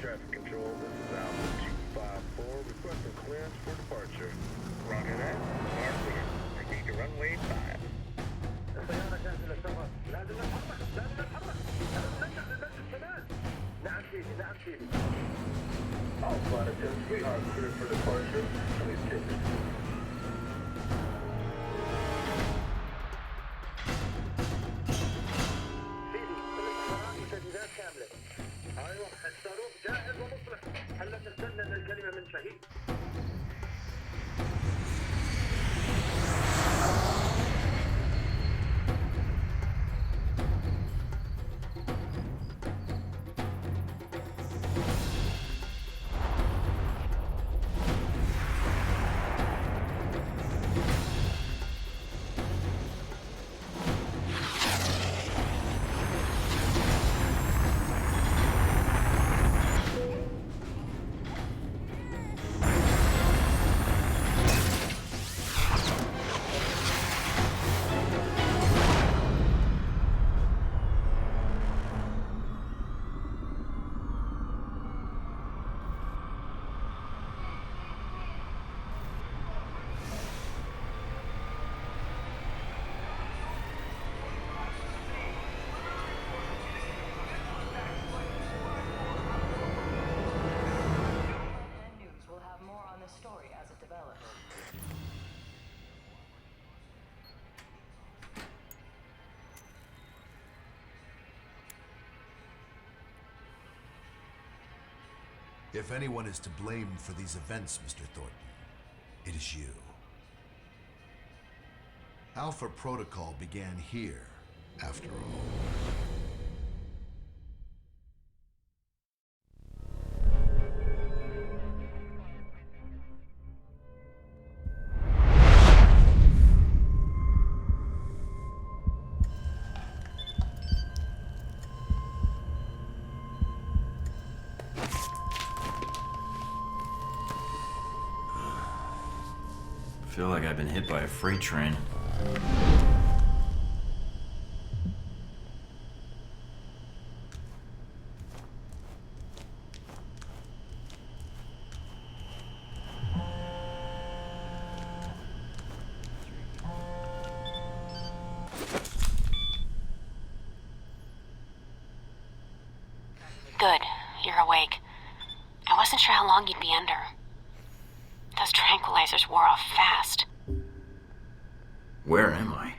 traffic control. This is Alfa 254, requesting clearance for departure. Roger that. Start clear. Proceed to runway 5. السيارة جاهزة للسفر. لازم نتحرك. لازم نتحرك. لازم ننجح للمسجد كمان. نعم سيدي. نعم سيدي. Alpha 10, we are clear for departure. Please take it. سيدي، الاستمرار بتجهيزات كاملة. ايوه، الصاروخ جاهز ومصلح. هلا تستنى الكلمة من شهيد. If anyone is to blame for these events, Mr. Thornton, it is you. Alpha Protocol began here, after all. I feel like I've been hit by a freight train. Good, you're awake. I wasn't sure how long you'd be under. Those tranquilizers wore off fast. Where am I?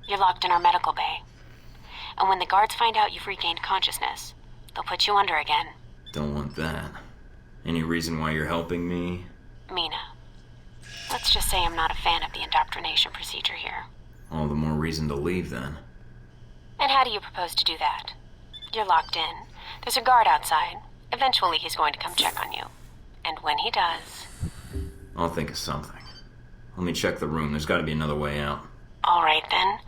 You're locked in our medical bay. And when the guards find out you've regained consciousness, they'll put you under again. Don't want that. Any reason why you're helping me? Mina. Let's just say I'm not a fan of the indoctrination procedure here. All the more reason to leave, then. And how do you propose to do that? You're locked in. There's a guard outside. Eventually he's going to come check on you. And when he does... I'll think of something. Let me check the room. There's got to be another way out. All right, then.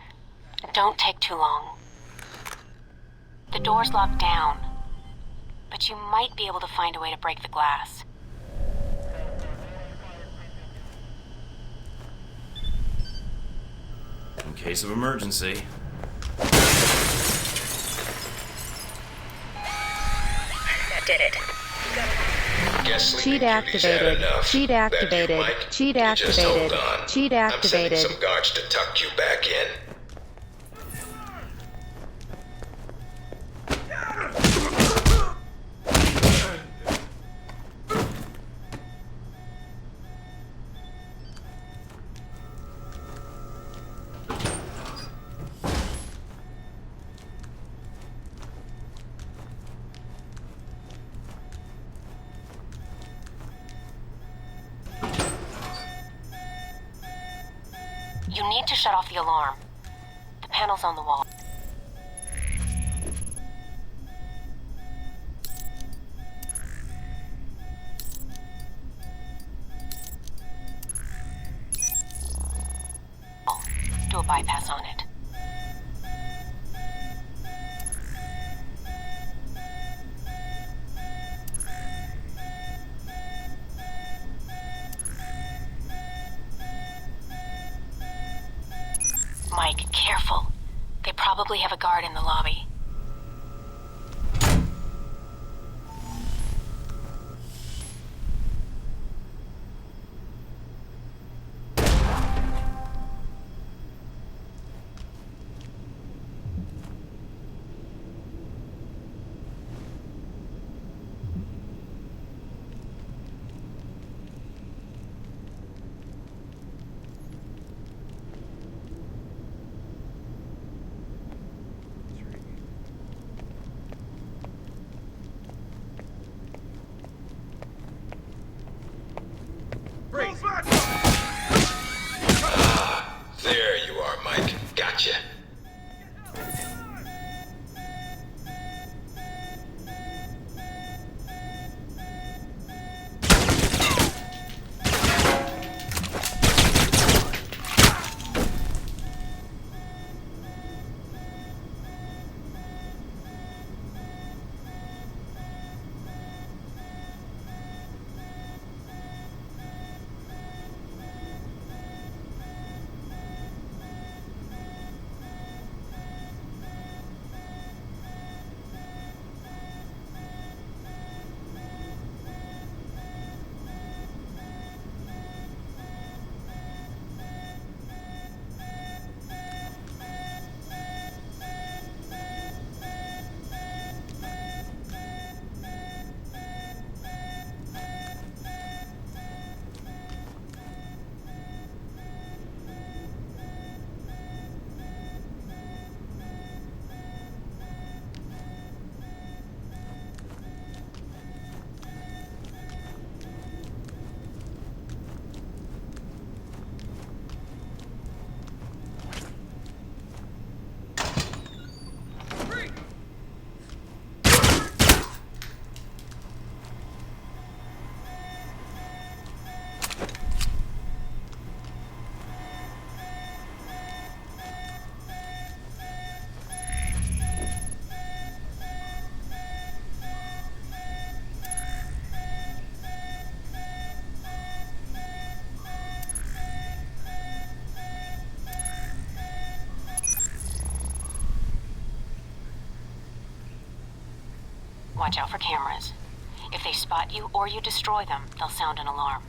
Don't take too long. The door's locked down, but you might be able to find a way to break the glass. In case of emergency. That did it. Cheat activated. Cheat activated. Cheat activated. Cheat activated. I'm sending some guards to tuck you back in. You need to shut off the alarm. The panel's on the wall. Do a bypass on it. Mike, careful. They probably have a guard in the lobby. Watch out for cameras. If they spot you or you destroy them, they'll sound an alarm.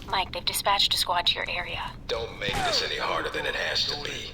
Mike, they've dispatched a squad to your area. Don't make this any harder than it has to be.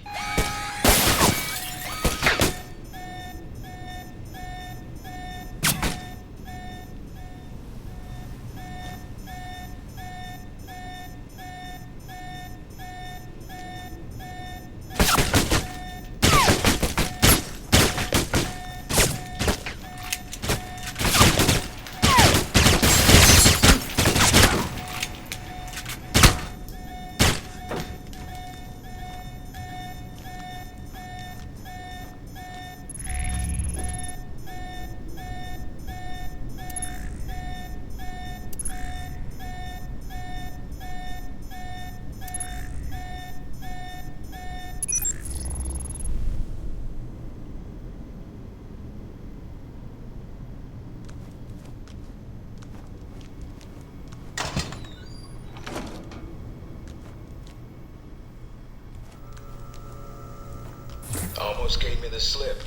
Almost gave me the slip.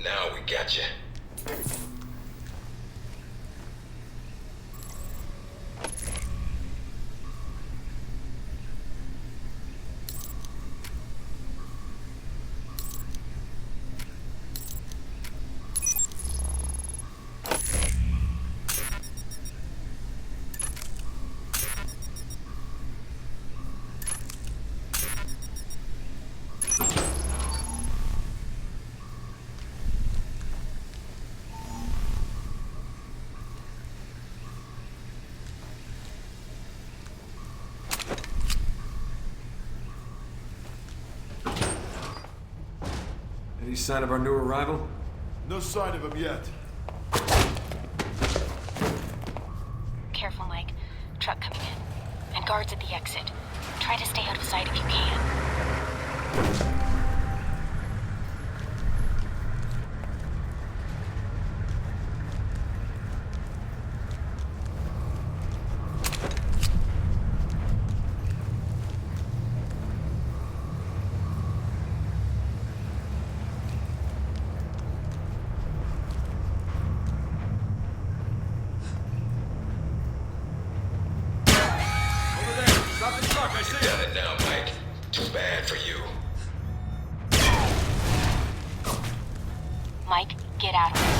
Now we got you. Any sign of our new arrival? No sign of him yet. Careful, Mike. Truck coming in. And guards at the exit. Try to stay out of sight if you can. You've done it now, Mike. Too bad for you. Mike, get out of here.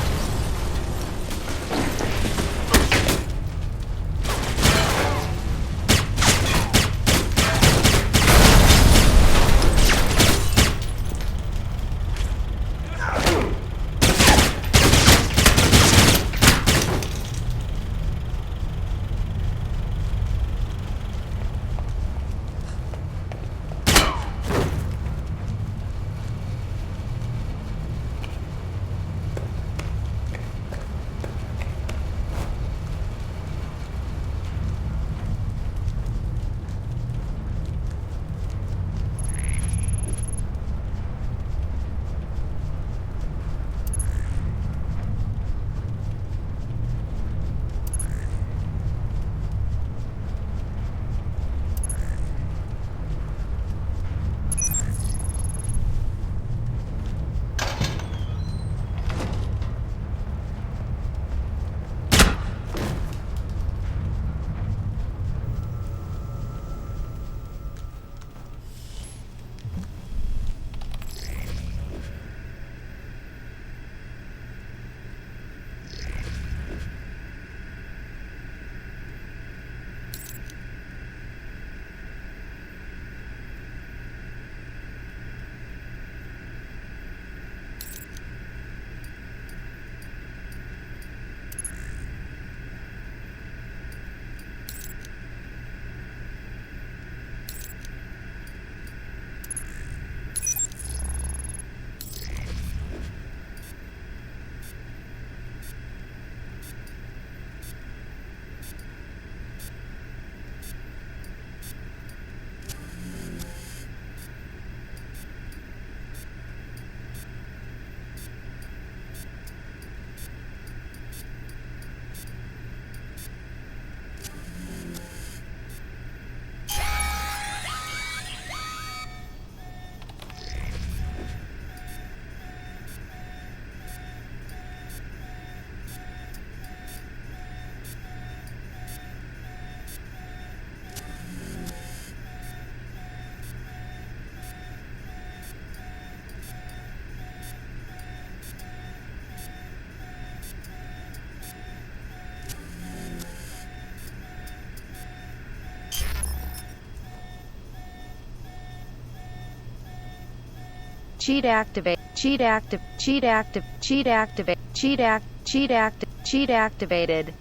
cheat activate, cheat active, cheat active, cheat activate, cheat act, cheat act, cheat activated.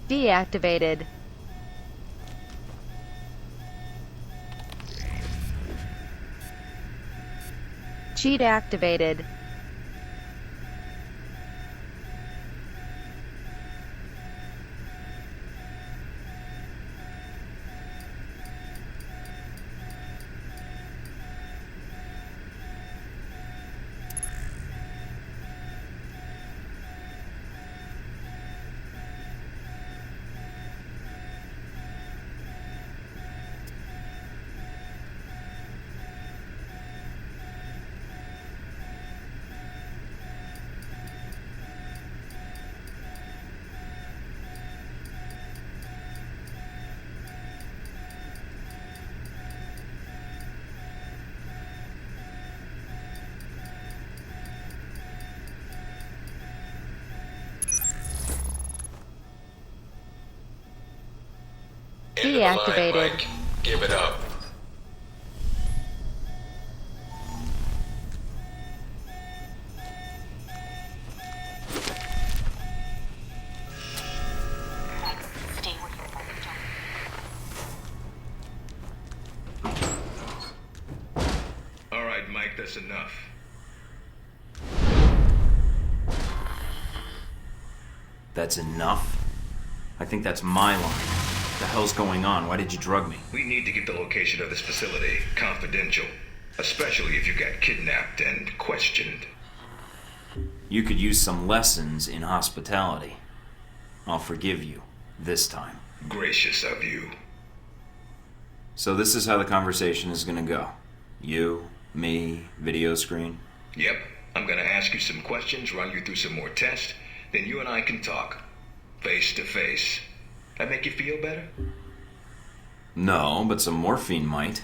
Deactivated. Cheat activated. End of the line, Deactivated. Mike. Give it up. Stay where you are. Don't. All right, Mike, that's enough. That's enough? I think that's my line. What the hell's going on? Why did you drug me? We need to get the location of this facility confidential, especially if you got kidnapped and questioned. You could use some lessons in hospitality. I'll forgive you. This time. Gracious of you. So this is how the conversation is gonna go. You, me, video screen. Yep, I'm gonna ask you some questions, run you through some more tests, then you and I can talk. Face to face. That make you feel better? No, but some morphine might.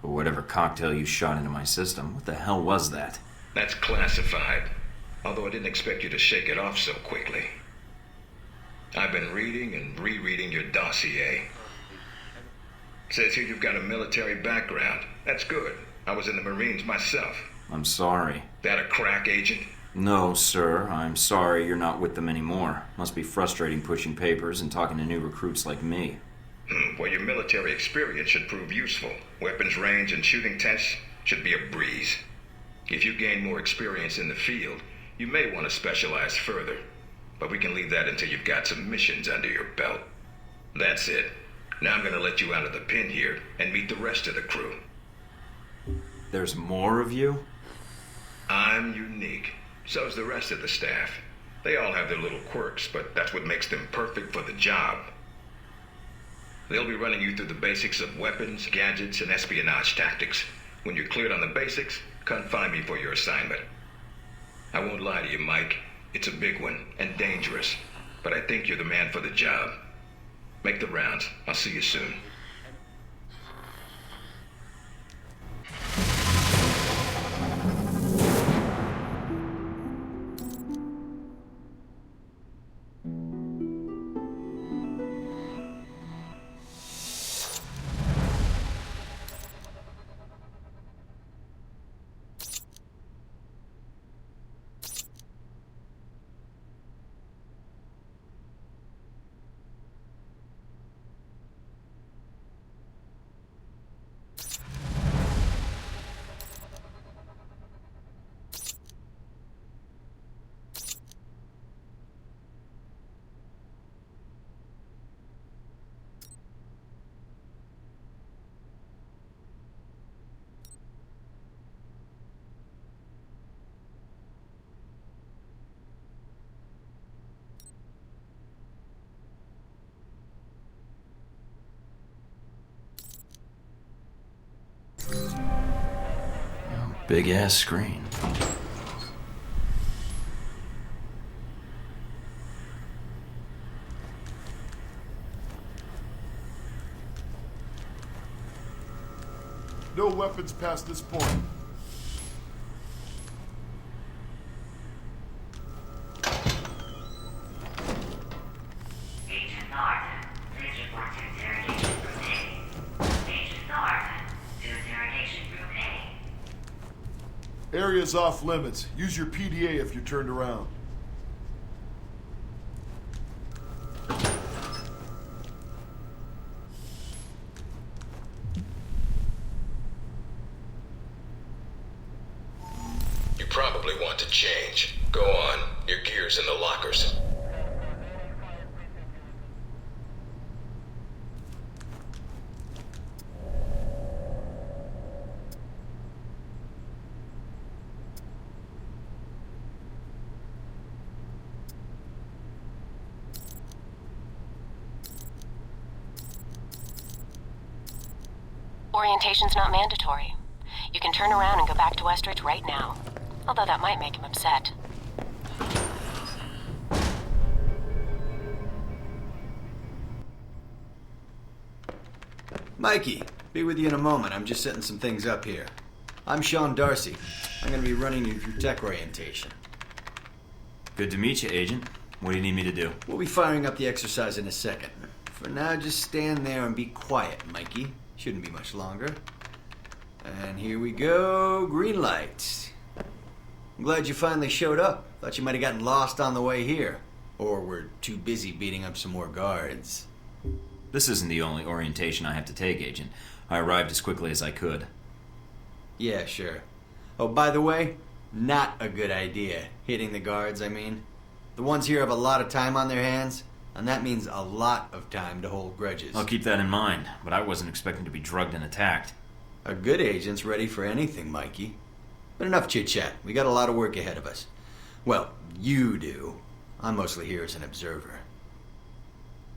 Or whatever cocktail you shot into my system. What the hell was that? That's classified. Although I didn't expect you to shake it off so quickly. I've been reading and rereading your dossier. Says here you've got a military background. That's good. I was in the Marines myself. I'm sorry. That a crack agent? No, sir. I'm sorry you're not with them anymore. Must be frustrating pushing papers and talking to new recruits like me. Well, your military experience should prove useful. Weapons range and shooting tests should be a breeze. If you gain more experience in the field, you may want to specialize further. But we can leave that until you've got some missions under your belt. That's it. Now I'm going to let you out of the pen here and meet the rest of the crew. There's more of you? I'm unique. So's the rest of the staff. They all have their little quirks, but that's what makes them perfect for the job. They'll be running you through the basics of weapons, gadgets, and espionage tactics. When you're cleared on the basics, come find me for your assignment. I won't lie to you, Mike. It's a big one, and dangerous. But I think you're the man for the job. Make the rounds. I'll see you soon. Big ass screen. No weapons past this point. Agent North, please report to interrogation group A. Agent North, to interrogation group A. Area's off limits. Use your PDA if you're turned around. You probably want to change. Go on. Your gear's in the lockers. Orientation's not mandatory. You can turn around and go back to Westridge right now. Although that might make him upset. Mikey, be with you in a moment. I'm just setting some things up here. I'm Sean Darcy. I'm going to be running you through tech orientation. Good to meet you, Agent. What do you need me to do? We'll be firing up the exercise in a second. For now, just stand there and be quiet, Mikey. Shouldn't be much longer. And here we go. Green light. I'm glad you finally showed up. Thought you might have gotten lost on the way here. Or were too busy beating up some more guards. This isn't the only orientation I have to take, Agent. I arrived as quickly as I could. Yeah, sure. Oh, by the way, not a good idea. Hitting the guards, I mean. The ones here have a lot of time on their hands, and that means a lot of time to hold grudges. I'll keep that in mind, but I wasn't expecting to be drugged and attacked. A good agent's ready for anything, Mikey. But enough chit-chat. We got a lot of work ahead of us. Well, you do. I'm mostly here as an observer.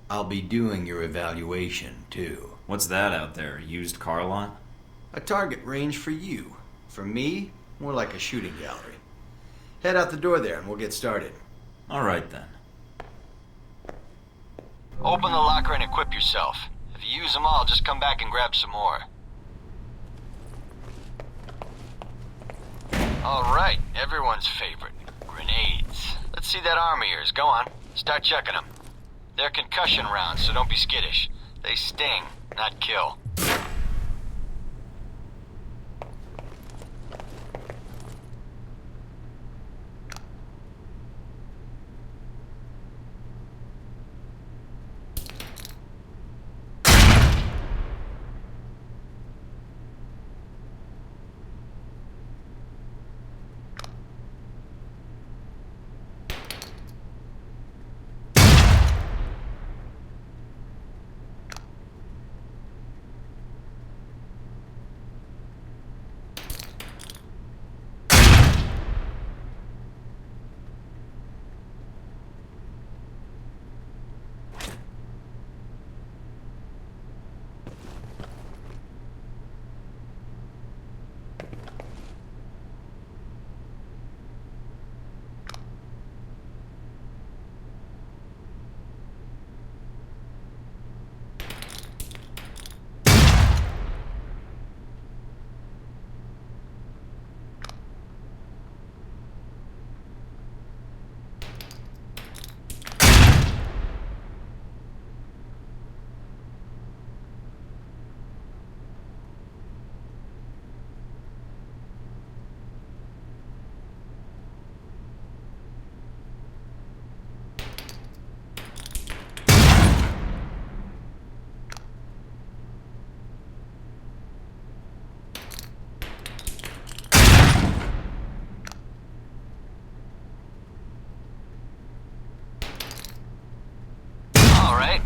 I'll be doing your evaluation, too. What's that out there? A used car lot? A target range for you. For me, more like a shooting gallery. Head out the door there and we'll get started. All right, then. Open the locker and equip yourself. If you use them all, just come back and grab some more. All right, everyone's favorite. Grenades. Let's see that arm of yours. Go on. Start checking them. They're concussion rounds, so don't be skittish. They sting, not kill.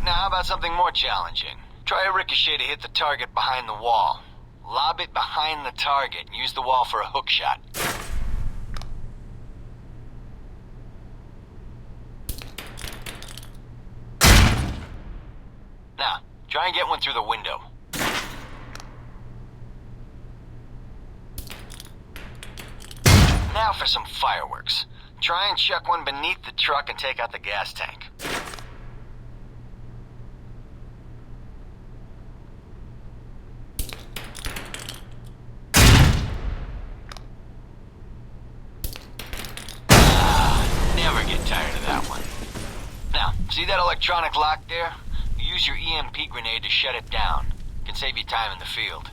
Now how about something more challenging? Try a ricochet to hit the target behind the wall. Lob it behind the target and use the wall for a hook shot. Now, try and get one through the window. now for some fireworks. Try and chuck one beneath the truck and take out the gas tank. Never get tired of that one. Now, see that electronic lock there? Use your EMP grenade to shut it down. Can save you time in the field.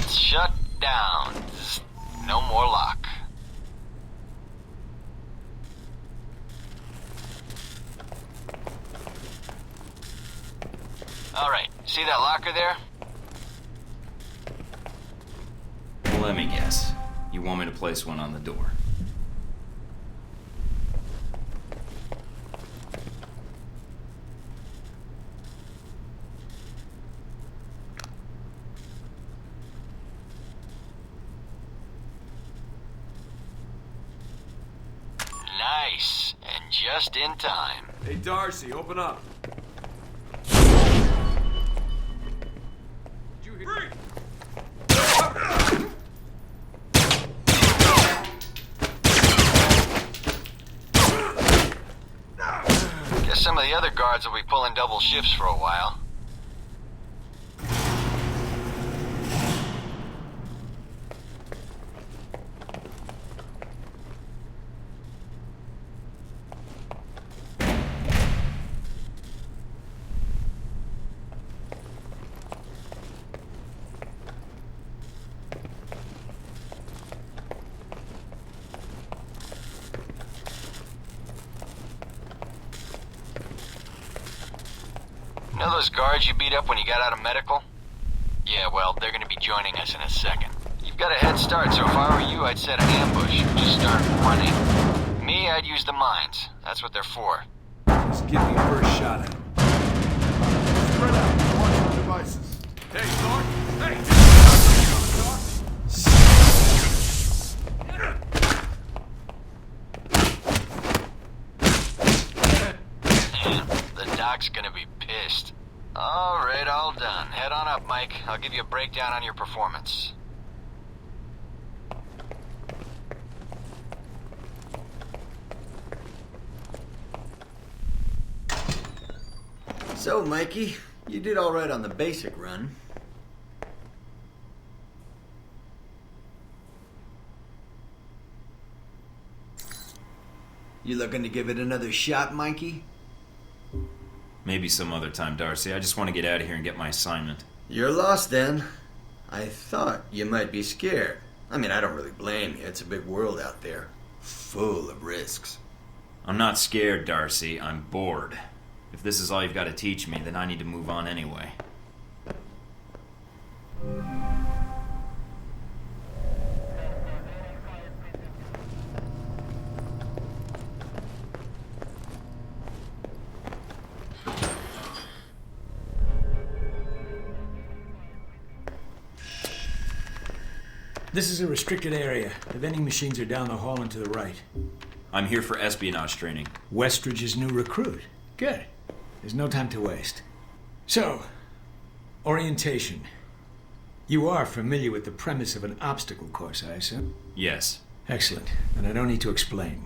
Shut down. No more lock. All right, see that locker there? Let me guess. You want me to place one on the door? Nice, and just in time. Hey, Darcy, open up. Did you hear? Guess some of the other guards will be pulling double shifts for a while. You know those guards you beat up when you got out of medical? Yeah, well, they're gonna be joining us in a second. You've got a head start, so if I were you, I'd set an ambush. Just start running. Me, I'd use the mines. That's what they're for. Just give me a first shot at him. Spread out. Watch your devices. Hey, Thor! Hey! The doc's gonna be pissed. All right, all done. Head on up, Mike. I'll give you a breakdown on your performance. So, Mikey, you did all right on the basic run. You looking to give it another shot, Mikey? Maybe some other time, Darcy. I just want to get out of here and get my assignment. You're lost then. I thought you might be scared. I mean, I don't really blame you. It's a big world out there, full of risks. I'm not scared, Darcy. I'm bored. If this is all you've got to teach me, then I need to move on anyway. This is a restricted area. The vending machines are down the hall and to the right. I'm here for espionage training. Westridge's new recruit. Good. There's no time to waste. So, orientation. You are familiar with the premise of an obstacle course, I assume? Yes. Excellent. Then I don't need to explain.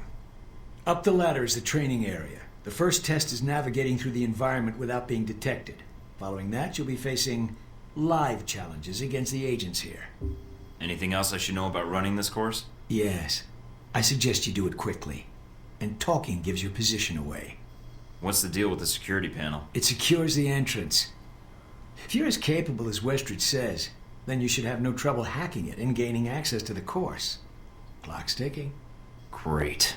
Up the ladder is the training area. The first test is navigating through the environment without being detected. Following that, you'll be facing live challenges against the agents here. Anything else I should know about running this course? Yes. I suggest you do it quickly. And talking gives your position away. What's the deal with the security panel? It secures the entrance. If you're as capable as Westridge says, then you should have no trouble hacking it and gaining access to the course. Clock's ticking. Great.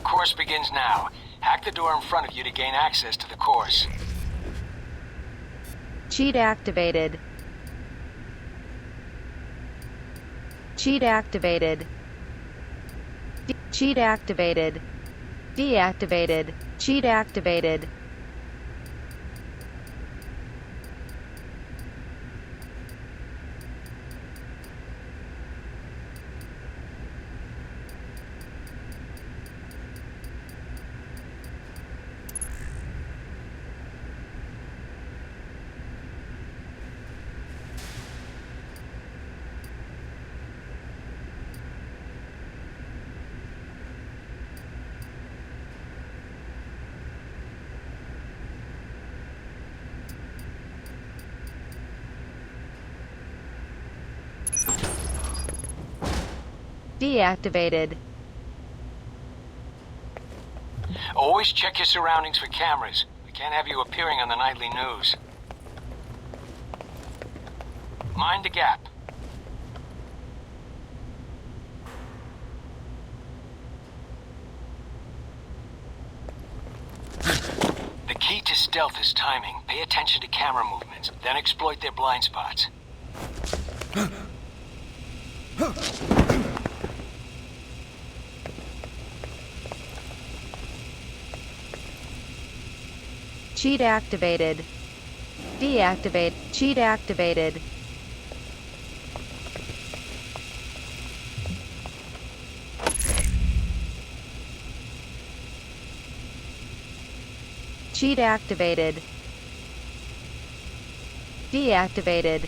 Course begins now. Hack the door in front of you to gain access to the course. Cheat activated. Cheat activated. Cheat activated. Deactivated. Cheat activated. Deactivated. Always check your surroundings for cameras. We can't have you appearing on the nightly news. Mind the gap. The key to stealth is timing. Pay attention to camera movements, then exploit their blind spots. Cheat activated. Deactivate. Cheat activated. Cheat activated. Deactivated.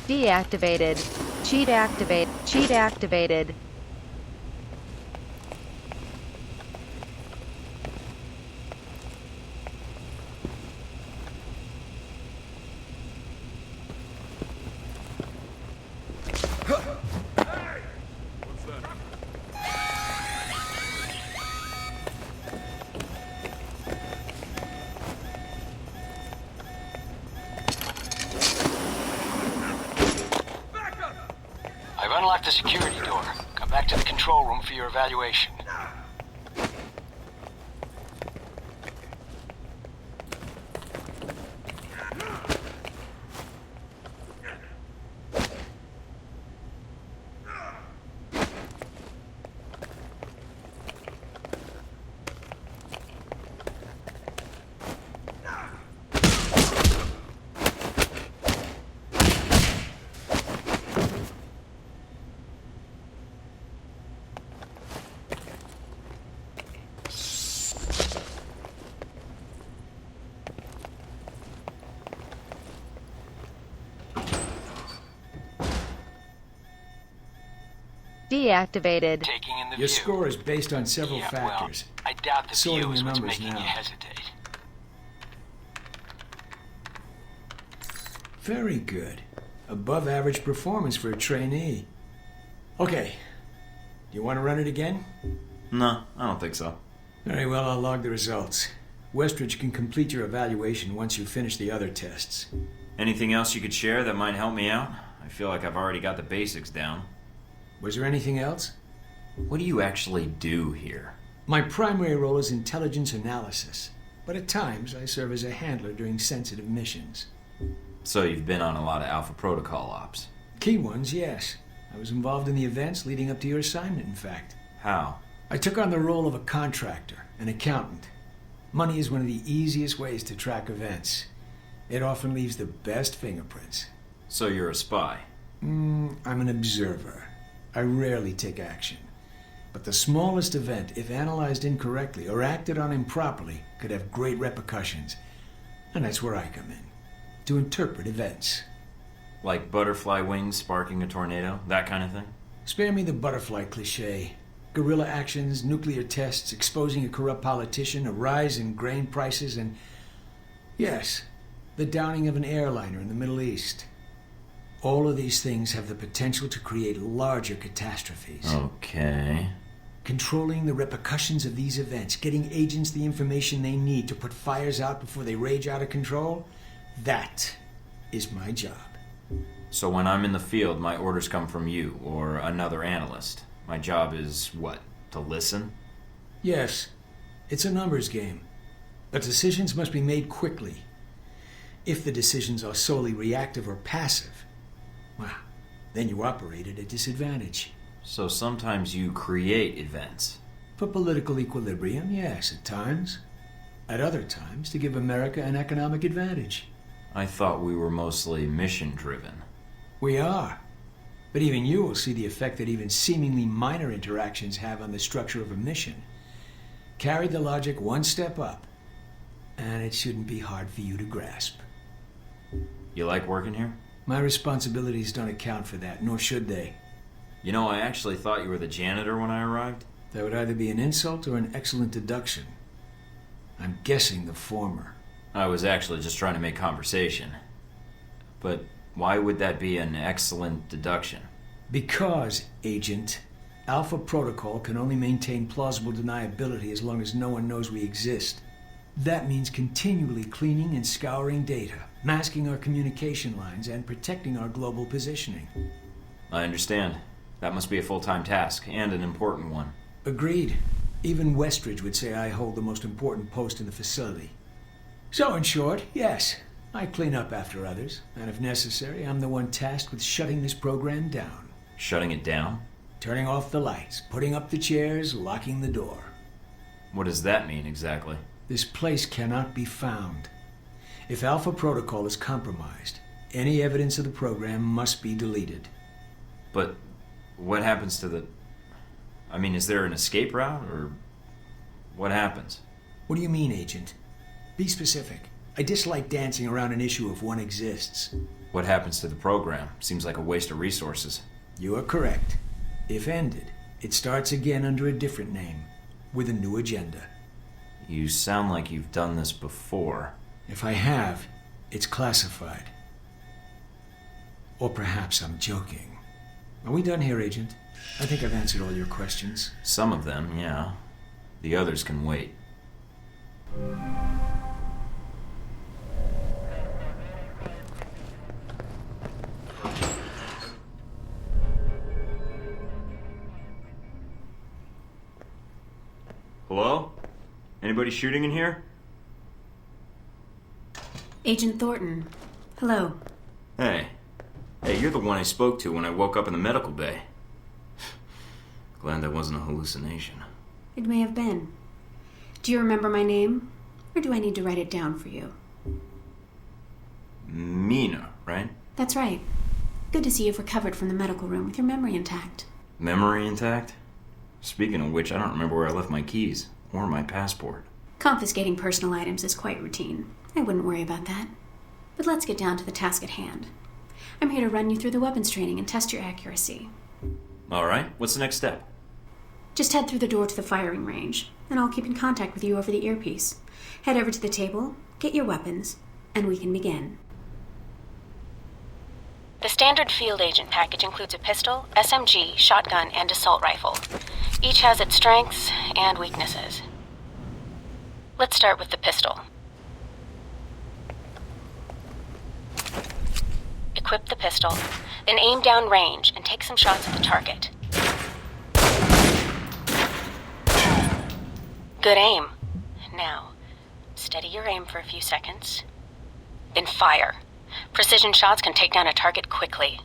Deactivated. Cheat activate. Cheat activated. Unlock the security door. Come back to the control room for your evaluation. Deactivated. Taking in the Your view. score is based on several Yeah, factors. Well, I doubt the Sorting view is your what's numbers making now. you hesitate. Very good. Above average performance for a trainee. Okay. Do you want to run it again? No, I don't think so. Very well, I'll log the results. Westridge can complete your evaluation once you finish the other tests. Anything else you could share that might help me out? I feel like I've already got the basics down. Was there anything else? What do you actually do here? My primary role is intelligence analysis, but at times I serve as a handler during sensitive missions. So you've been on a lot of Alpha Protocol ops. Key ones, yes. I was involved in the events leading up to your assignment, in fact. How? I took on the role of a contractor, an accountant. Money is one of the easiest ways to track events. It often leaves the best fingerprints. So you're a spy? I'm an observer. I rarely take action. But the smallest event, if analyzed incorrectly or acted on improperly, could have great repercussions. And that's where I come in. To interpret events. Like butterfly wings sparking a tornado? That kind of thing? Spare me the butterfly cliché. Guerrilla actions, nuclear tests, exposing a corrupt politician, a rise in grain prices, and... yes, the downing of an airliner in the Middle East. All of these things have the potential to create larger catastrophes. Okay. Controlling the repercussions of these events, getting agents the information they need to put fires out before they rage out of control, that is my job. So when I'm in the field, my orders come from you or another analyst. My job is what? To listen? Yes, it's a numbers game. But decisions must be made quickly. If the decisions are solely reactive or passive, well, then you operate at a disadvantage. So sometimes you create events. For political equilibrium, yes, at times. At other times, to give America an economic advantage. I thought we were mostly mission-driven. We are. But even you will see the effect that even seemingly minor interactions have on the structure of a mission. Carry the logic one step up, and it shouldn't be hard for you to grasp. You like working here? My responsibilities don't account for that, nor should they. You know, I actually thought you were the janitor when I arrived. That would either be an insult or an excellent deduction. I'm guessing the former. I was actually just trying to make conversation. But why would that be an excellent deduction? Because, Agent, Alpha Protocol can only maintain plausible deniability as long as no one knows we exist. That means continually cleaning and scouring data, masking our communication lines, and protecting our global positioning. I understand. That must be a full-time task, and an important one. Agreed. Even Westridge would say I hold the most important post in the facility. So in short, yes, I clean up after others, and if necessary, I'm the one tasked with shutting this program down. Shutting it down? Turning off the lights, putting up the chairs, locking the door. What does that mean exactly? This place cannot be found. If Alpha Protocol is compromised, any evidence of the program must be deleted. But what happens to the... I mean, is there an escape route, or what happens? What do you mean, Agent? Be specific. I dislike dancing around an issue if one exists. What happens to the program? Seems like a waste of resources. You are correct. If ended, it starts again under a different name, with a new agenda. You sound like you've done this before. If I have, it's classified. Or perhaps I'm joking. Are we done here, Agent? I think I've answered all your questions. Some of them, yeah. The others can wait. Hello? Anybody shooting in here? Agent Thornton. Hello. Hey. Hey, you're the one I spoke to when I woke up in the medical bay. Glad that wasn't a hallucination. It may have been. Do you remember my name? Or do I need to write it down for you? Mina, right? That's right. Good to see you've recovered from the medical room with your memory intact. Memory intact? Speaking of which, I don't remember where I left my keys. Or my passport. Confiscating personal items is quite routine. I wouldn't worry about that. But let's get down to the task at hand. I'm here to run you through the weapons training and test your accuracy. All right, what's the next step? Just head through the door to the firing range, and I'll keep in contact with you over the earpiece. Head over to the table, get your weapons, and we can begin. The standard field agent package includes a pistol, SMG, shotgun, and assault rifle. Each has its strengths and weaknesses. Let's start with the pistol. Equip the pistol, then aim down range and take some shots at the target. Good aim. Now, steady your aim for a few seconds, then fire. Precision shots can take down a target quickly.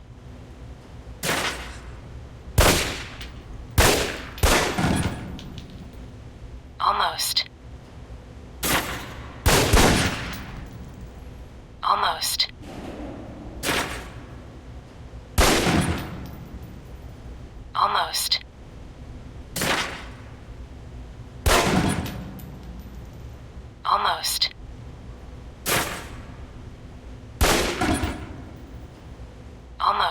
Almost. Almost. Almost. Almost. Almost.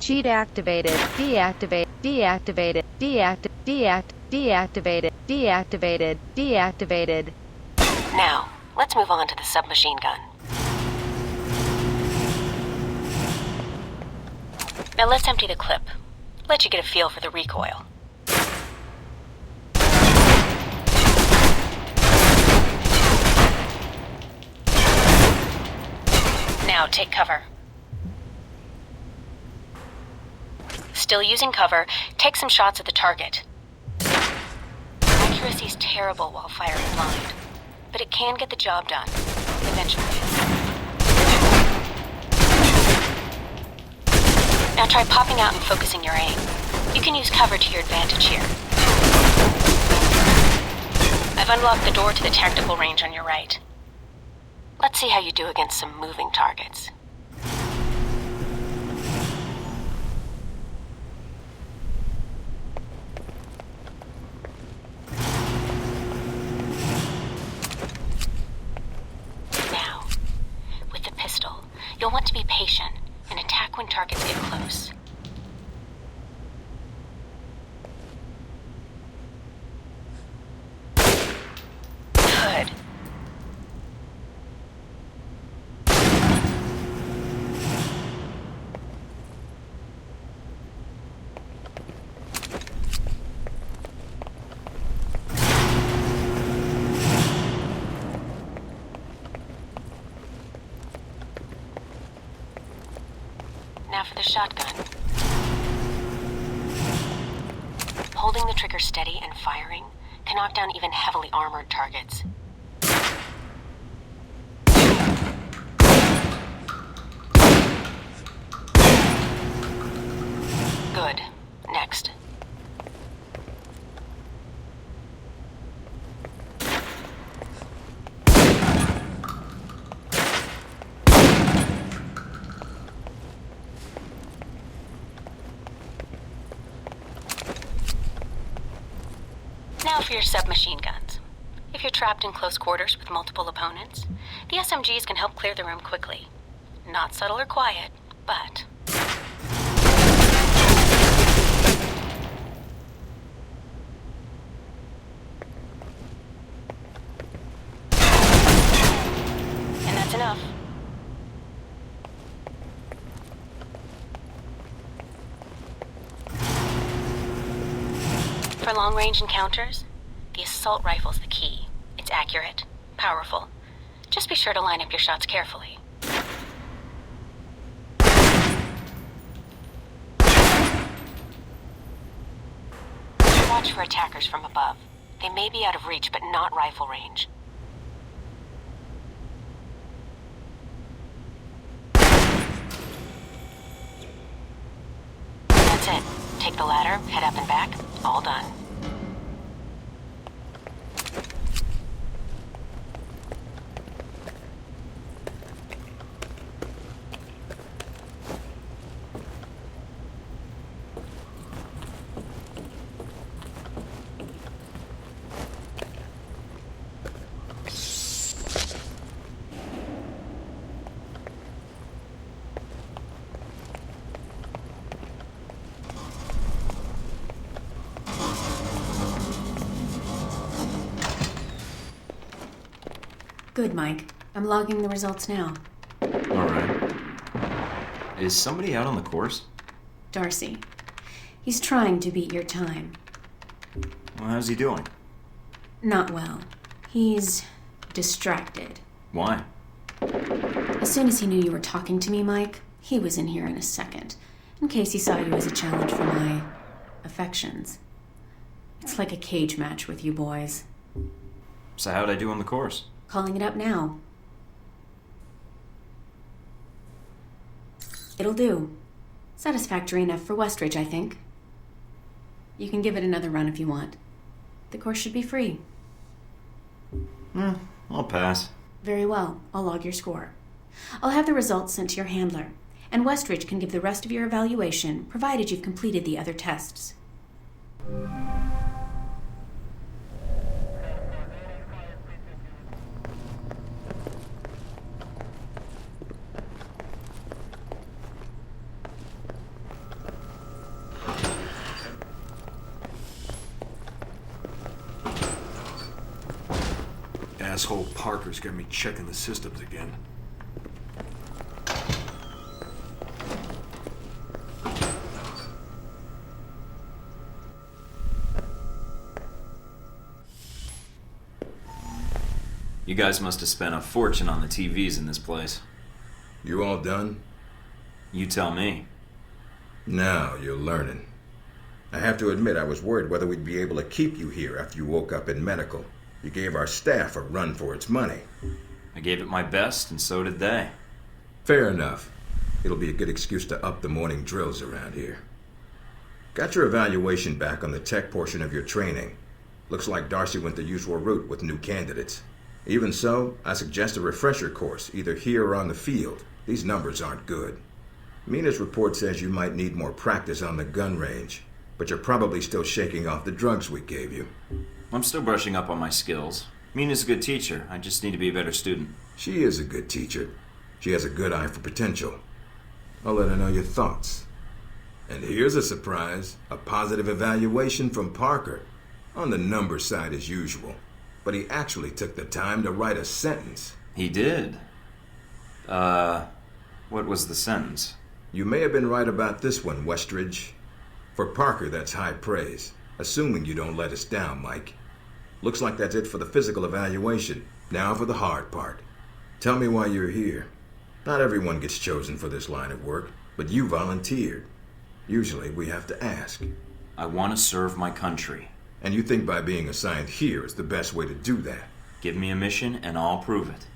cheat activated, deactivate, deactivated, deactivated, deactivated. Now, let's move on to the submachine gun. Now let's empty the clip. Let you get a feel for the recoil. Now take cover. Still using cover, take some shots at the target. Accuracy's terrible while firing blind, but it can get the job done, eventually. Now try popping out and focusing your aim. You can use cover to your advantage here. I've unlocked the door to the tactical range on your right. Let's see how you do against some moving targets. Now, with the pistol, you'll want to be patient and attack when targets get close. Good. Now for the shotgun. Holding the trigger steady and firing can knock down even heavily armored targets. Good. Next. Now for your submachine guns. If you're trapped in close quarters with multiple opponents, the SMGs can help clear the room quickly. Not subtle or quiet, but... And that's enough. For long-range encounters, the assault rifle's the key. It's accurate, powerful. Just be sure to line up your shots carefully. Watch for attackers from above. They may be out of reach, but not rifle range. That's it. Take the ladder, head up and back. All done. Good, Mike. I'm logging the results now. Alright. Is somebody out on the course? Darcy. He's trying to beat your time. Well, how's he doing? Not well. He's distracted. Why? As soon as he knew you were talking to me, Mike, he was in here in a second, in case he saw you as a challenge for my affections. It's like a cage match with you boys. So how'd I do on the course? Calling it up now. It'll do. Satisfactory enough for Westridge, I think. You can give it another run if you want. The course should be free. I'll pass. Very well. I'll log your score. I'll have the results sent to your handler, and Westridge can give the rest of your evaluation, provided you've completed the other tests. asshole Parker's got me checking the systems again. You guys must have spent a fortune on the TVs in this place. You all done? You tell me. Now you're learning. I have to admit I was worried whether we'd be able to keep you here after you woke up in medical. You gave our staff a run for its money. I gave it my best, and so did they. Fair enough. It'll be a good excuse to up the morning drills around here. Got your evaluation back on the tech portion of your training. Looks like Darcy went the usual route with new candidates. Even so, I suggest a refresher course, either here or on the field. These numbers aren't good. Mina's report says you might need more practice on the gun range, but you're probably still shaking off the drugs we gave you. I'm still brushing up on my skills. Mina's a good teacher. I just need to be a better student. She is a good teacher. She has a good eye for potential. I'll let her know your thoughts. And here's a surprise, a positive evaluation from Parker. On the number side as usual. But he actually took the time to write a sentence. He did? What was the sentence? You may have been right about this one, Westridge. For Parker, that's high praise. Assuming you don't let us down, Mike. Looks like that's it for the physical evaluation. Now for the hard part. Tell me why you're here. Not everyone gets chosen for this line of work, but you volunteered. Usually we have to ask. I want to serve my country. And you think by being assigned here is the best way to do that? Give me a mission and I'll prove it.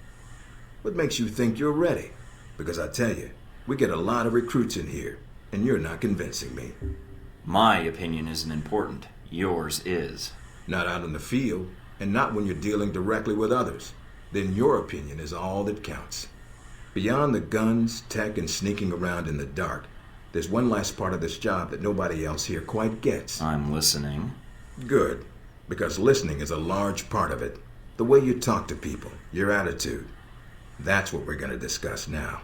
What makes you think you're ready? Because I tell you, we get a lot of recruits in here, and you're not convincing me. My opinion isn't important. Yours is. Not out in the field, and not when you're dealing directly with others. Then your opinion is all that counts. Beyond the guns, tech, and sneaking around in the dark, there's one last part of this job that nobody else here quite gets. I'm listening. Good, because listening is a large part of it. The way you talk to people, your attitude. That's what we're going to discuss now.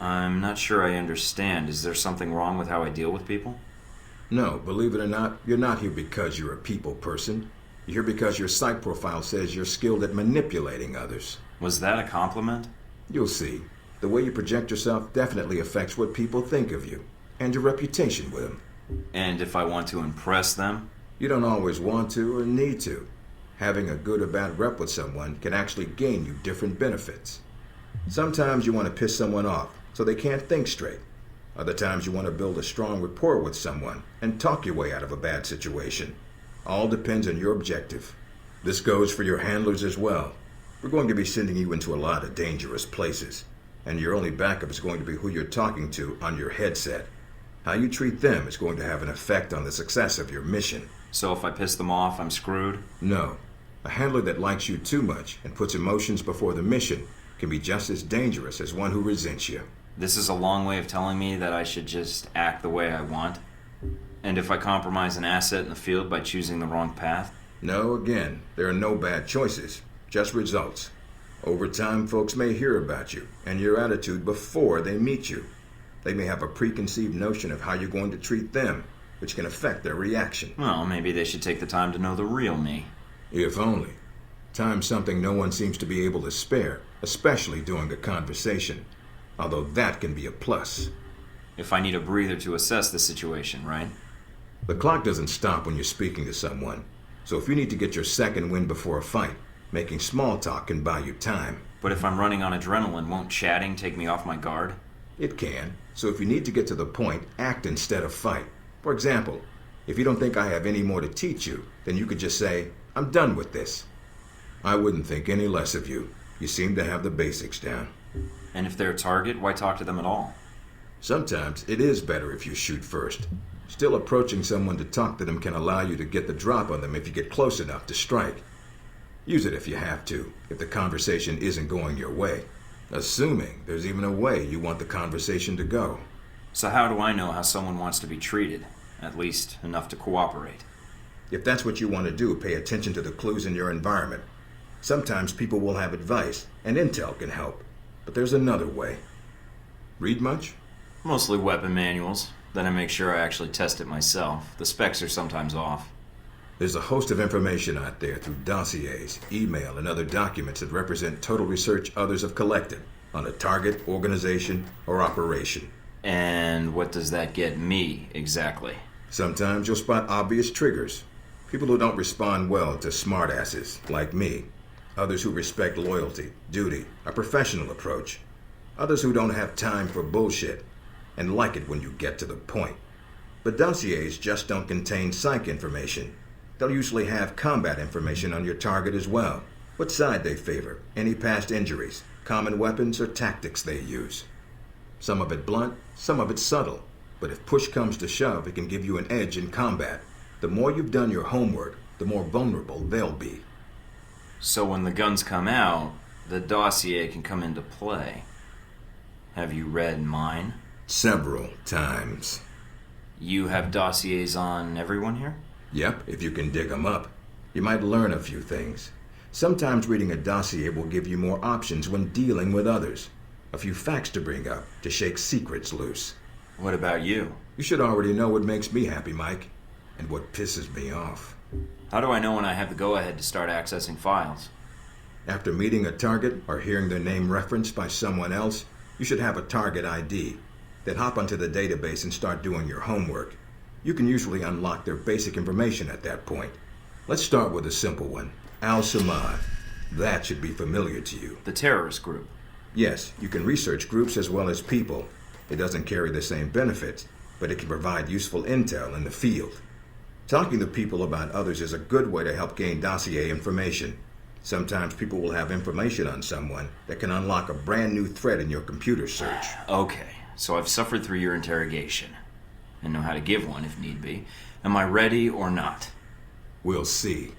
I'm not sure I understand. Is there something wrong with how I deal with people? No, believe it or not, you're not here because you're a people person. You're here because your psych profile says you're skilled at manipulating others. Was that a compliment? You'll see. The way you project yourself definitely affects what people think of you, and your reputation with them. And if I want to impress them? You don't always want to or need to. Having a good or bad rep with someone can actually gain you different benefits. Sometimes you want to piss someone off so they can't think straight. Other times you want to build a strong rapport with someone and talk your way out of a bad situation. All depends on your objective. This goes for your handlers as well. We're going to be sending you into a lot of dangerous places, and your only backup is going to be who you're talking to on your headset. How you treat them is going to have an effect on the success of your mission. So if I piss them off, I'm screwed? No. A handler that likes you too much and puts emotions before the mission can be just as dangerous as one who resents you. This is a long way of telling me that I should just act the way I want? And if I compromise an asset in the field by choosing the wrong path? No, again, there are no bad choices, just results. Over time, folks may hear about you and your attitude before they meet you. They may have a preconceived notion of how you're going to treat them, which can affect their reaction. Well, maybe they should take the time to know the real me. If only. Time's something no one seems to be able to spare, especially during a conversation. Although that can be a plus. If I need a breather to assess the situation, right? The clock doesn't stop when you're speaking to someone. So if you need to get your second win before a fight, making small talk can buy you time. But if I'm running on adrenaline, won't chatting take me off my guard? It can. So if you need to get to the point, act instead of fight. For example, if you don't think I have any more to teach you, then you could just say, I'm done with this. I wouldn't think any less of you. You seem to have the basics down. And if they're a target, why talk to them at all? Sometimes it is better if you shoot first. Still, approaching someone to talk to them can allow you to get the drop on them if you get close enough to strike. Use it if you have to, if the conversation isn't going your way. Assuming there's even a way you want the conversation to go. So how do I know how someone wants to be treated? At least enough to cooperate. If that's what you want to do, pay attention to the clues in your environment. Sometimes people will have advice, and intel can help. But there's another way. Read much? Mostly weapon manuals. Then I make sure I actually test it myself. The specs are sometimes off. There's a host of information out there through dossiers, email, and other documents that represent total research others have collected on a target, organization, or operation. And what does that get me, exactly? Sometimes you'll spot obvious triggers. People who don't respond well to smartasses, like me. Others who respect loyalty, duty, a professional approach. Others who don't have time for bullshit, and like it when you get to the point. But dossiers just don't contain psych information. They'll usually have combat information on your target as well. What side they favor, any past injuries, common weapons or tactics they use. Some of it blunt, some of it subtle. But if push comes to shove, it can give you an edge in combat. The more you've done your homework, the more vulnerable they'll be. So when the guns come out, the dossier can come into play. Have you read mine? Several times. You have dossiers on everyone here? Yep, if you can dig them up. You might learn a few things. Sometimes reading a dossier will give you more options when dealing with others. A few facts to bring up, to shake secrets loose. What about you? You should already know what makes me happy, Mike, and what pisses me off. How do I know when I have the go-ahead to start accessing files? After meeting a target or hearing their name referenced by someone else, you should have a target ID. Then hop onto the database and start doing your homework. You can usually unlock their basic information at that point. Let's start with a simple one. Al-Samadu. That should be familiar to you. The terrorist group? Yes, you can research groups as well as people. It doesn't carry the same benefits, but it can provide useful intel in the field. Talking to people about others is a good way to help gain dossier information. Sometimes people will have information on someone that can unlock a brand new thread in your computer search. Okay, so I've suffered through your interrogation and know how to give one if need be. Am I ready or not? We'll see.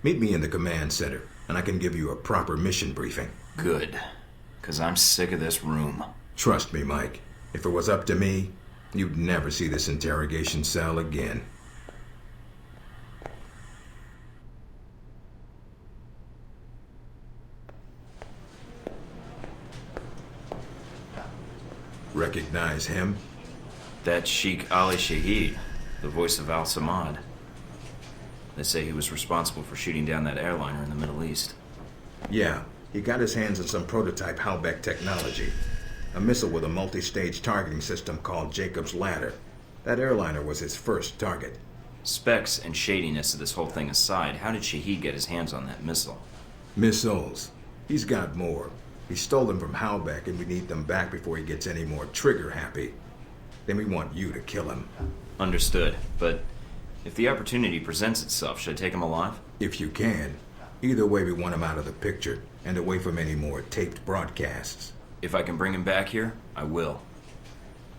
Meet me in the command center, and I can give you a proper mission briefing. Good, because I'm sick of this room. Trust me, Mike. If it was up to me, you'd never see this interrogation cell again. Recognize him? That's Sheikh Ali Shaheed, the voice of Al-Samadu. They say he was responsible for shooting down that airliner in the Middle East. Yeah, he got his hands on some prototype Halbeck technology. A missile with a multi-stage targeting system called Jacob's Ladder. That airliner was his first target. Specs and shadiness of this whole thing aside, how did Shaheed get his hands on that missile? Missiles. He's got more. He stole them from Halbeck, and we need them back before he gets any more trigger-happy. Then we want you to kill him. Understood, but if the opportunity presents itself, should I take him alive? If you can. Either way, we want him out of the picture, and away from any more taped broadcasts. If I can bring him back here, I will.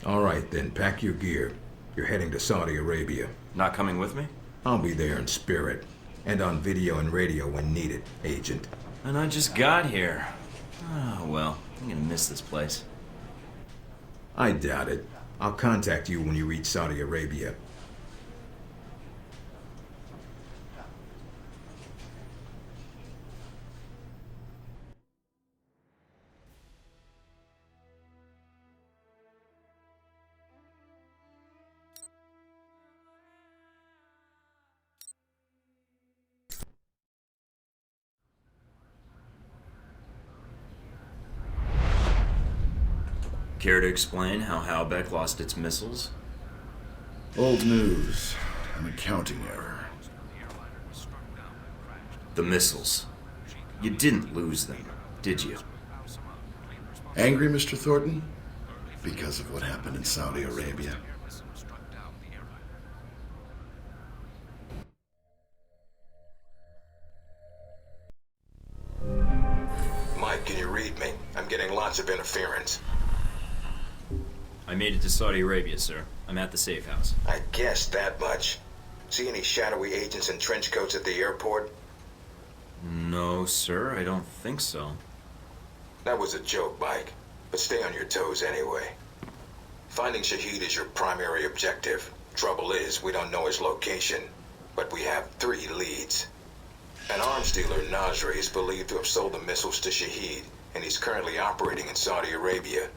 All right, then, pack your gear. You're heading to Saudi Arabia. Not coming with me? I'll be there in spirit, and on video and radio when needed, Agent. And I just got here. Oh, well, I'm gonna miss this place. I doubt it. I'll contact you when you reach Saudi Arabia. Care to explain how Halbeck lost its missiles? Old news. An accounting error. The missiles. You didn't lose them, did you? Angry, Mr. Thornton? Because of what happened in Saudi Arabia. Mike, can you read me? I'm getting lots of interference. I made it to Saudi Arabia, sir. I'm at the safe house. I guessed that much. See any shadowy agents in trench coats at the airport? No, sir, I don't think so. That was a joke, Mike. But stay on your toes anyway. Finding Shaheed is your primary objective. Trouble is, we don't know his location. But we have 3 leads. An arms dealer, Nasri, is believed to have sold the missiles to Shaheed, and he's currently operating in Saudi Arabia.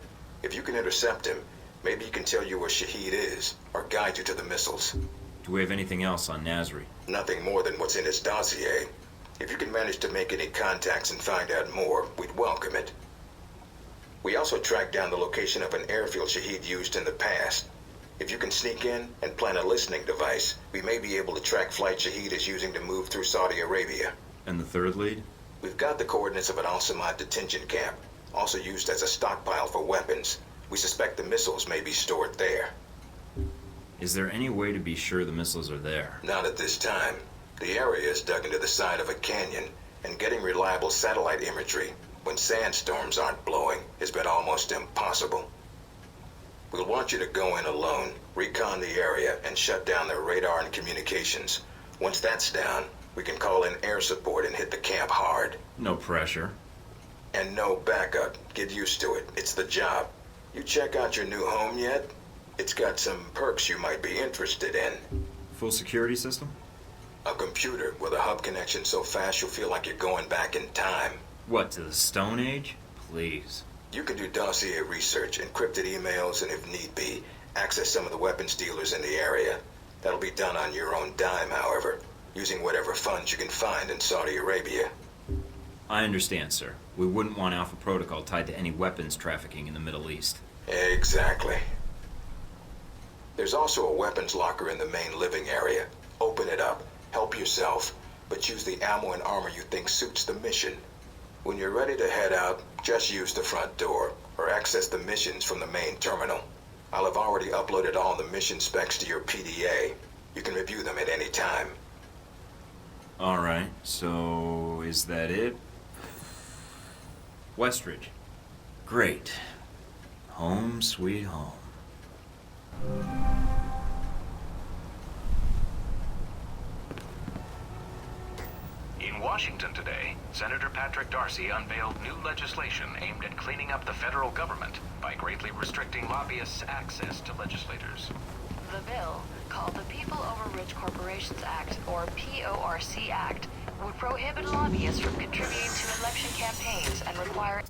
If you can intercept him, maybe he can tell you where Shaheed is, or guide you to the missiles. Do we have anything else on Nasri? Nothing more than what's in his dossier. If you can manage to make any contacts and find out more, we'd welcome it. We also tracked down the location of an airfield Shaheed used in the past. If you can sneak in and plant a listening device, we may be able to track flight Shaheed is using to move through Saudi Arabia. And the third lead? We've got the coordinates of an Al-Samadu detention camp, also used as a stockpile for weapons. We suspect the missiles may be stored there. Is there any way to be sure the missiles are there? Not at this time. The area is dug into the side of a canyon, and getting reliable satellite imagery when sandstorms aren't blowing has been almost impossible. We'll want you to go in alone, recon the area, and shut down their radar and communications. Once that's down, we can call in air support and hit the camp hard. No pressure. And no backup. Get used to it. It's the job. You check out your new home yet? It's got some perks you might be interested in. Full security system? A computer with a hub connection so fast you'll feel like you're going back in time. What, to the Stone Age? Please. You can do dossier research, encrypted emails, and if need be, access some of the weapons dealers in the area. That'll be done on your own dime, however, using whatever funds you can find in Saudi Arabia. I understand, sir. We wouldn't want Alpha Protocol tied to any weapons trafficking in the Middle East. Exactly. There's also a weapons locker in the main living area. Open it up, help yourself, but use the ammo and armor you think suits the mission. When you're ready to head out, just use the front door, or access the missions from the main terminal. I'll have already uploaded all the mission specs to your PDA. You can review them at any time. Alright, so is that it? Westridge. Great. Home sweet home. In Washington today, Senator Patrick Darcy unveiled new legislation aimed at cleaning up the federal government by greatly restricting lobbyists' access to legislators. The bill, called the People Over Rich Corporations Act, or PORC Act, would prohibit lobbyists from contributing to election campaigns and require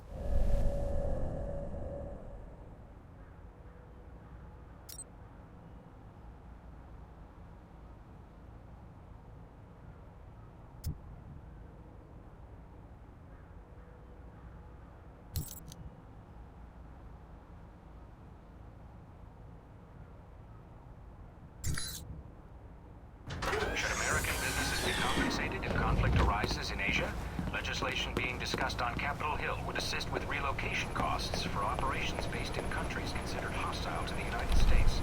Should American businesses be compensated if conflict arises in Asia? Legislation being discussed on Capitol Hill would assist with relocation costs for operations based in countries considered hostile to the United States.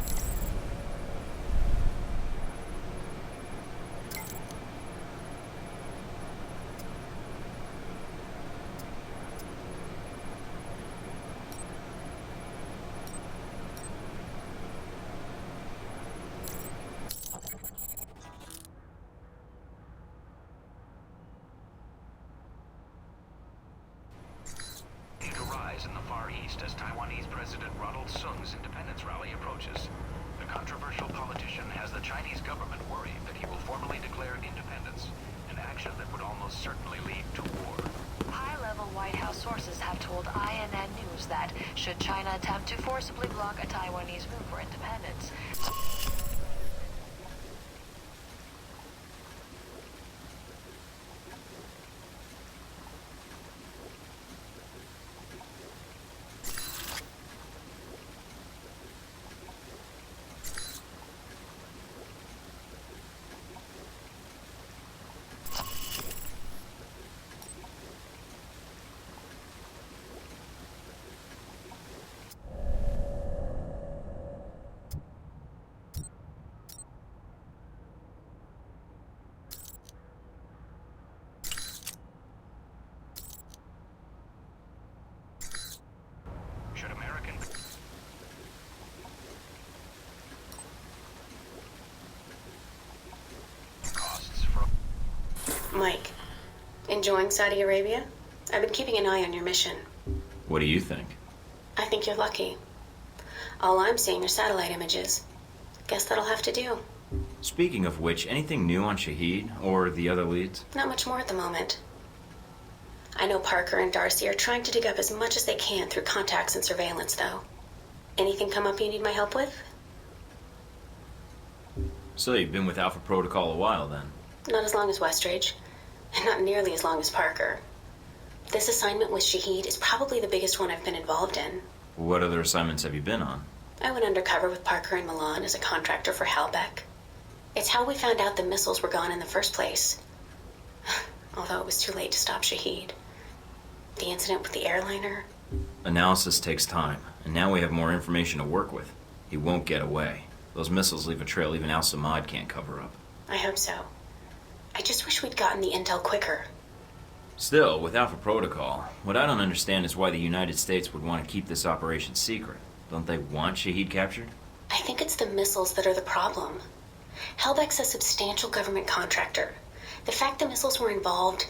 In the Far East as Taiwanese President Ronald Sung's independence rally approaches. The controversial politician has the Chinese government worried that he will formally declare independence, an action that would almost certainly lead to war. high-level White House sources have told INN News that, should China attempt to forcibly block a Taiwanese move for independence, Should American costs for Mike, enjoying Saudi Arabia? I've been keeping an eye on your mission. What do you think? I think you're lucky. All I'm seeing are satellite images. Guess that'll have to do. Speaking of which, anything new on Shaheed or the other leads? Not much more at the moment. I know Parker and Darcy are trying to dig up as much as they can through contacts and surveillance, though. Anything come up you need my help with? So you've been with Alpha Protocol a while then? Not as long as Westridge, and not nearly as long as Parker. This assignment with Shaheed is probably the biggest one I've been involved in. What other assignments have you been on? I went undercover with Parker in Milan as a contractor for Halbeck. It's how we found out the missiles were gone in the first place. Although it was too late to stop Shaheed. The incident with the airliner. Analysis takes time, and now we have more information to work with. He won't get away. Those missiles leave a trail even Al-Samadu can't cover up. I hope so. I just wish we'd gotten the intel quicker. Still, with Alpha Protocol, what I don't understand is why the United States would want to keep this operation secret. Don't they want Shaheed captured? I think it's the missiles that are the problem. Halbeck's a substantial government contractor. The fact the missiles were involved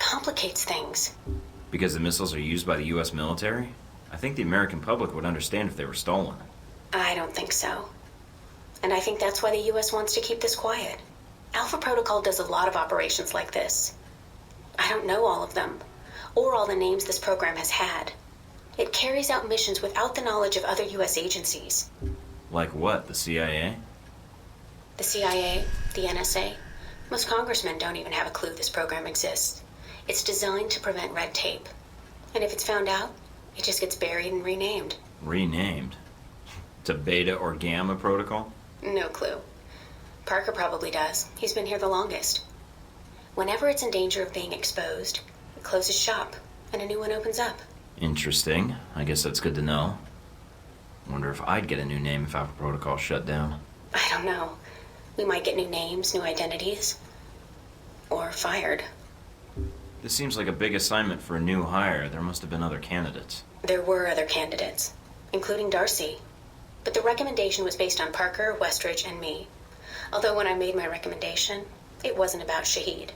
complicates things. Because the missiles are used by the U.S. military? I think the American public would understand if they were stolen. I don't think so. And I think that's why the U.S. wants to keep this quiet. Alpha Protocol does a lot of operations like this. I don't know all of them, or all the names this program has had. It carries out missions without the knowledge of other U.S. agencies. Like what, the CIA? The CIA, the NSA. Most congressmen don't even have a clue this program exists. It's designed to prevent red tape. And if it's found out, it just gets buried and renamed. Renamed? To Beta or Gamma Protocol? No clue. Parker probably does. He's been here the longest. Whenever it's in danger of being exposed, it closes shop, and a new one opens up. Interesting. I guess that's good to know. Wonder if I'd get a new name if Alpha Protocol shut down. I don't know. We might get new names, new identities. Or fired. This seems like a big assignment for a new hire. There must have been other candidates. There were other candidates, including Darcy. But the recommendation was based on Parker, Westridge, and me. Although when I made my recommendation, it wasn't about Shaheed.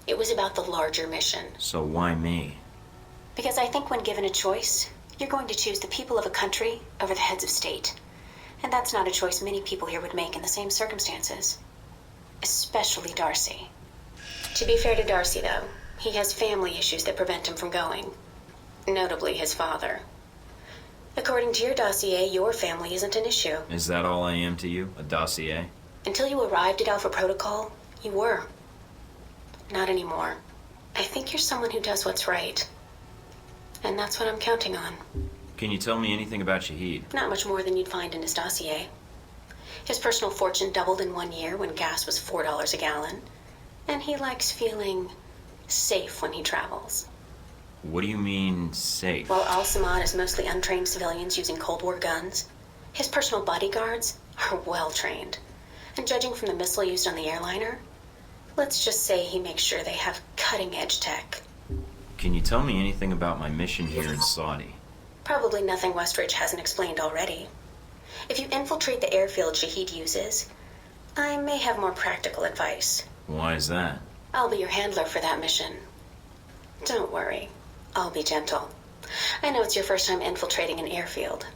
It was about the larger mission. So why me? Because I think when given a choice, you're going to choose the people of a country over the heads of state. And that's not a choice many people here would make in the same circumstances. Especially Darcy. To be fair to Darcy, though, he has family issues that prevent him from going. Notably his father. According to your dossier, your family isn't an issue. Is that all I am to you? A dossier? Until you arrived at Alpha Protocol, you were. Not anymore. I think you're someone who does what's right. And that's what I'm counting on. Can you tell me anything about Shaheed? Not much more than you'd find in his dossier. His personal fortune doubled in 1 year when gas was $4 a gallon. And he likes feeling safe when he travels. What do you mean, safe? While Al-Samadu is mostly untrained civilians using Cold War guns, his personal bodyguards are well trained. And judging from the missile used on the airliner, let's just say he makes sure they have cutting-edge tech. Can you tell me anything about my mission here in Saudi? Probably nothing Westridge hasn't explained already. If you infiltrate the airfield Shaheed uses, I may have more practical advice. Why is that? I'll be your handler for that mission. Don't worry. I'll be gentle. I know it's your first time infiltrating an airfield.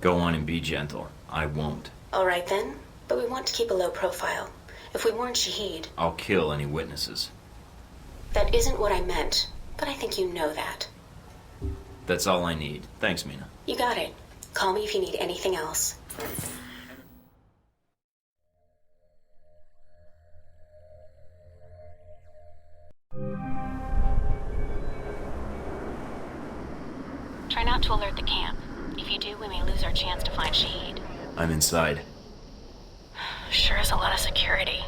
Go on and be gentle. I won't. All right then, but we want to keep a low profile. If we warn Shaheed... I'll kill any witnesses. That isn't what I meant, but I think you know that. That's all I need. Thanks, Mina. You got it. Call me if you need anything else. Try not to alert the camp. If you do, we may lose our chance to find Shaheed. I'm inside. Sure is a lot of security.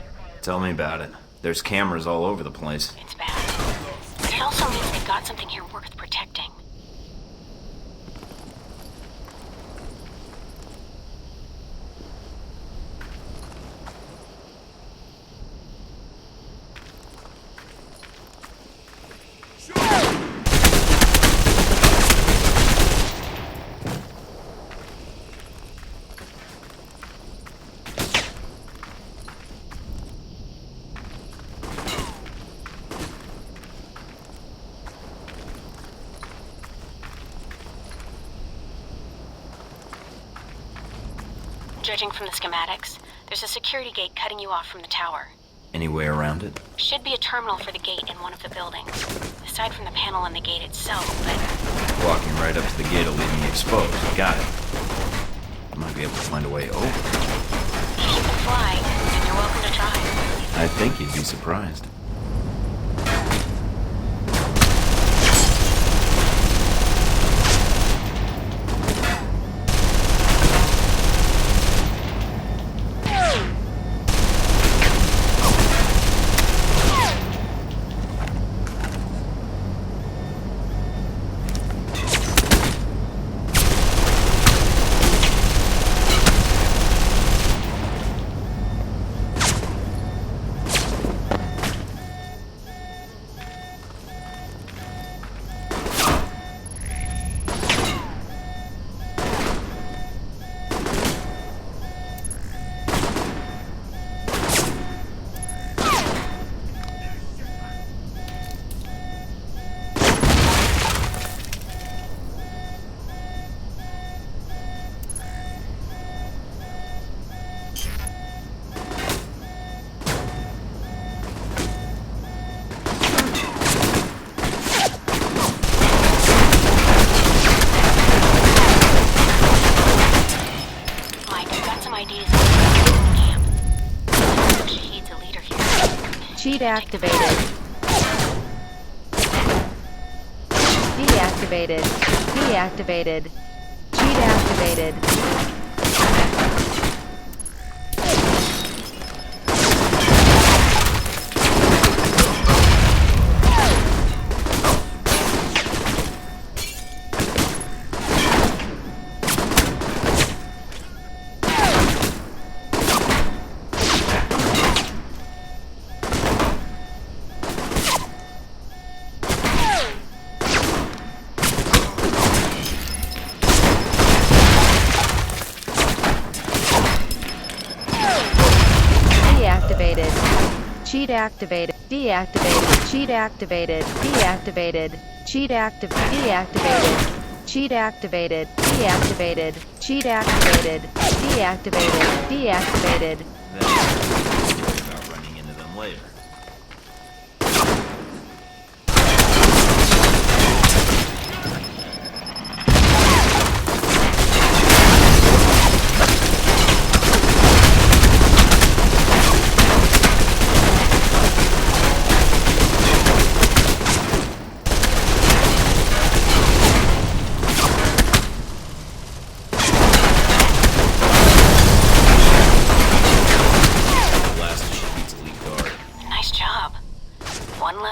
Tell me about it. There's cameras all over the place. It's bad. But it also means they've got something here worth protecting. Judging from the schematics, there's a security gate cutting you off from the tower. Any way around it? Should be a terminal for the gate in one of the buildings. Aside from the panel on the gate itself, but... Walking right up to the gate will leave me exposed. Got it. I might be able to find a way over. If you can fly, then you're You're welcome to try. I think you'd be surprised. Cheat activated. Deactivated. Deactivated. Cheat activated. Cheat activated. Deactivated. Cheat activated. Deactivated. Cheat deactivated. Cheat activated. Deactivated. Cheat activated. Deactivated. Deactivated. Then worry about running into them later.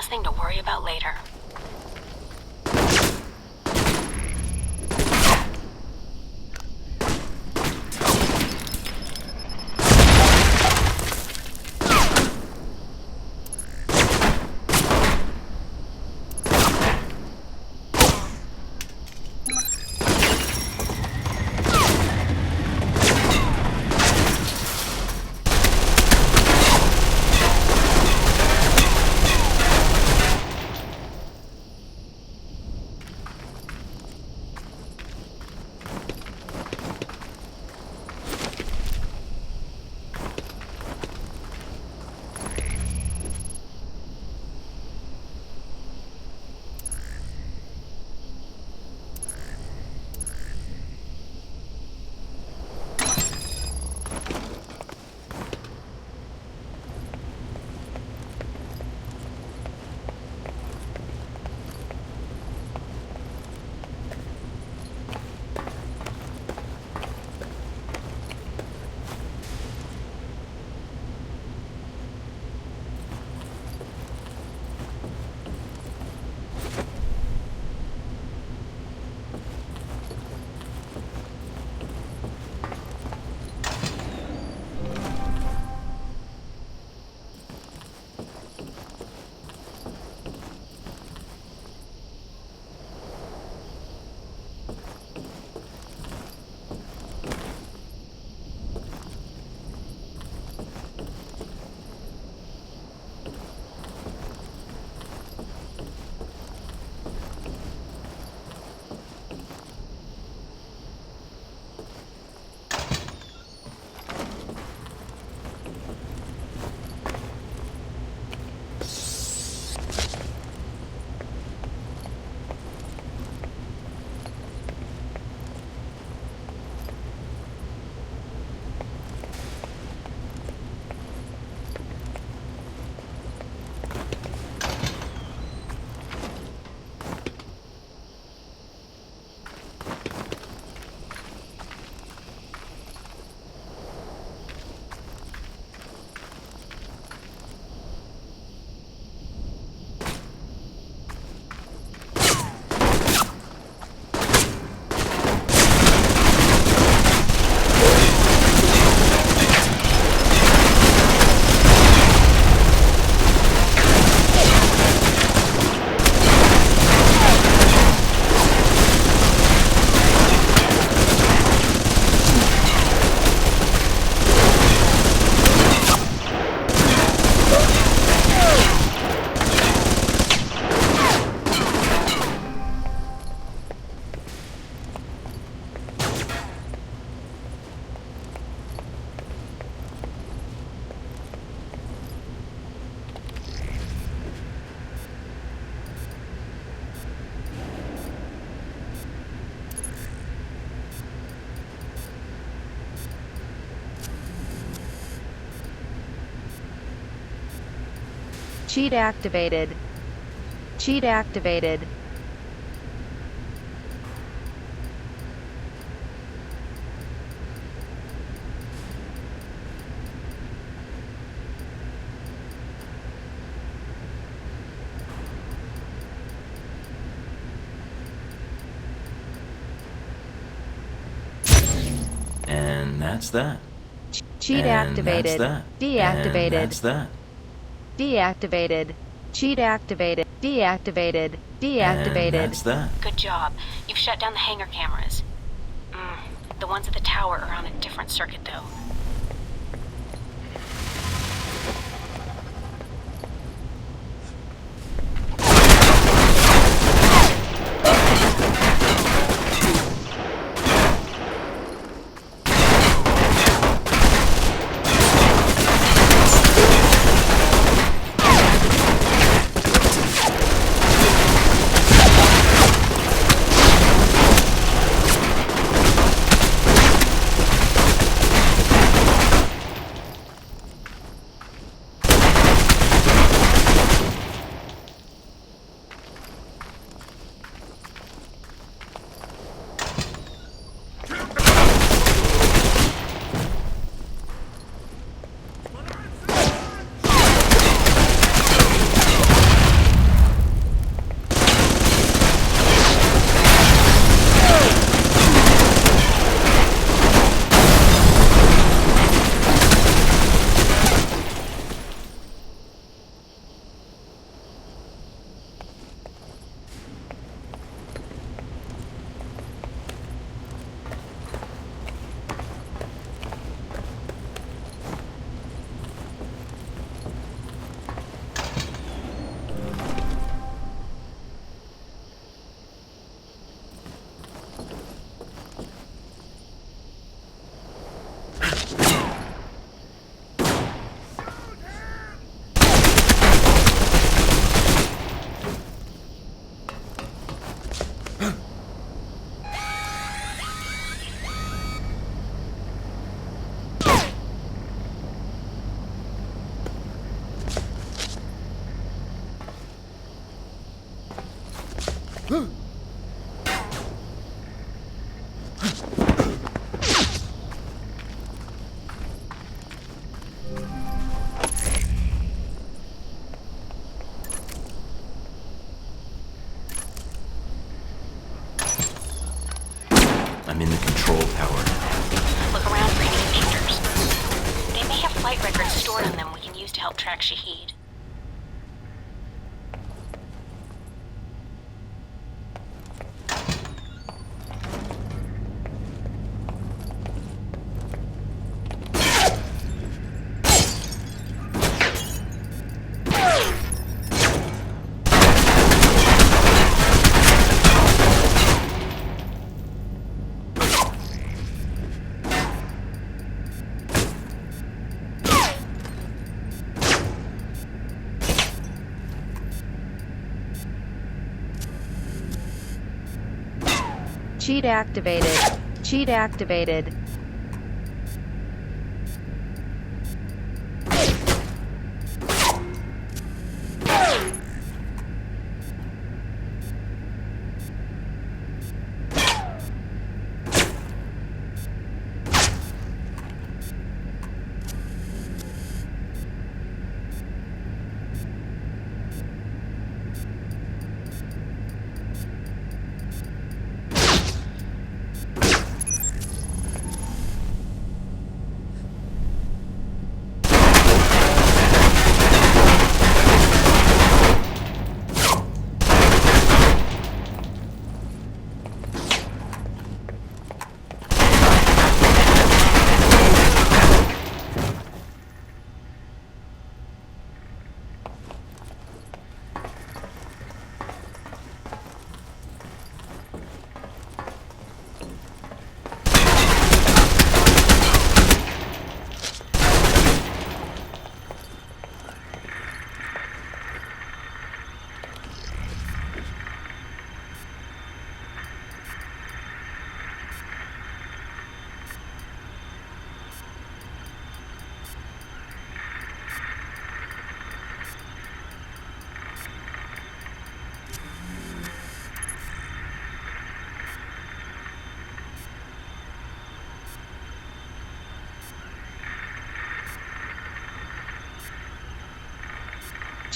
Thing to worry about later. Cheat activated. Cheat activated. And that's that. Cheat And activated. That's that. Deactivated. And that's that. Deactivated. Cheat activated. Deactivated. Deactivated. And that's that. Good job. You've shut down the hangar cameras. The ones at the tower are on a different circuit, though. I'm in the control tower. Look around for any intruders. They may have flight records stored on them we can use to help track Shaheed. Cheat activated. Cheat activated.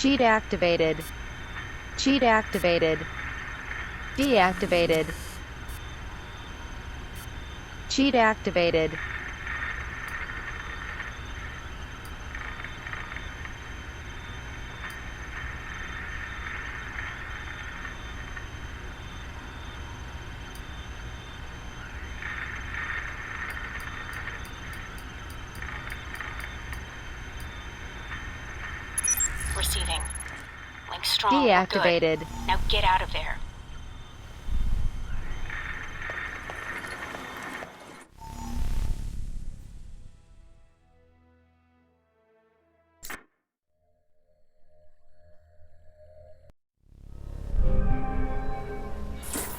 Cheat activated. Cheat activated. Deactivated. Cheat activated. Receiving. Link strong. Deactivated. Good. Now get out of there.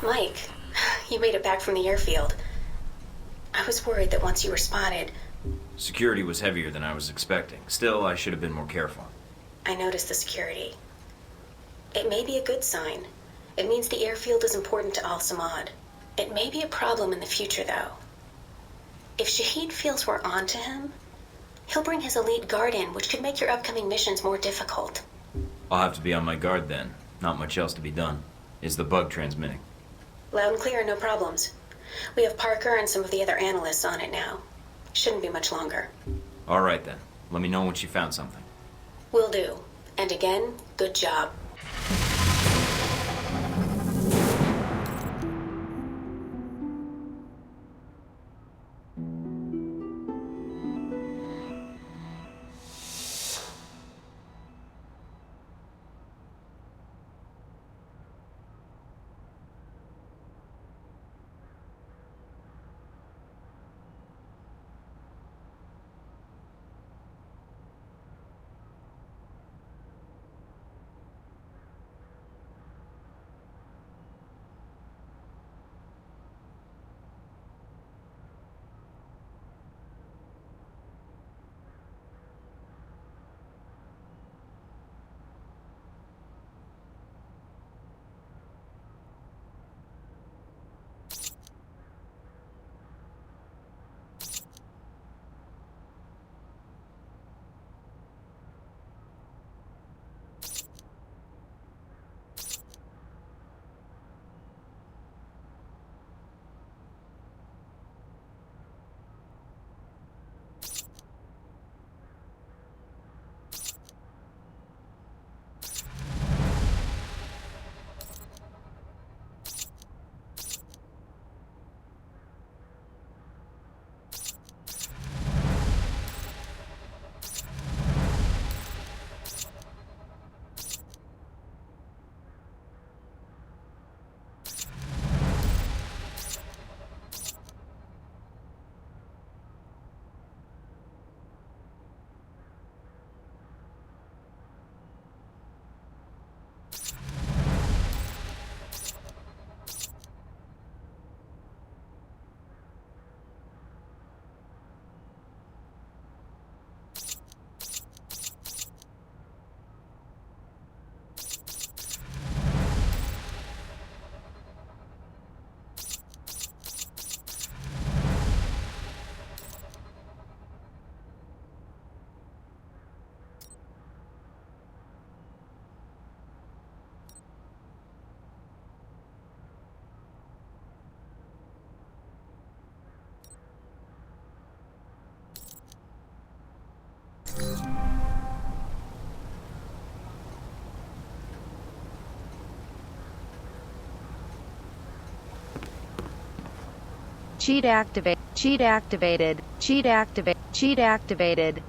Mike, you made it back from the airfield. I was worried that once you were spotted... Security was heavier than I was expecting. Still, I should have been more careful. I noticed the security. It may be a good sign. It means the airfield is important to Al-Samadu. It may be a problem in the future, though. If Shaheed feels we're on to him, he'll bring his elite guard in, which could make your upcoming missions more difficult. I'll have to be on my guard then. Not much else to be done. Is the bug transmitting? Loud and clear, no problems. We have Parker and some of the other analysts on it now. Shouldn't be much longer. All right then. Let me know once you found something. Will do. And again, good job. Cheat activate. Cheat activated. Cheat activate. Cheat activated.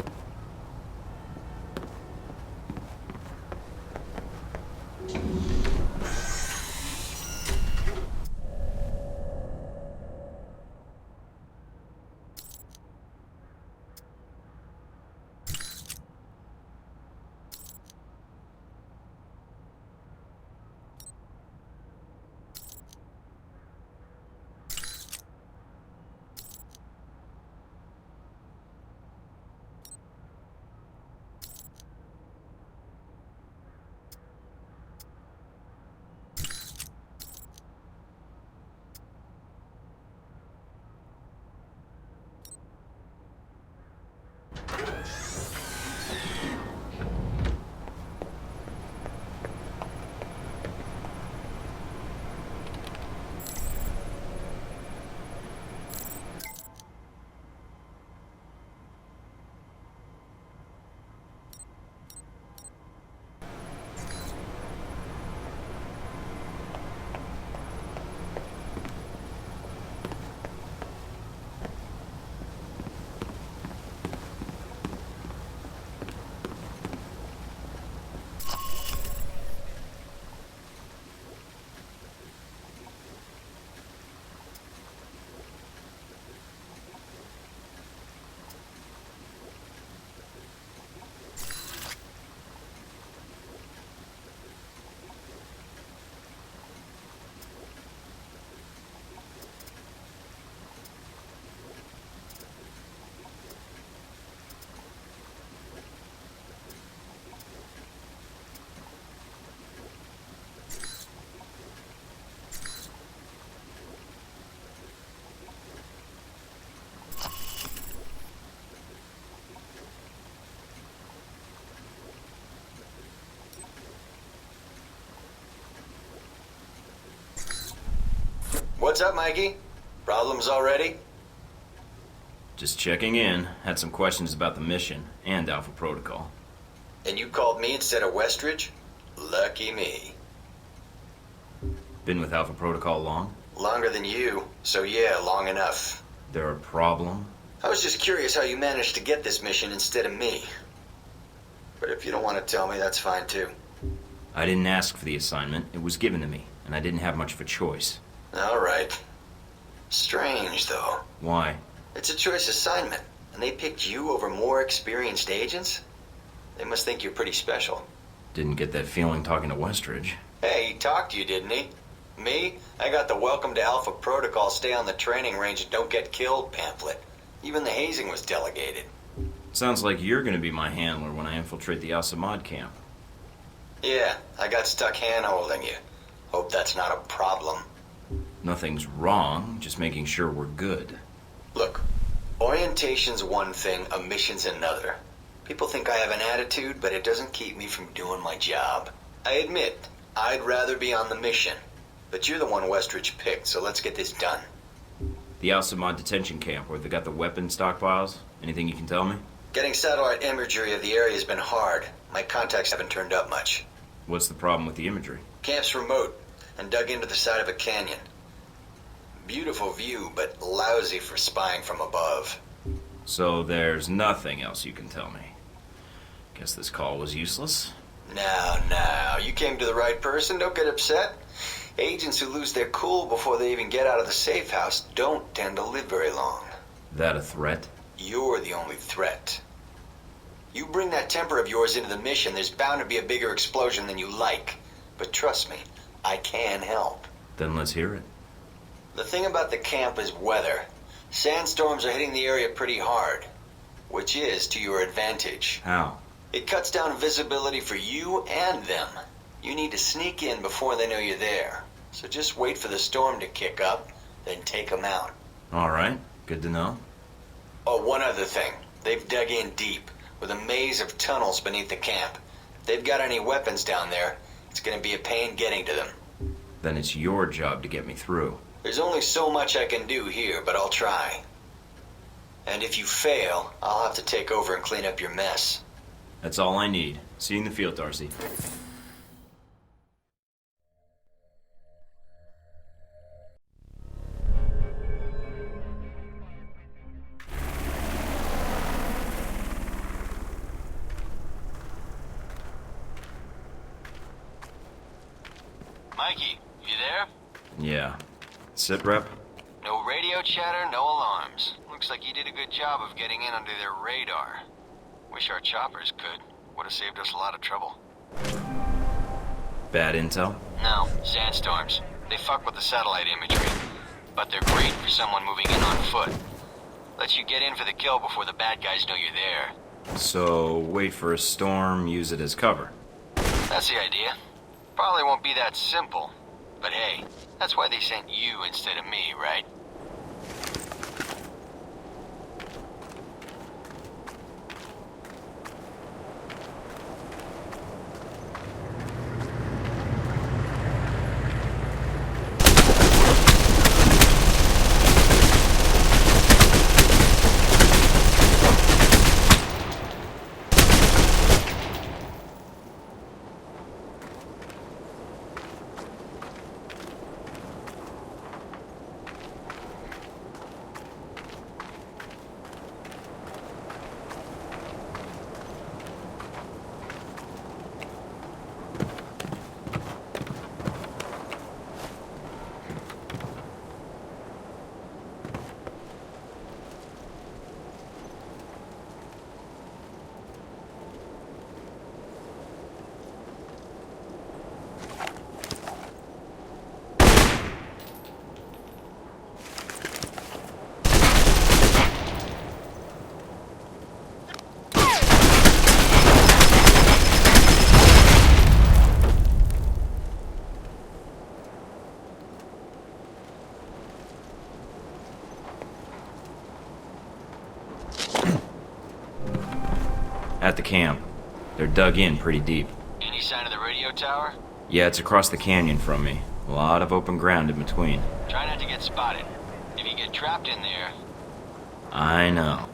What's up, Mikey? Problems already? Just checking in. Had some questions about the mission and Alpha Protocol. And you called me instead of Westridge? Lucky me. Been with Alpha Protocol long? Longer than you, so yeah, long enough. There a problem? I was just curious how you managed to get this mission instead of me. But if you don't want to tell me, that's fine too. I didn't ask for the assignment. It was given to me, and I didn't have much of a choice. All right. Strange, though. Why? It's a choice assignment, and they picked you over more experienced agents? They must think you're pretty special. Didn't get that feeling talking to Westridge. Hey, he talked to you, didn't he? Me? I got the Welcome to Alpha Protocol, stay on the training range and don't get killed pamphlet. Even the hazing was delegated. Sounds like you're gonna be my handler when I infiltrate the Al-Samadu camp. Yeah, I got stuck hand-holding you. Hope that's not a problem. Nothing's wrong, just making sure we're good. Look, orientation's one thing, a mission's another. People think I have an attitude, but it doesn't keep me from doing my job. I admit, I'd rather be on the mission. But you're the one Westridge picked, so let's get this done. The Al-Samadu detention camp, where they got the weapon stockpiles? Anything you can tell me? Getting satellite imagery of the area has been hard. My contacts haven't turned up much. What's the problem with the imagery? Camp's remote, and dug into the side of a canyon. Beautiful view, but lousy for spying from above. So there's nothing else you can tell me. Guess this call was useless? Now, you came to the right person, don't get upset. Agents who lose their cool before they even get out of the safe house don't tend to live very long. That a threat? You're the only threat. You bring that temper of yours into the mission, there's bound to be a bigger explosion than you like. But trust me, I can help. Then let's hear it. The thing about the camp is weather. Sandstorms are hitting the area pretty hard, which is to your advantage. How? It cuts down visibility for you and them. You need to sneak in before they know you're there. So just wait for the storm to kick up, then take them out. All right, good to know. Oh, one other thing. They've dug in deep, with a maze of tunnels beneath the camp. If they've got any weapons down there, it's gonna be a pain getting to them. Then it's your job to get me through. There's only so much I can do here, but I'll try. And if you fail, I'll have to take over and clean up your mess. That's all I need. See you in the field, Darcy. Mikey, you there? Yeah. Sit, Rep? No radio chatter, no alarms. Looks like you did a good job of getting in under their radar. Wish our choppers could. Would have saved us a lot of trouble. Bad intel? No, sandstorms. They fuck with the satellite imagery. But they're great for someone moving in on foot. Lets you get in for the kill before the bad guys know you're there. So, wait for a storm, use it as cover. That's the idea. Probably won't be that simple. But hey, that's why they sent you instead of me, right? At the camp. They're dug in pretty deep. Any sign of the radio tower? Yeah, it's across the canyon from me. A lot of open ground in between. Try not to get spotted. If you get trapped in there... I know.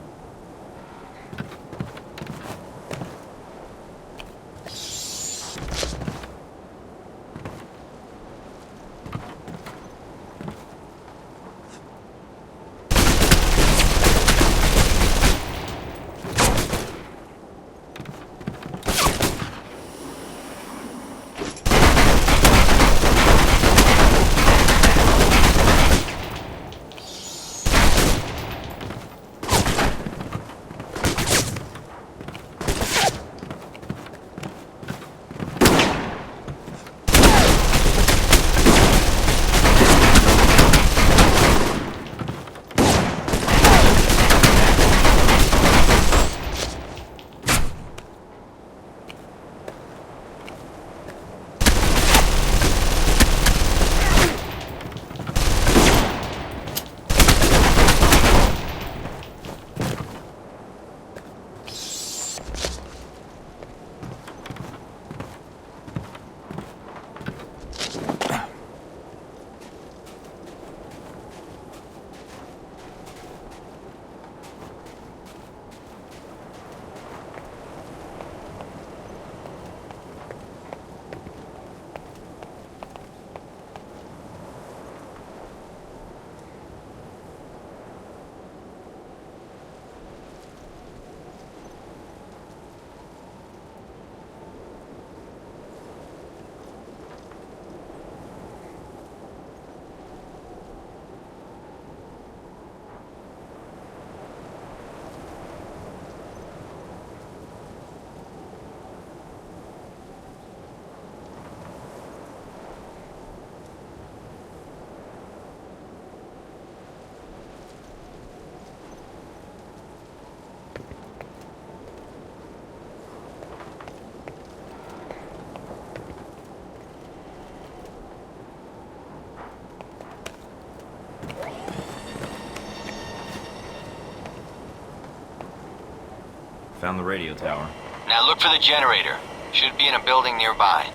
Found the radio tower. Now look for the generator. Should be in a building nearby.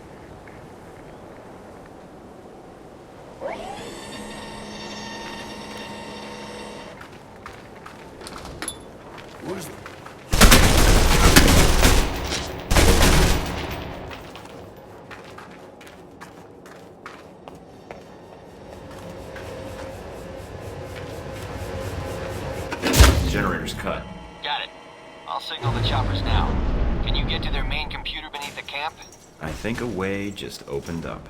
Generator's cut. Got it. I'll signal the choppers now. Can you get to their main computer beneath the camp? I think a way just opened up.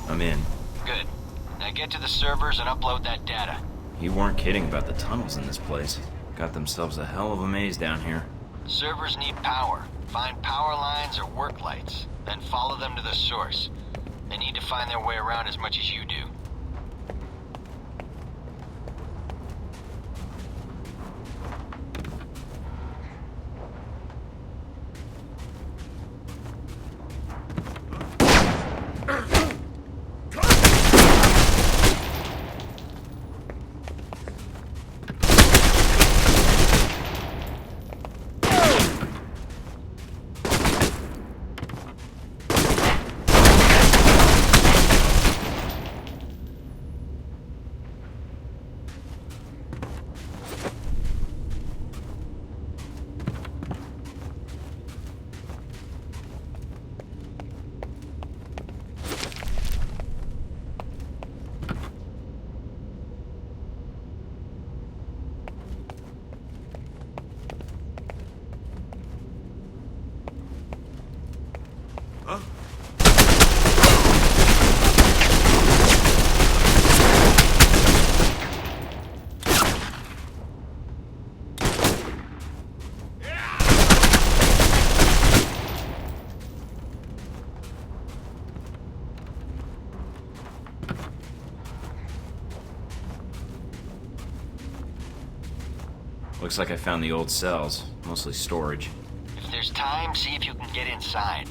I'm in. Good. Now get to the servers and upload that data. You weren't kidding about the tunnels in this place. Got themselves a hell of a maze down here. Servers need power. Find power lines or work lights, then follow them to the source. They need to find their way around as much as you do. Looks like I found the old cells, mostly storage. If there's time, see if you can get inside.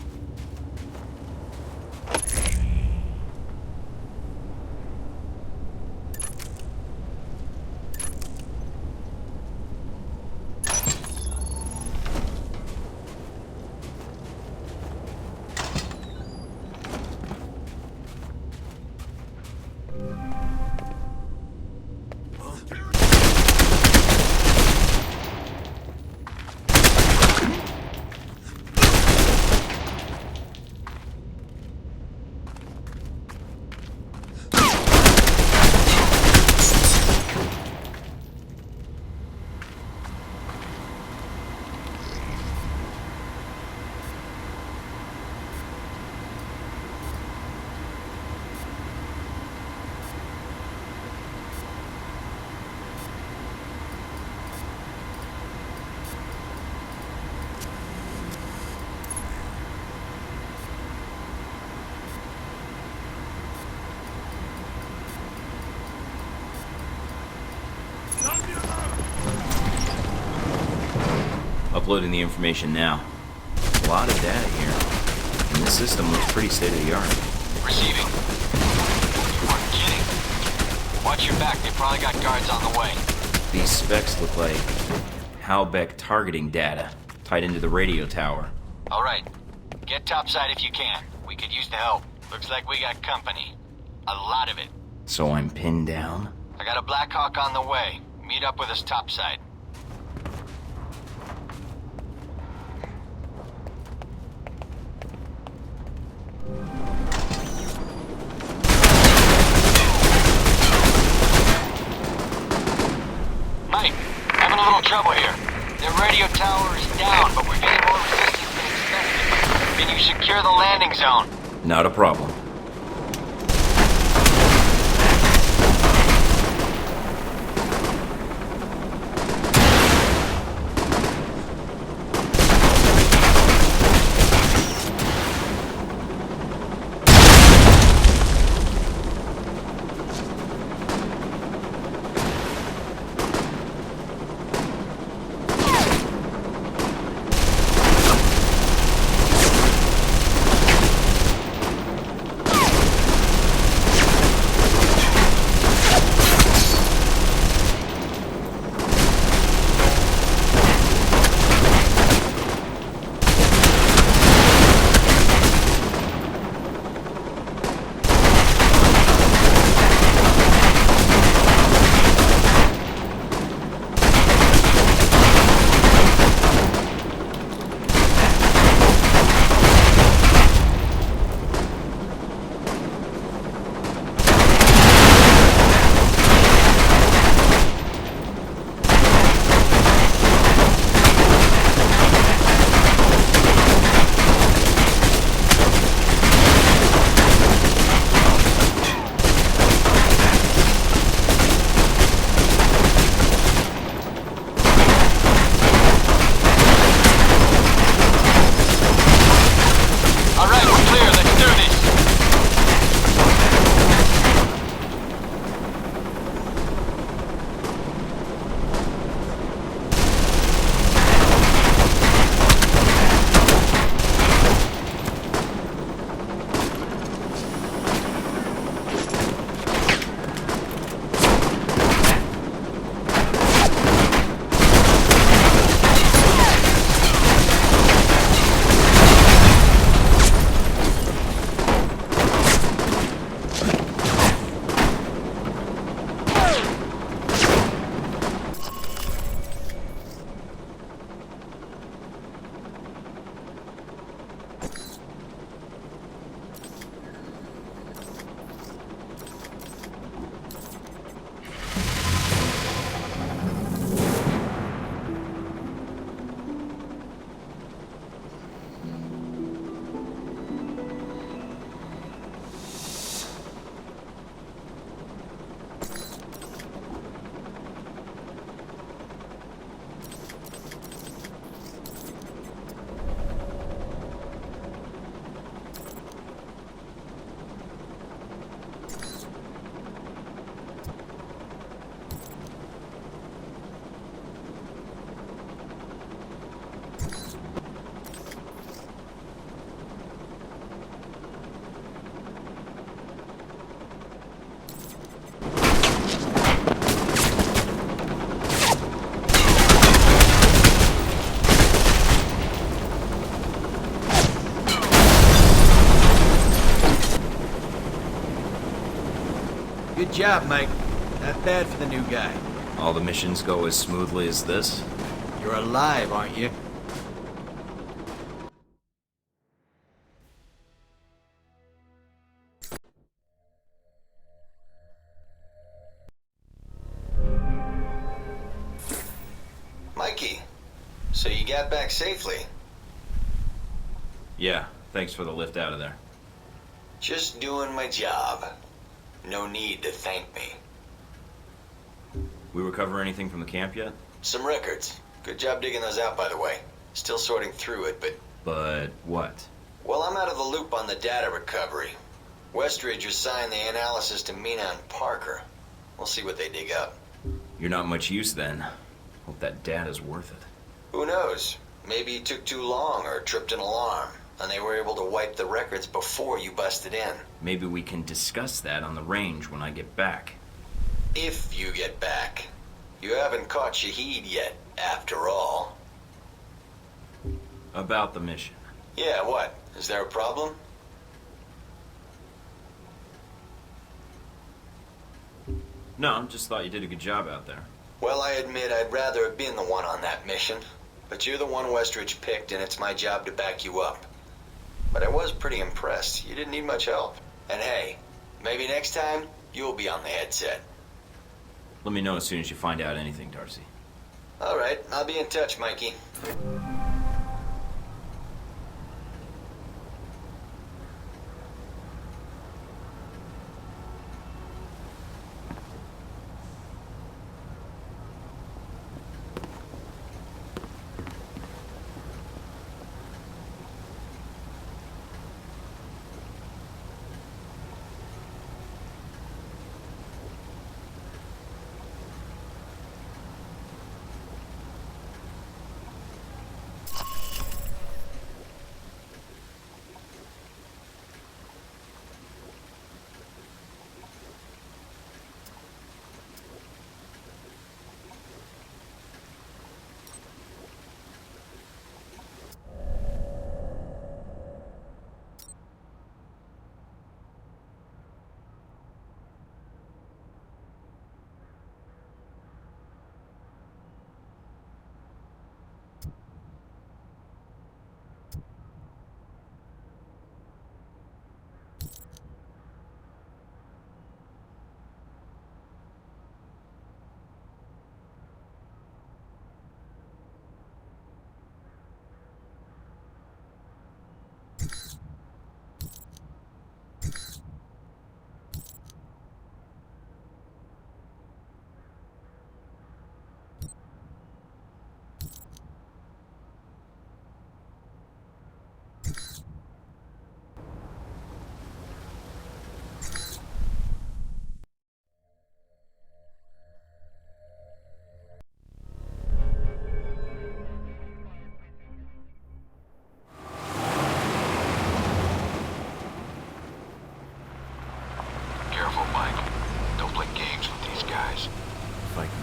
Uploading the information now. A lot of data here. And this system looks pretty state-of-the-art. Receiving. You weren't kidding. Watch your back, they probably got guards on the way. These specs look like Halbeck targeting data tied into the radio tower. Alright. Get topside if you can. We could use the help. Looks like we got company. A lot of it. So I'm pinned down? I got a Black Hawk on the way. Meet up with us topside. Mike, having a little trouble here. The radio tower is down, but we're getting more resistance than expected. Can you secure the landing zone? Not a problem. Good job, Mike. Not bad for the new guy. All the missions go as smoothly as this? You're alive, aren't you? Mikey, so you got back safely? Yeah, thanks for the lift out of there. Just doing my job. No need to thank me. We recover anything from the camp yet? Some records. Good job digging those out, by the way. Still sorting through it, but... But what? Well, I'm out of the loop on the data recovery. Westridge assigned the analysis to Mina and Parker. We'll see what they dig up. You're not much use then. Hope that data's worth it. Who knows? Maybe it took too long or tripped an alarm, and they were able to wipe the records before you busted in. Maybe we can discuss that on the range when I get back. If you get back. You haven't caught Shaheed yet, after all. About the mission. Yeah, what? Is there a problem? No, just thought you did a good job out there. Well, I admit I'd rather have been the one on that mission. But you're the one Westridge picked, and it's my job to back you up. But I was pretty impressed. You didn't need much help. And hey, maybe next time, you'll be on the headset. Let me know as soon as you find out anything, Darcy. All right, I'll be in touch, Mikey.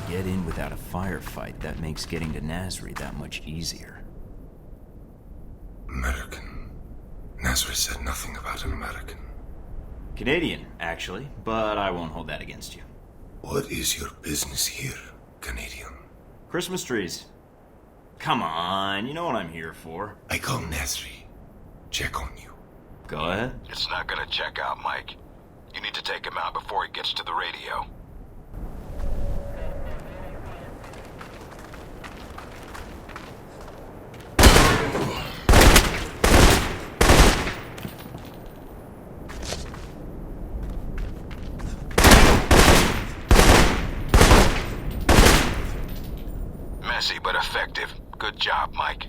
Get in without a firefight, that makes getting to Nasri that much easier. American. Nasri said nothing about an American. Canadian, actually, but I won't hold that against you. What is your business here, Canadian? Christmas trees. Come on, you know what I'm here for. I call Nasri. Check on you. Go ahead. It's not gonna check out, Mike. You need to take him out before he gets to the radio. Messy but effective. Good job, Mike.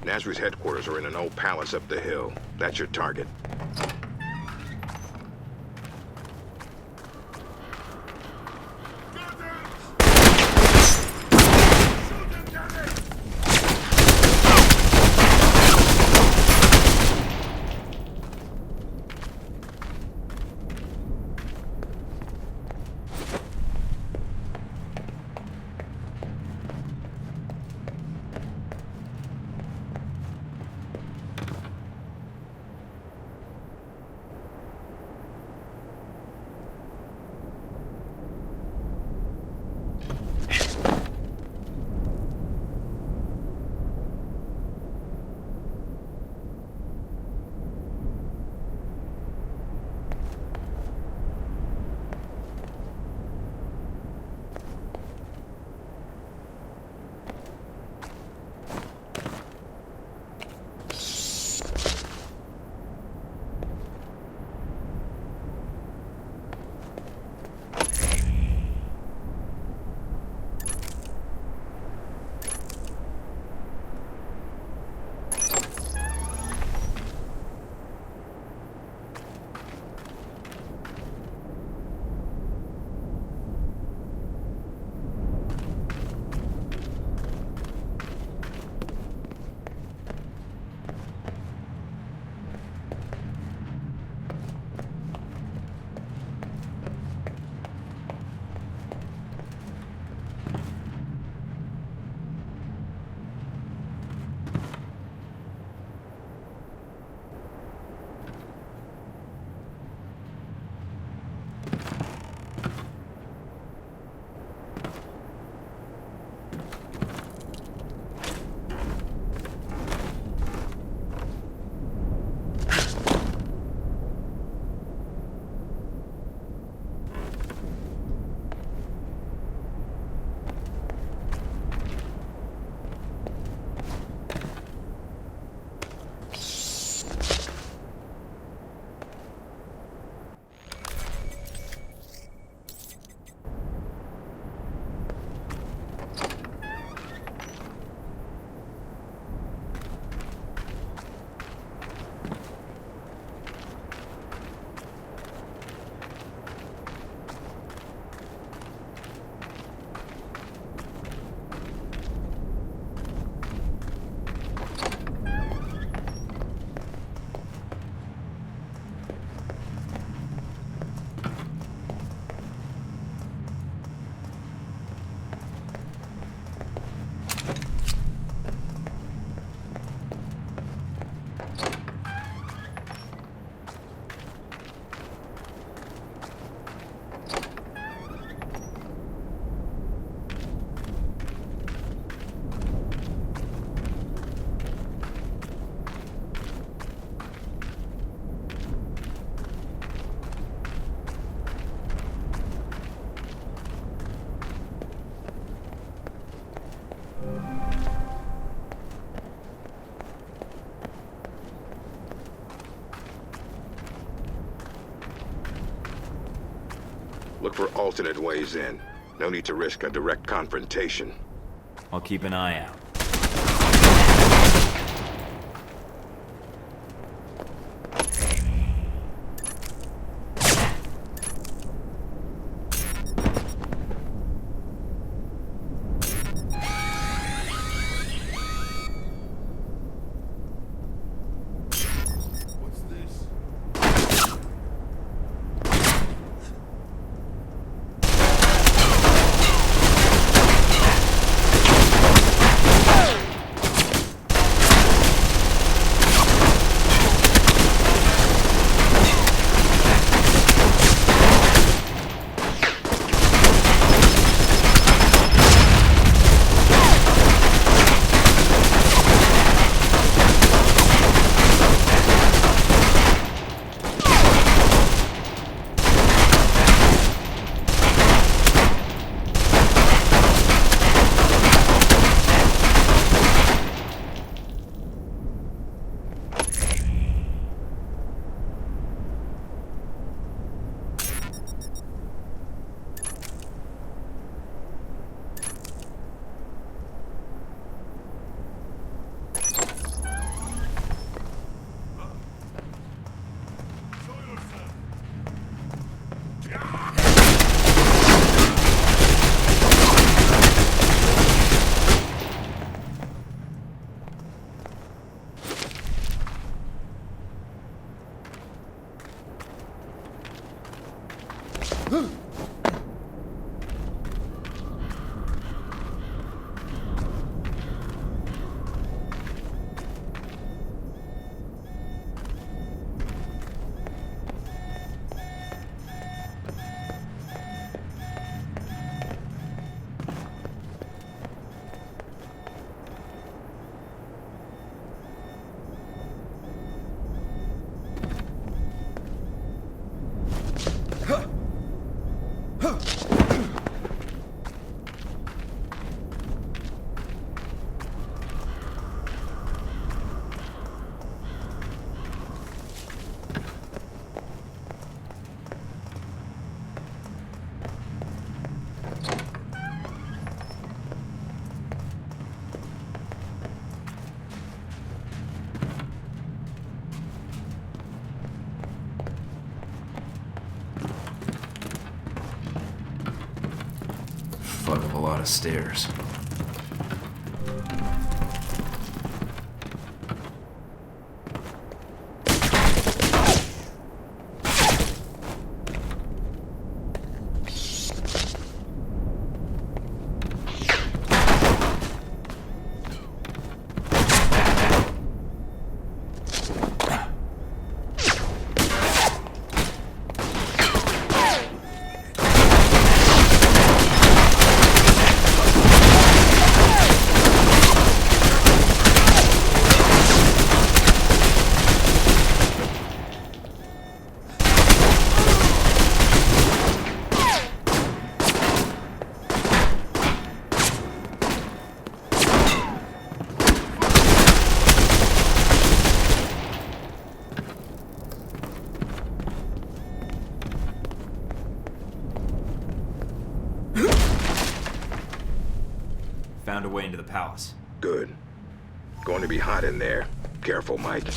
Nasri's headquarters are in an old palace up the hill. That's your target. Look for alternate ways in. No need to risk a direct confrontation. I'll keep an eye out. Fuck of a lot of stairs. Found a way into the palace. Good. Going to be hot in there. Careful, Mike.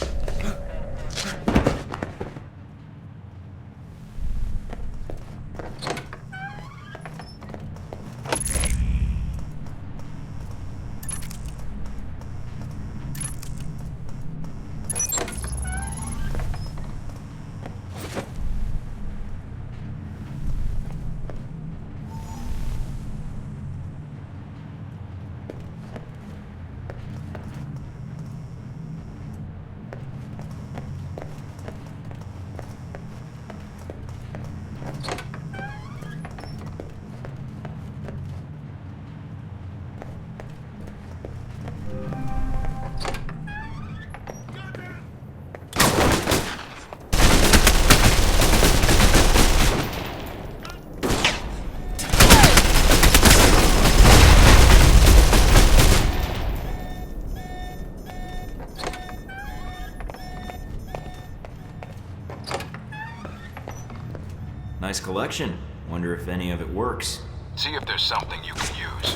Nice collection. Wonder if any of it works. See if there's something you can use.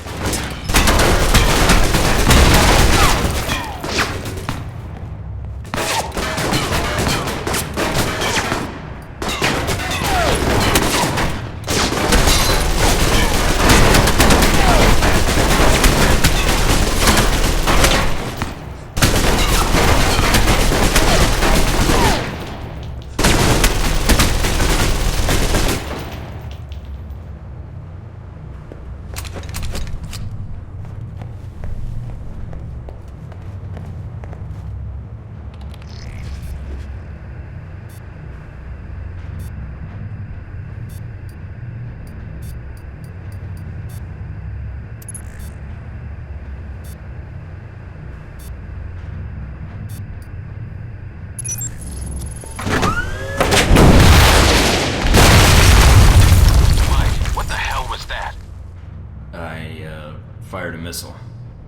Fired a missile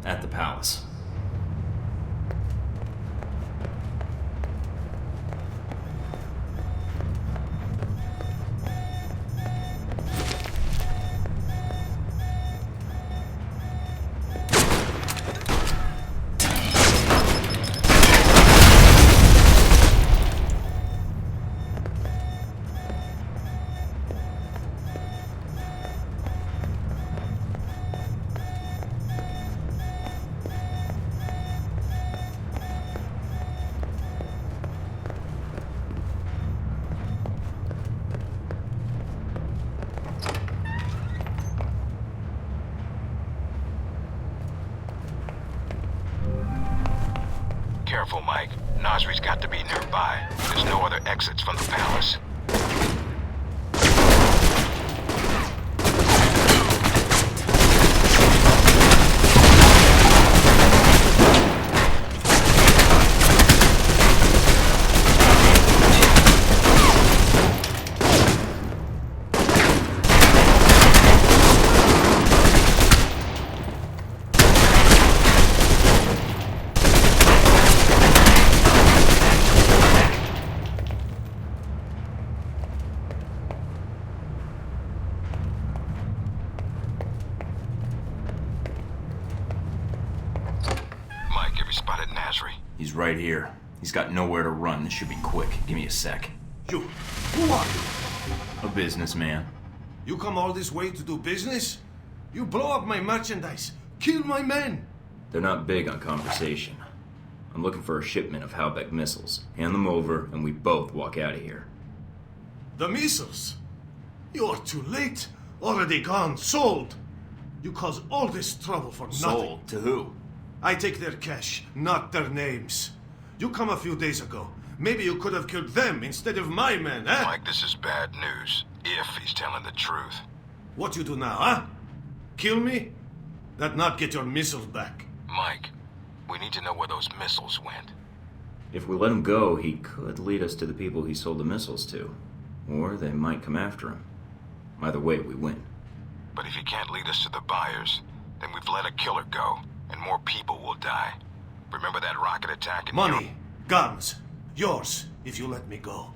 at the palace. Careful, Mike. Nasri's got to be nearby. There's no other exits from the palace. Spotted Nasri. He's right here. He's got nowhere to run. This should be quick. Give me a sec. You, who are you? A businessman. You come all this way to do business? You blow up my merchandise, kill my men. They're not big on conversation. I'm looking for a shipment of Halbeck missiles. Hand them over, and we both walk out of here. The missiles? You're too late. Already gone. Sold. You caused all this trouble for nothing. Sold? To who? I take their cash, not their names. You come a few days ago. Maybe you could have killed them instead of my men, eh? Mike, this is bad news. If he's telling the truth. What you do now, huh? Kill me? That not get your missiles back. Mike, we need to know where those missiles went. If we let him go, he could lead us to the people he sold the missiles to. Or they might come after him. Either way, we win. But if he can't lead us to the buyers, then we've let a killer go, and more people will die. Remember that rocket attack in Money, guns, yours, if you let me go.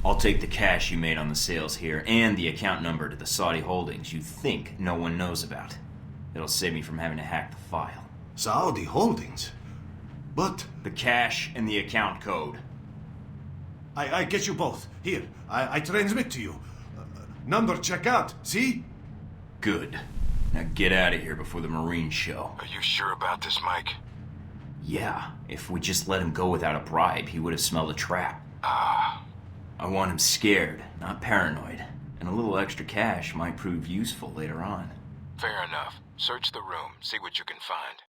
I'll take the cash you made on the sales here, and the account number to the Saudi holdings you think no one knows about. It'll save me from having to hack the file. Saudi holdings? But... the cash and the account code. I get you both. Here, I transmit to you. Number check out, see? Good. Now get out of here before the Marines show. Are you sure about this, Mike? Yeah. If we just let him go without a bribe, he would have smelled a trap. Ah. I want him scared, not paranoid. And a little extra cash might prove useful later on. Fair enough. Search the room, see what you can find.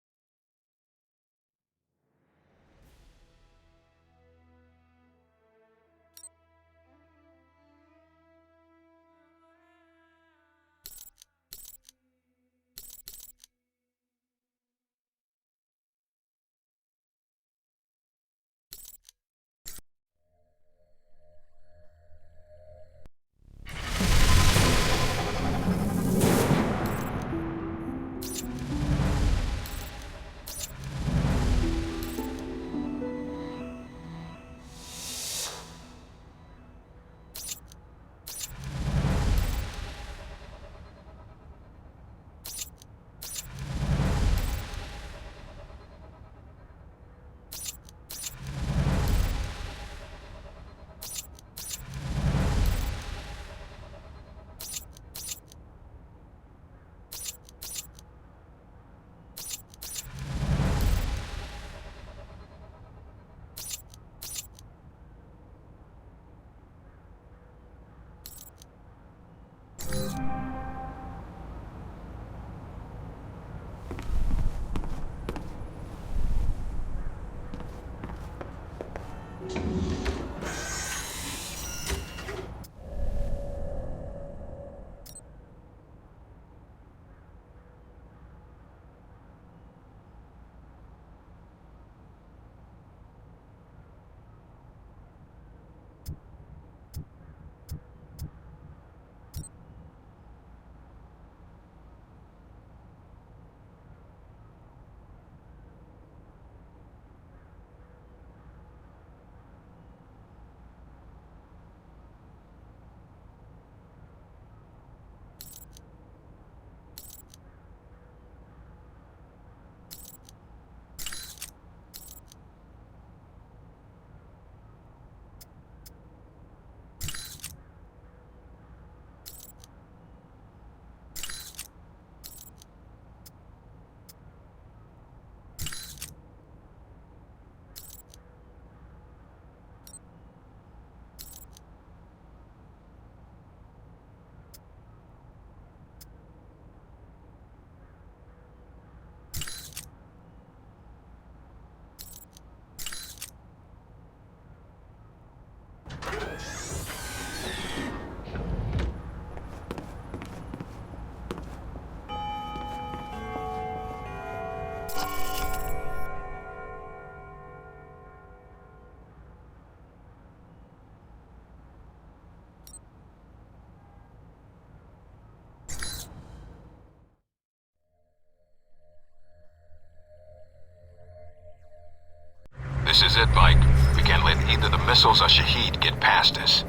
This is it, Mike. We can't let either the missiles or Shaheed get past us.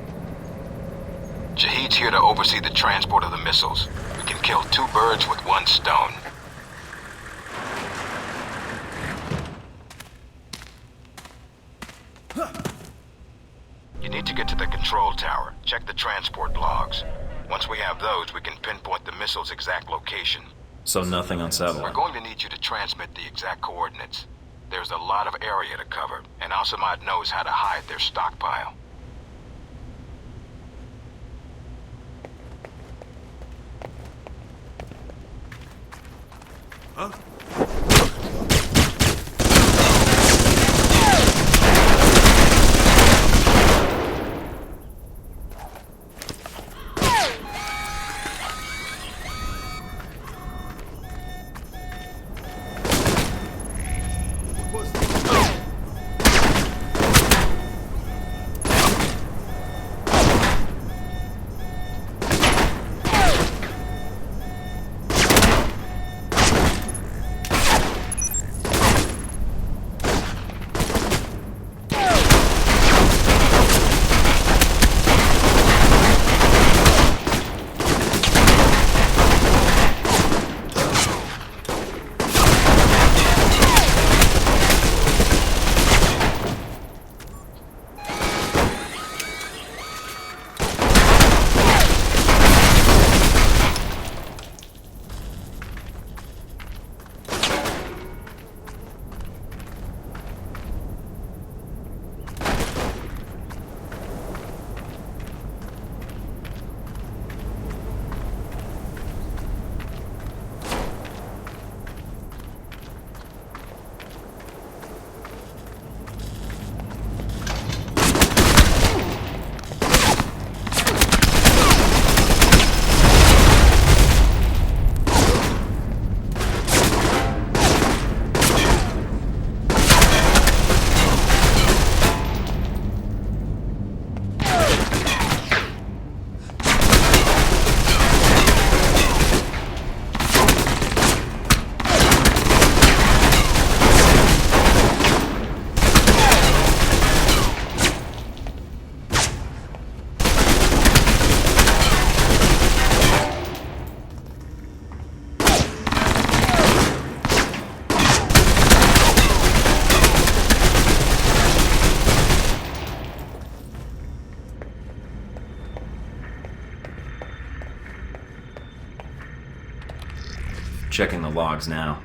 Shaheed's here to oversee the transport of the missiles. We can kill 2 birds with 1 stone. You need to get to the control tower. Check the transport logs. Once we have those, we can pinpoint the missile's exact location. So nothing on We're satellite. going to need you to transmit the exact coordinates. There's a lot of area to cover, and Al-Samadu knows how to hide their stockpile. Huh? Checking the logs now.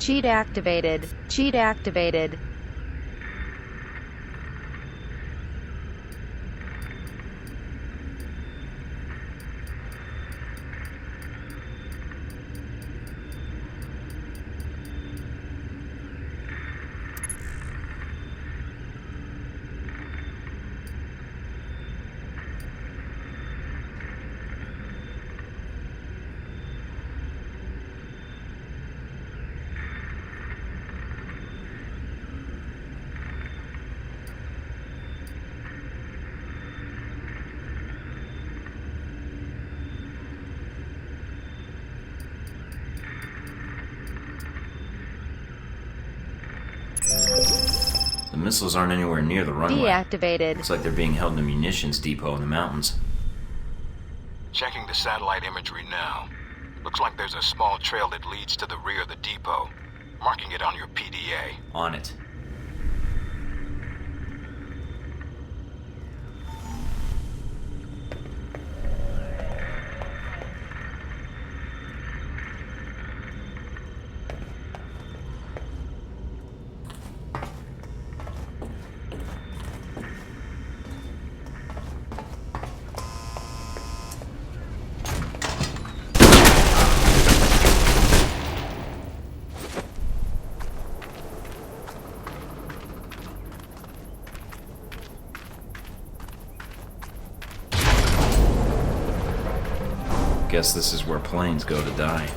Cheat activated. Cheat activated. The missiles aren't anywhere near the runway. Deactivated. Looks like they're being held in a munitions depot in the mountains. Checking the satellite imagery now. Looks like there's a small trail that leads to the rear of the depot. Marking it on your PDA. On it. Guess this is where planes go to die.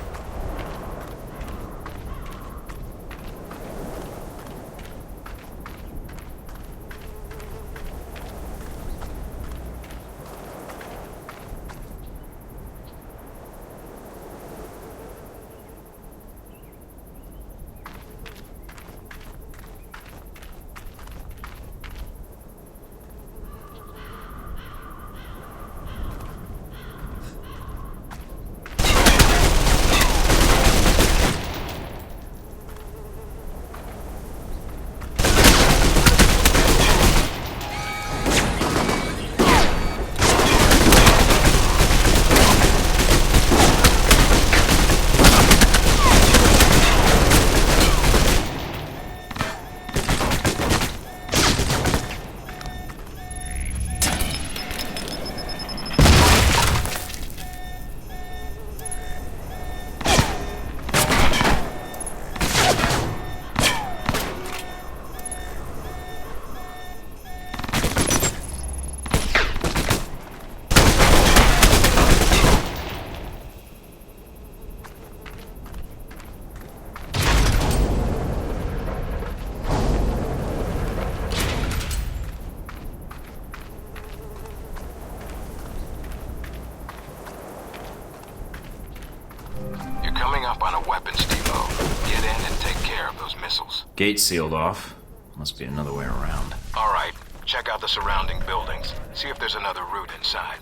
Gate sealed off. Must be another way around. All right. Check out the surrounding buildings. See if there's another route inside.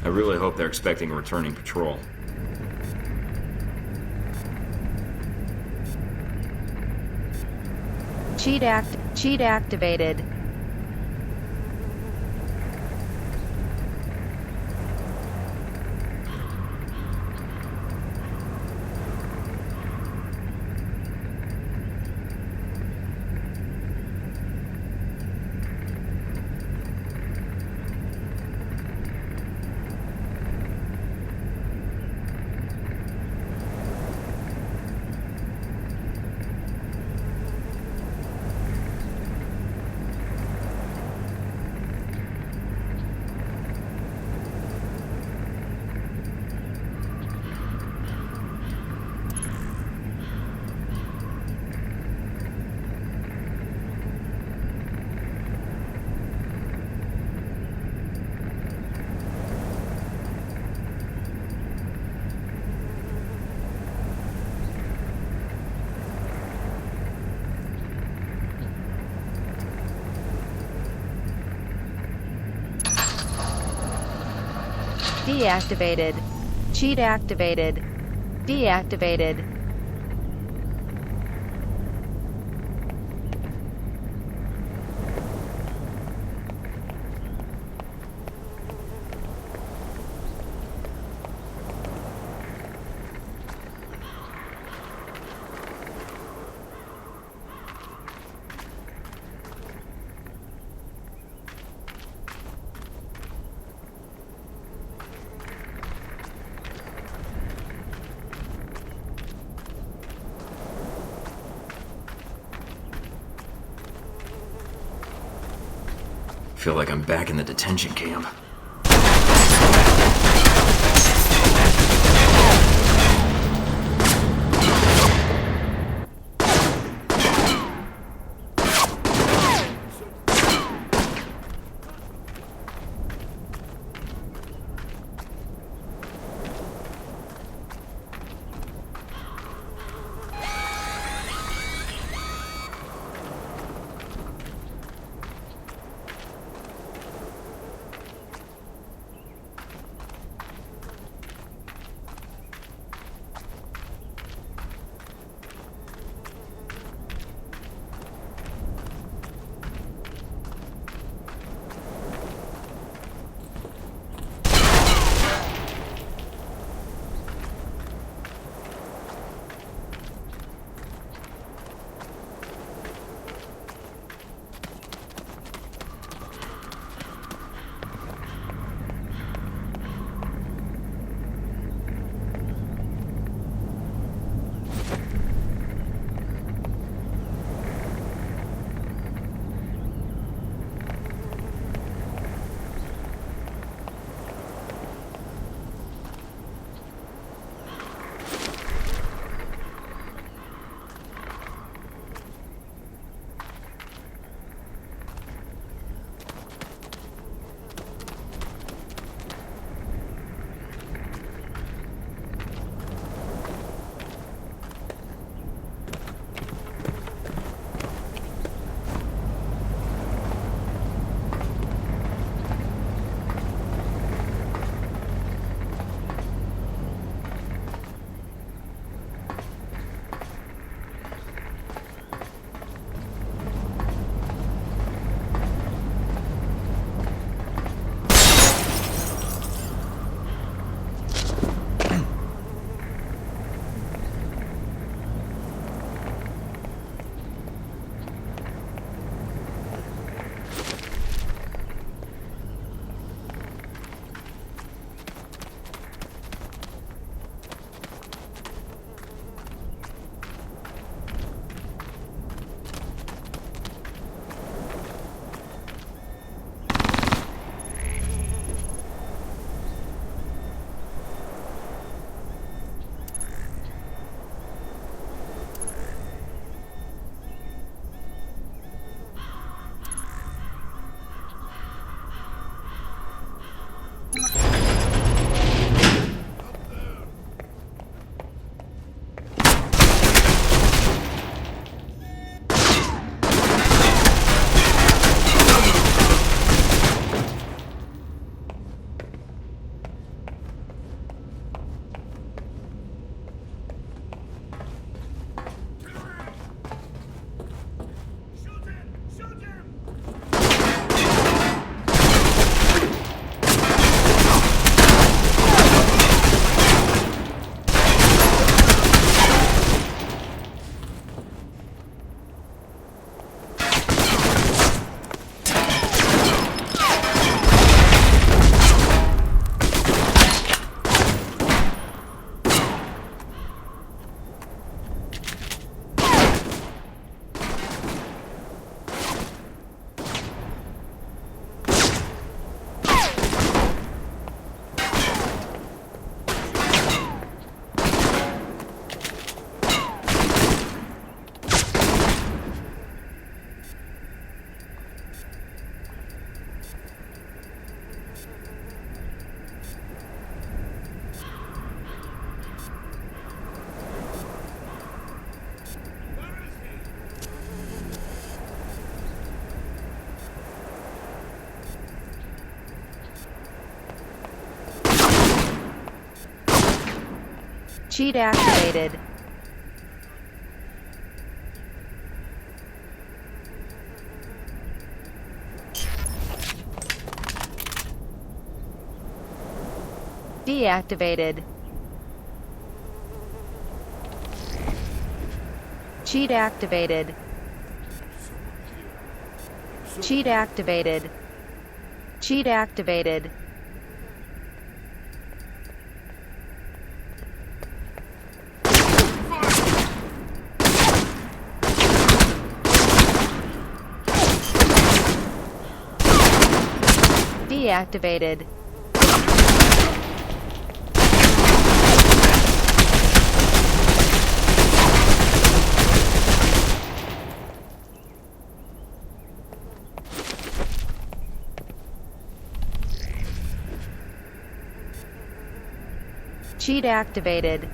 I really hope they're expecting a returning patrol. Cheat activated. Deactivated. Cheat activated. Deactivated. Feel like I'm back in the detention camp. Cheat activated. Deactivated. Cheat activated. Cheat activated. Cheat activated. Deactivated. Cheat activated.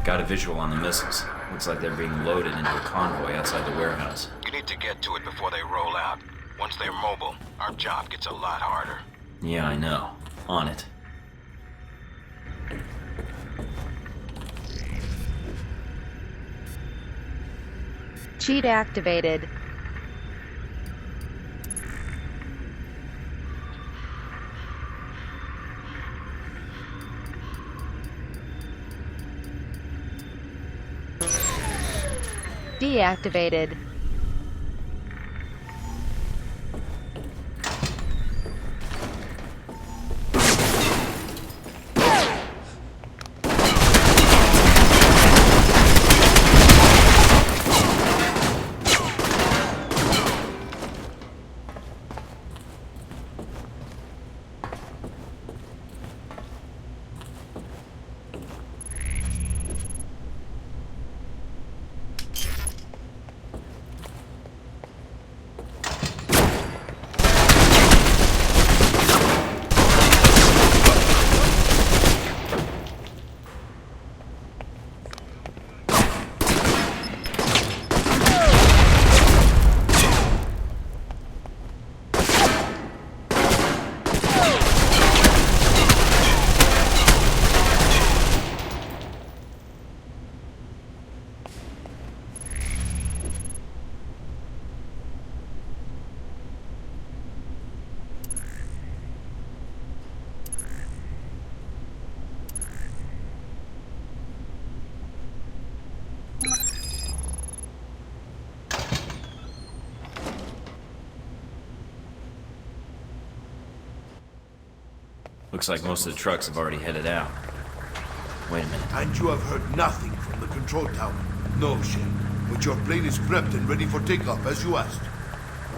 Got a visual on the missiles. Looks like they're being loaded into a convoy outside the warehouse. You need to get to it before they roll out. Once they're mobile, our job gets a lot harder. Yeah, I know. On it. Cheat activated. Deactivated. Looks like most of the trucks have already headed out. Wait a minute. And you have heard nothing from the control tower? No, Shem. But your plane is prepped and ready for takeoff, as you asked.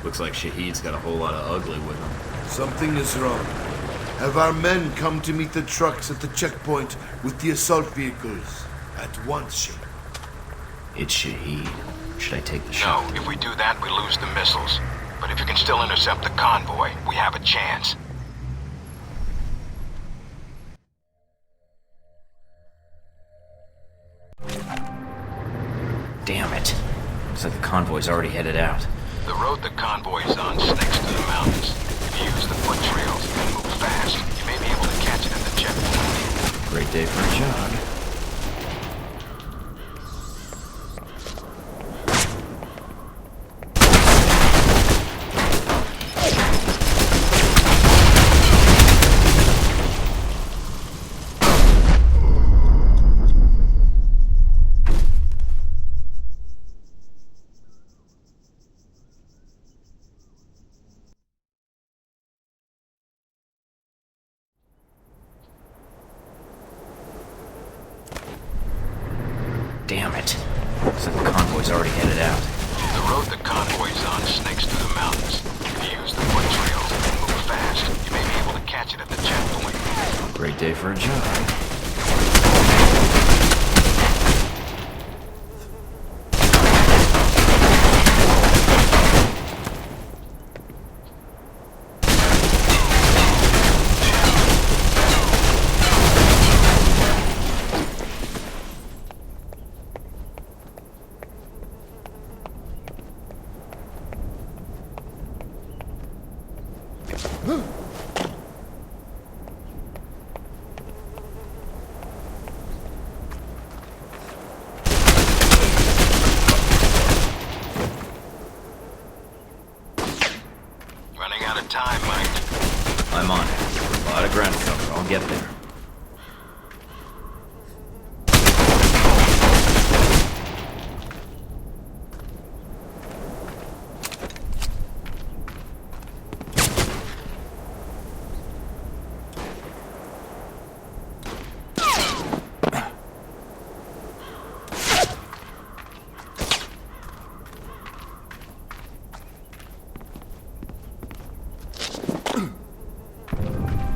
Looks like Shaheed's got a whole lot of ugly with him. Something is wrong. Have our men come to meet the trucks at the checkpoint with the assault vehicles? At once, Sheikh. It's Shaheed. Should I take the shot? No, if we do that, we lose the missiles. But if you can still intercept the convoy, we have a chance. Damn it. Looks like the convoy's already headed out. The road the convoy is on snakes to the mountains. If you use the foot trails and move fast, you may be able to catch it at the checkpoint. Great day for a jog. Damn it. Looks like the convoy's already headed out. The road the convoy's on snakes through the mountains. If you use the foot trails and move fast, you may be able to catch it at the checkpoint. Great day for a jog. Running out of time, Mike. I'm on it. A lot of ground cover. I'll get there.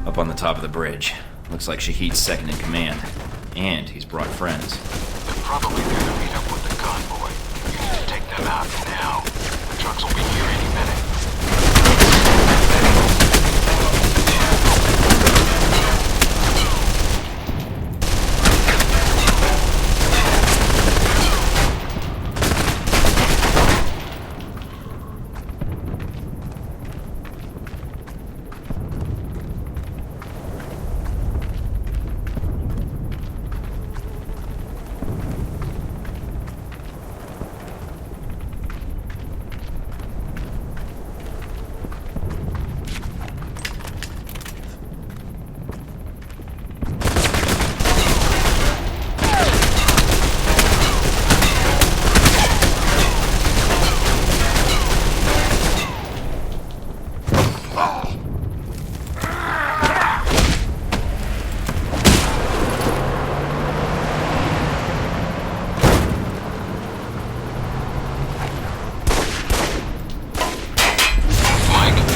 Up on the top of the bridge. Looks like Shaheed's second in command. And he's brought friends. They're probably there to meet up with the convoy. You need to take them out now. The trucks will be here any minute.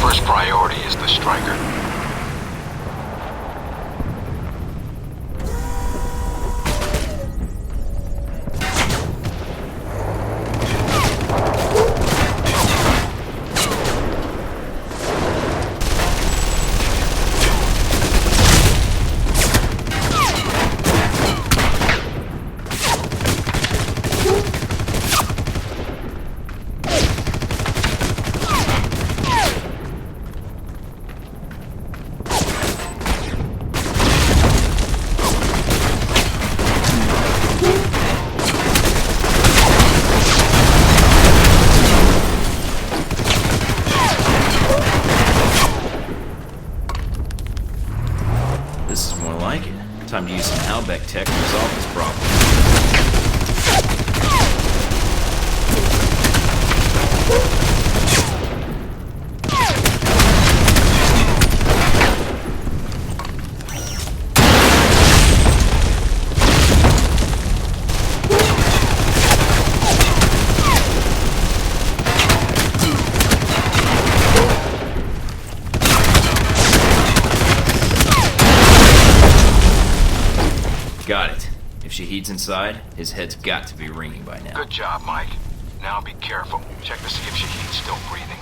First priority is the striker. Shahid's inside, his head's got to be ringing by now. Good job, Mike. Now be careful. Check to see if Shahid's still breathing.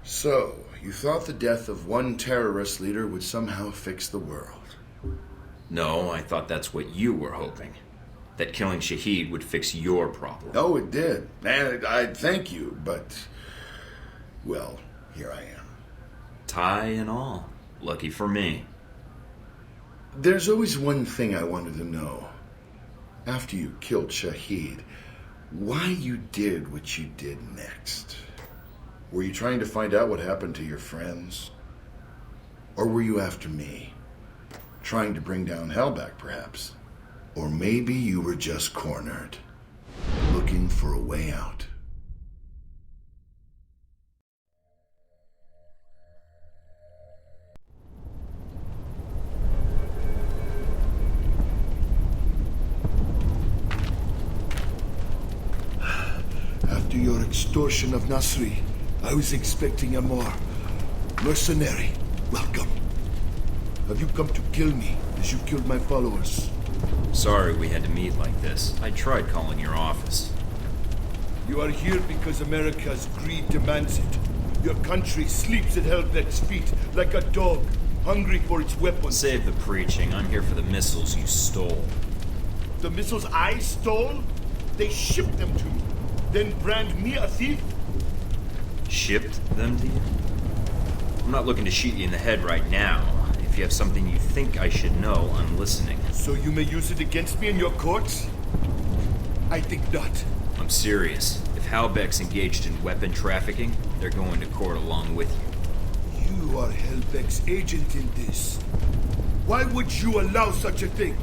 So, you thought the death of one terrorist leader would somehow fix the world? No, I thought that's what you were hoping. That killing Shaheed would fix your problem. Oh, it did. And I thank you, but... well, here I am. Tie and all. Lucky for me. There's always one thing I wanted to know. After you killed Shaheed, why you did what you did next. Were you trying to find out what happened to your friends? Or were you after me? Trying to bring down Halbach, perhaps? Or maybe you were just cornered, looking for a way out. After your extortion of Nasri, I was expecting a more mercenary welcome. Have you come to kill me as you killed my followers? Sorry we had to meet like this. I tried calling your office. You are here because America's greed demands it. Your country sleeps at Halbach's feet like a dog, hungry for its weapons. Save the preaching. I'm here for the missiles you stole. The missiles I stole? They shipped them to me. Then brand me a thief? Shipped them to you? I'm not looking to shoot you in the head right now. If you have something you think I should know, I'm listening. So you may use it against me in your courts? I think not. I'm serious. If Halbach's engaged in weapon trafficking, they're going to court along with you. You are Halbach's agent in this. Why would you allow such a thing?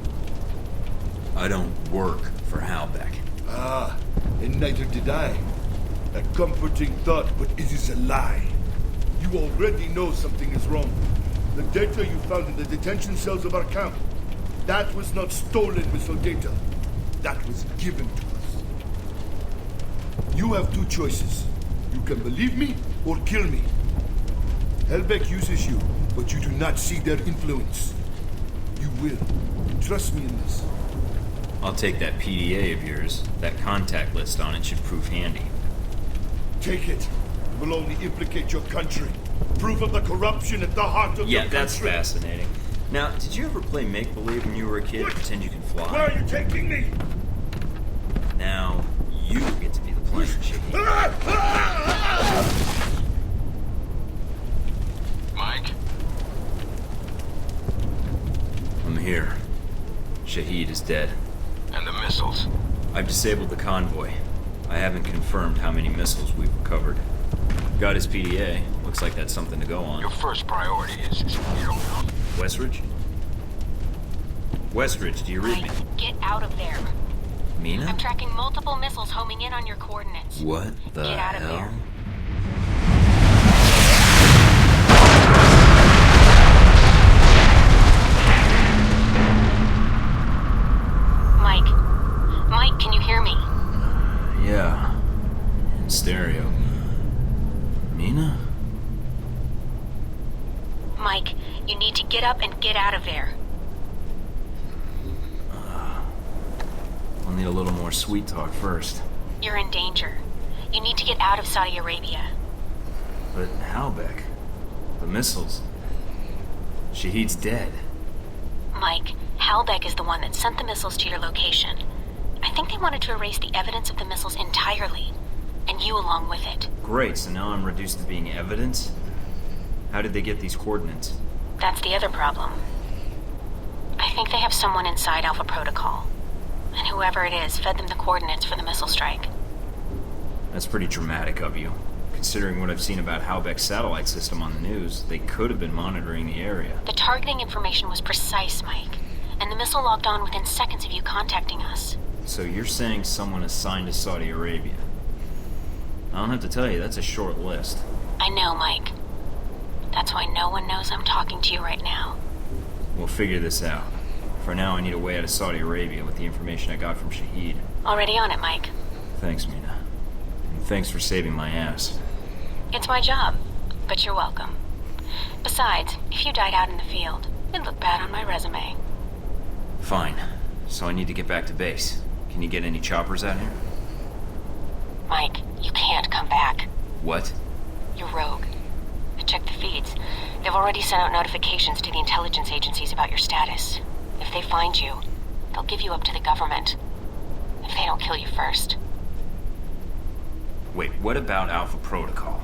I don't work for Halbach. Ah, and neither did I. A comforting thought, but it is a lie. You already know something is wrong. The data you found in the detention cells of our camp, that was not stolen missile data. That was given to us. You have two choices. You can believe me or kill me. Halbach uses you, but you do not see their influence. You will. Trust me in this. I'll take that PDA of yours. That contact list on it should prove handy. Take it. It will only implicate your country. Proof of the corruption at the heart of your country. Yeah, that's fascinating. Now, did you ever play make-believe when you were a kid? What? Pretend you can fly? Where are you taking me? Now, you get to be the plane, Shaheed. Mike? I'm here. Shaheed is dead. And the missiles? I've disabled the convoy. I haven't confirmed how many missiles we've recovered. Got his PDA. Looks like that's something to go on. Your first priority is you don't know. Westridge? Westridge, do you read me? Get out of there. Mina? I'm tracking multiple missiles homing in on your coordinates. What the Get out of hell? there. Mike, can you hear me? Yeah. In stereo. Mina? Mike, you need to get up and get out of there. I'll need a little more sweet talk first. You're in danger. You need to get out of Saudi Arabia. But Halbach? The missiles? Shaheed's dead. Mike, Halbach is the one that sent the missiles to your location. I think they wanted to erase the evidence of the missiles entirely, and you along with it. Great, so now I'm reduced to being evidence? How did they get these coordinates? That's the other problem. I think they have someone inside Alpha Protocol, and whoever it is fed them the coordinates for the missile strike. That's pretty dramatic of you. Considering what I've seen about Halbach's satellite system on the news, they could have been monitoring the area. The targeting information was precise, Mike, and the missile logged on within seconds of you contacting us. So you're saying someone assigned to Saudi Arabia? I don't have to tell you, that's a short list. I know, Mike. That's why no one knows I'm talking to you right now. We'll figure this out. For now, I need a way out of Saudi Arabia with the information I got from Shaheed. Already on it, Mike. Thanks, Mina. And thanks for saving my ass. It's my job, but you're welcome. Besides, if you died out in the field, it'd look bad on my resume. Fine. So I need to get back to base. Can you get any choppers out here? Mike, you can't come back. What? You're rogue. I checked the feeds. They've already sent out notifications to the intelligence agencies about your status. If they find you, they'll give you up to the government. If they don't kill you first. Wait, what about Alpha Protocol?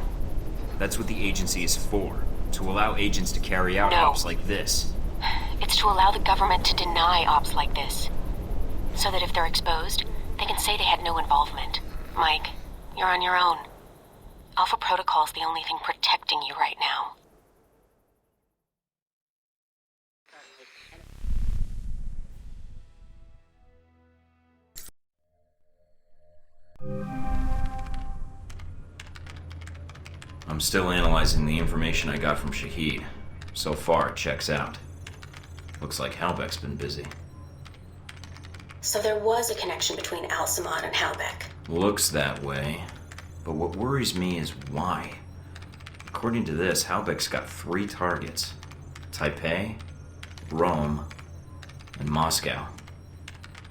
That's what the agency is for. To allow agents to carry out ops like this. It's to allow the government to deny ops like this. So that if they're exposed, they can say they had no involvement. Mike, you're on your own. Alpha Protocol's the only thing protecting you right now. I'm still analyzing the information I got from Shaheed. So far, it checks out. Looks like Halbeck's been busy. So there was a connection between Al-Samadu and Halbeck. Looks that way. But what worries me is why. According to this, Halbeck's got 3 targets. Taipei, Rome, and Moscow.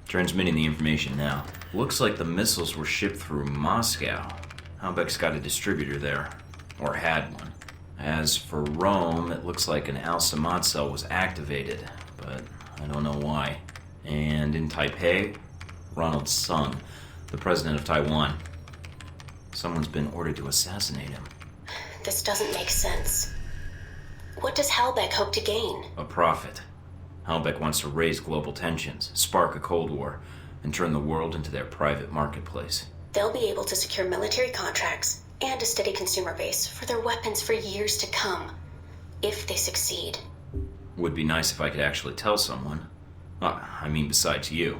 Transmitting the information now. Looks like the missiles were shipped through Moscow. Halbeck's got a distributor there. Or had one. As for Rome, it looks like an Al-Samad cell was activated, but I don't know why. And in Taipei, Ronald Sung, the president of Taiwan. Someone's been ordered to assassinate him. This doesn't make sense. What does Halbeck hope to gain? A profit. Halbeck wants to raise global tensions, spark a Cold War, and turn the world into their private marketplace. They'll be able to secure military contracts and a steady consumer base for their weapons for years to come, if they succeed. Would be nice if I could actually tell someone. I mean, besides you.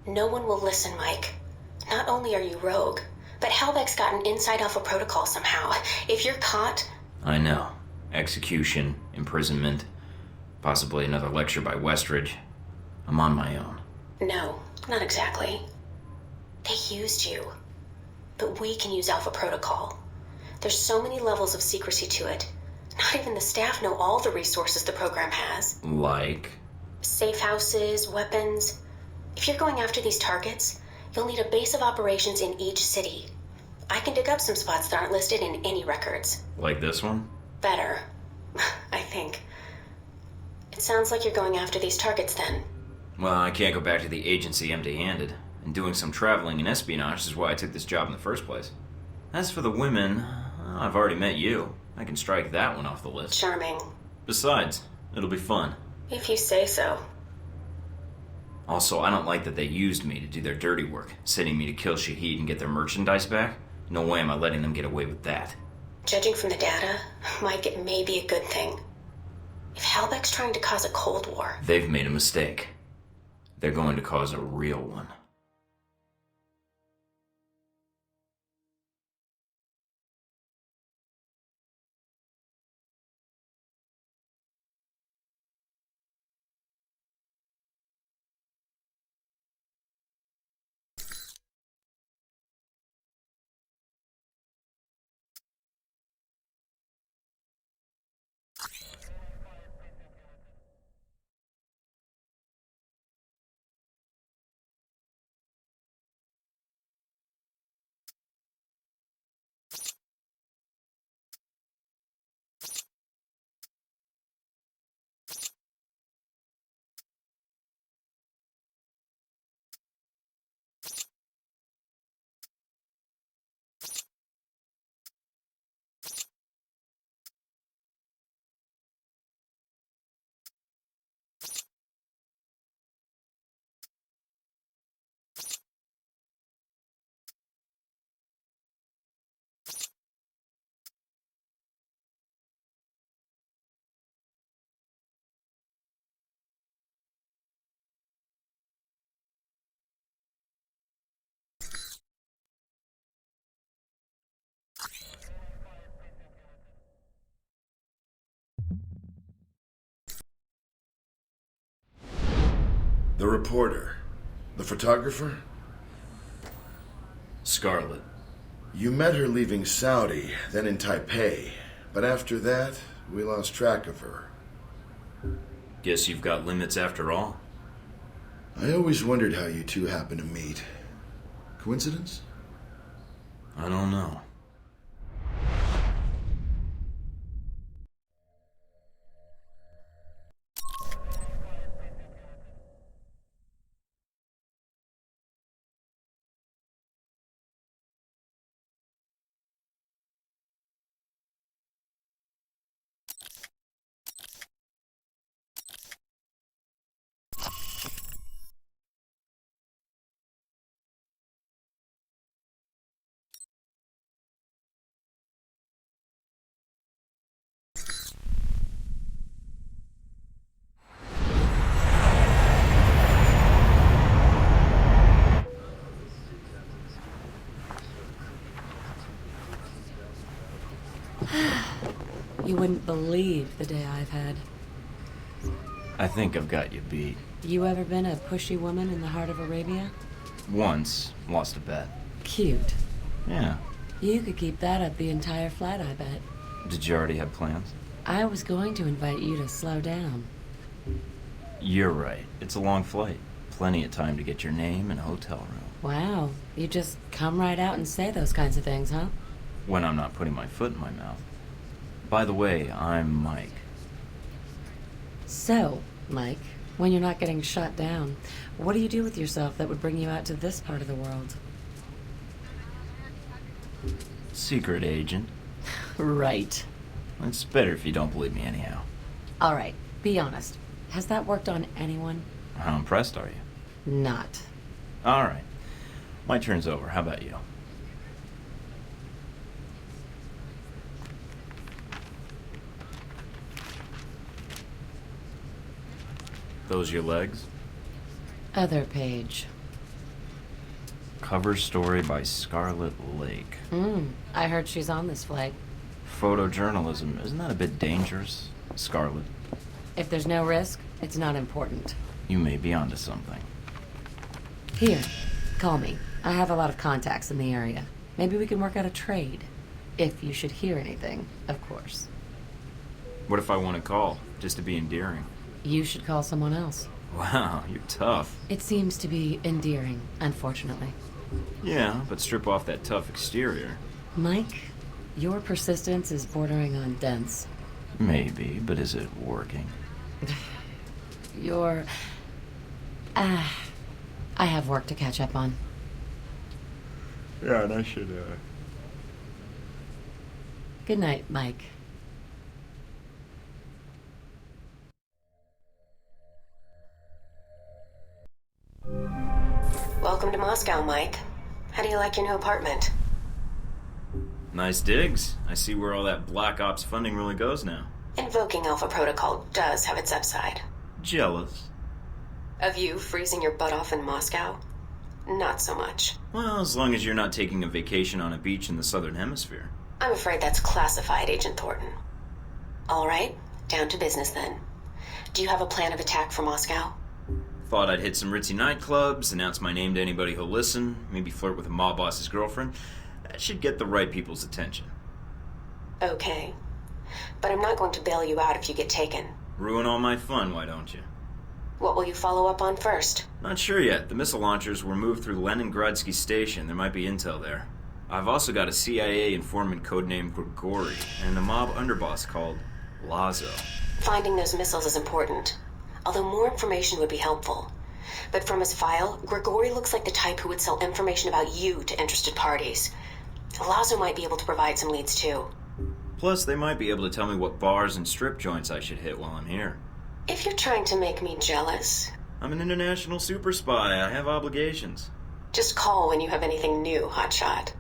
No one will listen, Mike. Not only are you rogue, but Halbeck's got an inside Alpha Protocol somehow. If you're caught... I know. Execution, imprisonment, possibly another lecture by Westridge. I'm on my own. No, not exactly. They used you. But we can use Alpha Protocol. There's so many levels of secrecy to it. Not even the staff know all the resources the program has. Like? Safe houses, weapons. If you're going after these targets, you'll need a base of operations in each city. I can dig up some spots that aren't listed in any records. Like this one? Better, I think. It sounds like you're going after these targets then. Well, I can't go back to the agency empty-handed. And doing some traveling and espionage is why I took this job in the first place. As for the women, I've already met you. I can strike that one off the list. Charming. Besides, it'll be fun. If you say so. Also, I don't like that they used me to do their dirty work, sending me to kill Shaheed and get their merchandise back. No way am I letting them get away with that. Judging from the data, Mike, it may be a good thing. If Halbeck's trying to cause a Cold War... They've made a mistake. They're going to cause a real one. The reporter. The photographer? Scarlet. You met her leaving Saudi, then in Taipei. But after that, we lost track of her. Guess you've got limits after all. I always wondered how you two happened to meet. Coincidence? I don't know. You wouldn't believe the day I've had. I think I've got you beat. You ever been a pushy woman in the heart of Arabia? Once. Lost a bet. Cute. Yeah. You could keep that up the entire flight, I bet. Did you already have plans? I was going to invite you to slow down. You're right. It's a long flight. Plenty of time to get your name and a hotel room. Wow. You just come right out and say those kinds of things, huh? When I'm not putting my foot in my mouth. By the way, I'm Mike. So, Mike, when you're not getting shot down, what do you do with yourself that would bring you out to this part of the world? Secret agent. Right. It's better if you don't believe me anyhow. All right, be honest. Has that worked on anyone? How impressed are you? Not. All right. My turn's over. How about you? Those your legs? Other page. Cover story by Scarlet Lake. I heard she's on this flight. Photojournalism, isn't that a bit dangerous, Scarlet? If there's no risk, it's not important. You may be onto something. Here, call me. I have a lot of contacts in the area. Maybe we can work out a trade. If you should hear anything, of course. What if I want to call, just to be endearing? You should call someone else. Wow, you're tough. It seems to be endearing, unfortunately. Yeah, but strip off that tough exterior. Mike, your persistence is bordering on dense. Maybe, but is it working? You're... I have work to catch up on. Yeah, and I should, Good night, Mike. Welcome to Moscow, Mike. How do you like your new apartment? Nice digs. I see where all that Black Ops funding really goes now. Invoking Alpha Protocol does have its upside. Jealous. Of you freezing your butt off in Moscow? Not so much. Well, as long as you're not taking a vacation on a beach in the southern hemisphere. I'm afraid that's classified, Agent Thornton. All right, down to business then. Do you have a plan of attack for Moscow? Thought I'd hit some ritzy nightclubs, announce my name to anybody who'll listen, maybe flirt with a mob boss's girlfriend. That should get the right people's attention. Okay. But I'm not going to bail you out if you get taken. Ruin all my fun, why don't you? What will you follow up on first? Not sure yet. The missile launchers were moved through Leningradsky Station. There might be intel there. I've also got a CIA informant codenamed Grigory, and a mob underboss called Lazo. Finding those missiles is important. Although more information would be helpful. But from his file, Grigory looks like the type who would sell information about you to interested parties. Lazo might be able to provide some leads too. Plus, they might be able to tell me what bars and strip joints I should hit while I'm here. If you're trying to make me jealous... I'm an international super spy. I have obligations. Just call when you have anything new, hotshot.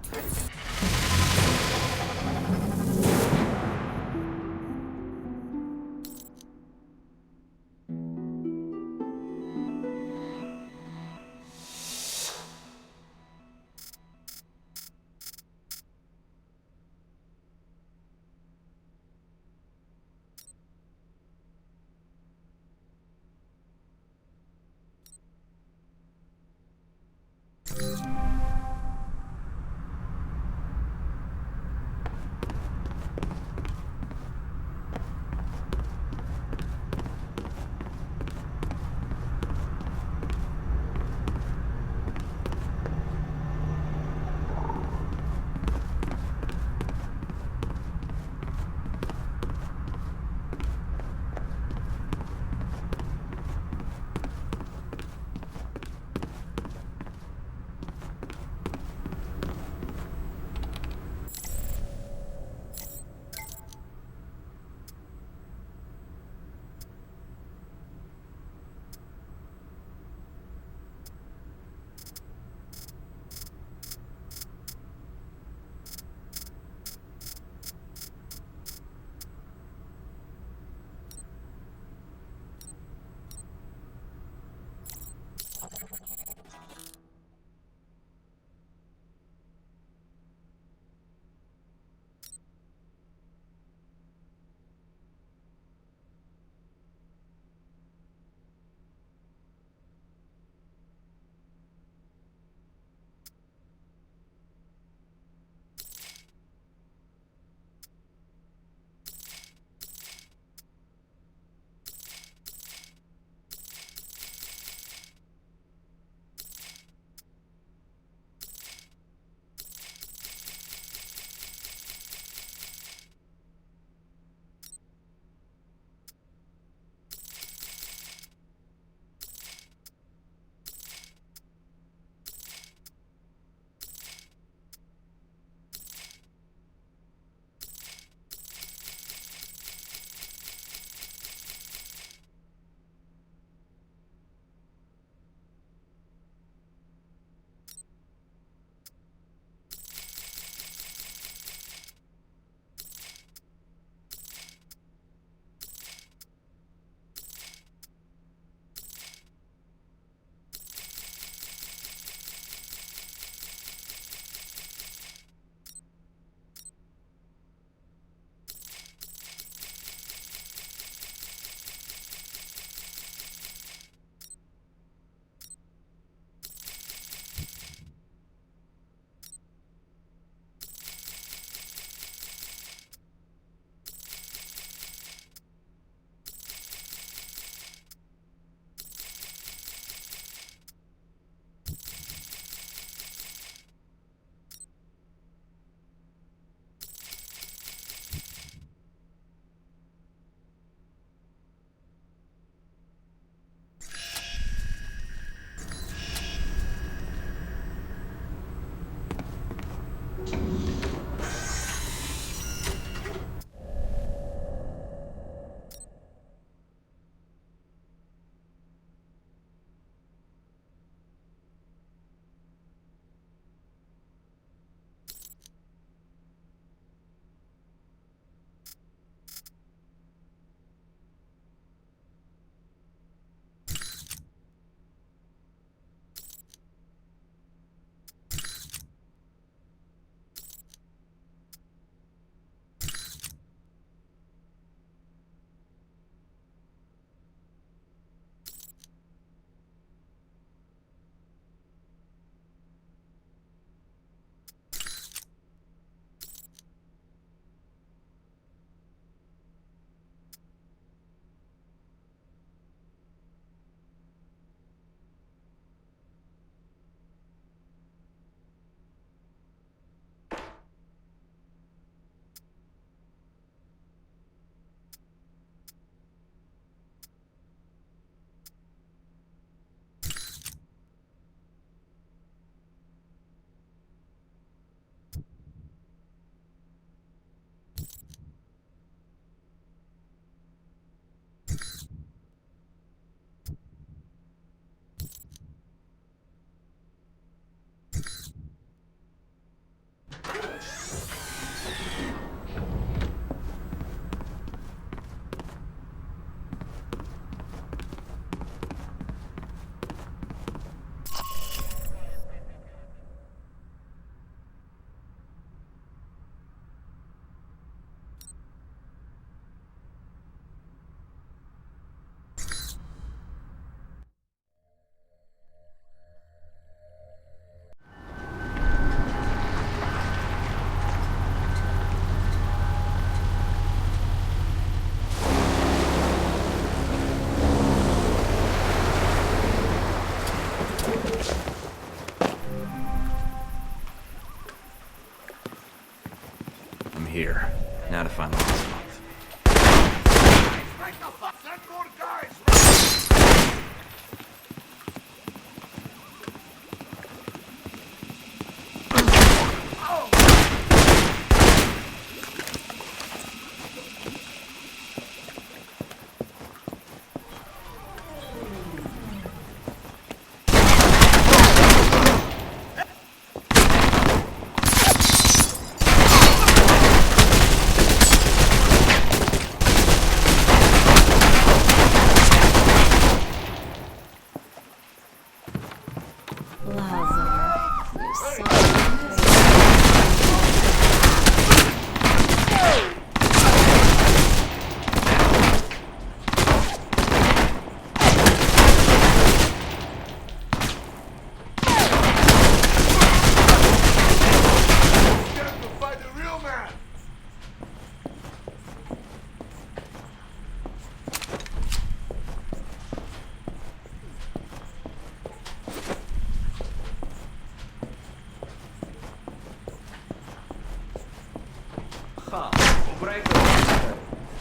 here. Now to find the last month.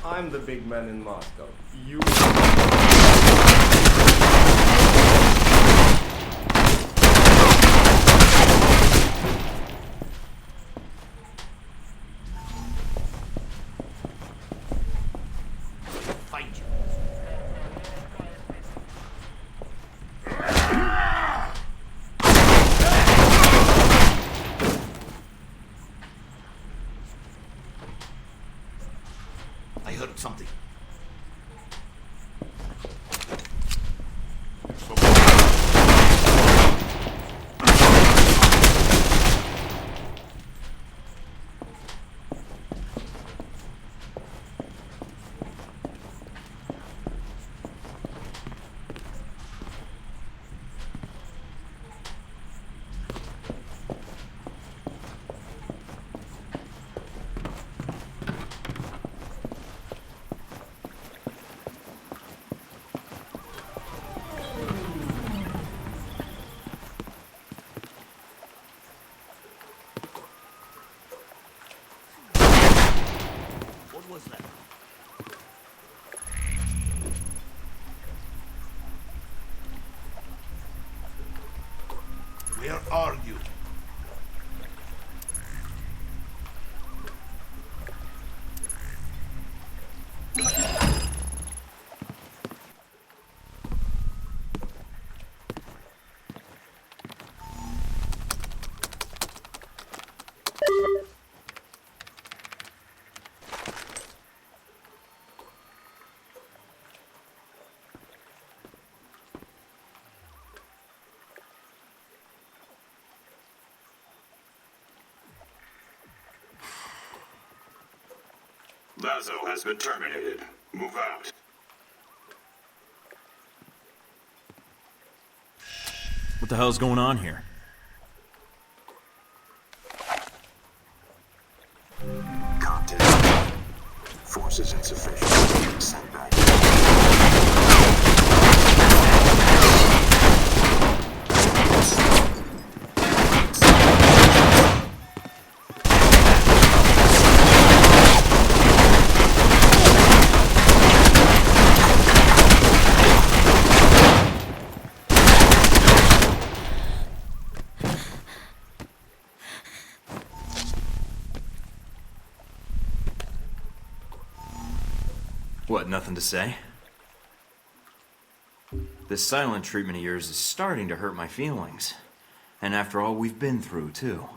I'm the big man in Moscow. You... Fight you. I heard something. What was that? Where are you? Lazo has been terminated. Move out. What the hell's going on here? Content. Forces insufficient. Send back. What, nothing to say? This silent treatment of yours is starting to hurt my feelings. And after all we've been through, too.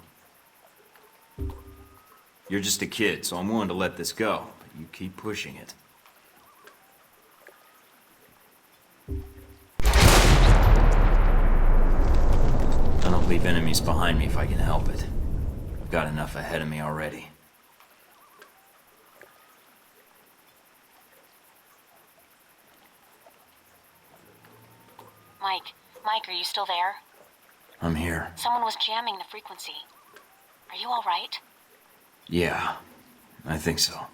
You're just a kid, so I'm willing to let this go, but you keep pushing it. I don't leave enemies behind me if I can help it. I've got enough ahead of me already. Mike, are you still there? I'm here. Someone was jamming the frequency. Are you all right? Yeah, I think so.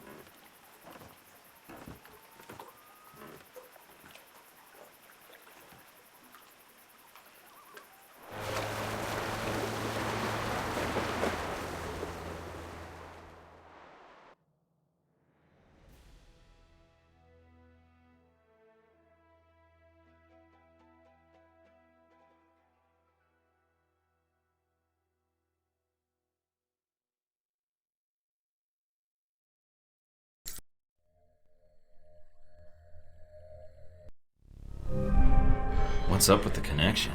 What's up with the connection?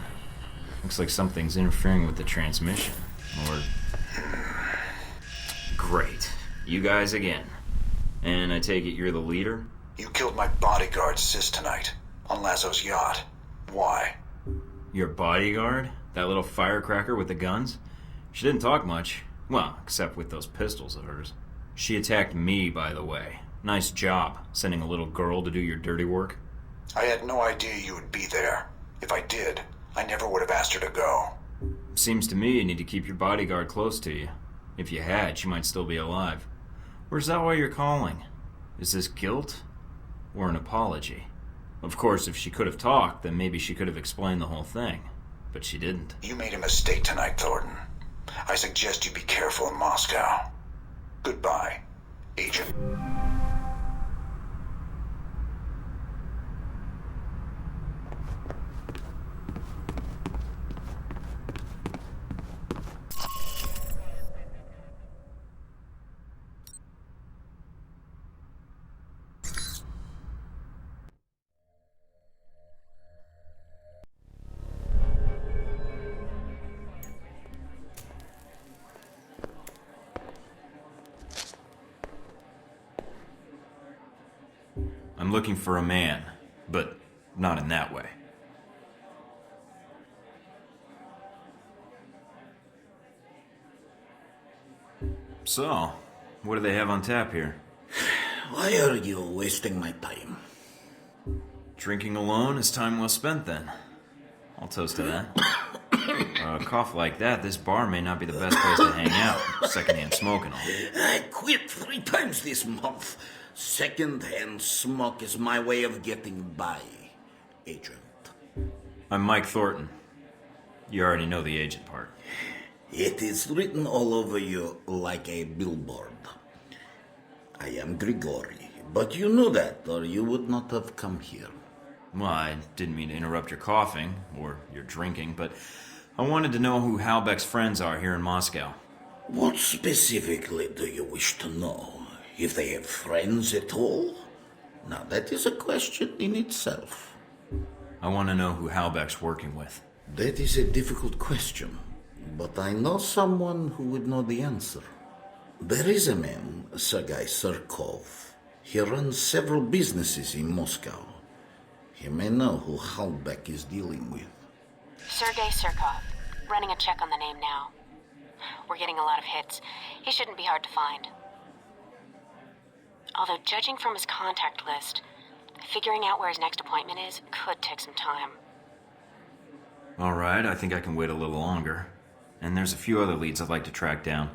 Looks like something's interfering with the transmission. Or... Great. You guys again. And I take it you're the leader? You killed my bodyguard, Sis, tonight. On Lazo's yacht. Why? Your bodyguard? That little firecracker with the guns? She didn't talk much. Well, except with those pistols of hers. She attacked me, by the way. Nice job, sending a little girl to do your dirty work. I had no idea you would be there. If I did, I never would have asked her to go. Seems to me you need to keep your bodyguard close to you. If you had, she might still be alive. Or is that why you're calling? Is this guilt? Or an apology? Of course, if she could have talked, then maybe she could have explained the whole thing. But she didn't. You made a mistake tonight, Thornton. I suggest you be careful in Moscow. Goodbye, Agent. I'm looking for a man, but not in that way. So, what do they have on tap here? Why are you wasting my time? Drinking alone is time well spent, then. I'll toast to that. A cough like that, this bar may not be the best place to hang out. Secondhand smoking all. I quit 3 times this month. Second-hand smoke is my way of getting by, Agent. I'm Mike Thornton. You already know the agent part. It is written all over you like a billboard. I am Grigori, but you knew that, or you would not have come here. Well, I didn't mean to interrupt your coughing, or your drinking, but I wanted to know who Halbeck's friends are here in Moscow. What specifically do you wish to know? If they have friends at all? Now, that is a question in itself. I want to know who Halbeck's working with. That is a difficult question, but I know someone who would know the answer. There is a man, Sergei Surkov. He runs several businesses in Moscow. He may know who Halbeck is dealing with. Sergei Surkov. Running a check on the name now. We're getting a lot of hits. He shouldn't be hard to find. Although, judging from his contact list, figuring out where his next appointment is could take some time. All right, I think I can wait a little longer. And there's a few other leads I'd like to track down.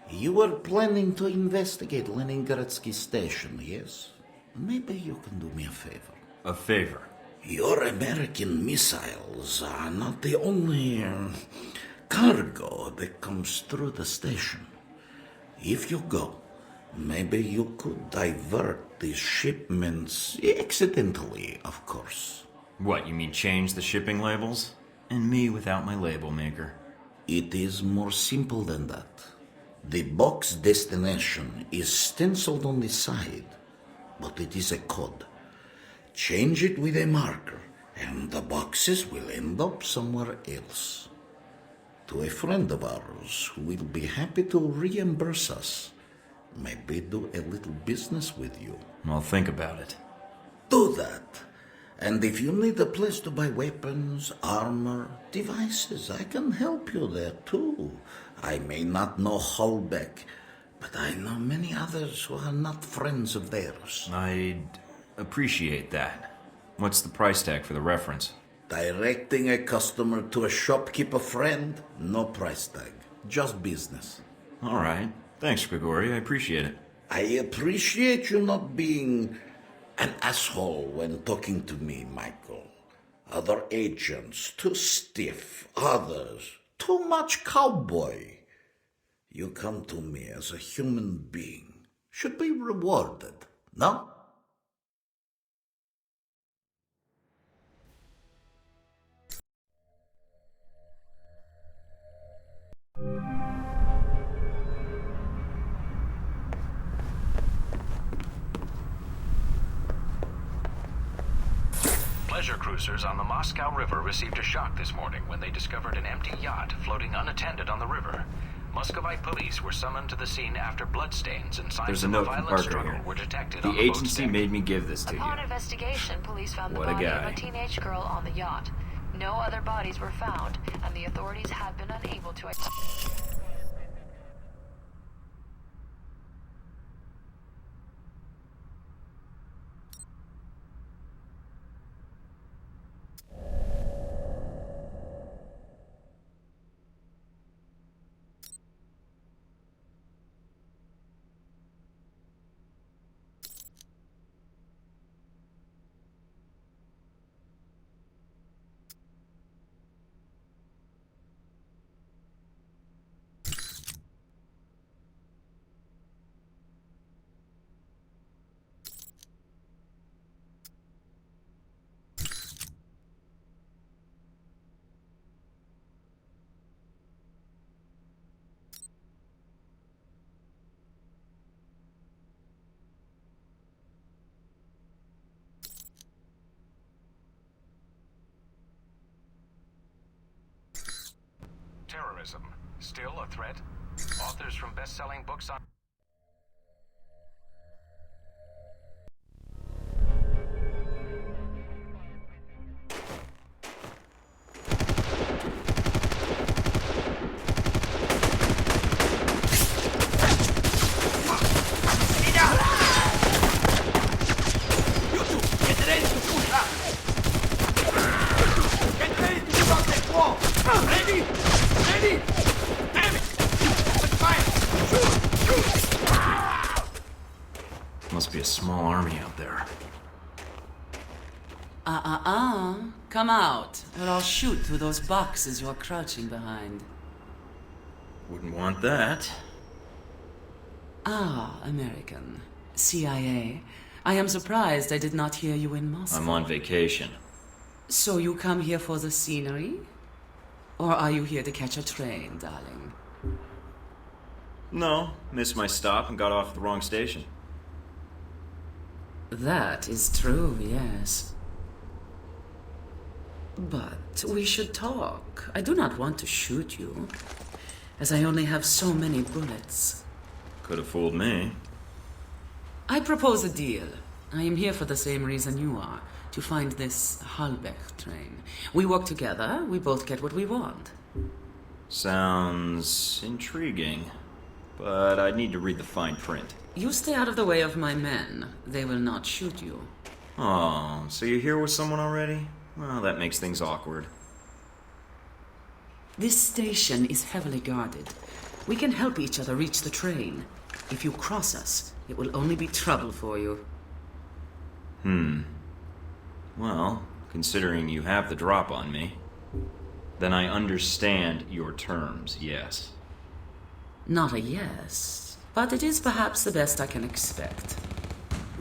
You were planning to investigate Leningradsky station, yes? Maybe you can do me a favor. A favor? Your American missiles are not the only cargo that comes through the station. If you go, maybe you could divert these shipments, accidentally, of course. What, you mean change the shipping labels? And me without my label maker. It is more simple than that. The box destination is stenciled on the side, but it is a code. Change it with a marker, and the boxes will end up somewhere else. To a friend of ours who will be happy to reimburse us. Maybe do a little business with you. I'll think about it. Do that. And if you need a place to buy weapons, armor, devices, I can help you there too. I may not know Halbeck, but I know many others who are not friends of theirs. I'd appreciate that. What's the price tag for the reference? Directing a customer to a shopkeeper friend, no price tag. Just business. All right. Thanks, Grigori. I appreciate it. I appreciate you not being an asshole when talking to me, Michael. Other agents, too stiff. Others, too much cowboy. You come to me as a human being. Should be rewarded, no? Pleasure pleasure cruisers on the Moscow River received a shock this morning when they discovered an empty yacht floating unattended on the river. Muscovite police were summoned to the scene after bloodstains and signs There's a of a note from violent Parker struggle here. were detected The on the boat's agency deck. made me give this to you. Upon investigation, police found the What a body of guy. a teenage girl on the yacht. No other bodies were found, and the authorities have been unable to... Terrorism, still a threat? Authors from best-selling books on... Must be a small army out there. Come out, or I'll shoot through those boxes you're crouching behind. Wouldn't want that. American. CIA. I am surprised I did not hear you in Moscow. I'm on vacation. So you come here for the scenery? Or are you here to catch a train, darling? No, missed my stop and got off at the wrong station. That is true, yes. But we should talk. I do not want to shoot you, as I only have so many bullets. Could have fooled me. I propose a deal. I am here for the same reason you are, to find this Halbech train. We work together, we both get what we want. Sounds intriguing, but I'd need to read the fine print. You stay out of the way of my men. They will not shoot you. Oh, so you're here with someone already? Well, that makes things awkward. This station is heavily guarded. We can help each other reach the train. If you cross us, it will only be trouble for you. Well, considering you have the drop on me, then I understand your terms, yes. Not a yes, but it is perhaps the best I can expect.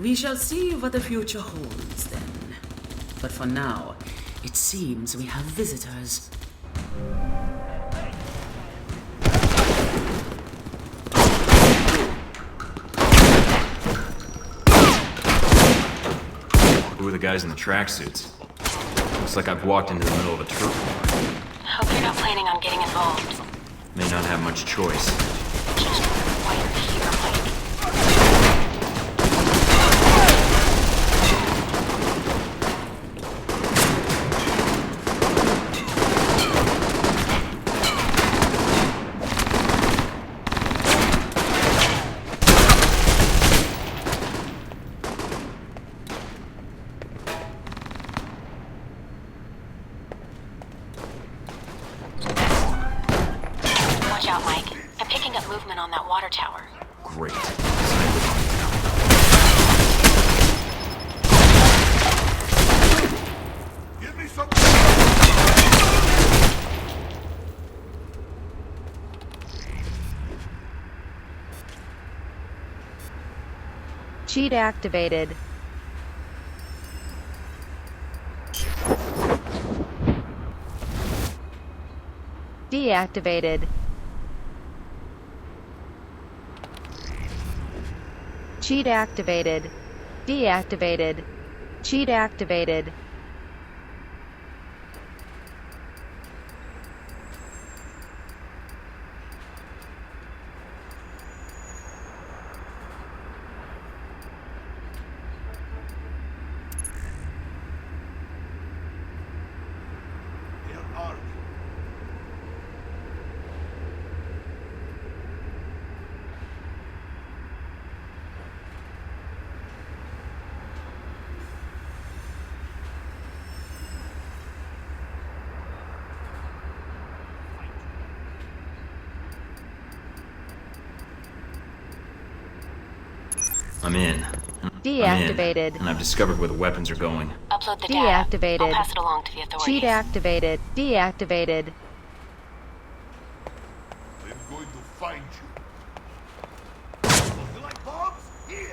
We shall see what the future holds then. But for now, it seems we have visitors. Who are the guys in the tracksuits? Looks like I've walked into the middle of a troop. Hope you're not planning on getting involved. May not have much choice. Just why you're here, Mike. Watch out, Mike. I'm picking up movement on that water tower. Great. Give me some. Cheat activated. Deactivated. Cheat activated. Deactivated. Cheat activated. I'm in. Deactivated. And I've discovered where the weapons are going. Upload the data. Deactivated. I'll pass it along to the authorities. Cheat activated. Deactivated. I'm going to find you. You like bombs? Here!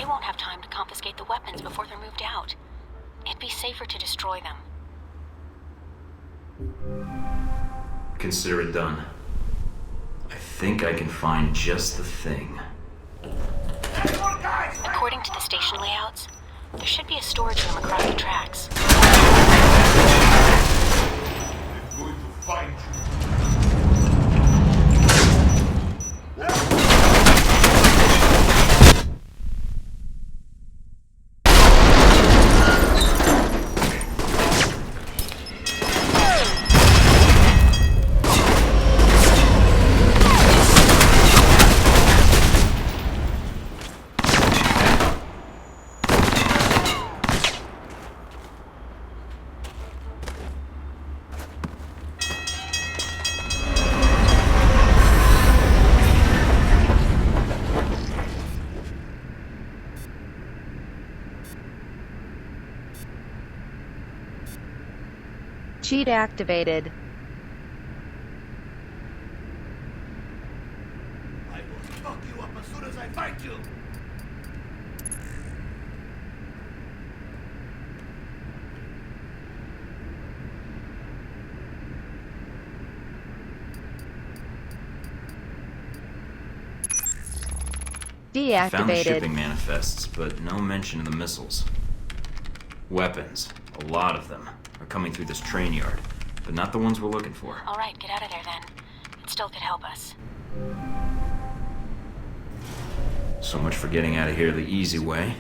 won't have time to confiscate the weapons before they're moved out. It'd be safer to destroy them. Consider it done. I think I can find just the thing. According to the station layouts, there should be a storage room across the tracks. I'm going to find you. Cheat activated. I will fuck you up as soon as I find you. Deactivated. Found the shipping manifests, but no mention of the missiles. Weapons, a lot of them, are coming through this train yard, but not the ones we're looking for. All right, get out of there then. It still could help us. So much for getting out of here the easy way.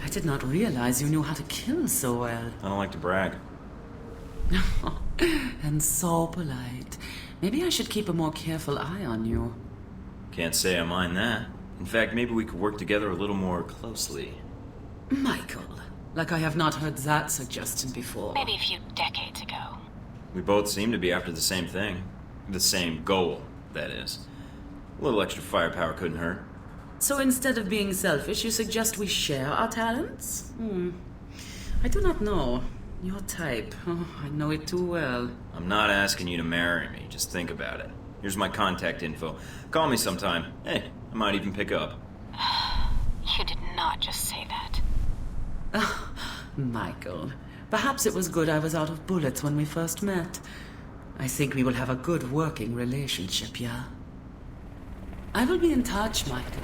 I did not realize you knew how to kill so well. I don't like to brag. And so polite. Maybe I should keep a more careful eye on you. Can't say I mind that. In fact, maybe we could work together a little more closely. Michael, like I have not heard that suggestion before. Maybe a few decades ago. We both seem to be after the same thing. The same goal, that is. A little extra firepower couldn't hurt. So instead of being selfish, you suggest we share our talents? I do not know. Your type. Oh, I know it too well. I'm not asking you to marry me. Just think about it. Here's my contact info. Call me sometime. Hey, I might even pick up. You did not just say that. Michael, perhaps it was good I was out of bullets when we first met. I think we will have a good working relationship, yeah? I will be in touch, Michael.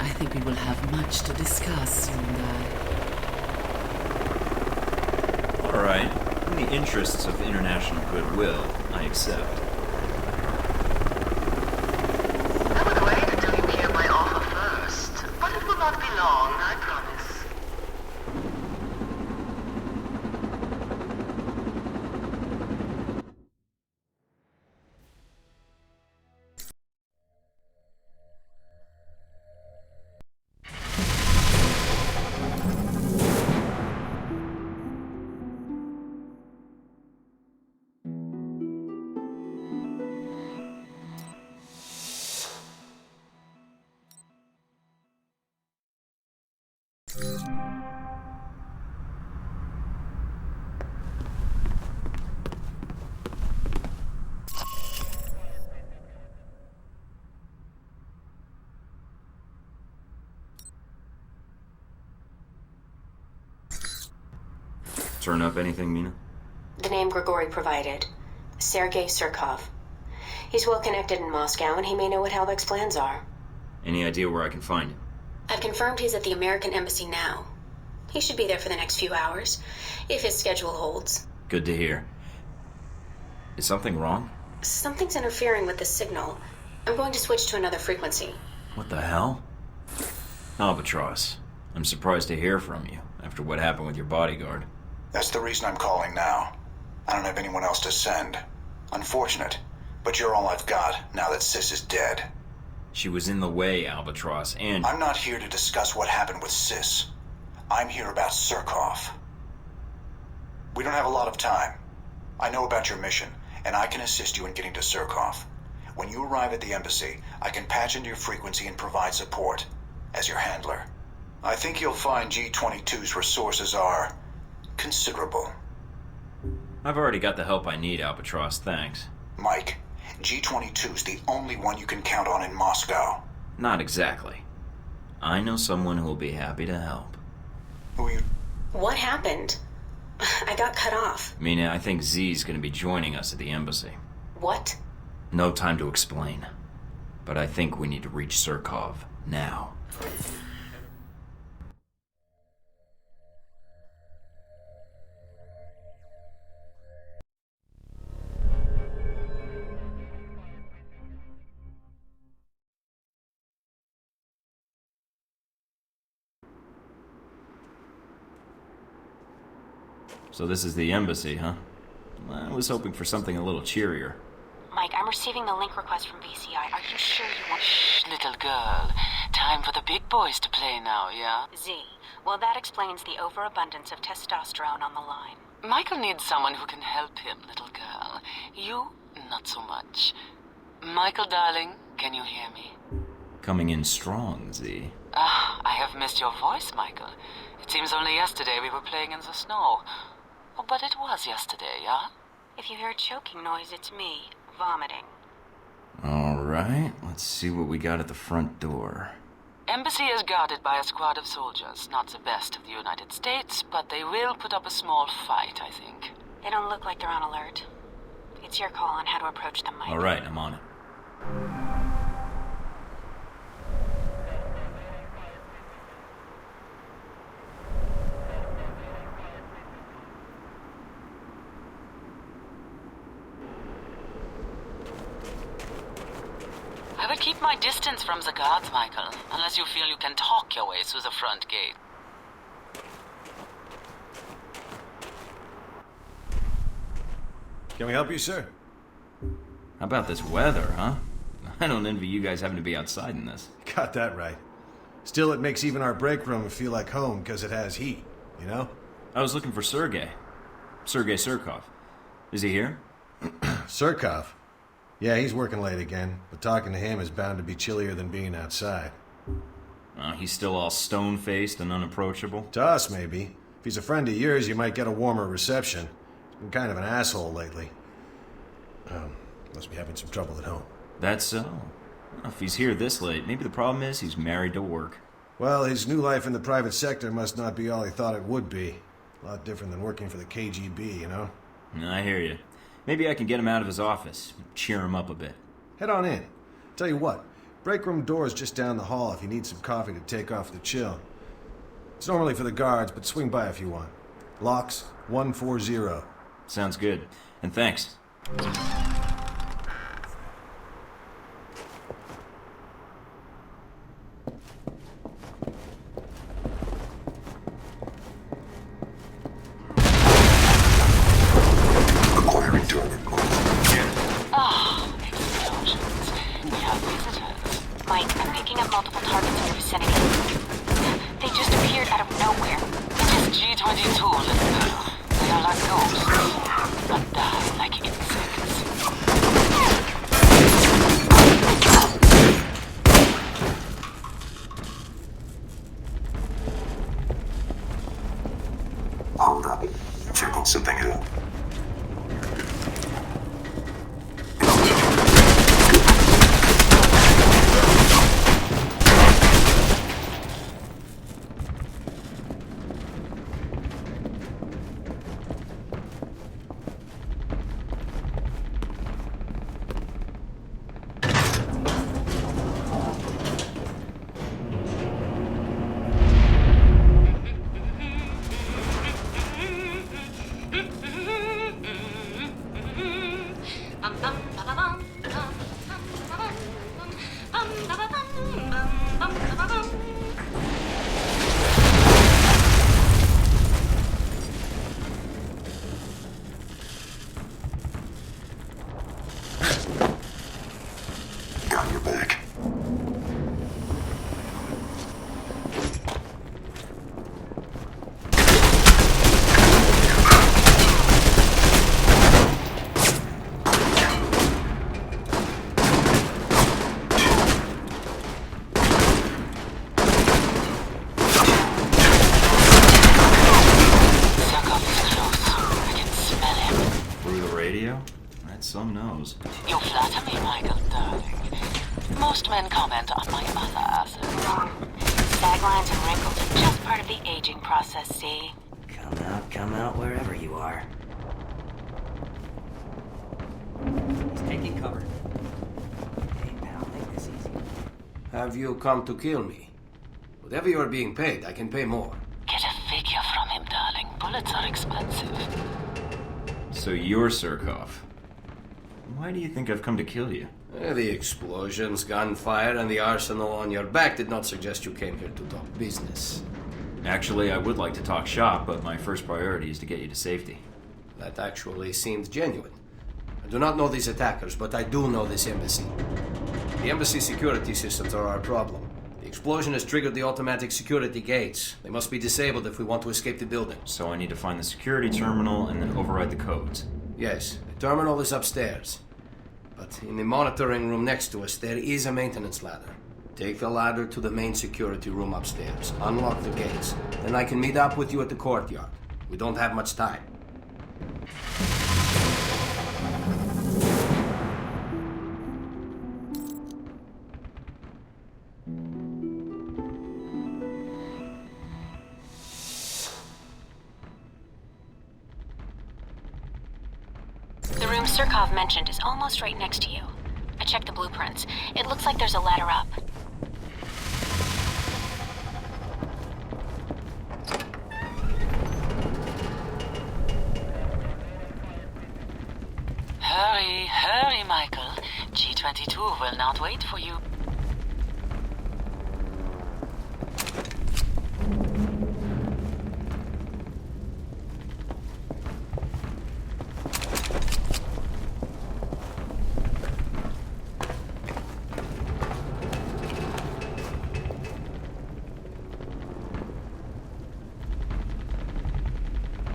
I think we will have much to discuss, you and I. All right. In the interests of international goodwill, I accept. I would wait until you hear my offer first, but it will not be long, I promise. Turn up anything, Mina? The name Grigori provided. Sergei Surkov. He's well connected in Moscow, and he may know what Halbeck's plans are. Any idea where I can find him? I've confirmed he's at the American Embassy now. He should be there for the next few hours, if his schedule holds. Good to hear. Is something wrong? Something's interfering with the signal. I'm going to switch to another frequency. What the hell? Albatross. I'm surprised to hear from you, after what happened with your bodyguard. That's the reason I'm calling now. I don't have anyone else to send. Unfortunate, but you're all I've got now that Sis is dead. She was in the way, Albatross, and... I'm not here to discuss what happened with Sis. I'm here about Surkov. We don't have a lot of time. I know about your mission, and I can assist you in getting to Surkov. When you arrive at the embassy, I can patch into your frequency and provide support, as your handler. I think you'll find G-22's resources are considerable. I've already got the help I need, Albatross, thanks. Mike, G-22's the only one you can count on in Moscow. Not exactly. I know someone who will be happy to help. Who are you? What happened? I got cut off. Mina, I think Z's gonna be joining us at the embassy. What? No time to explain. But I think we need to reach Surkov now. So this is the embassy, huh? I was hoping for something a little cheerier. Mike, I'm receiving the link request from VCI. Are you sure you want... Shh, little girl. Time for the big boys to play now, yeah? Z, well, that explains the overabundance of testosterone on the line. Michael needs someone who can help him, little girl. You, not so much. Michael, darling, can you hear me? Coming in strong, Z. Ah, I have missed your voice, Michael. It seems only yesterday we were playing in the snow. Oh, but it was yesterday, yeah? If you hear a choking noise, it's me, vomiting. Alright, let's see what we got at the front door. Embassy is guarded by a squad of soldiers. Not the best of the United States, but they will put up a small fight, I think. They don't look like they're on alert. It's your call on how to approach them, Mike. Alright, I'm on it. I will keep my distance from the guards, Michael, unless you feel you can talk your way through the front gate. Can we help you, sir? How about this weather, huh? I don't envy you guys having to be outside in this. Got that right. Still, it makes even our break room feel like home because it has heat, you know? I was looking for Sergei Surkov. Is he here? Surkov? Yeah, he's working late again, but talking to him is bound to be chillier than being outside. He's still all stone-faced and unapproachable? To us, maybe. If he's a friend of yours, you might get a warmer reception. He's been kind of an asshole lately. Must be having some trouble at home. That's so. If he's here this late, maybe the problem is he's married to work. Well, his new life in the private sector must not be all he thought it would be. A lot different than working for the KGB, you know? I hear you. Maybe I can get him out of his office, cheer him up a bit. Head on in. Tell you what, break room door's just down the hall if you need some coffee to take off the chill. It's normally for the guards, but swing by if you want. Locks 140. Sounds good. And thanks. Hold up. Checking something out. knows? You flatter me, Michael, darling. Most men comment on my other assets. Sag lines and wrinkles are just part of the aging process, see? Come out wherever you are. He's taking cover. Hey, pal, make this easy. Have you come to kill me? Whatever you are being paid, I can pay more. Get a figure from him, darling. Bullets are expensive. So you're Surkov. Why do you think I've come to kill you? The explosions, gunfire, and the arsenal on your back did not suggest you came here to talk business. Actually, I would like to talk shop, but my first priority is to get you to safety. That actually seemed genuine. I do not know these attackers, but I do know this embassy. The embassy security systems are our problem. The explosion has triggered the automatic security gates. They must be disabled if we want to escape the building. So I need to find the security terminal and then override the codes. Yes, the terminal is upstairs. But in the monitoring room next to us, there is a maintenance ladder. Take the ladder to the main security room upstairs. Unlock the gates. Then I can meet up with you at the courtyard. We don't have much time. The room Surkov mentioned is almost right next to you. I checked the blueprints. It looks like there's a ladder up. Hurry, Michael. G-22 will not wait for you.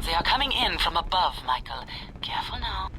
They are coming in from above, Michael. Careful now.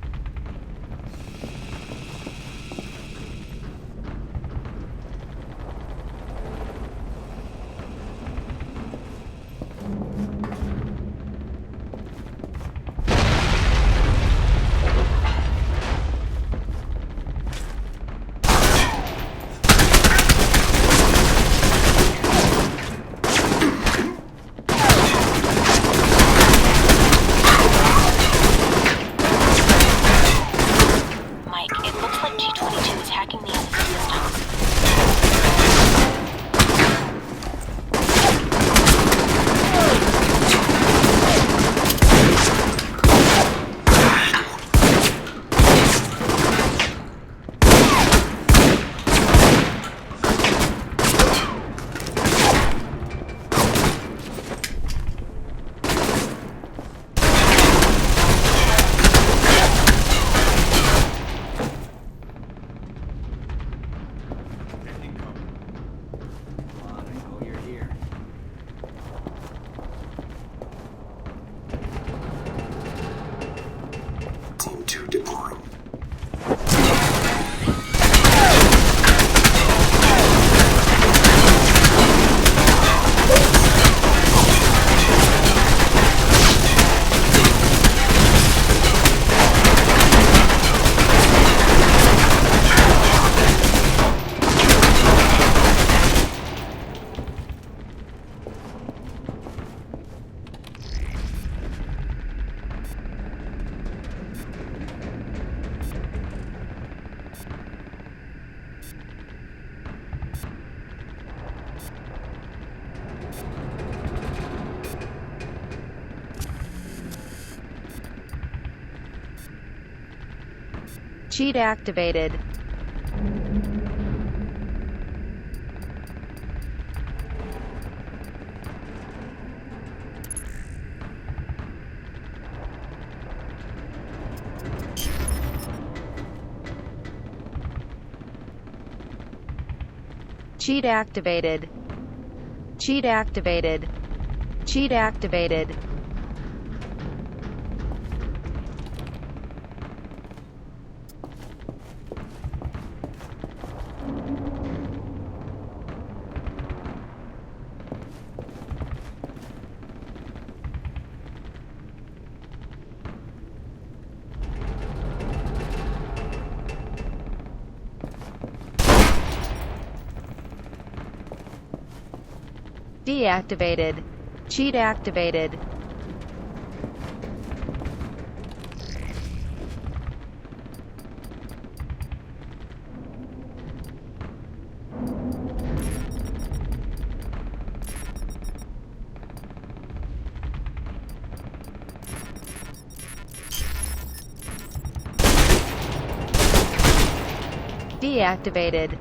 Cheat activated. Cheat activated. Cheat activated. Cheat activated. Deactivated. Cheat activated. Deactivated.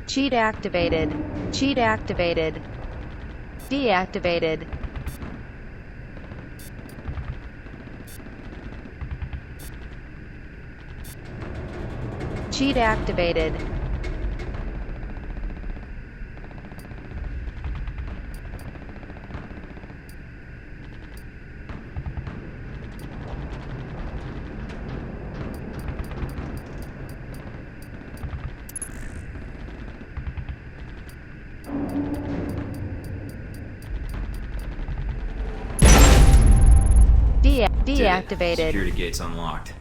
Cheat activated. Cheat activated. Deactivated. Cheat activated. Deactivated. Security gate's unlocked.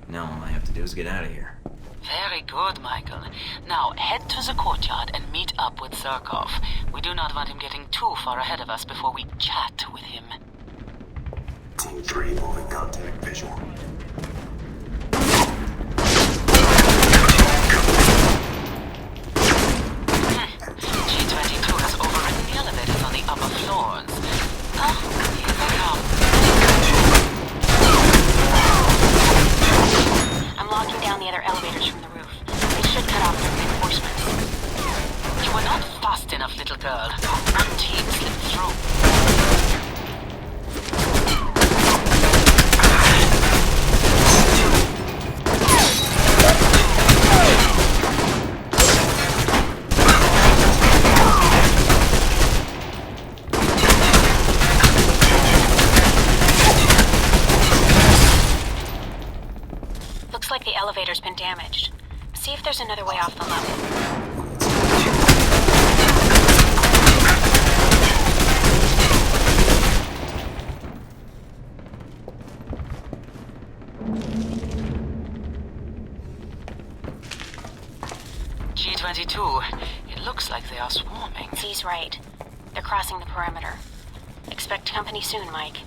Now all I have to do is get out of here. Very good, Michael. Now, head to the courtyard and meet up with Zurkov. We do not want him getting too far ahead of us before we chat with him. Team 3 moving contact visual. G22 has overridden the elevators on the upper floors. Oh, here they come. I'm locking down the other elevators from the roof. They should cut off their reinforcements. You were not fast enough, little girl. One team slipped through. Looks like the elevator's been damaged. See if there's another way off the level. G22, it looks like they are swarming. He's right. They're crossing the perimeter. Expect company soon, Mike.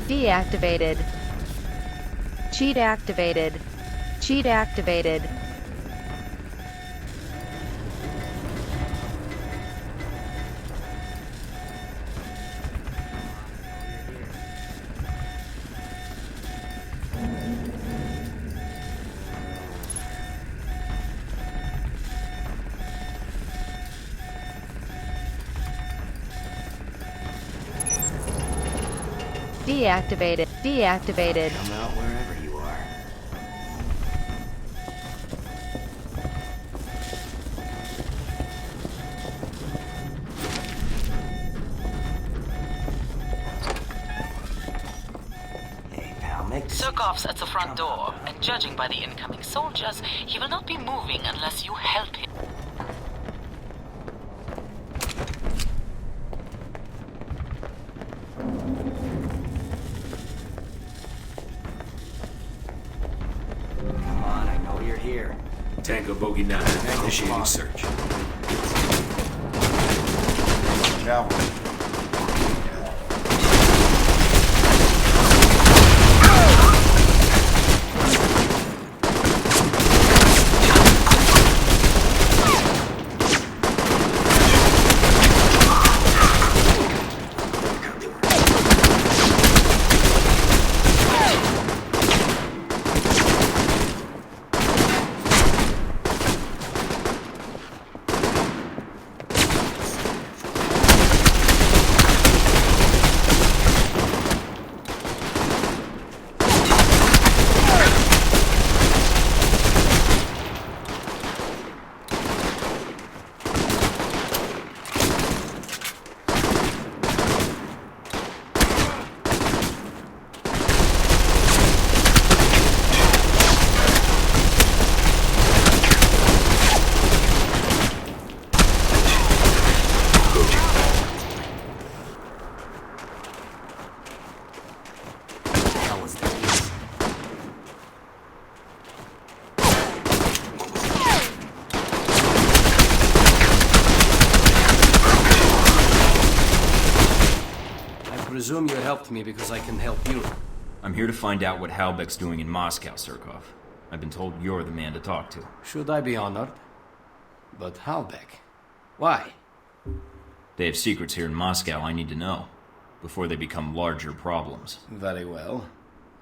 Deactivated. Cheat activated. Cheat activated. Deactivated. Deactivated. Come out wherever you are. Surkov's at the front door, and judging by the incoming soldiers, he will not be moving unless you help him. Come on, I know you're here. Tango Bogey 9, initiating search. Now. presume you helped me because I can help you. I'm here to find out what Halbek's doing in Moscow, Surkov. I've been told you're the man to talk to. Should I be honored? But Halbek? Why? They have secrets here in Moscow I need to know, before they become larger problems. Very well.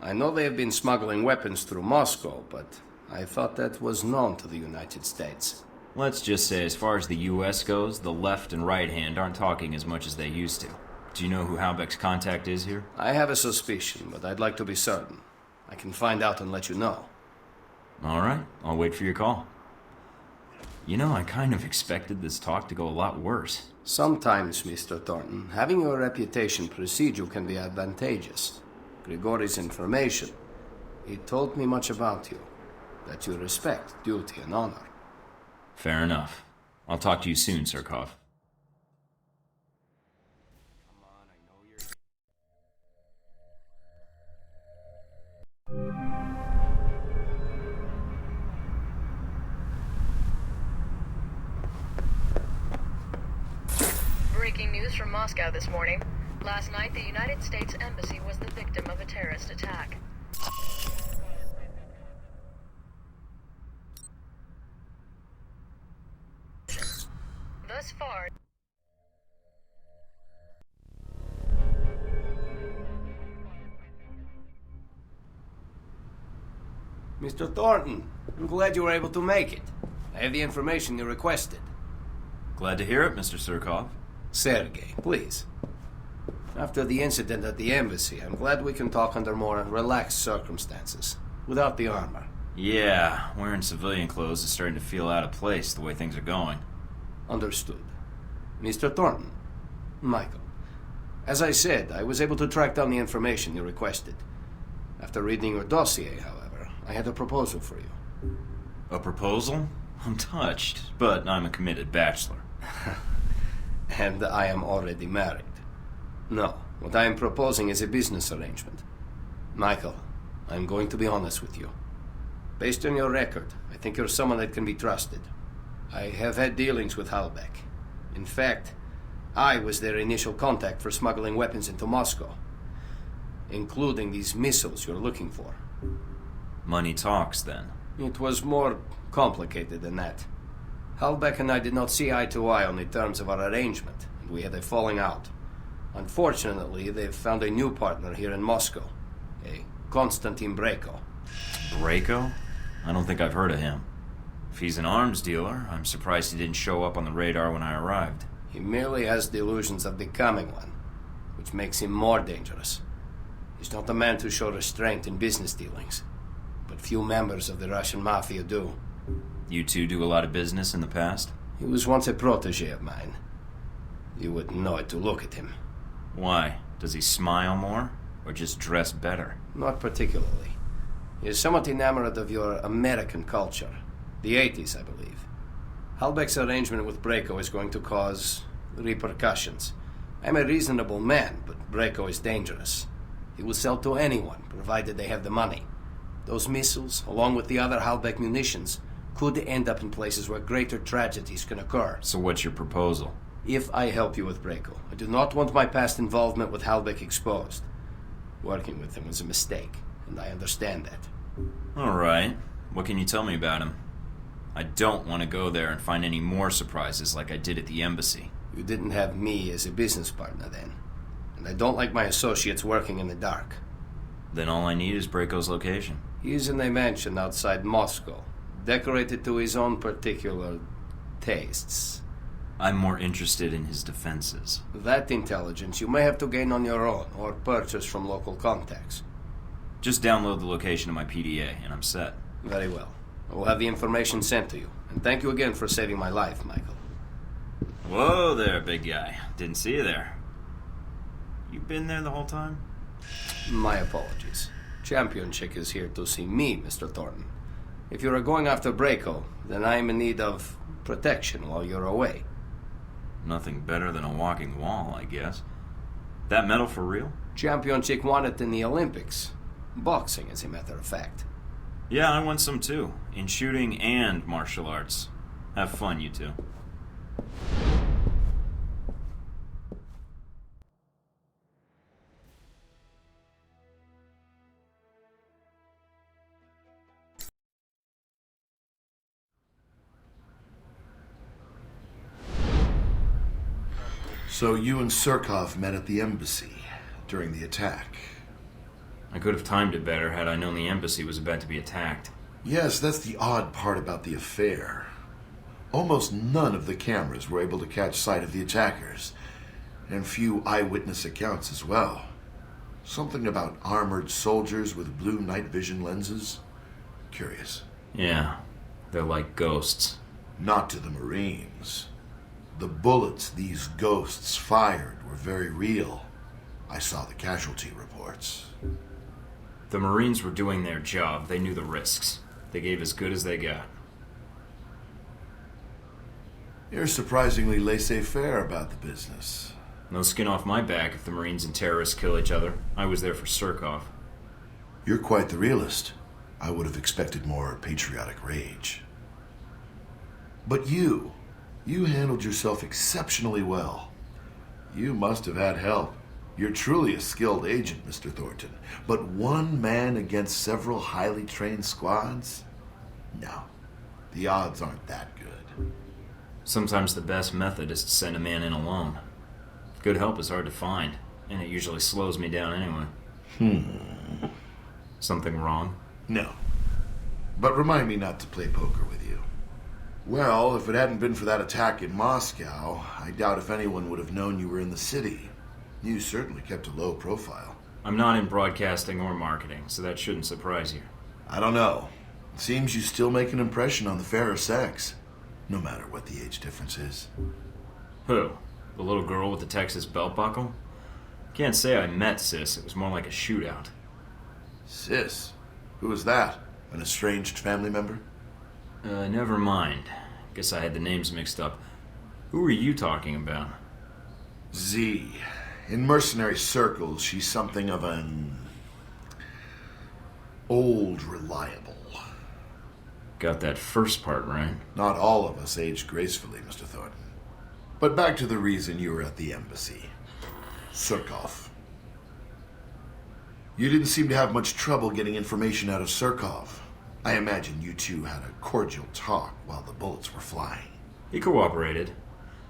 I know they have been smuggling weapons through Moscow, but I thought that was known to the United States. Let's just say, as far as the U.S. goes, the left and right hand aren't talking as much as they used to. Do you know who Halbek's contact is here? I have a suspicion, but I'd like to be certain. I can find out and let you know. All right, I'll wait for your call. You know, I kind of expected this talk to go a lot worse. Sometimes, Mr. Thornton, having your reputation precede you can be advantageous. Grigori's information, he told me much about you. That you respect duty and honor. Fair enough. I'll talk to you soon, Surkov. Breaking news from Moscow this morning. Last night, the United States Embassy was the victim of a terrorist attack. Thus far... Mr. Thornton, I'm glad you were able to make it. I have the information you requested. Glad to hear it, Mr. Surkov. Sergei, please. After the incident at the embassy, I'm glad we can talk under more relaxed circumstances, without the armor. Yeah, wearing civilian clothes is starting to feel out of place the way things are going. Understood. Mr. Thornton, Michael, as I said, I was able to track down the information you requested. After reading your dossier, however, I had a proposal for you. A proposal? I'm touched, but I'm a committed bachelor. And I am already married. No, what I am proposing is a business arrangement. Michael, I'm going to be honest with you. Based on your record, I think you're someone that can be trusted. I have had dealings with Halbek. In fact, I was their initial contact for smuggling weapons into Moscow, including these missiles you're looking for. Money talks, then. It was more complicated than that. Halbek and I did not see eye to eye on the terms of our arrangement, and we had a falling out. Unfortunately, they've found a new partner here in Moscow, a Konstantin Breko. Breko? I don't think I've heard of him. If he's an arms dealer, I'm surprised he didn't show up on the radar when I arrived. He merely has delusions of becoming one, which makes him more dangerous. He's not the man to show restraint in business dealings, but few members of the Russian mafia do. You two do a lot of business in the past? He was once a protege of mine. You wouldn't know it to look at him. Why? Does he smile more? Or just dress better? Not particularly. He is somewhat enamored of your American culture. The 80s, I believe. Halbek's arrangement with Breko is going to cause repercussions. I'm a reasonable man, but Breko is dangerous. He will sell to anyone, provided they have the money. Those missiles, along with the other Halbek munitions, could end up in places where greater tragedies can occur. So what's your proposal? If I help you with Breko, I do not want my past involvement with Halbek exposed. Working with him was a mistake, and I understand that. All right. What can you tell me about him? I don't want to go there and find any more surprises like I did at the embassy. You didn't have me as a business partner then, and I don't like my associates working in the dark. Then all I need is Breko's location. He is in a mansion outside Moscow, decorated to his own particular tastes. I'm more interested in his defenses. That intelligence you may have to gain on your own, or purchase from local contacts. Just download the location of my PDA, and I'm set. Very well. I will have the information sent to you. And thank you again for saving my life, Michael. Whoa there, big guy. Didn't see you there. You been there the whole time? My apologies. Champion Chick is here to see me, Mr. Thornton. If you are going after Breko, then I am in need of protection while you're away. Nothing better than a walking wall, I guess. That medal for real? Champion Chick won it in the Olympics. Boxing, as a matter of fact. Yeah, I won some too. In shooting and martial arts. Have fun, you two. So you and Surkov met at the embassy during the attack? I could have timed it better had I known the embassy was about to be attacked. Yes, that's the odd part about the affair. Almost none of the cameras were able to catch sight of the attackers, and few eyewitness accounts as well. Something about armored soldiers with blue night vision lenses? Curious. Yeah, they're like ghosts. Not to the Marines. The bullets these ghosts fired were very real. I saw the casualty reports. The Marines were doing their job. They knew the risks. They gave as good as they got. You're surprisingly laissez-faire about the business. No skin off my back if the Marines and terrorists kill each other. I was there for Surkov. You're quite the realist. I would have expected more patriotic rage. But you handled yourself exceptionally well. You must have had help. You're truly a skilled agent, Mr. Thornton. But one man against several highly trained squads? No, the odds aren't that good. Sometimes the best method is to send a man in alone. Good help is hard to find, and it usually slows me down anyway. Something wrong? No. But remind me not to play poker with you. Well, if it hadn't been for that attack in Moscow, I doubt if anyone would have known you were in the city. You certainly kept a low profile. I'm not in broadcasting or marketing, so that shouldn't surprise you. I don't know. It seems you still make an impression on the fairer sex, no matter what the age difference is. Who? The little girl with the Texas belt buckle? Can't say I met Sis. It was more like a shootout. Sis? Who was that? An estranged family member? Never mind. Guess I had the names mixed up. Who were you talking about? Z. In mercenary circles, she's something of an... old reliable. Got that first part right. Not all of us age gracefully, Mr. Thornton. But back to the reason you were at the embassy. Surkov. You didn't seem to have much trouble getting information out of Surkov. I imagine you two had a cordial talk while the bullets were flying. He cooperated.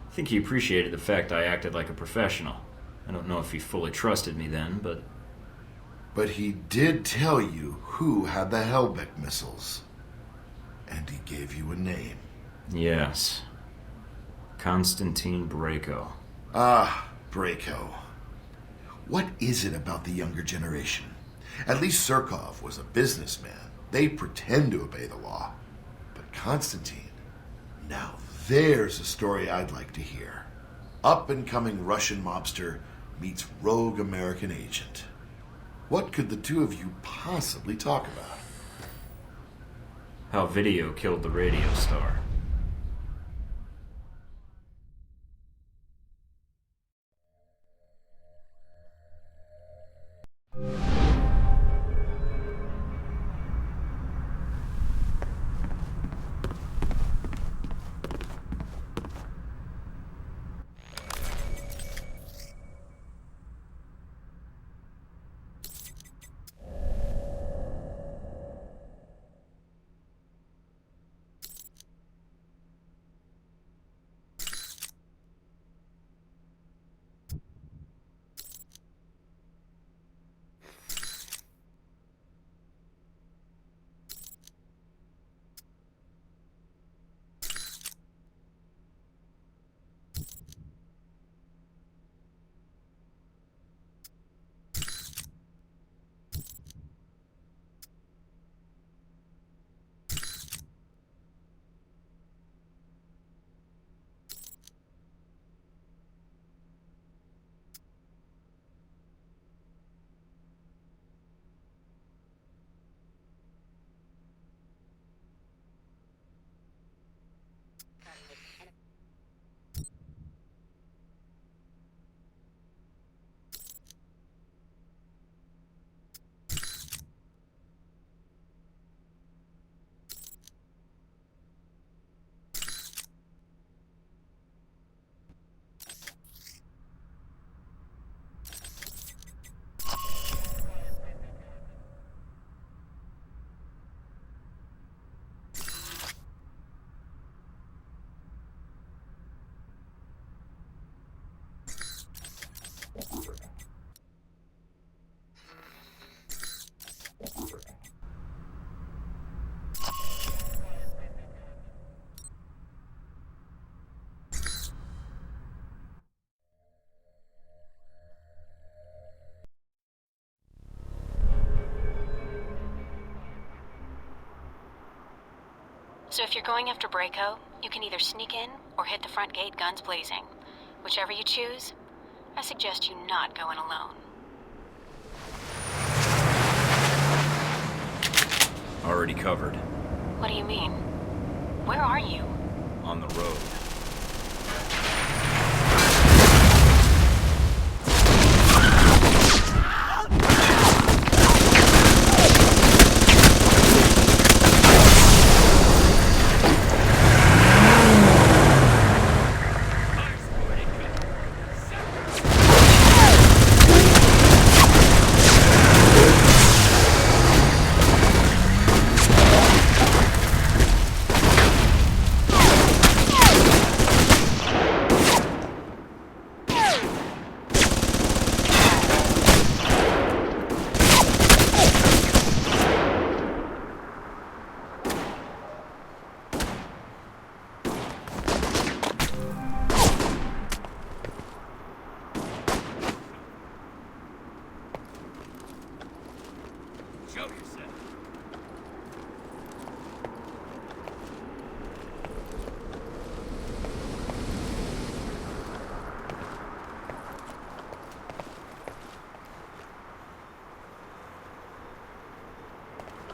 I think he appreciated the fact I acted like a professional. I don't know if he fully trusted me then, but... But he did tell you who had the Hellbeck missiles. And he gave you a name. Yes. Konstantin Brayko. Ah, Brayko. What is it about the younger generation? At least Surkov was a businessman. They pretend to obey the law. But Konstantin, now there's a story I'd like to hear. Up-and-coming Russian mobster meets rogue American agent. What could the two of you possibly talk about? How video killed the radio star. So if you're going after Braco, you can either sneak in or hit the front gate guns blazing. Whichever you choose, I suggest you not go in alone. Already covered. What do you mean? Where are you? On the road.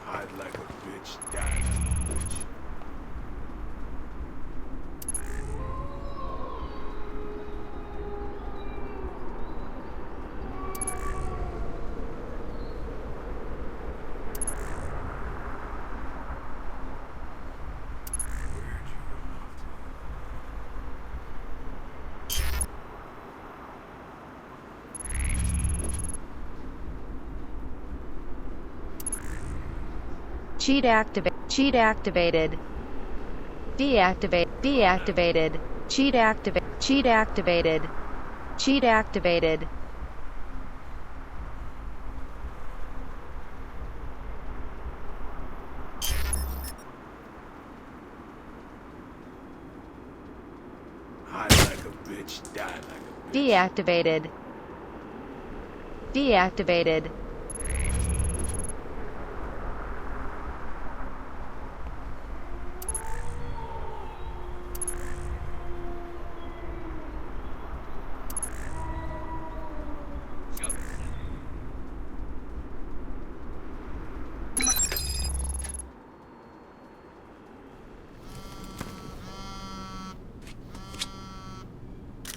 Hide like a bitch, die like a bitch. Cheat activated. Deactivated. Cheat activated. Cheat activated. Hide like a bitch, die like a Deactivated. Deactivated.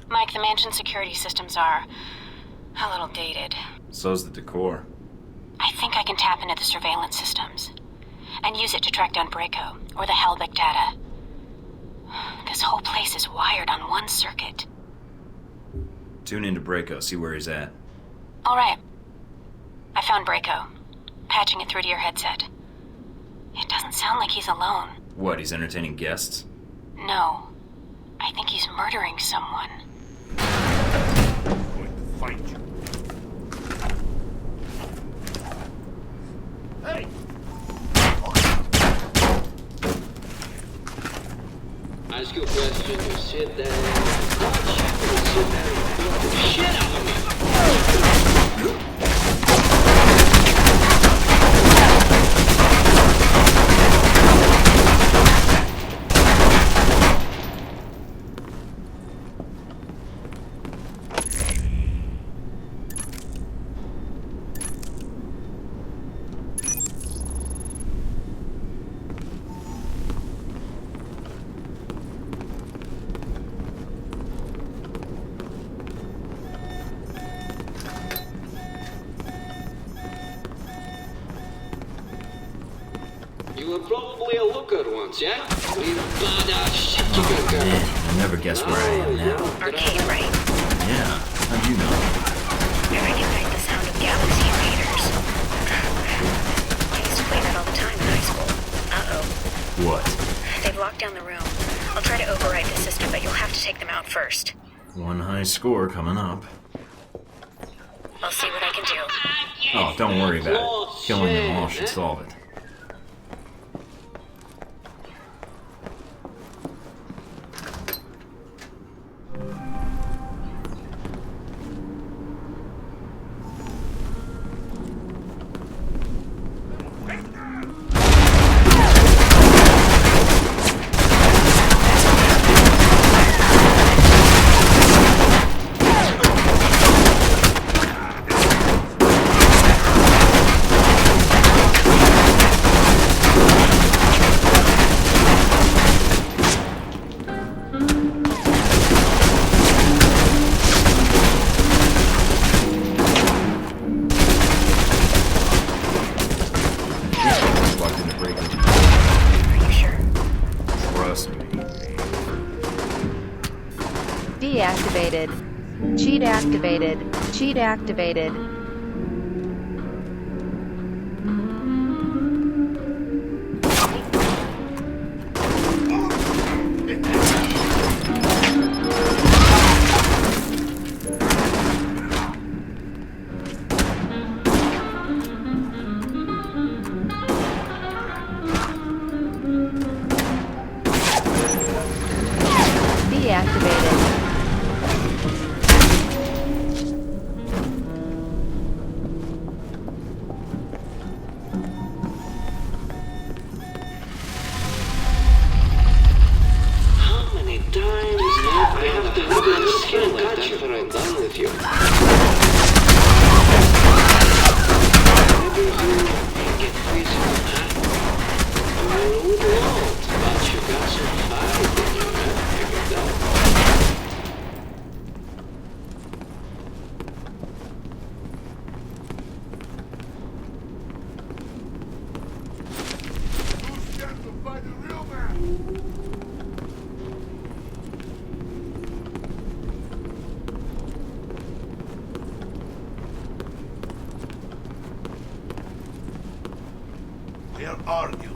Mike, the mansion security systems are a little dated. So's the decor. I think I can tap into the surveillance systems and use it to track down Braco or the Helbeck data. This whole place is wired on one circuit. Tune into Braco, see where he's at. All right. I found Braco. Patching it through to your headset. It doesn't sound like he's alone. What, he's entertaining guests? No. I think he's murdering someone. I'm going to find you. Hey! Ask you a question, you sit there. You sit there and blow the shit out of me. You were probably a looker once, yeah? With badass shit you can go. You'll never guess where I am now. Arcade, right? Yeah, how'd you know? I recognize the sound of Galaxy Invaders. I used to play that all the time in high school. Uh-oh. What? They've locked down the room. I'll try to override the system, but you'll have to take them out first. One high score coming up. I'll see what I can do. Oh, don't worry about it. Killing them all should solve it. attempting to break into. Are you sure? Trust me. Deactivated. Cheat activated. Cheat activated. Where are you?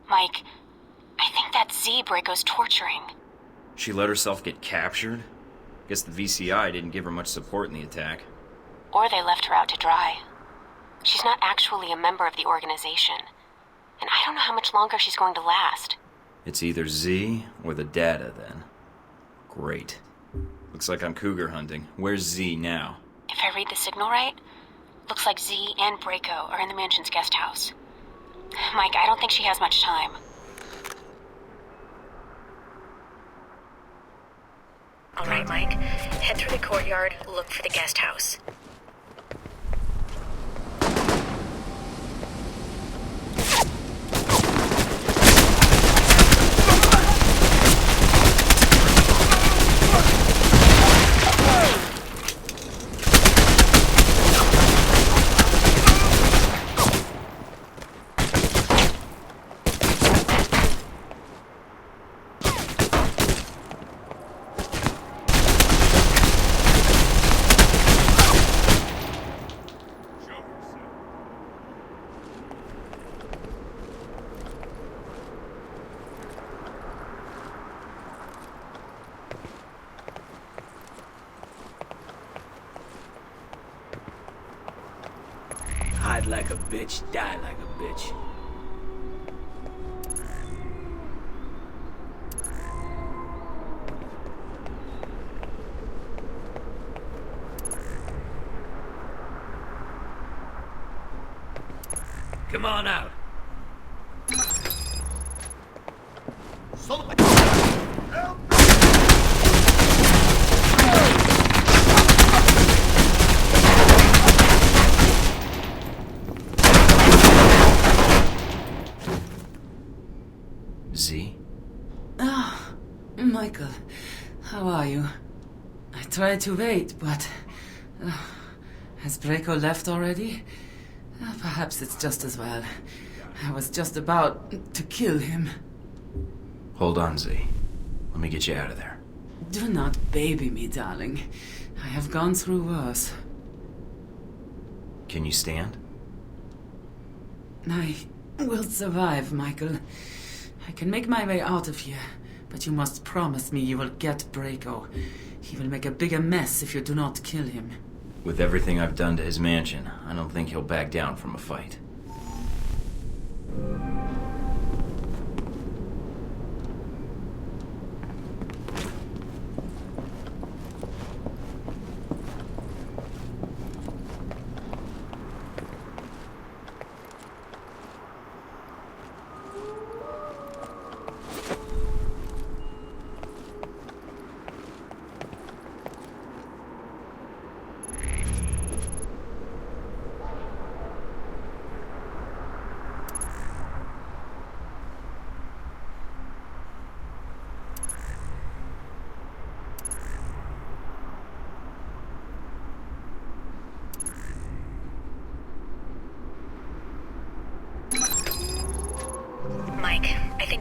Mike, I think that's Z Braco's torturing. She let herself get captured? Guess the VCI didn't give her much support in the attack. Or they left her out to dry. She's not actually a member of the organization. And I don't know how much longer she's going to last. It's either Z or the data, then. Great. Looks like I'm cougar hunting. Where's Z now? If I read the signal right, looks like Z and Braco are in the mansion's guest house. Mike, I don't think she has much time. All right, Mike. Head through the courtyard, look for the guest house. Hide like a bitch, die like a bitch. Come on out. Z? Ah, Michael, how are you? I tried to wait, but... has Braco left already? Perhaps it's just as well. I was just about to kill him. Hold on, Z. Let me get you out of there. Do not baby me, darling. I have gone through worse. Can you stand? I will survive, Michael. I can make my way out of here, but you must promise me you will get Braco. He will make a bigger mess if you do not kill him. With everything I've done to his mansion, I don't think he'll back down from a fight.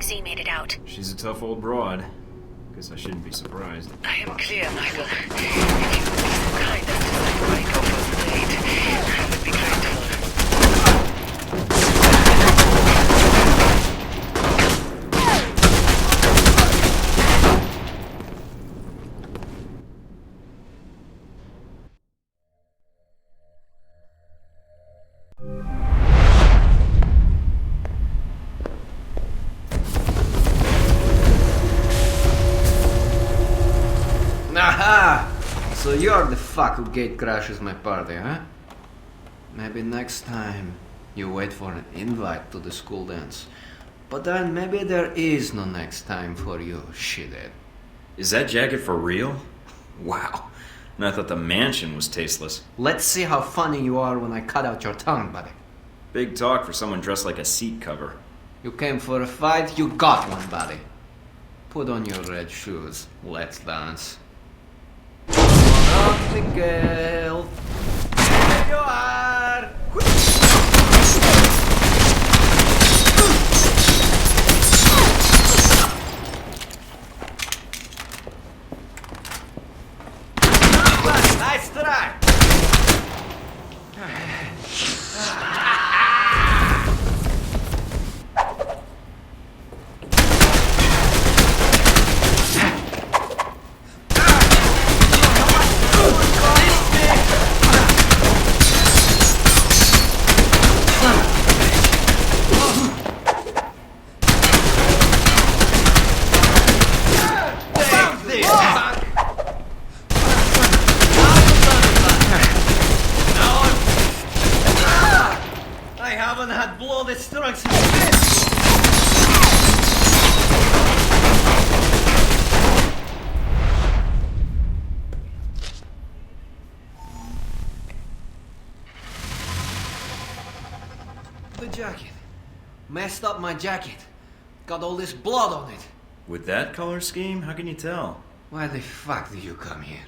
think Z made it out. She's a tough old broad. Guess I shouldn't be surprised. I am clear, Michael. If you would be so kind as to let my go first aid, I would be grateful. Aha! So you're the fuck who gate crashes my party, huh? Maybe next time you wait for an invite to the school dance. But then maybe there is no next time for you, shithead. Is that jacket for real? Wow. And I thought the mansion was tasteless. Let's see how funny you are when I cut out your tongue, buddy. Big talk for someone dressed like a seat cover. You came for a fight, you got one, buddy. Put on your red shoes. Let's dance. Up the girl. There you are. Nice try. The jacket. Messed up my jacket. Got all this blood on it. With that color scheme, how can you tell? Why the fuck did you come here?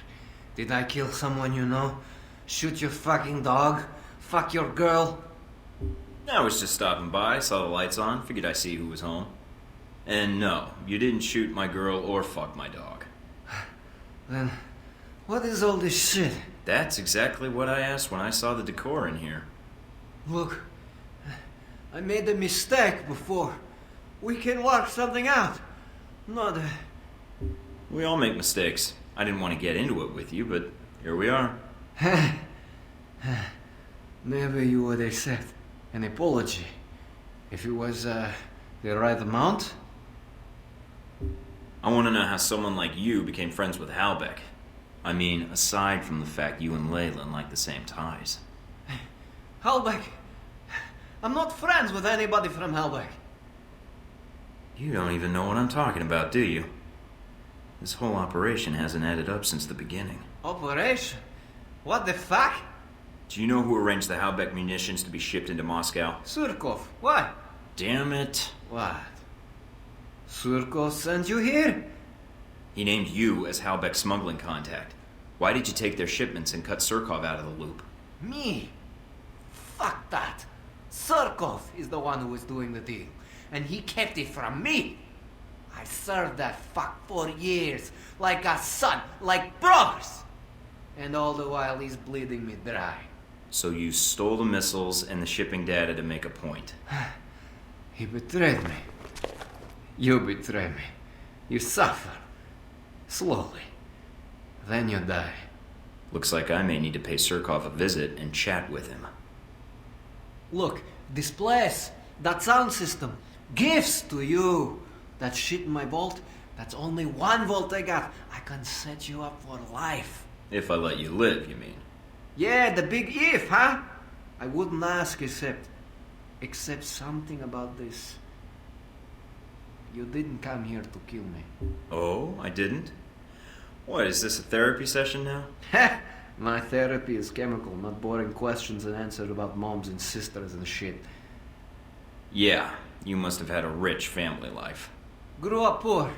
Did I kill someone you know? Shoot your fucking dog? Fuck your girl? I was just stopping by, saw the lights on, figured I'd see who was home. And no, you didn't shoot my girl or fuck my dog. Then, what is all this shit? That's exactly what I asked when I saw the decor in here. Look, I made a mistake before. We can work something out. Not a... We all make mistakes. I didn't want to get into it with you, but here we are. Maybe you would accept an apology if it was the right amount. I want to know how someone like you became friends with Halbeck. I mean, aside from the fact you and Leyland like the same ties. Halbeck? I'm not friends with anybody from Halbeck. You don't even know what I'm talking about, do you? This whole operation hasn't added up since the beginning. Operation? What the fuck? Do you know who arranged the Halbeck munitions to be shipped into Moscow? Surkov. Why? Damn it. What? Surkov sent you here? He named you as Halbeck's smuggling contact. Why did you take their shipments and cut Surkov out of the loop? Me? Fuck that. Surkov is the one who was doing the deal. And he kept it from me. I served that fuck for years. Like a son. Like brothers. And all the while he's bleeding me dry. So you stole the missiles and the shipping data to make a point. He betrayed me. You betray me. You suffer. Slowly. Then you die. Looks like I may need to pay Surkov a visit and chat with him. Look, this place, that sound system, gifts to you. That shit in my vault, that's only 1 volt I got. I can set you up for life. If I let you live, you mean? Yeah, the big if, huh? I wouldn't ask except something about this. You didn't come here to kill me. Oh, I didn't? What, is this a therapy session now? Heh! My therapy is chemical, not boring questions and answers about moms and sisters and shit. Yeah, you must have had a rich family life. Grew up poor,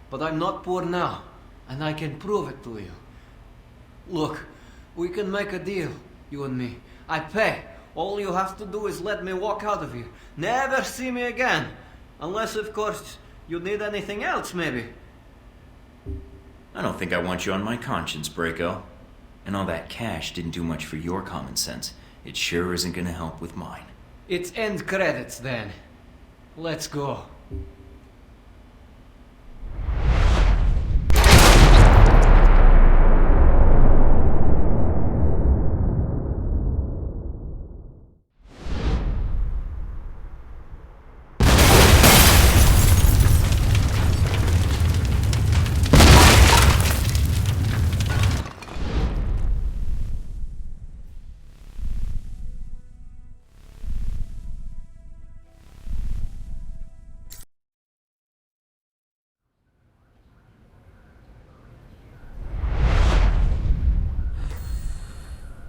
but I'm not poor now, and I can prove it to you. Look, we can make a deal, you and me. I pay. All you have to do is let me walk out of here. Never see me again. Unless, of course, you need anything else, maybe. I don't think I want you on my conscience, Braco. And all that cash didn't do much for your common sense. It sure isn't gonna help with mine. It's end credits, then. Let's go.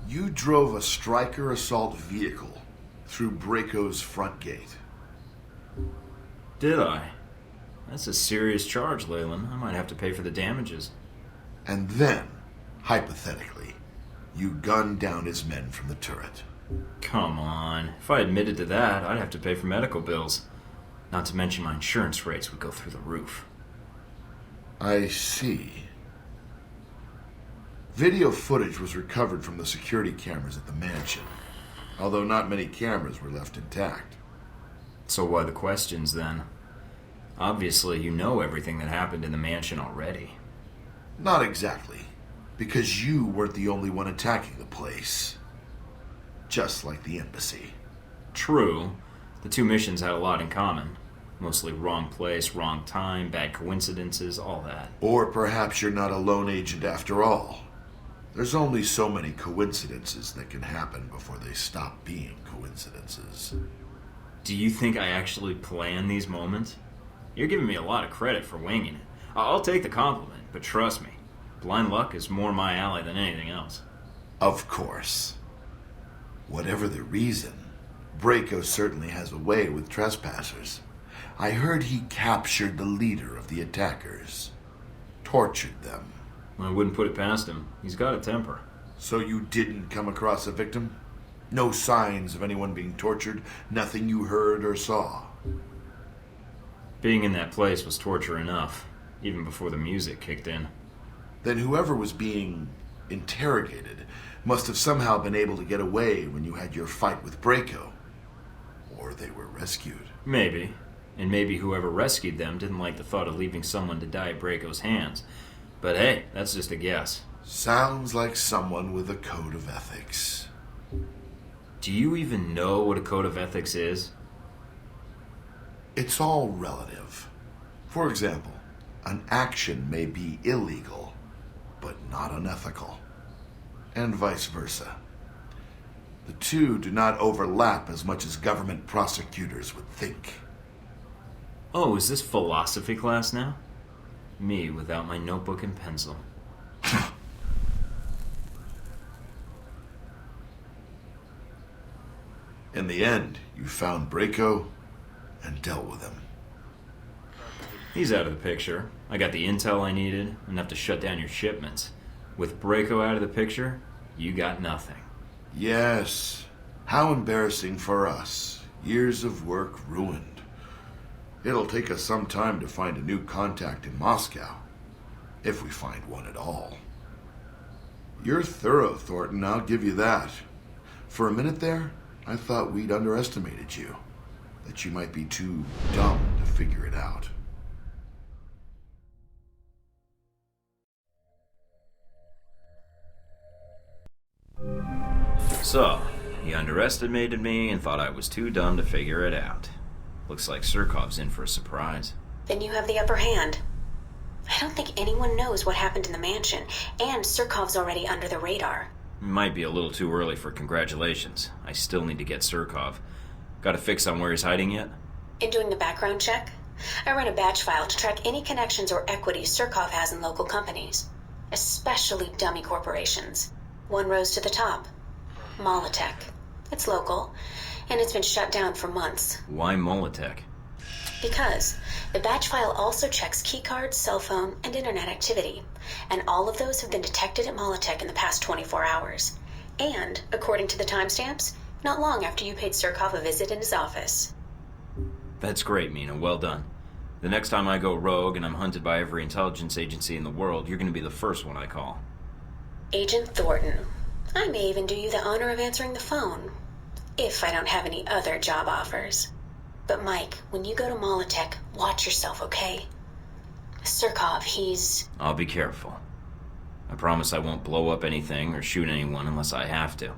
You drove a striker assault vehicle through Braco's front gate. Did I? That's a serious charge, Leyland. I might have to pay for the damages. And then, hypothetically, you gunned down his men from the turret. Come on. If I admitted to that, I'd have to pay for medical bills. Not to mention my insurance rates would go through the roof. I see. Video footage was recovered from the security cameras at the mansion, although not many cameras were left intact. So why the questions, then? Obviously, you know everything that happened in the mansion already. Not exactly, because you weren't the only one attacking the place. Just like the embassy. True. The two missions had a lot in common. Mostly wrong place, wrong time, bad coincidences, all that. Or perhaps you're not a lone agent after all. There's only so many coincidences that can happen before they stop being coincidences. Do you think I actually plan these moments? You're giving me a lot of credit for winging it. I'll take the compliment, but trust me, blind luck is more my alley than anything else. Of course. Whatever the reason, Braco certainly has a way with trespassers. I heard he captured the leader of the attackers. Tortured them. I wouldn't put it past him. He's got a temper. So you didn't come across a victim? No signs of anyone being tortured? Nothing you heard or saw? Being in that place was torture enough, even before the music kicked in. Then whoever was being interrogated must have somehow been able to get away when you had your fight with Braco. Or they were rescued. Maybe. And maybe whoever rescued them didn't like the thought of leaving someone to die at Braco's hands. But hey, that's just a guess. Sounds like someone with a code of ethics. Do you even know what a code of ethics is? It's all relative. For example, an action may be illegal, but not unethical. And vice versa. The two do not overlap as much as government prosecutors would think. Oh, is this philosophy class now? Me without my notebook and pencil. In the end, you found Braco and dealt with him. He's out of the picture. I got the intel I needed, enough to shut down your shipments. With Braco out of the picture, you got nothing. Yes. How embarrassing for us. Years of work ruined. It'll take us some time to find a new contact in Moscow. If we find one at all. You're thorough, Thornton, I'll give you that. For a minute there, I thought we'd underestimated you. That you might be too dumb to figure it out. So, he underestimated me and thought I was too dumb to figure it out. Looks like Surkov's in for a surprise. Then you have the upper hand. I don't think anyone knows what happened in the mansion, and Surkov's already under the radar. Might be a little too early for congratulations. I still need to get Surkov. Got a fix on where he's hiding yet? In doing the background check, I ran a batch file to track any connections or equities Surkov has in local companies, especially dummy corporations. One rose to the top. Molotech. It's local, and it's been shut down for months. Why Molotech? Because the batch file also checks keycards, cell phone, and internet activity, and all of those have been detected at Molotech in the past 24 hours. And, according to the timestamps, not long after you paid Surkov a visit in his office. That's great, Mina. Well done. The next time I go rogue and I'm hunted by every intelligence agency in the world, you're going to be the first one I call. Agent Thornton, I may even do you the honor of answering the phone, if I don't have any other job offers. But Mike, when you go to Molotech, watch yourself, okay? Surkov, he's... I'll be careful. I promise I won't blow up anything or shoot anyone unless I have to.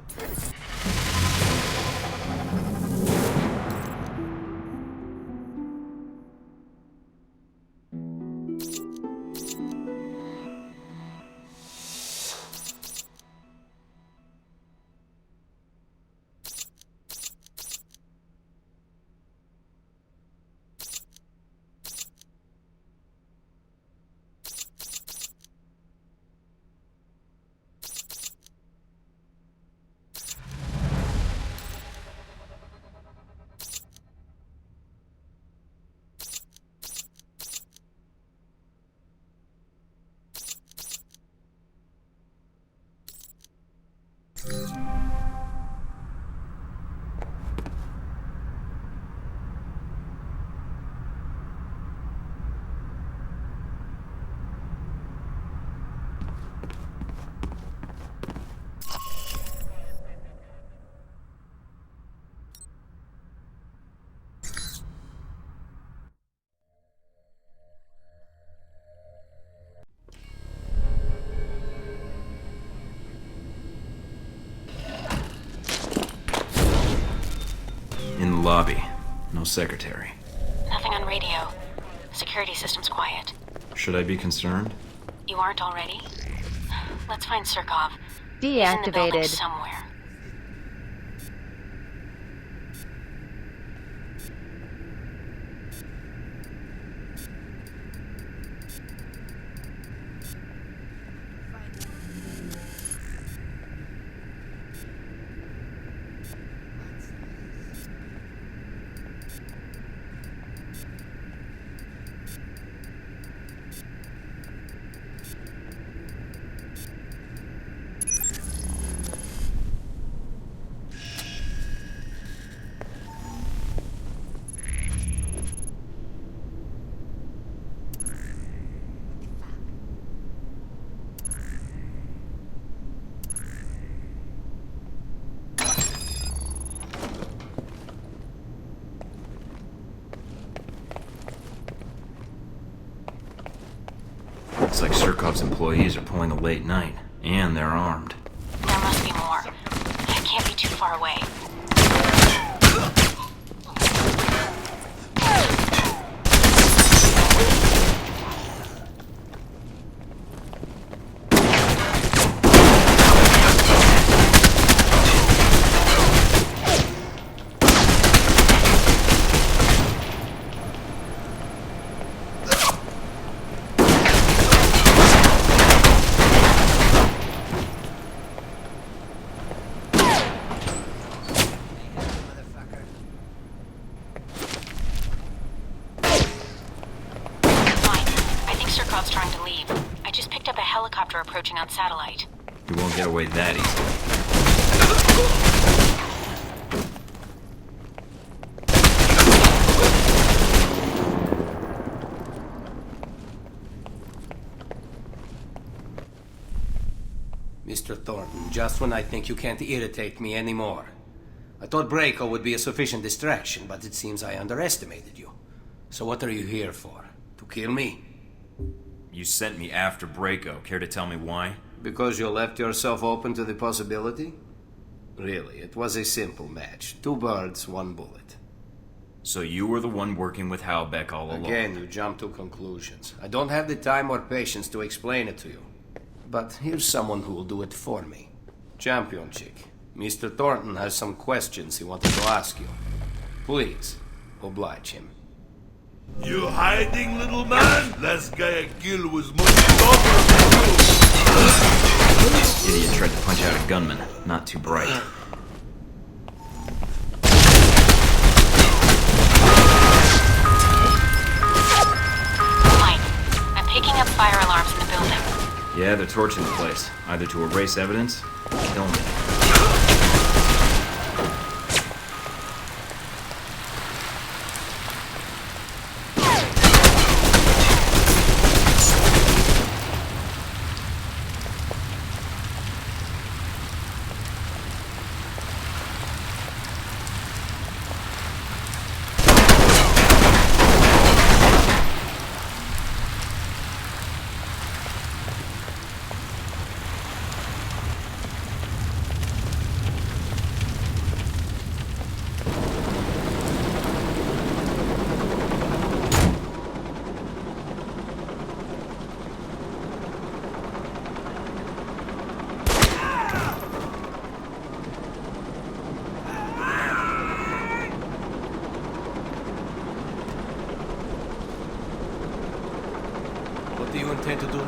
In the lobby. No secretary. Nothing on radio. Security system's quiet. Should I be concerned? You aren't already? Let's find Surkov. He's in the building Deactivated. somewhere. Looks like Surkov's employees are pulling a late night, and they're armed. There must be more. It can't be too far away. Trying to leave. I just picked up a helicopter approaching on satellite. You won't get away that easily. Mr. Thornton, just when I think you can't irritate me anymore. I thought Braco would be a sufficient distraction, but it seems I underestimated you. So what are you here for? To kill me? You sent me after Braco. Care to tell me why? Because you left yourself open to the possibility? Really, it was a simple match. 2 birds, 1 bullet. So you were the one working with Halbeck all along? Again, you jump to conclusions. I don't have the time or patience to explain it to you. But here's someone who will do it for me. Champion Chick. Mr. Thornton has some questions he wanted to ask you. Please, oblige him. You hiding, little man? Last guy I killed was much tougher than you. Idiot tried to punch out a gunman. Not too bright. Mike, I'm picking up fire alarms in the building. Yeah, they're torching the place. Either to erase evidence or kill me.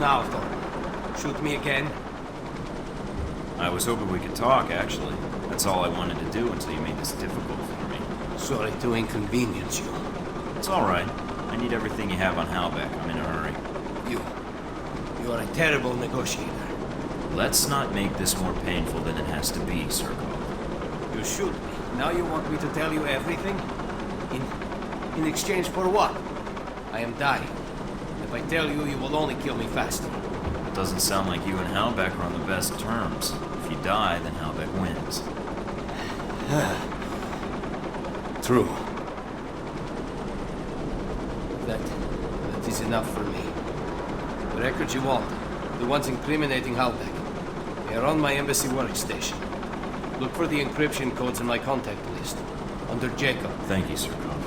now, Thor? Shoot me again? I was hoping we could talk, actually. That's all I wanted to do until you made this difficult for me. Sorry to inconvenience you. It's alright. I need everything you have on Halbeck. I'm in a hurry. You are a terrible negotiator. Let's not make this more painful than it has to be, Surkov. You shoot me. Now you want me to tell you everything? In exchange for what? I am dying. If I tell you, you will only kill me faster. It doesn't sound like you and Halbeck are on the best terms. If you die, then Halbeck wins. True. That is enough for me. The records you want, the ones incriminating Halbeck, they are on my embassy workstation. Look for the encryption codes in my contact list, under Jacob. Thank you, Surkov.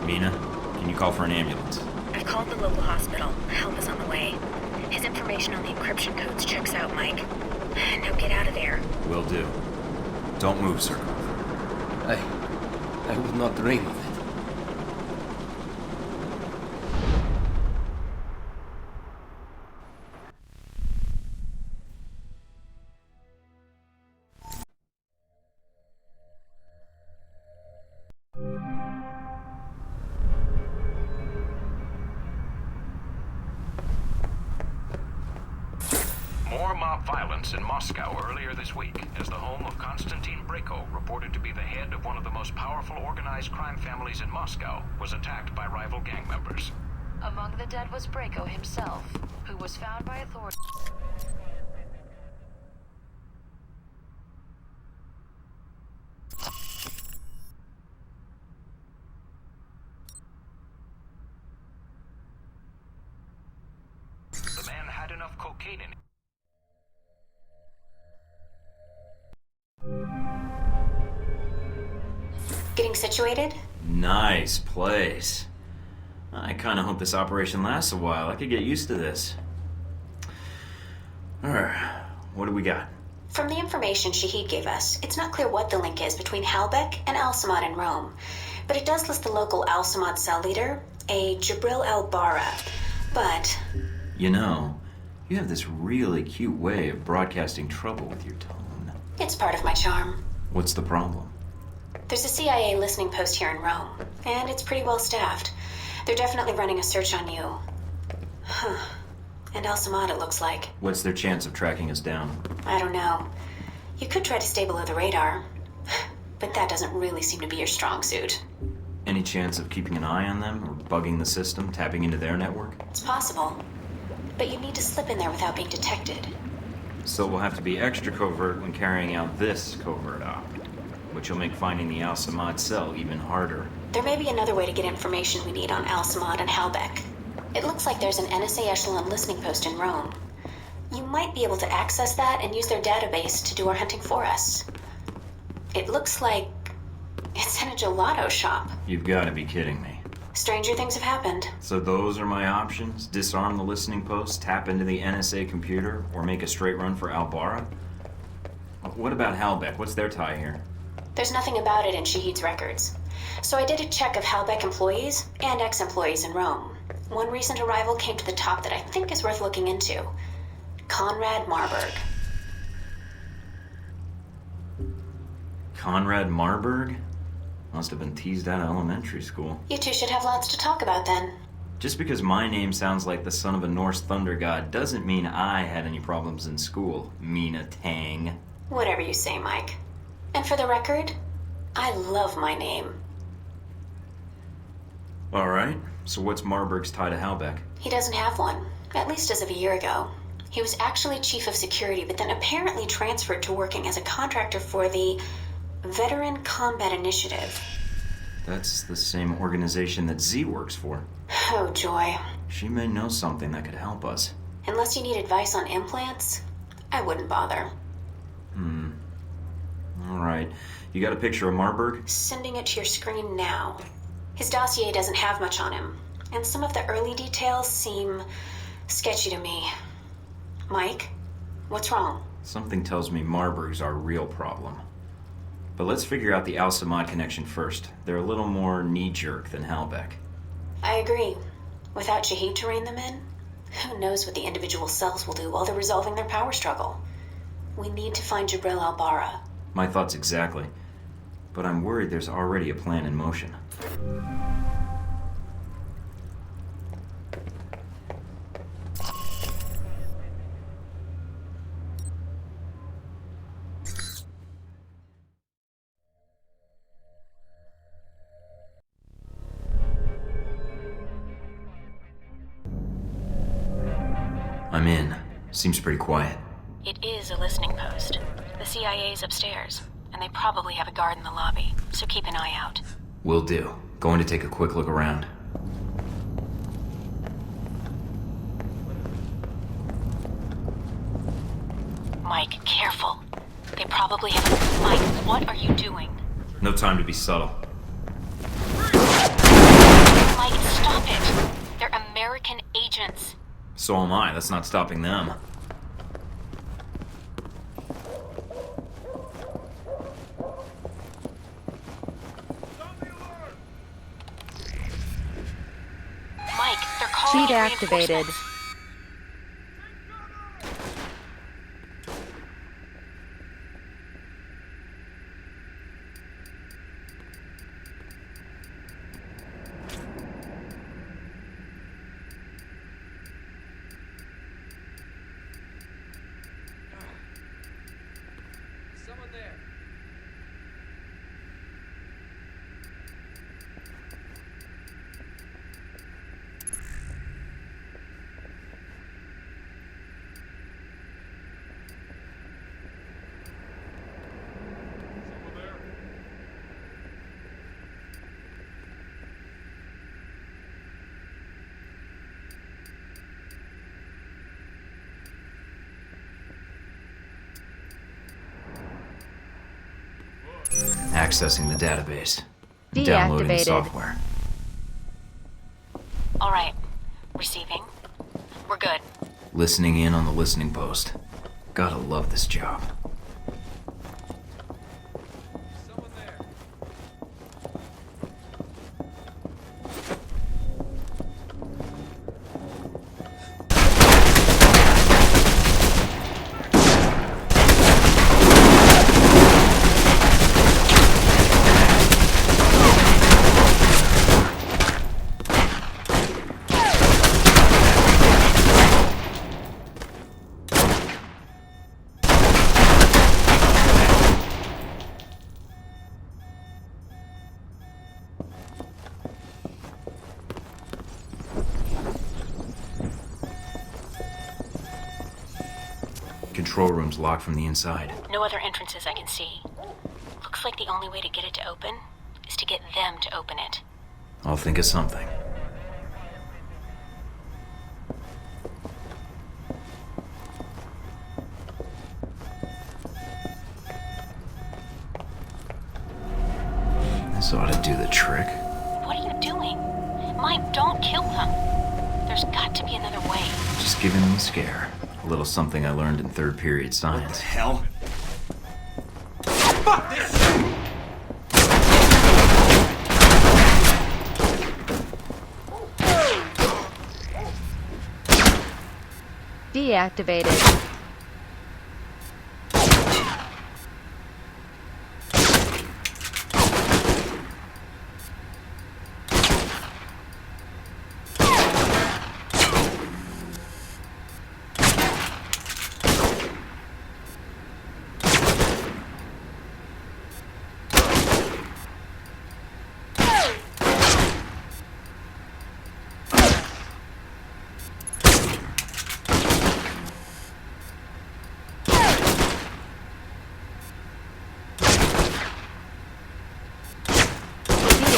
Mina, can you call for an ambulance? I've called the local hospital. Help is on the way. His information on the encryption codes checks out, Mike. Now get out of there. Will do. Don't move, Surkov. I would not dream of it. More mob violence in Moscow earlier this week, as the home of Konstantin Brayko, reported to be the head of one of the most powerful organized crime families in Moscow, was attacked by rival gang members. Among the dead was Brayko himself, who was found by authorities. The man had enough cocaine in him. Getting situated? Nice place. I kind of hope this operation lasts a while. I could get used to this. Alright, what do we got? From the information Shaheed gave us, it's not clear what the link is between Halbeck and Al-Samadu in Rome. But it does list the local Al-Samad cell leader, a Jibril al-Bara. But... You know, you have this really cute way of broadcasting trouble with your tone. it's part of my charm. What's the problem? There's a CIA listening post here in Rome, and it's pretty well staffed. They're definitely running a search on you. Huh. And Al-Samadu, it looks like. What's their chance of tracking us down? I don't know. You could try to stay below the radar, but that doesn't really seem to be your strong suit. Any chance of keeping an eye on them, or bugging the system, tapping into their network? It's possible, but you need to slip in there without being detected. So we'll have to be extra covert when carrying out this covert op, which will make finding the Al-Samad cell even harder. There may be another way to get information we need on Al-Samad and Halbeck. It looks like there's an NSA echelon listening post in Rome. You might be able to access that and use their database to do our hunting for us. It looks like it's in a gelato shop. You've got to be kidding me. Stranger things have happened. So those are my options? Disarm the listening post, tap into the NSA computer, or make a straight run for Al-Bara? What about Halbeck? What's their tie here? There's nothing about it in Shaheed's records. So I did a check of Halbeck employees and ex-employees in Rome. One recent arrival came to the top that I think is worth looking into. Conrad Marburg. Conrad Marburg? Must have been teased out of elementary school. You two should have lots to talk about then. Just because my name sounds like the son of a Norse thunder god doesn't mean I had any problems in school, Mina Tang. Whatever you say, Mike. And for the record, I love my name. Alright, so what's Marburg's tie to Halbeck? He doesn't have one, at least as of a year ago. He was actually chief of security, but then apparently transferred to working as a contractor for the Veteran Combat Initiative. That's the same organization that Z works for. Oh, joy. She may know something that could help us. Unless you need advice on implants, I wouldn't bother. Alright. You got a picture of Marburg? Sending it to your screen now. His dossier doesn't have much on him, and some of the early details seem sketchy to me. Mike, what's wrong? Something tells me Marburg's our real problem. But let's figure out the Al-Samad connection first. They're a little more knee-jerk than Halbeck. I agree. Without Shaheed to rein them in, Who knows what the individual cells will do while they're resolving their power struggle? We need to find Jabril al-Bara. My thoughts exactly. But I'm worried there's already a plan in motion. I'm in. Seems pretty quiet. It is a listening post. The CIA's upstairs, and they probably have a guard in the lobby, so keep an eye out. Will do. Going to take a quick look around. Mike, careful. They probably have a... Mike, what are you doing? No time to be subtle. Mike, stop it! They're American agents. So am I. That's not stopping them. Mike, they're calling Cheat activated. Someone there. Accessing the database. Downloading the Deactivated. software. All right. Receiving. We're good. Listening in on the listening post. Gotta love this job. Control room's locked from the inside. No other entrances I can see. Looks like the only way to get it to open is to get them to open it. I'll think of something. This ought to do the trick. What are you doing? Mike, don't kill them. There's got to be another way. Just giving them a scare. A little something I learned in third period science. What the hell? Fuck this! Deactivated.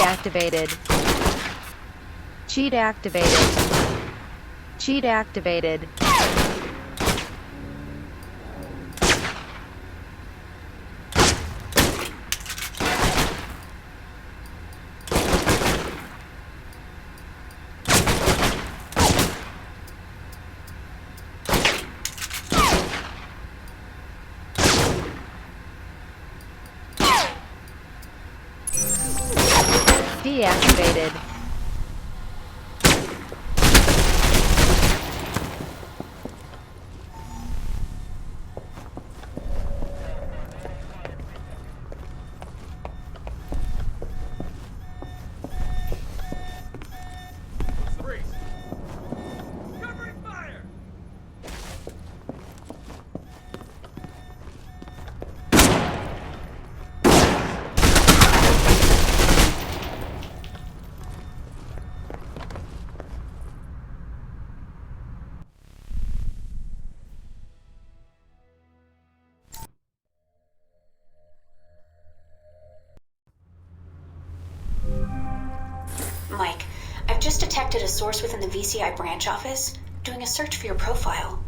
Activated. Cheat activated. Cheat activated. Deactivated. contacted a source within the VCI branch office, doing a search for your profile.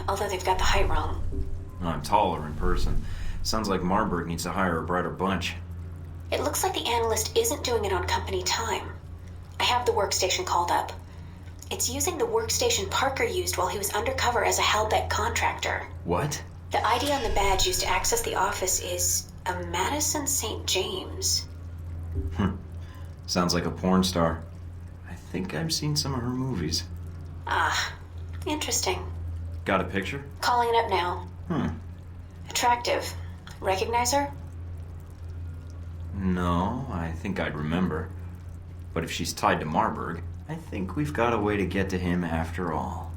Although they've got the height wrong. I'm taller in person. Sounds like Marburg needs to hire a brighter bunch. It looks like the analyst isn't doing it on company time. I have the workstation called up. It's using the workstation Parker used while he was undercover as a Halbeck contractor. What? The ID on the badge used to access the office is a Madison St. James. Sounds like a porn star. I think I've seen some of her movies. Ah, interesting. Got a picture? Calling it up now. Attractive. Recognize her? No, I think I'd remember. But if she's tied to Marburg, I think we've got a way to get to him after all.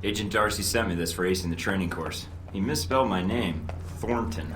Agent Darcy sent me this for acing the training course. He misspelled my name, Thornton.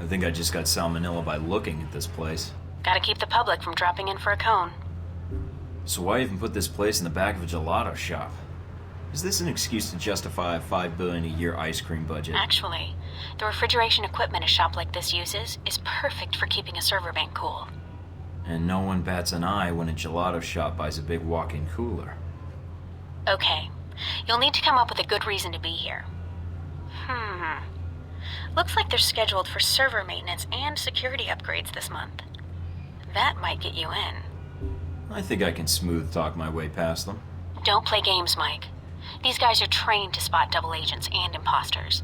I think I just got salmonella by looking at this place. Gotta keep the public from dropping in for a cone. So why even put this place in the back of a gelato shop? Is this an excuse to justify a $5 billion a year ice cream budget? Actually, the refrigeration equipment a shop like this uses is perfect for keeping a server bank cool. And no one bats an eye when a gelato shop buys a big walk-in cooler. Okay, you'll need to come up with a good reason to be here. Looks like they're scheduled for server maintenance and security upgrades this month. That might get you in. I think I can smooth talk my way past them. Don't play games, Mike. These guys are trained to spot double agents and imposters.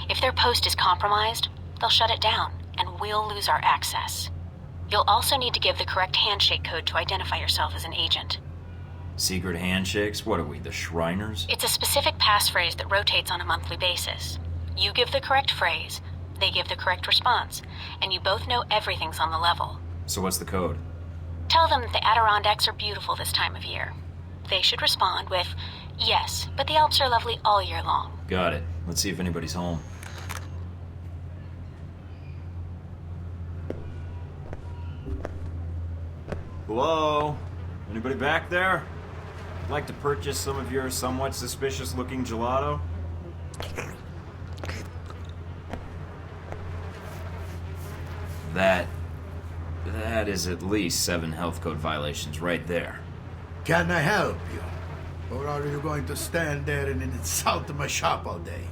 If their post is compromised, they'll shut it down, and we'll lose our access. You'll also need to give the correct handshake code to identify yourself as an agent. Secret handshakes? What are we, the Shriners? It's a specific passphrase that rotates on a monthly basis. You give the correct phrase, they give the correct response, and you both know everything's on the level. So what's the code? Tell them that the Adirondacks are beautiful this time of year. They should respond with, yes, but the Alps are lovely all year long. Got it. Let's see if anybody's home. Hello? Anybody back there? I'd like to purchase some of your somewhat suspicious-looking gelato. That is at least 7 health code violations right there. Can I help you? Or are you going to stand there and insult my shop all day?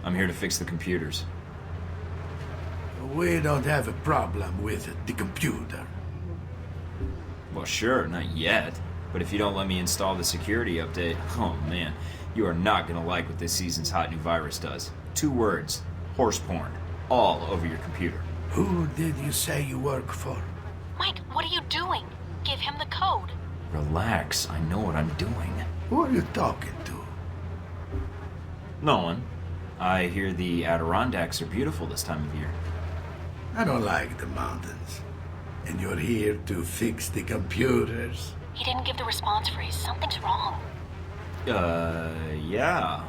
I'm here to fix the computers. We don't have a problem with the computer. Well, sure, not yet. But if you don't let me install the security update, oh man, you are not gonna like what this season's hot new virus does. 2 words, horse porn, all over your computer. Who did you say you work for? Mike, what are you doing? Give him the code. Relax, I know what I'm doing. Who are you talking to? No one. I hear the Adirondacks are beautiful this time of year. I don't like the mountains. And you're here to fix the computers? He didn't give the response phrase. Something's wrong. Yeah.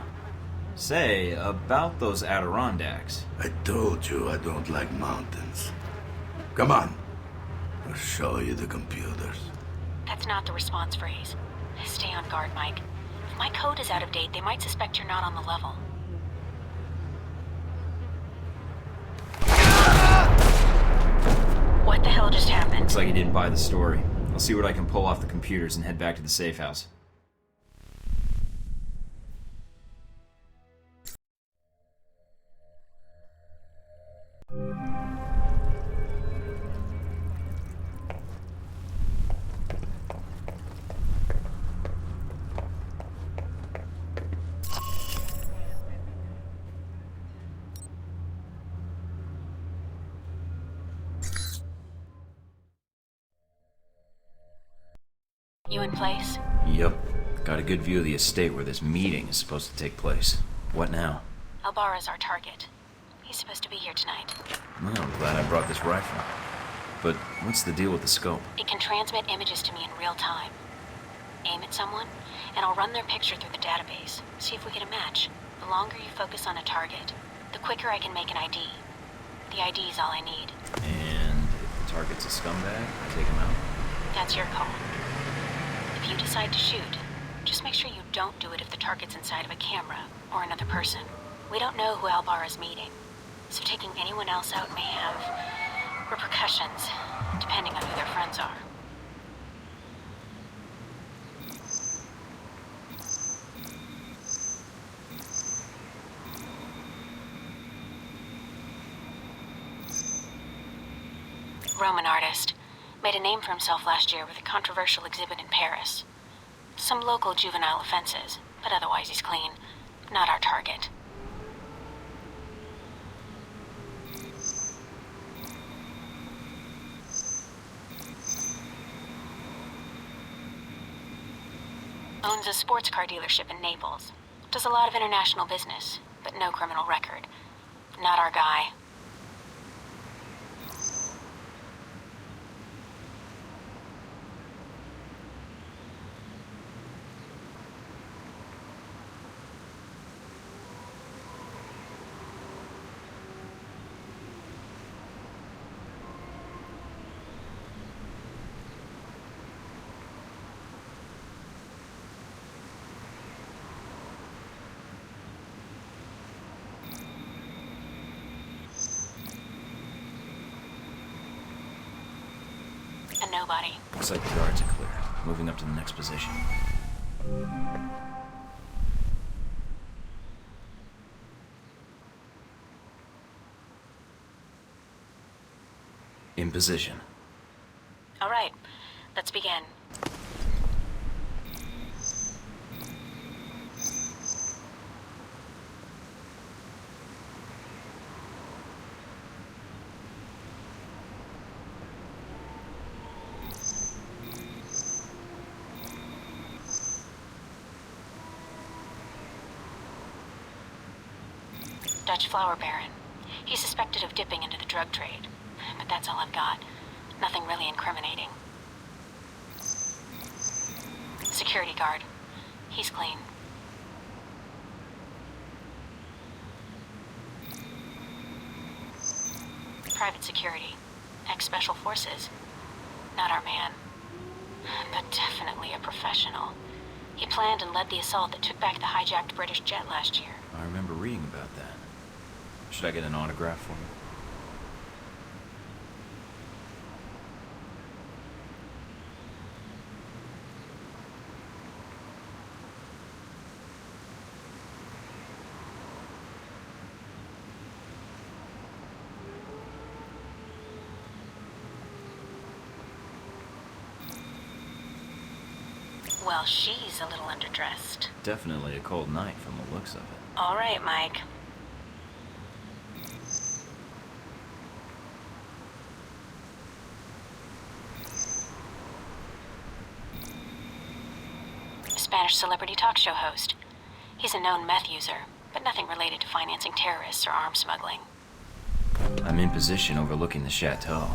Say, about those Adirondacks. I told you I don't like mountains. Come on. I'll show you the computers. That's not the response phrase. Stay on guard, Mike. If my code is out of date, they might suspect you're not on the level. What the hell just happened? Looks like he didn't buy the story. I'll see what I can pull off the computers and head back to the safe house. You in place? Yep. Got a good view of the estate where this meeting is supposed to take place. What now? Albara's our target. He's supposed to be here tonight. Well, I'm glad I brought this rifle. But what's the deal with the scope? It can transmit images to me in real time. Aim at someone, and I'll run their picture through the database. See if we get a match. The longer you focus on a target, the quicker I can make an ID. The ID is all I need. And if the target's a scumbag, I take him out? That's your call. If you decide to shoot, just make sure you don't do it if the target's inside of a camera or another person. We don't know who Albara's meeting, so taking anyone else out may have repercussions, depending on who their friends are. Roman artist. Made a name for himself last year with a controversial exhibit in Paris. Some local juvenile offenses, but otherwise he's clean. Not our target. Owns a sports car dealership in Naples. Does a lot of international business, but no criminal record. Not our guy. nobody. Looks like the guards are clear. Moving up to the next position. In position. All right, let's begin. Dutch flower baron. He's suspected of dipping into the drug trade. But that's all I've got. Nothing really incriminating. Security guard. He's clean. Private security. Ex-special forces. Not our man. But definitely a professional. He planned and led the assault that took back the hijacked British jet last year. I remember reading about that. Should I get an autograph for him? Well, she's a little underdressed. Definitely a cold night from the looks of it. All right, Mike. Spanish celebrity talk show host. He's a known meth user, but nothing related to financing terrorists or arms smuggling. I'm in position overlooking the chateau.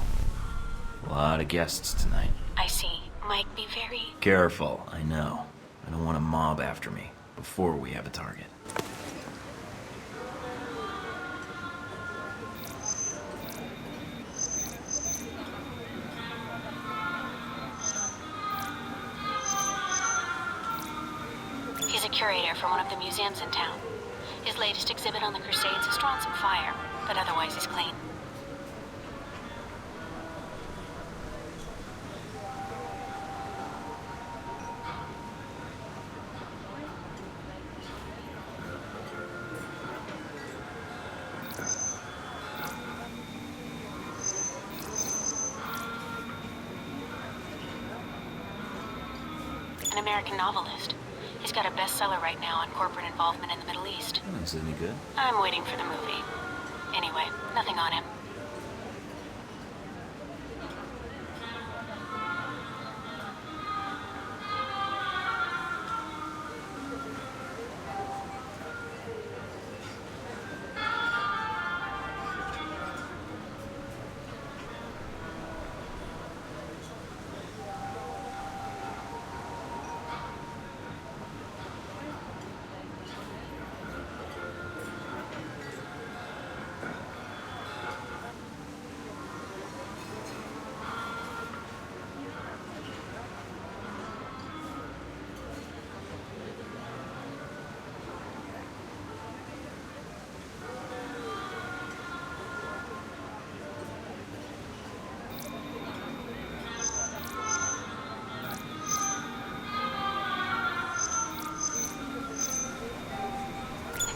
A lot of guests tonight. I see. Mike, be very... Careful, I know. I don't want a mob after me before we have a target. He's a curator for one of the museums in town. His latest exhibit on the Crusades has drawn some fire, but otherwise he's clean. An American novelist. He's got a bestseller right now on corporate involvement in the Middle East. Is it any good? I'm waiting for the movie. Anyway, nothing on him.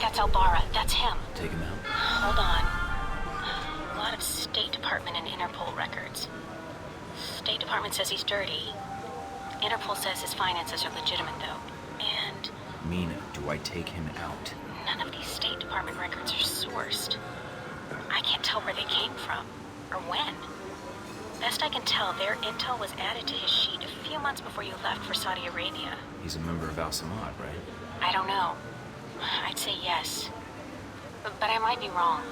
That's Albara. That's him. Take him out. Hold on. A lot of State Department and Interpol records. State Department says he's dirty. Interpol says his finances are legitimate, though. And Mina, do I take him out? none of these State Department records are sourced. I can't tell where they came from, or when. Best I can tell, their intel was added to his sheet a few months before you left for Saudi Arabia. He's a member of Al-Samadu, right? I don't know. I'd say yes. But I might be wrong.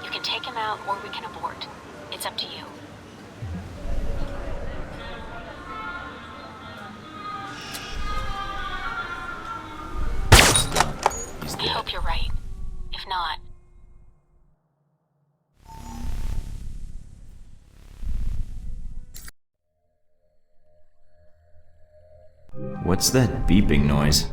You can take him out, or we can abort. It's up to you. I hope you're right. If not... What's that beeping noise?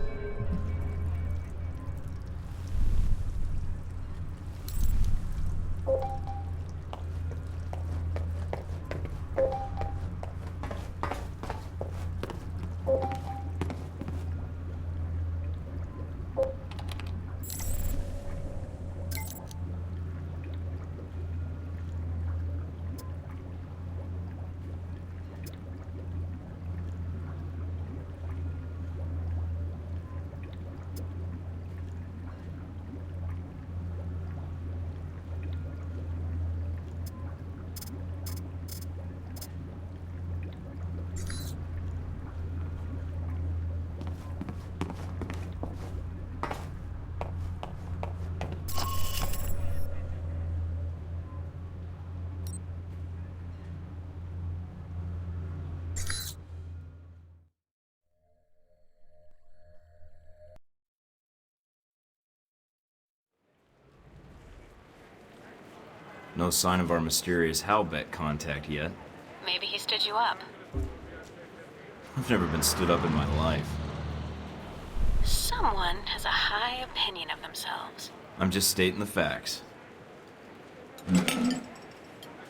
No sign of our mysterious Halbeck contact yet. Maybe he stood you up. I've never been stood up in my life. Someone has a high opinion of themselves. I'm just stating the facts.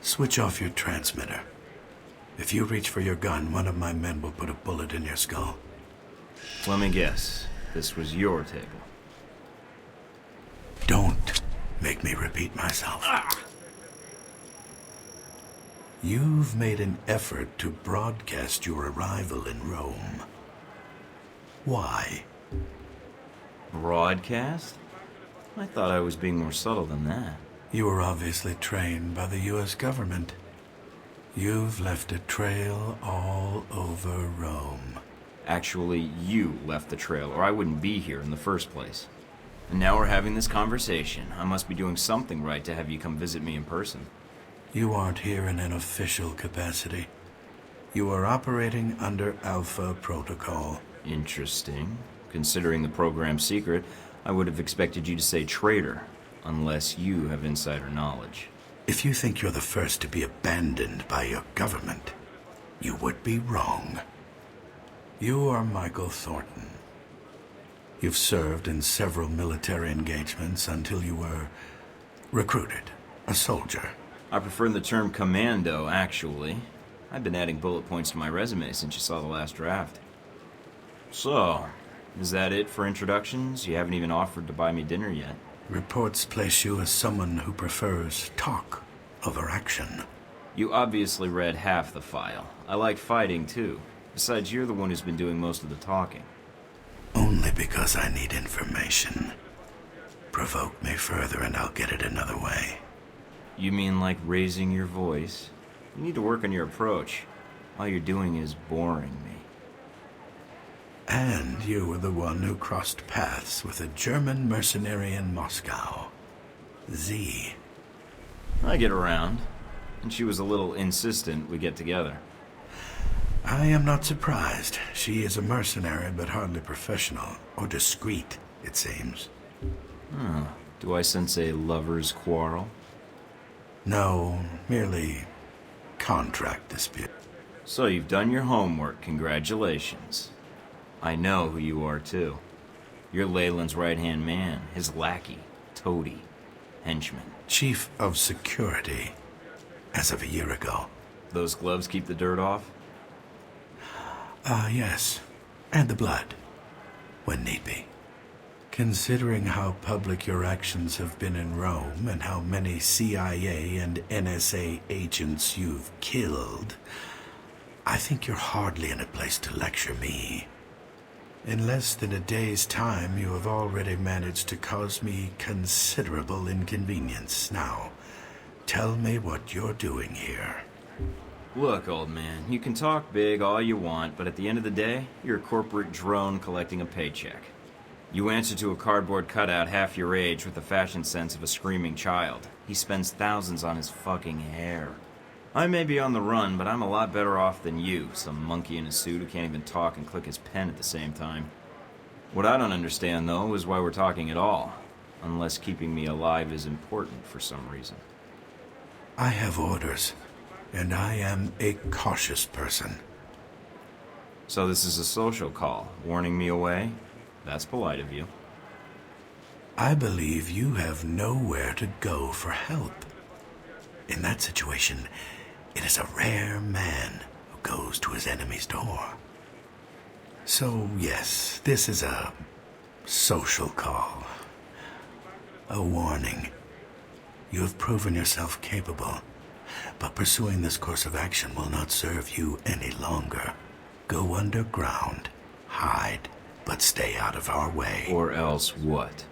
Switch off your transmitter. If you reach for your gun, one of my men will put a bullet in your skull. Let me guess. This was your table. Don't make me repeat myself. You've made an effort to broadcast your arrival in Rome. Why? Broadcast? I thought I was being more subtle than that. You were obviously trained by the U.S. government. You've left a trail all over Rome. Actually, you left the trail, or I wouldn't be here in the first place. And now we're having this conversation. I must be doing something right to have you come visit me in person. You aren't here in an official capacity. You are operating under Alpha Protocol. Interesting. Considering the program's secret, I would have expected you to say traitor, unless you have insider knowledge. If you think you're the first to be abandoned by your government, you would be wrong. You are Michael Thornton. You've served in several military engagements until you were recruited, a soldier. I prefer the term commando, actually. I've been adding bullet points to my resume since you saw the last draft. So, is that it for introductions? You haven't even offered to buy me dinner yet. Reports place you as someone who prefers talk over action. You obviously read half the file. I like fighting, too. Besides, you're the one who's been doing most of the talking. Only because I need information. Provoke me further and I'll get it another way. You mean like raising your voice? You need to work on your approach. All you're doing is boring me. And you were the one who crossed paths with a German mercenary in Moscow. Z. I get around. And she was a little insistent we get together. I am not surprised. She is a mercenary, but hardly professional. Or discreet, it seems. Huh. Do I sense a lover's quarrel? No, merely contract dispute. So you've done your homework. Congratulations. I know who you are, too. You're Leyland's right-hand man, his lackey, toady, henchman. Chief of Security, as of a year ago. Those gloves keep the dirt off? Yes. And the blood, when need be. Considering how public your actions have been in Rome and how many CIA and NSA agents you've killed, I think you're hardly in a place to lecture me. In less than a day's time, you have already managed to cause me considerable inconvenience. Now, tell me what you're doing here. Look, old man, you can talk big all you want, but at the end of the day, you're a corporate drone collecting a paycheck. You answer to a cardboard cutout half your age with the fashion sense of a screaming child. He spends thousands on his fucking hair. I may be on the run, but I'm a lot better off than you, some monkey in a suit who can't even talk and click his pen at the same time. What I don't understand, though, is why we're talking at all, unless keeping me alive is important for some reason. I have orders, and I am a cautious person. So this is a social call, warning me away? That's polite of you. I believe you have nowhere to go for help. In that situation, it is a rare man who goes to his enemy's door. So, yes, this is a social call. A warning. You have proven yourself capable, but pursuing this course of action will not serve you any longer. Go underground, hide, but stay out of our way. Or else what?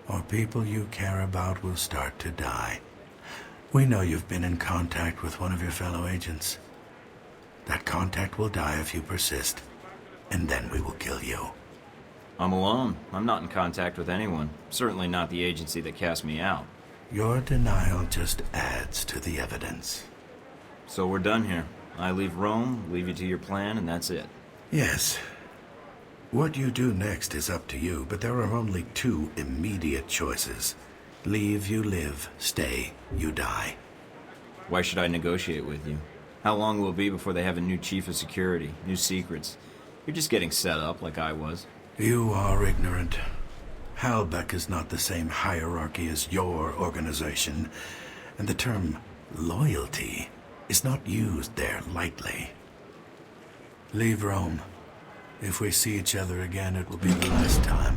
Or people you care about will start to die. We know you've been in contact with one of your fellow agents. That contact will die if you persist, and then we will kill you. I'm alone. I'm not in contact with anyone. Certainly not the agency that cast me out. Your denial just adds to the evidence. So we're done here. I leave Rome, leave you to your plan, and that's it. Yes. What you do next is up to you, but there are only two immediate choices. Leave, you live. Stay, you die. Why should I negotiate with you? How long will it be before they have a new chief of security, new secrets? You're just getting set up like I was. You are ignorant. Halbeck is not the same hierarchy as your organization, and the term loyalty is not used there lightly. Leave Rome. If we see each other again, it will be the last time.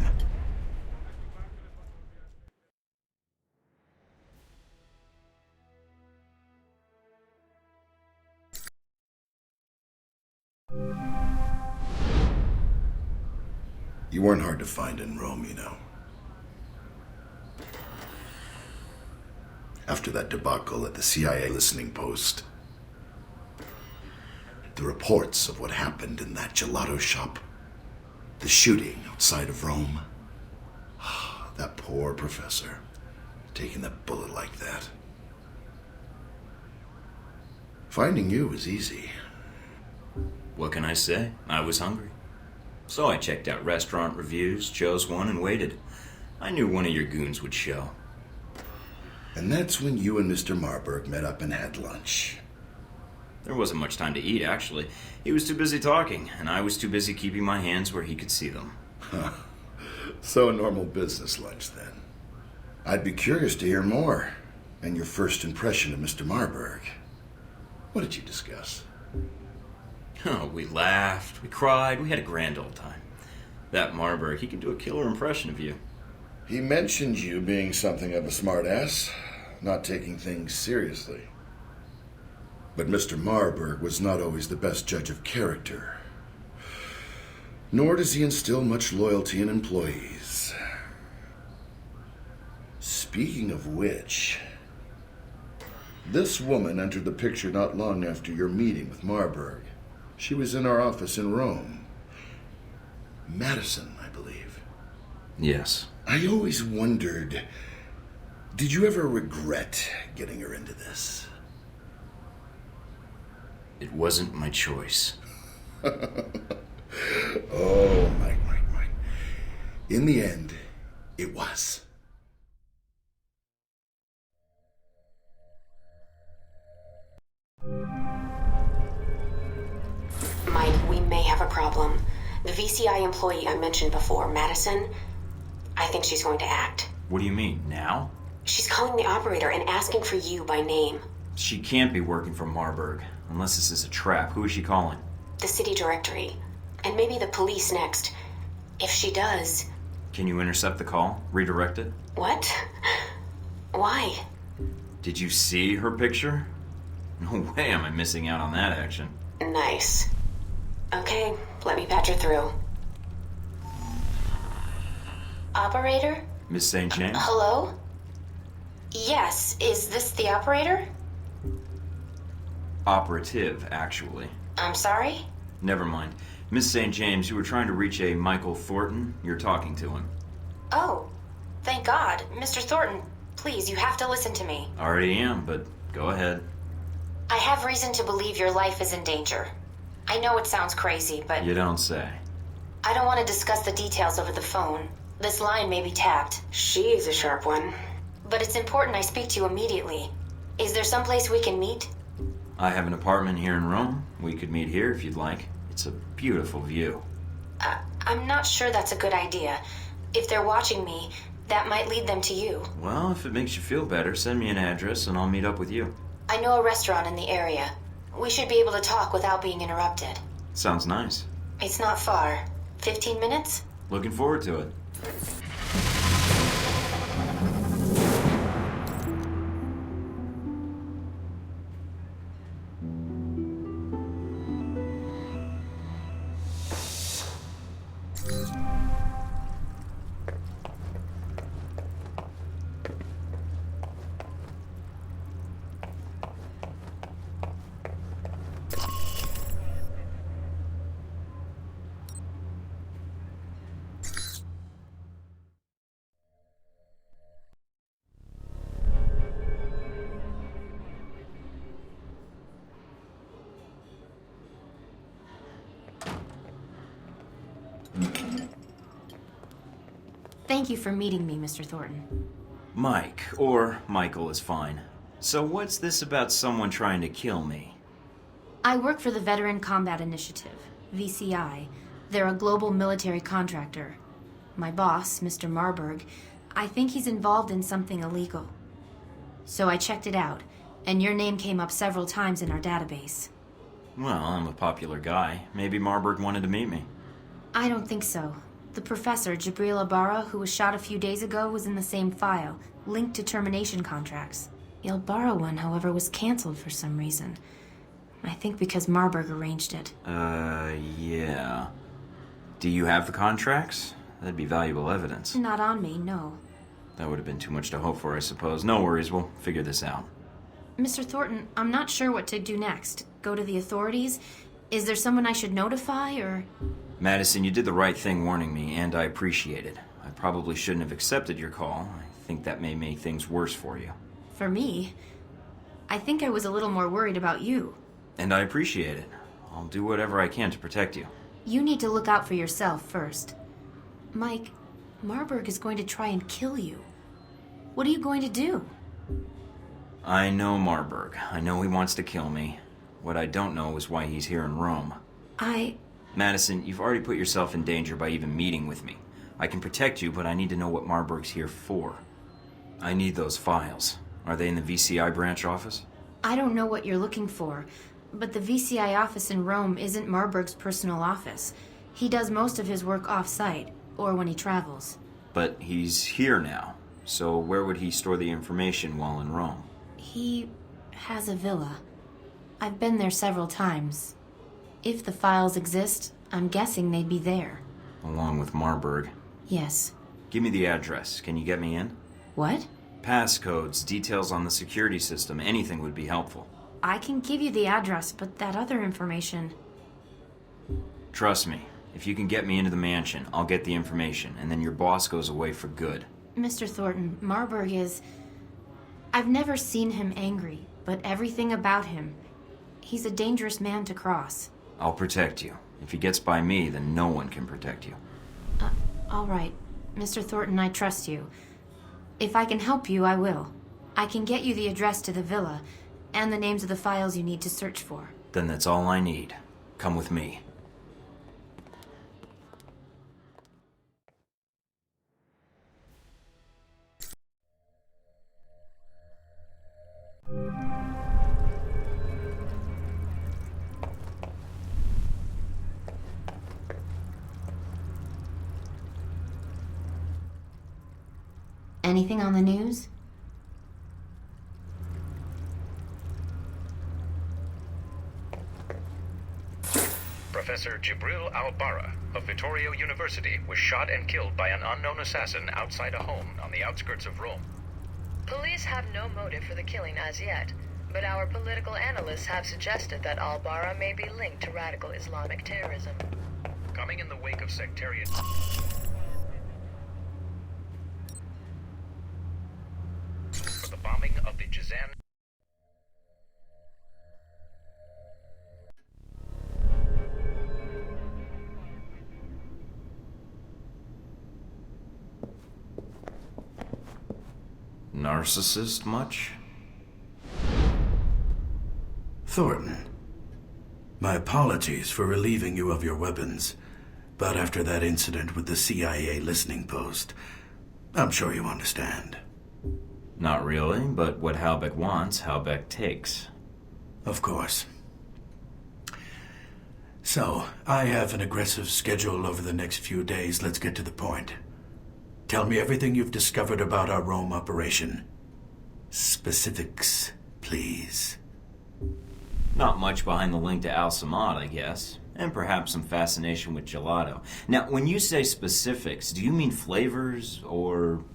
You weren't hard to find in Rome, you know. After that debacle at the CIA listening post, the reports of what happened in that gelato shop, the shooting outside of Rome, that poor professor taking that bullet like that. Finding you was easy. What can I say? I was hungry. So I checked out restaurant reviews, chose one, and waited. I knew one of your goons would show. And that's when you and Mr. Marburg met up and had lunch. There wasn't much time to eat, actually. He was too busy talking, and I was too busy keeping my hands where he could see them. Huh. So a normal business lunch, then. I'd be curious to hear more, and your first impression of Mr. Marburg. What did you discuss? Oh, we laughed, we cried, we had a grand old time. That Marburg, he can do a killer impression of you. He mentioned you being something of a smartass, not taking things seriously. But Mr. Marburg was not always the best judge of character. Nor does he instill much loyalty in employees. Speaking of which, this woman entered the picture not long after your meeting with Marburg. She was in our office in Rome. Madison, I believe. Yes. I always wondered, did you ever regret getting her into this? It wasn't my choice. Oh, Mike. In the end, it was. Mike, we may have a problem. The VCI employee I mentioned before, Madison, I think she's going to act. What do you mean, now? She's calling the operator and asking for you by name. She can't be working for Marburg, unless this is a trap. Who is she calling? The city directory. And maybe the police next. If she does... Can you intercept the call? Redirect it? What? Why? Did you see her picture? No way am I missing out on that action. Nice. Okay, let me patch her through. Operator? Miss St. James? Hello? Yes, is this the operator? Operative, actually. I'm sorry? Never mind. Miss St. James, you were trying to reach a Michael Thornton. You're talking to him. Oh, thank God. Mr. Thornton, please, you have to listen to me. Already am, but go ahead. I have reason to believe your life is in danger. I know it sounds crazy, but... You don't say. I don't want to discuss the details over the phone. This line may be tapped. She is a sharp one. But it's important I speak to you immediately. Is there someplace we can meet? I have an apartment here in Rome. We could meet here if you'd like. It's a beautiful view. I'm not sure that's a good idea. If they're watching me, that might lead them to you. Well, if it makes you feel better, send me an address and I'll meet up with you. I know a restaurant in the area. We should be able to talk without being interrupted. Sounds nice. It's not far. 15 minutes? Looking forward to it. Thank you for meeting me, Mr. Thornton. Mike, or Michael is fine. So what's this about someone trying to kill me? I work for the Veteran Combat Initiative, VCI. They're a global military contractor. My boss, Mr. Marburg, I think he's involved in something illegal. So I checked it out, and your name came up several times in our database. Well, I'm a popular guy. Maybe Marburg wanted to meet me. I don't think so. The professor, Jibril Ibarra, who was shot a few days ago, was in the same file, linked to termination contracts. The Ibarra one, however, was canceled for some reason. I think because Marburg arranged it. Yeah. Do you have the contracts? That'd be valuable evidence. Not on me, no. That would have been too much to hope for, I suppose. No worries, we'll figure this out. Mr. Thornton, I'm not sure what to do next. Go to the authorities? Is there someone I should notify, or...? Madison, you did the right thing warning me, and I appreciate it. I probably shouldn't have accepted your call. I think that may make things worse for you. For me? I think I was a little more worried about you. And I appreciate it. I'll do whatever I can to protect you. You need to look out for yourself first. Mike, Marburg is going to try and kill you. What are you going to do? I know Marburg. I know he wants to kill me. What I don't know is why he's here in Rome. Madison, you've already put yourself in danger by even meeting with me. I can protect you, but I need to know what Marburg's here for. I need those files. Are they in the VCI branch office? I don't know what you're looking for, but the VCI office in Rome isn't Marburg's personal office. He does most of his work off-site, or when he travels. But he's here now, so where would he store the information while in Rome? He has a villa. I've been there several times. If the files exist, I'm guessing they'd be there. Along with Marburg? Yes. Give me the address. Can you get me in? What? Passcodes, details on the security system, anything would be helpful. I can give you the address, but that other information... Trust me, if you can get me into the mansion, I'll get the information, and then your boss goes away for good. Mr. Thornton, Marburg is... I've never seen him angry, but everything about him... He's a dangerous man to cross. I'll protect you. If he gets by me, then no one can protect you. All right. Mr. Thornton, I trust you. If I can help you, I will. I can get you the address to the villa, and the names of the files you need to search for. Then that's all I need. Come with me. Anything on the news? Professor Jibril Al-Barra of Vittorio University was shot and killed by an unknown assassin outside a home on the outskirts of Rome. Police have no motive for the killing as yet, but our political analysts have suggested that Al-Barra may be linked to radical Islamic terrorism. Coming in the wake of sectarian... for the bombing of the Djizanie... Narcissist much? Thornton, my apologies for relieving you of your weapons, but after that incident with the CIA listening post, I'm sure you understand. Not really, but what Halbeck wants, Halbeck takes. Of course. So, I have an aggressive schedule over the next few days. Let's get to the point. Tell me everything you've discovered about our Rome operation. Specifics, please. Not much behind the link to Al-Samadu, I guess. And perhaps some fascination with gelato. Now, when you say specifics, do you mean flavors, or...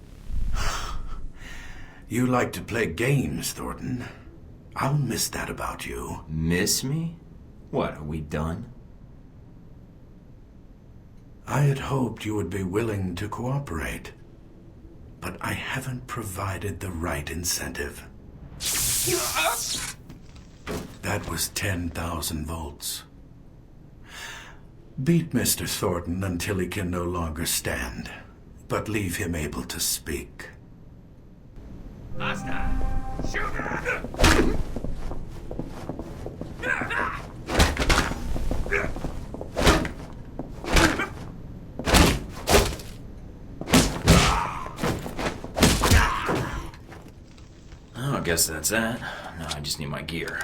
You like to play games, Thornton. I'll miss that about you. Miss me? What, are we done? I had hoped you would be willing to cooperate, but I haven't provided the right incentive. That was 10,000 volts. Beat Mr. Thornton until he can no longer stand, but leave him able to speak. Hostile! Shooter! Oh, I guess that's that. Now I just need my gear.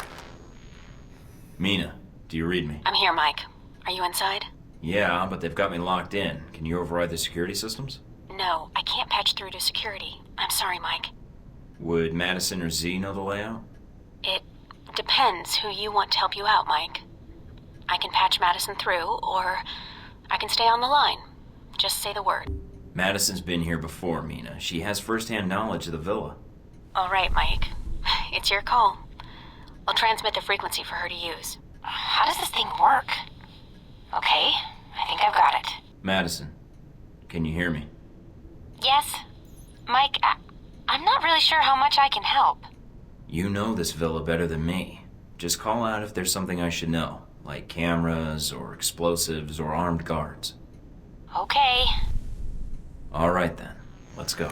Mina, do you read me? I'm here, Mike. Are you inside? Yeah, but they've got me locked in. Can you override the security systems? No, I can't patch through to security. I'm sorry, Mike. Would Madison or Z know the layout? It depends who you want to help you out, Mike. I can patch Madison through, or I can stay on the line. Just say the word. Madison's been here before, Mina. She has first-hand knowledge of the villa. All right, Mike. It's your call. I'll transmit the frequency for her to use. How does this thing work? Okay, I think I've got it. Madison, can you hear me? Yes? Mike, I'm not really sure how much I can help. You know this villa better than me. Just call out if there's something I should know, like cameras or explosives or armed guards. Okay. All right then, let's go.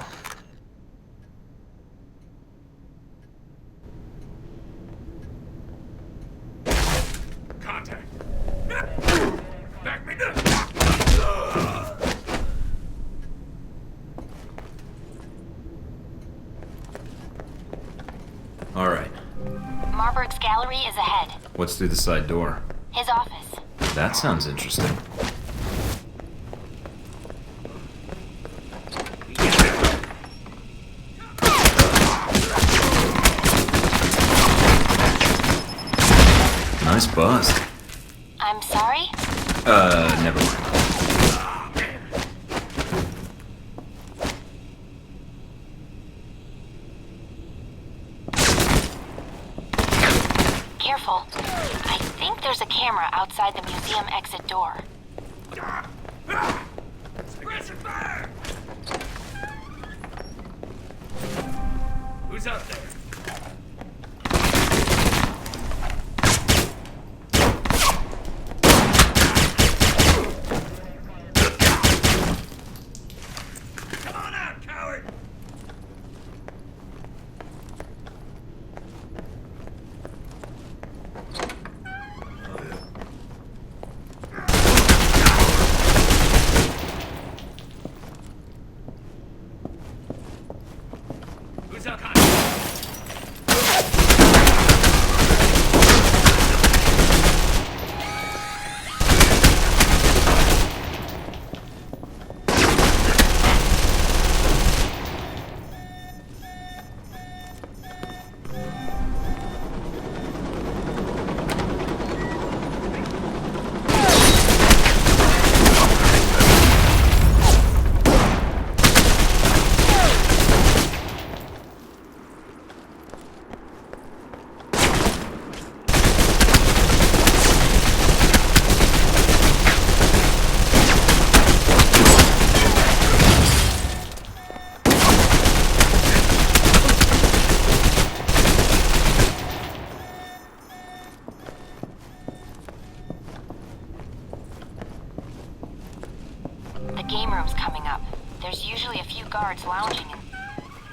Contact! Back me up! All right. Marburg's gallery is ahead. What's through the side door? His office. That sounds interesting. Nice bust. I'm sorry? Never mind. Careful. I think there's a camera outside the museum exit door. Who's out there?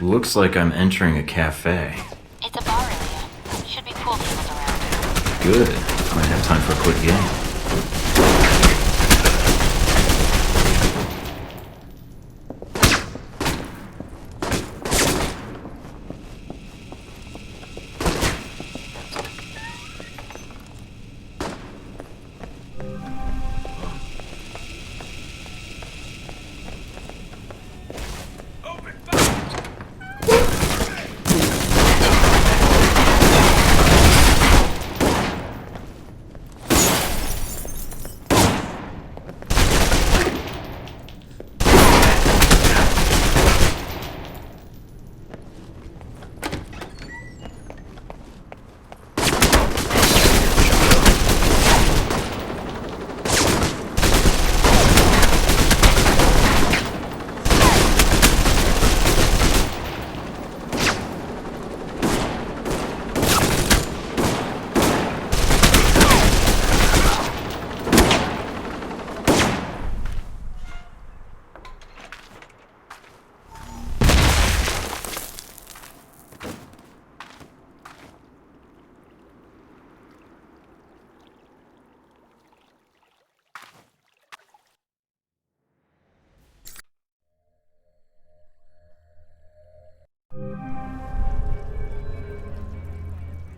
Looks like I'm entering a cafe. It's a bar area. Should be pool tables around. Good. Might have time for a quick game.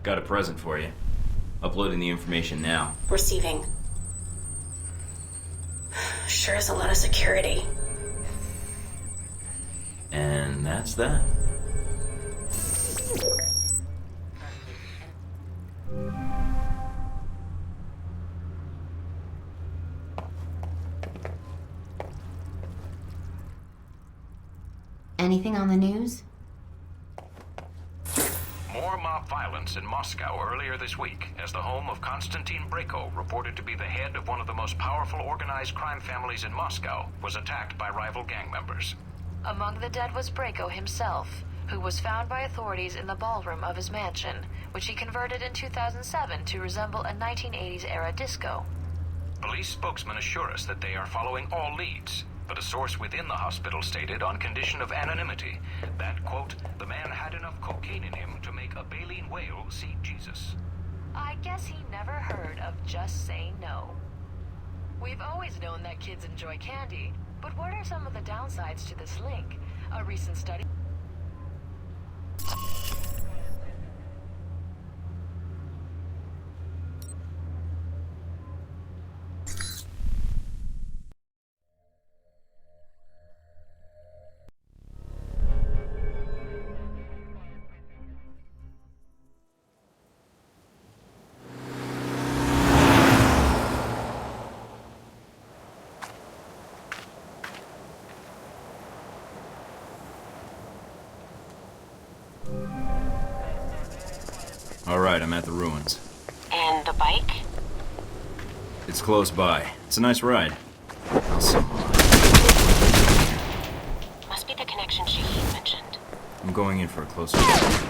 Got a present for you. Uploading the information now. Receiving. Sure is a lot of security. And that's that. Anything on the news? More mob violence in Moscow earlier this week, as the home of Konstantin Brayko, reported to be the head of one of the most powerful organized crime families in Moscow, was attacked by rival gang members. Among the dead was Brayko himself, who was found by authorities in the ballroom of his mansion, which he converted in 2007 to resemble a 1980s-era disco. Police spokesmen assure us that they are following all leads, but a source within the hospital stated, on condition of anonymity, that, quote, the man had enough cocaine in him to make a baleen whale see Jesus. I guess he never heard of Just Say No. We've always known that kids enjoy candy, but what are some of the downsides to this link? A recent study... Alright, I'm at the ruins. And the bike? It's close by. It's a nice ride. Al-Samadu. Must be the connection Shaheed mentioned. I'm going in for a closer look.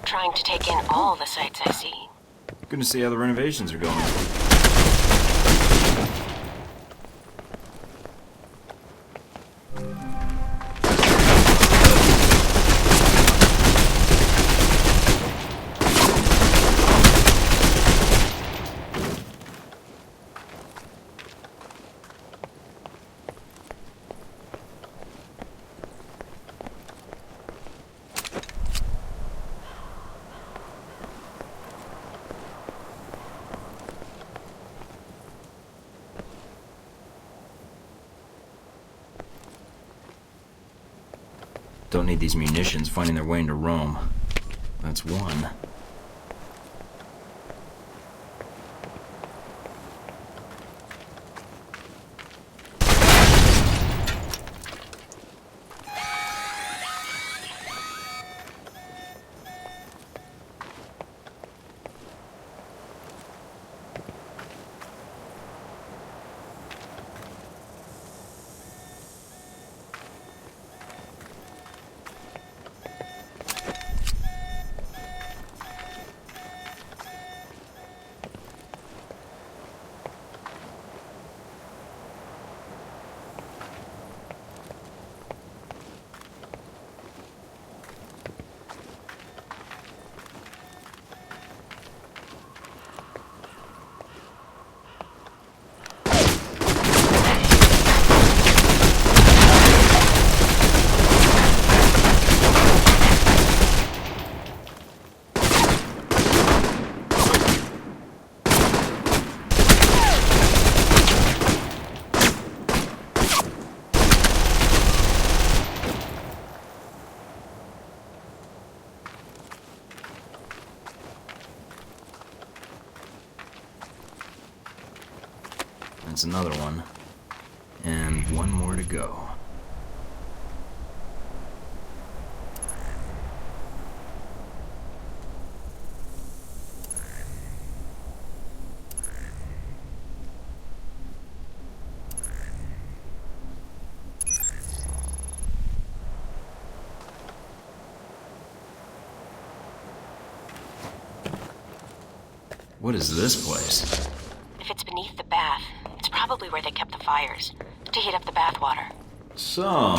Trying to take in all the sights I see. Gonna see how the renovations are going. Don't need these munitions finding their way into Rome. That's one. That's another one. And one more to go. What is this place? If it's beneath the bath, it's probably where they kept the fires, to heat up the bathwater. So,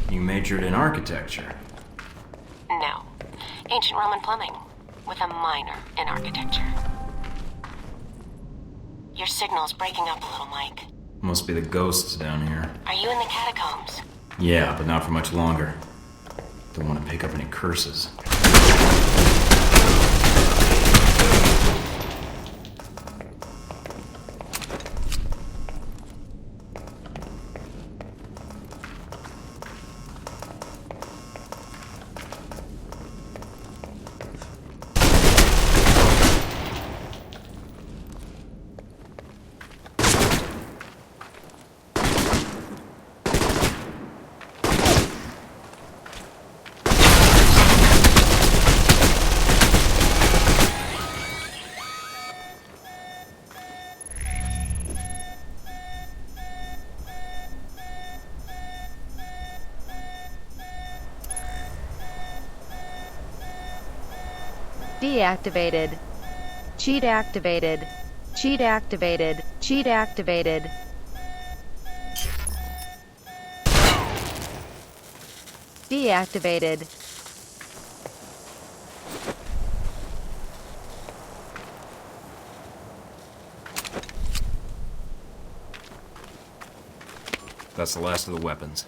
you majored in architecture? No. Ancient Roman plumbing. with a minor in architecture. Your signal's breaking up a little, Mike. Must be the ghosts down here. Are you in the catacombs? Yeah, but not for much longer. Don't want to pick up any curses. Deactivated. Cheat activated. Cheat activated. Cheat activated. Deactivated. That's the last of the weapons.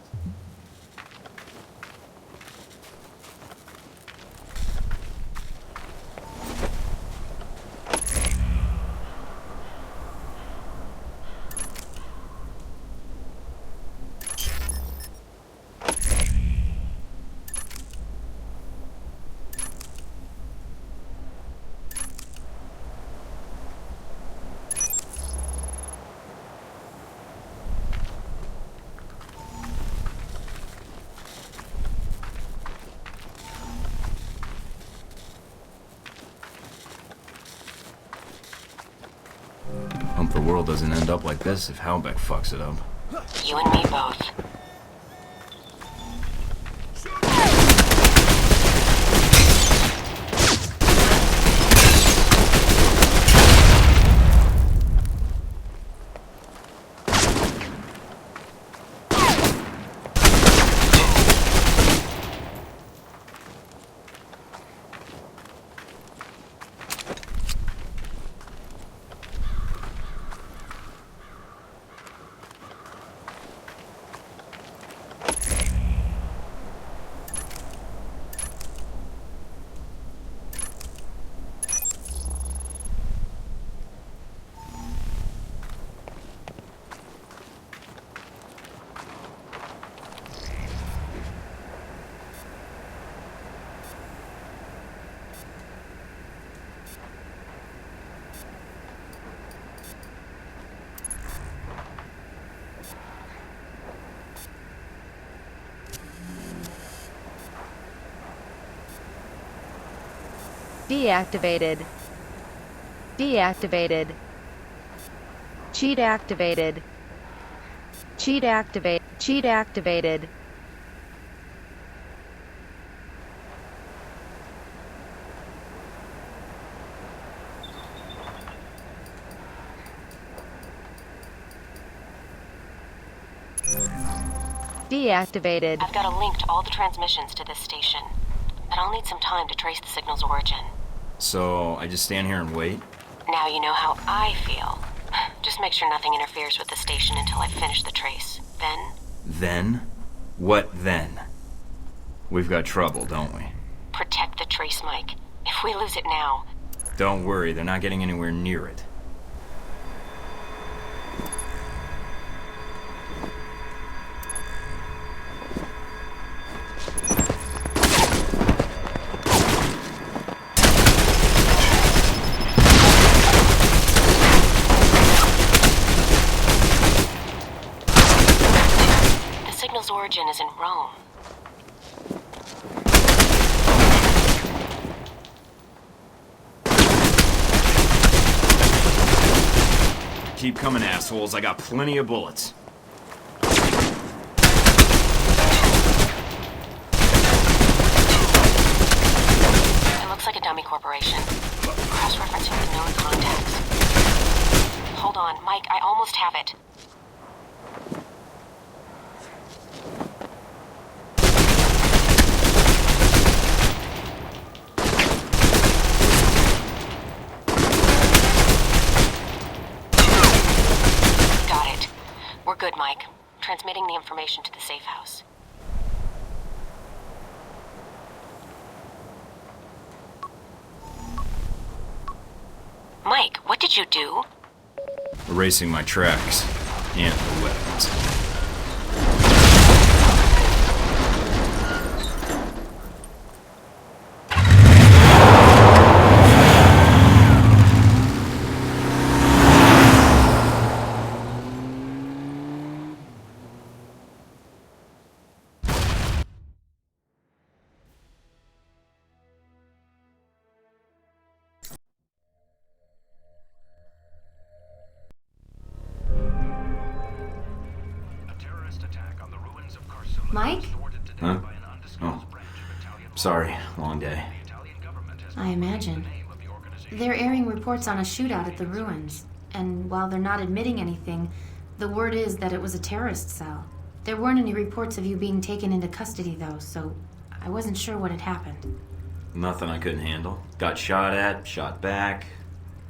Hope the world doesn't end up like this if Halbeck fucks it up. You and me both. Deactivated. Deactivated. Cheat activated. Cheat activate. Cheat activated. Deactivated. I've got a link to all the transmissions to this station, but I'll need some time to trace the signal's origin. So, I just stand here and wait? Now you know how I feel. Just make sure nothing interferes with the station until I finish the trace. Then? Then? What then? We've got trouble, don't we? Protect the trace, Mike. If we lose it now... Don't worry, they're not getting anywhere near it. Origin is in Rome. Keep coming, assholes. I got plenty of bullets. It looks like a dummy corporation. Cross-referencing with known contacts. Hold on, Mike, I almost have it. We're good, Mike. Transmitting the information to the safe house. Mike, what did you do? Erasing my tracks and the weapons. Mike? Huh? Oh. Sorry, long day. I imagine. They're airing reports on a shootout at the ruins, and while they're not admitting anything, the word is that it was a terrorist cell. There weren't any reports of you being taken into custody, though, so I wasn't sure what had happened. Nothing I couldn't handle. Got shot at, shot back.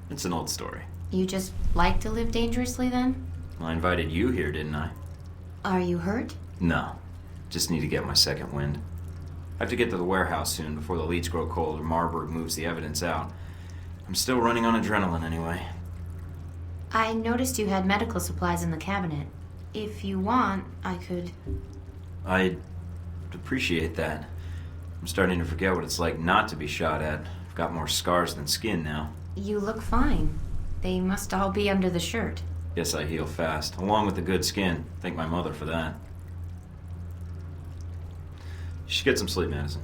It's an old story. You just like to live dangerously, then? I invited you here, didn't I? Are you hurt? No. Just need to get my second wind. I have to get to the warehouse soon before the leads grow cold or Marburg moves the evidence out. I'm still running on adrenaline anyway. I noticed you had medical supplies in the cabinet. If you want, I could... I'd appreciate that. I'm starting to forget what it's like not to be shot at. I've got more scars than skin now. You look fine. They must all be under the shirt. Guess I heal fast, along with the good skin. Thank my mother for that. You should get some sleep medicine.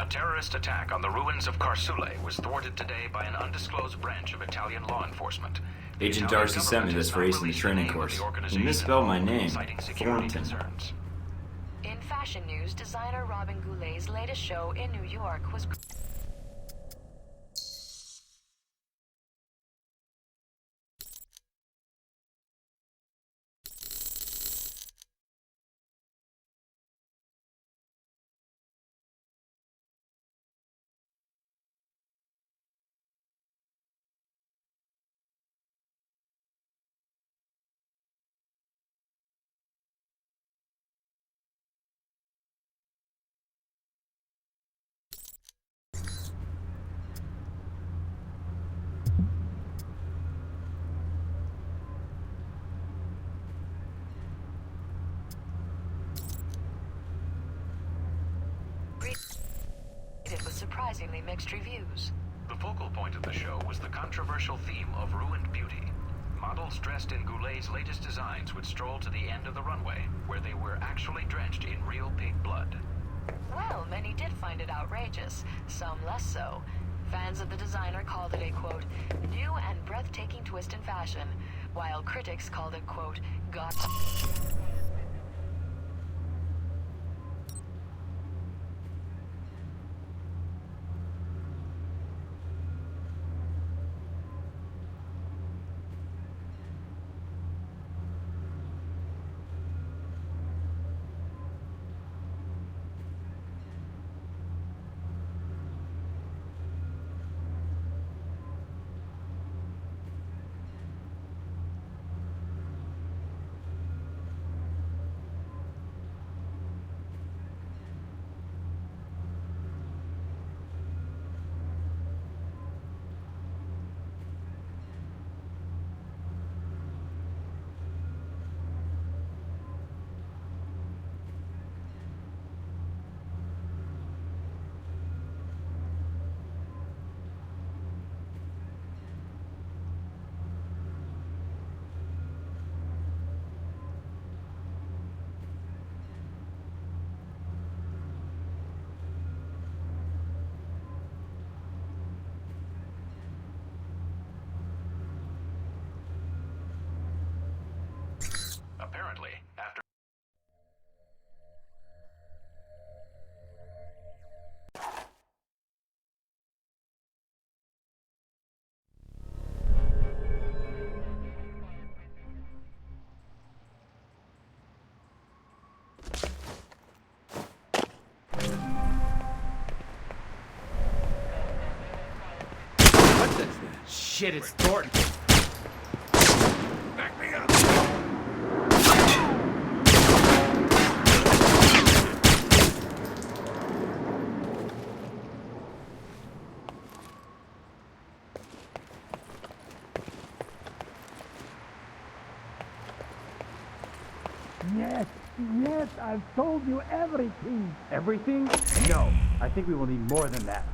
A terrorist attack on the ruins of Karsule was thwarted today by an undisclosed branch of Italian law enforcement. Agent Darcy sent me this for acing the training course. He misspelled my name, Thornton. In fashion news, designer Robin Goulet's latest show in New York was... with surprisingly mixed reviews. The focal point of the show was the controversial theme of ruined beauty. Models dressed in Goulet's latest designs would stroll to the end of the runway, where they were actually drenched in real pig blood. Well, many did find it outrageous, some less so. Fans of the designer called it a, quote, new and breathtaking twist in fashion, while critics called it, quote, god... Apparently, after... Shit, it's Thornton. Back me up! Yes, I've told you everything. Everything? No, I think we will need more than that.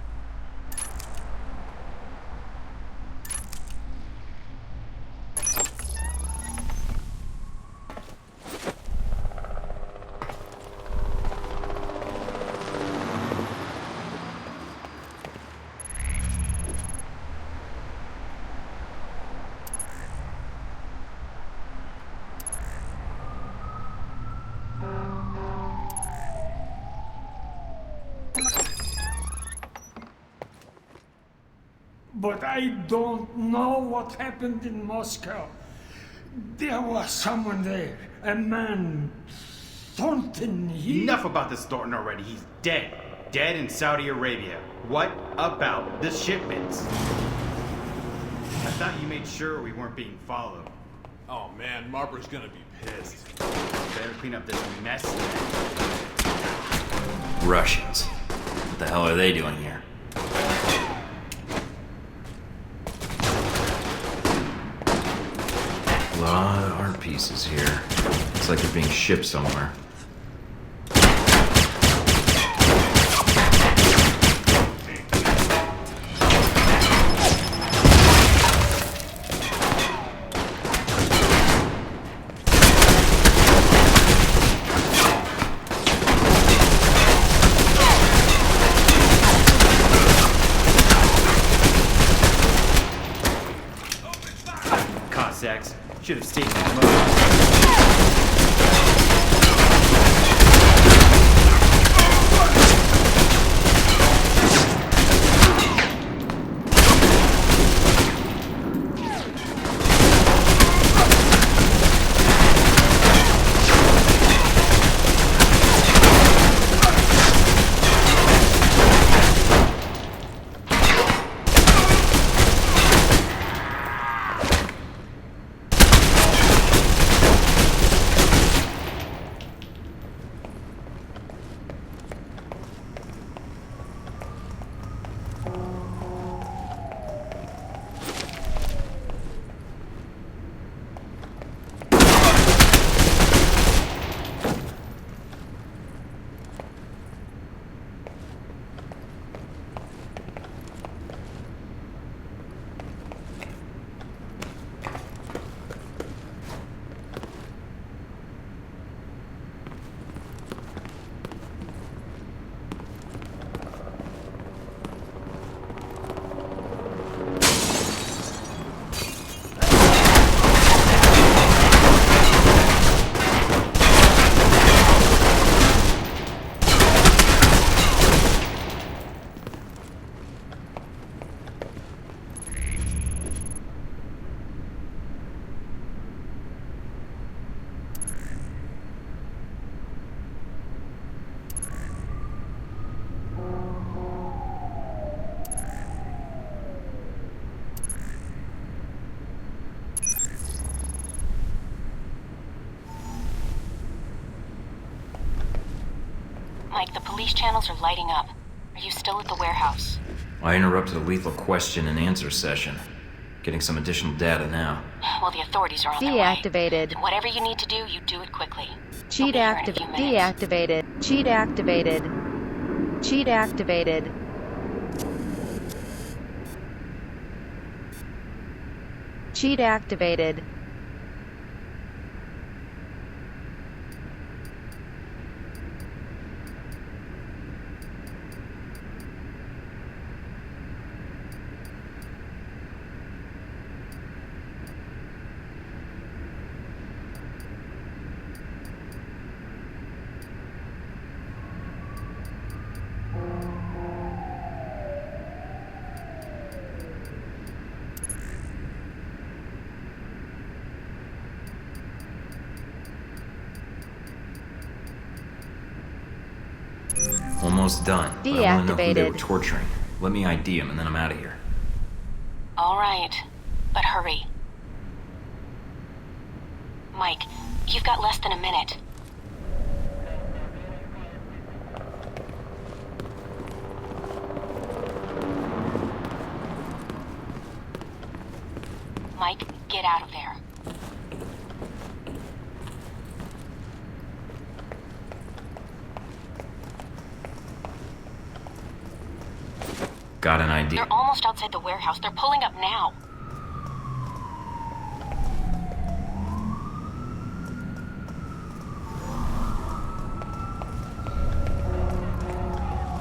But I don't know what happened in Moscow. There was someone there, a man, Thornton. Enough about this Thornton already. He's dead. Dead in Saudi Arabia. What about the shipments? I thought you made sure we weren't being followed. Oh man, Marburg's gonna be pissed. Better clean up this mess. Russians. What the hell are they doing here? A lot of art pieces here. Looks like they're being shipped somewhere. Cossacks. Should have stayed in the Mike, the police channels are lighting up. Are you still at the warehouse? I interrupted a lethal question and answer session. Getting some additional data now. Well, the authorities are on their way. Deactivated. Whatever you need to do, you do it quickly. Cheat active. Deactivated. Cheat activated. Cheat activated. Cheat activated. Almost done. But I want to know who they were Deactivated. torturing. Let me ID them, and then I'm out of here. All right, but hurry. Mike, you've got less than a minute. Mike, get out of there. Got an ID. They're almost outside the warehouse. They're pulling up now.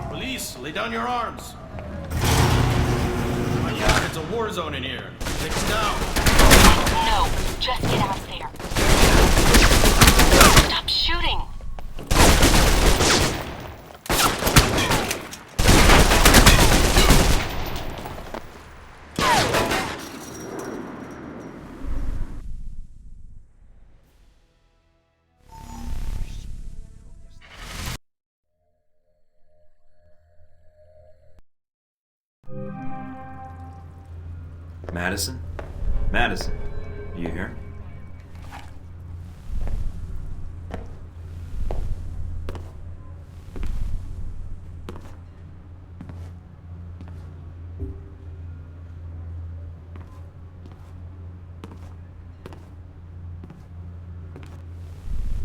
Police, lay down your arms. My God, it's a war zone in here. Take them down. No, just get out of there. Stop shooting. Madison? Madison, are you here?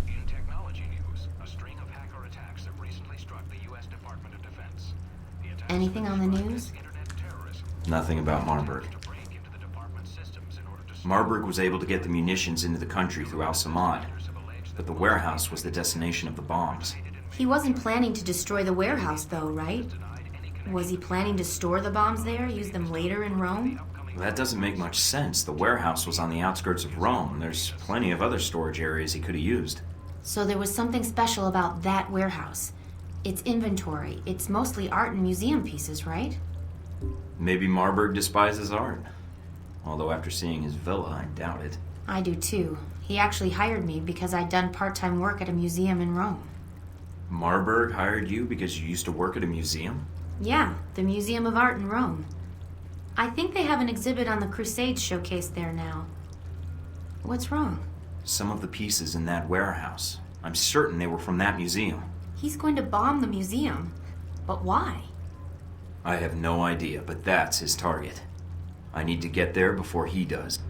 In technology news, a string of hacker attacks have recently struck the U.S. Department of Defense. The attacks Anything on the news? Nothing about Marburg. Marburg was able to get the munitions into the country through Al-Samadu, but the warehouse was the destination of the bombs. He wasn't planning to destroy the warehouse, though, right? Was he planning to store the bombs there, use them later in Rome? Well, that doesn't make much sense. The warehouse was on the outskirts of Rome. There's plenty of other storage areas he could have used. So there was something special about that warehouse. Its inventory. It's mostly art and museum pieces, right? Maybe Marburg despises art. Although after seeing his villa, I doubt it. I do too. He actually hired me because I'd done part-time work at a museum in Rome. Marburg hired you because you used to work at a museum? Yeah, the Museum of Art in Rome. I think they have an exhibit on the Crusades showcase there now. What's wrong? Some of the pieces in that warehouse. I'm certain they were from that museum. He's going to bomb the museum. But why? I have no idea, but that's his target. I need to get there before he does.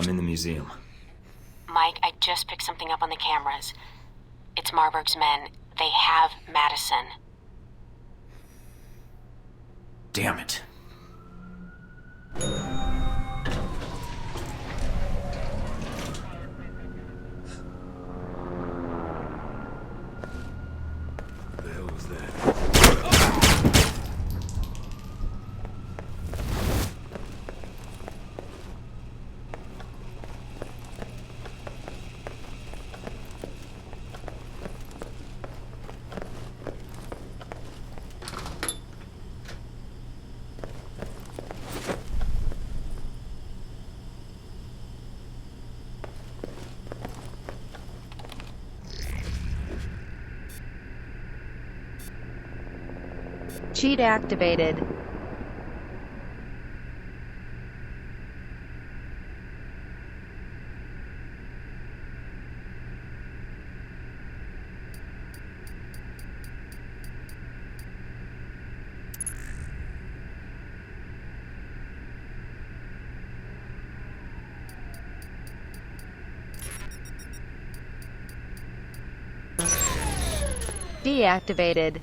I'm in the museum. Mike, I just picked something up on the cameras. It's Marburg's men. They have Madison. Damn it. What the hell was that? Cheat activated. Deactivated.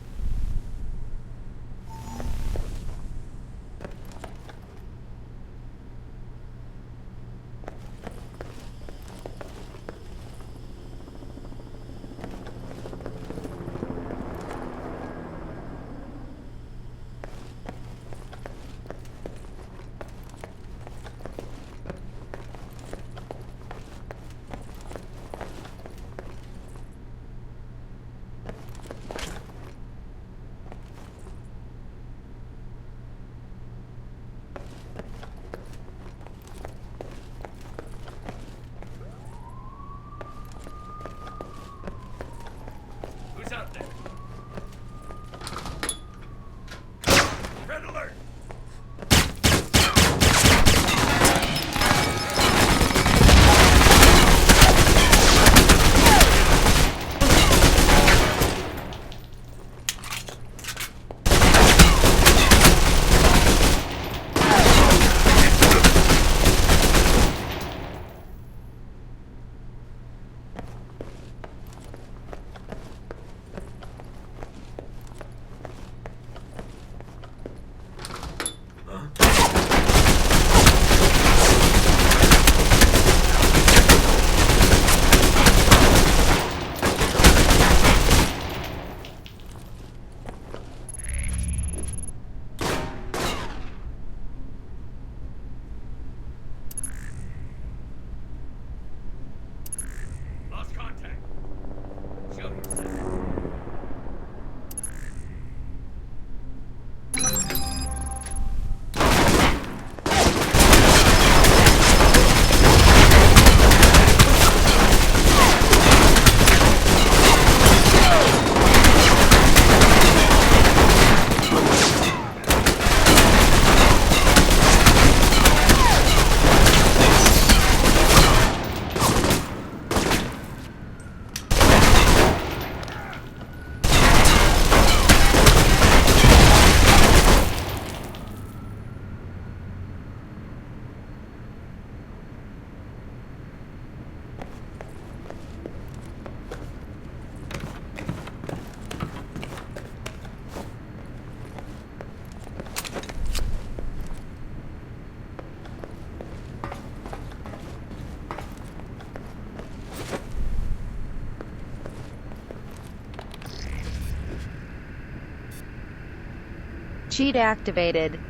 Who's out there? Red alert! Lost contact. Show yourself. Cheat activated.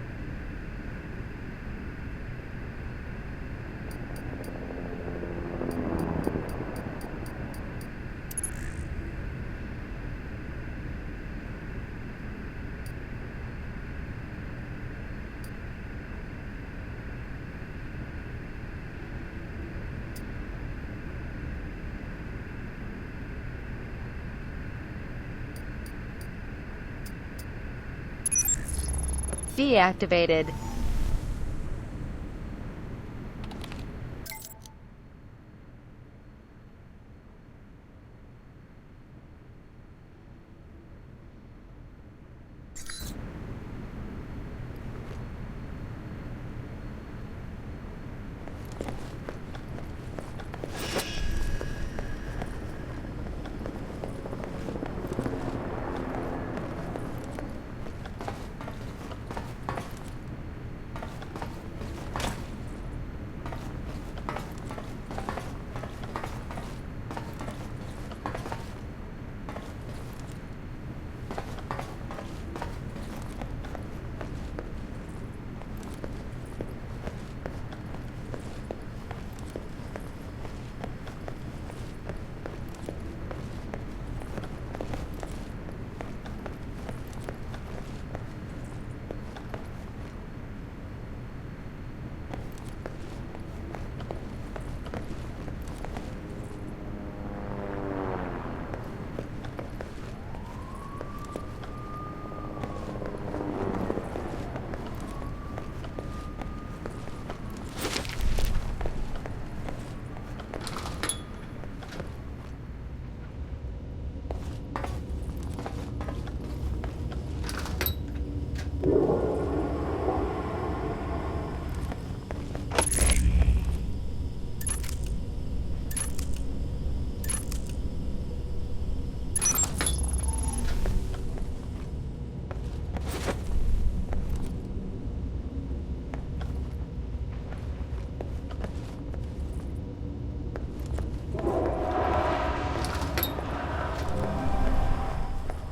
Deactivated.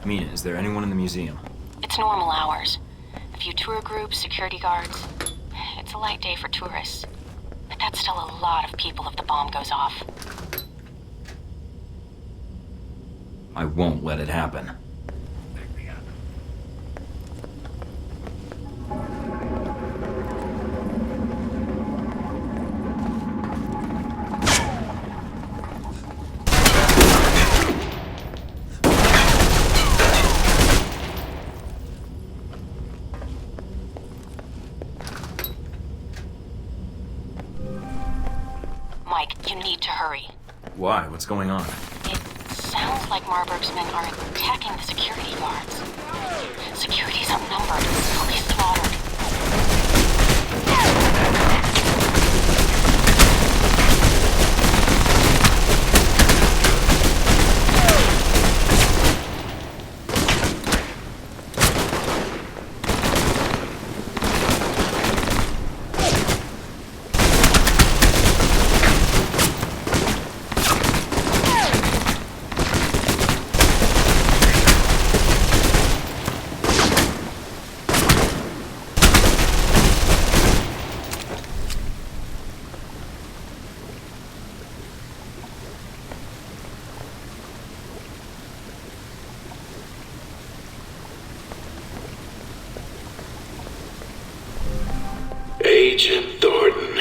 Mina, is there anyone in the museum? It's normal hours. A few tour groups, security guards. It's a light day for tourists. But that's still a lot of people if the bomb goes off. I won't let it happen. Mike, you need to hurry. Why? What's going on? It sounds like Marburg's men are attacking the security guards. Security's outnumbered, police slaughtered. Agent Thornton,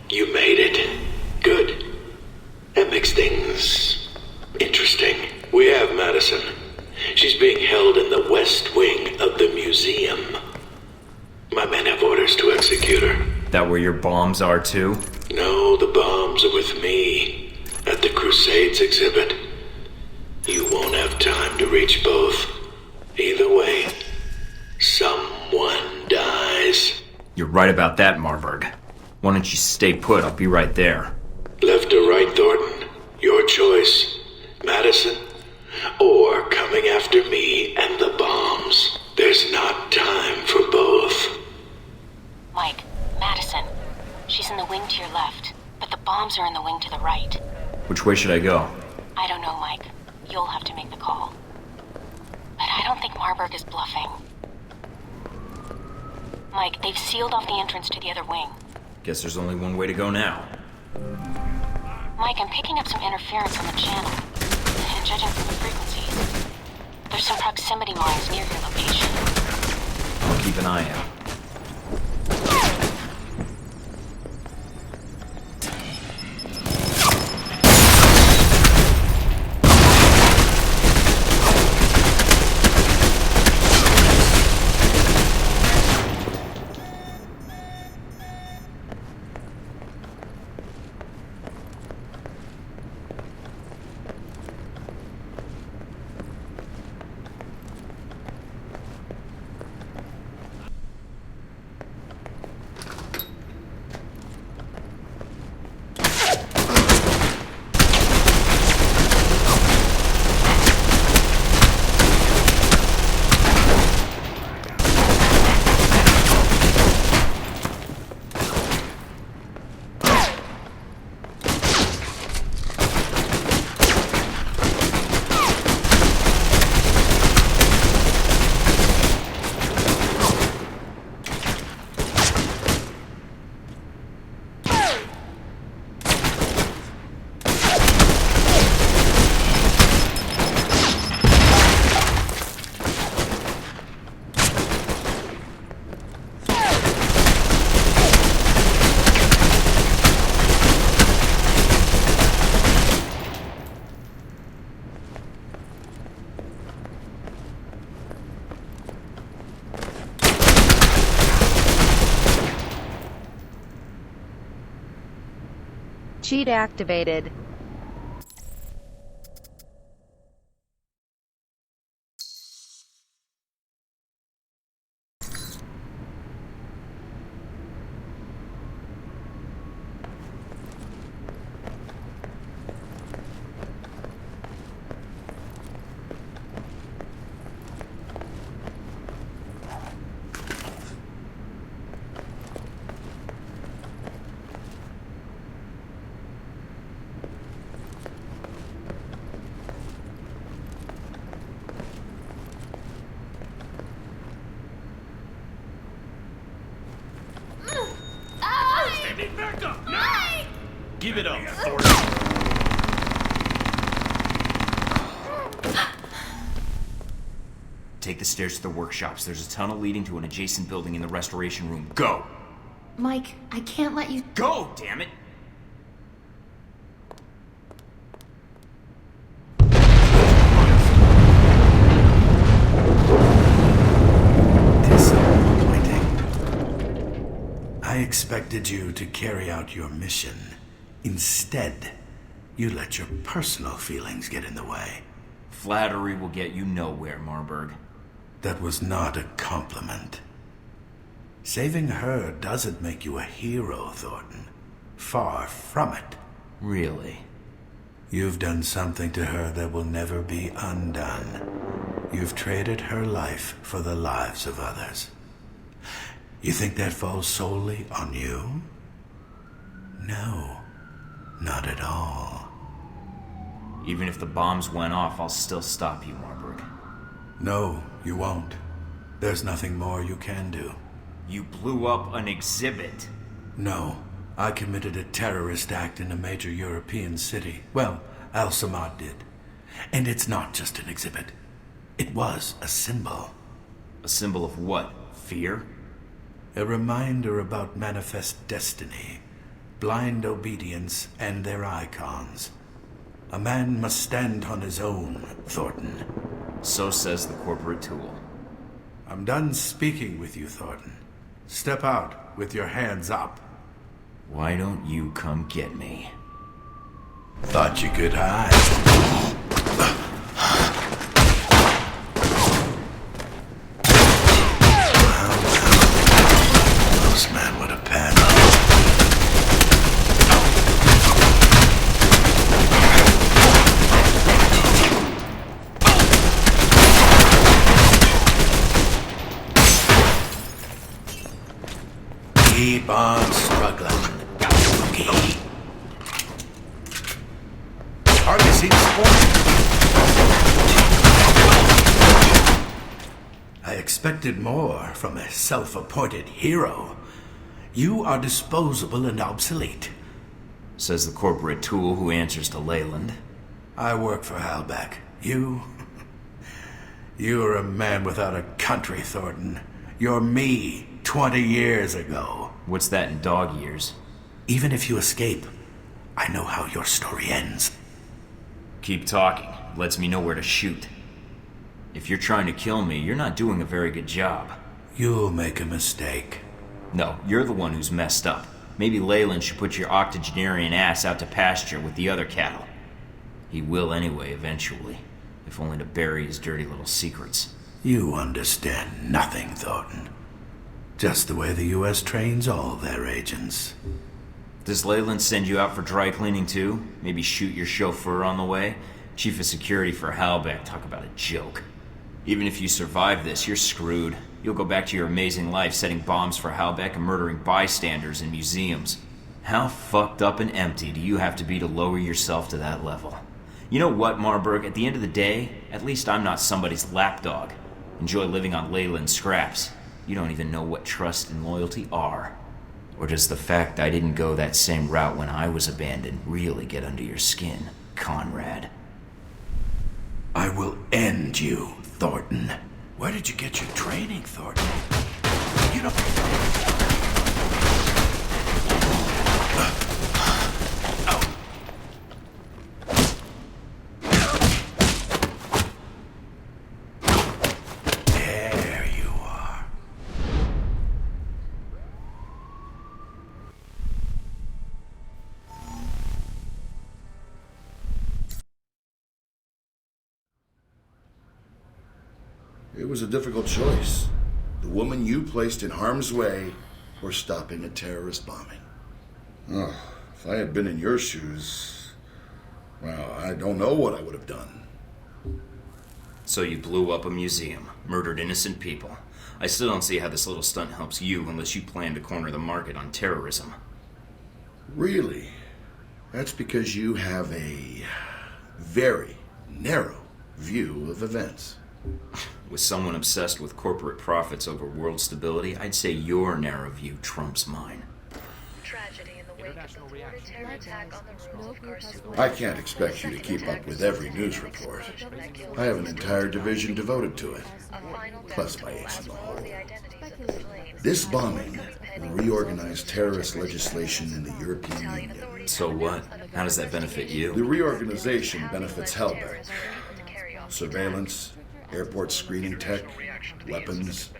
you made it. Good. That makes things interesting. We have Madison. She's being held in the west wing of the museum. My men have orders to execute her. That where your bombs are too? No, the bombs are with me at the Crusades exhibit. You won't have time to reach both. Either way, someone dies. You're right about that, Marburg. Why don't you stay put? I'll be right there. Left or right, Thornton? Your choice. Madison, or coming after me and the bombs. There's not time for both. Mike, Madison. She's in the wing to your left, but the bombs are in the wing to the right. Which way should I go? I don't know, Mike. You'll have to make the call. But I don't think Marburg is bluffing. Mike, they've sealed off the entrance to the other wing. Guess there's only one way to go now. Mike, I'm picking up some interference on the channel. And judging from the frequencies, there's some proximity mines near your location. I'll keep an eye out. Cheat activated. Give it up, Thornton. Take the stairs to the workshops. There's a tunnel leading to an adjacent building in the restoration room. Go! Mike, I can't let you... Go, damn it! I expected you to carry out your mission. Instead, you let your personal feelings get in the way. Flattery will get you nowhere, Marburg. That was not a compliment. Saving her doesn't make you a hero, Thornton. Far from it. Really? You've done something to her that will never be undone. You've traded her life for the lives of others. You think that falls solely on you? No, not at all. Even if the bombs went off, I'll still stop you, Marburg. No, you won't. There's nothing more you can do. You blew up an exhibit. No, I committed a terrorist act in a major European city. Well, Al-Samadu did. And it's not just an exhibit. It was a symbol. A symbol of what? Fear? A reminder about manifest destiny, blind obedience, and their icons. A man must stand on his own, Thornton. So says the corporate tool. I'm done speaking with you, Thornton. Step out with your hands up. Why don't you come get me? Thought you could hide. This man would have passed. Keep on struggling. Hardly see the sport. I expected more from a self-appointed hero. You are disposable and obsolete. Says the corporate tool who answers to Leyland. I work for Halbeck. You are a man without a country, Thornton. You're me 20 years ago. What's that in dog years? Even if you escape, I know how your story ends. Keep talking. Lets me know where to shoot. If you're trying to kill me, you're not doing a very good job. You'll make a mistake. No, you're the one who's messed up. Maybe Leyland should put your octogenarian ass out to pasture with the other cattle. He will anyway, eventually. If only to bury his dirty little secrets. You understand nothing, Thornton. Just the way the U.S. trains all their agents. Does Leyland send you out for dry cleaning too? Maybe shoot your chauffeur on the way? Chief of security for Halbeck, talk about a joke. Even if you survive this, you're screwed. You'll go back to your amazing life setting bombs for Halbeck and murdering bystanders in museums. How fucked up and empty do you have to be to lower yourself to that level? You know what, Marburg? At the end of the day, at least I'm not somebody's lapdog. Enjoy living on Leyland scraps. You don't even know what trust and loyalty are. Or does the fact I didn't go that same route when I was abandoned really get under your skin, Conrad? I will end you, Thornton. Where did you get your training, Thornton? You don't... There you are. It was a difficult choice. The woman you placed in harm's way or stopping a terrorist bombing. Oh, if I had been in your shoes, well, I don't know what I would have done. So you blew up a museum, murdered innocent people. I still don't see how this little stunt helps you unless you plan to corner the market on terrorism. Really? That's because you have a very narrow view of events. With someone obsessed with corporate profits over world stability, I'd say your narrow view trumps mine. Tragedy in the I can't expect you to keep up with every news report. I have an entire division devoted to it, plus my ace in the hole. This bombing will reorganize terrorist legislation in the European Union. So what? How does that benefit you? The reorganization benefits Helbeck. Surveillance, airport screening tech, weapons.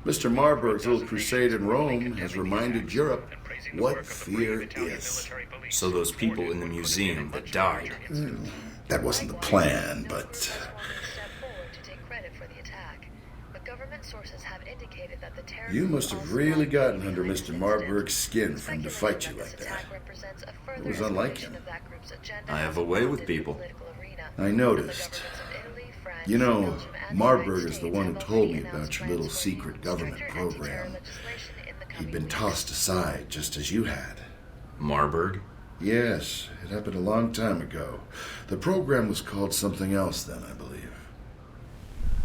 Mr. Marburg's little crusade in Rome has reminded Europe what fear is. So those people in the museum that died. That wasn't the plan, but... You must have really gotten under Mr. Marburg's skin for him to fight you like that. It was unlike him. I have a way with people. I noticed. You know, Marburg is the one who told me about your little secret government program. He'd been tossed aside just as you had. Marburg? Yes, it happened a long time ago. The program was called something else then, I believe.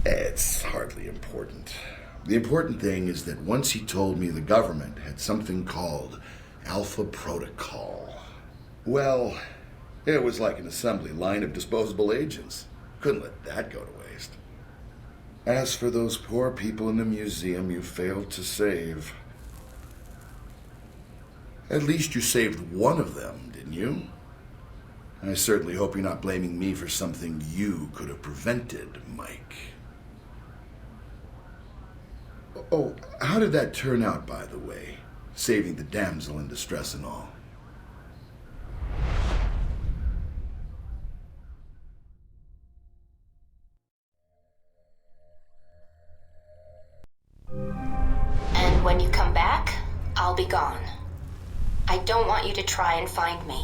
It's hardly important. The important thing is that once he told me the government had something called Alpha Protocol. Well, it was like an assembly line of disposable agents. Couldn't let that go to waste. As for those poor people in the museum you failed to save, at least you saved one of them, didn't you? I certainly hope you're not blaming me for something you could have prevented, Mike. Oh, how did that turn out, by the way? Saving the damsel in distress and all. And when you come back, I'll be gone. I don't want you to try and find me.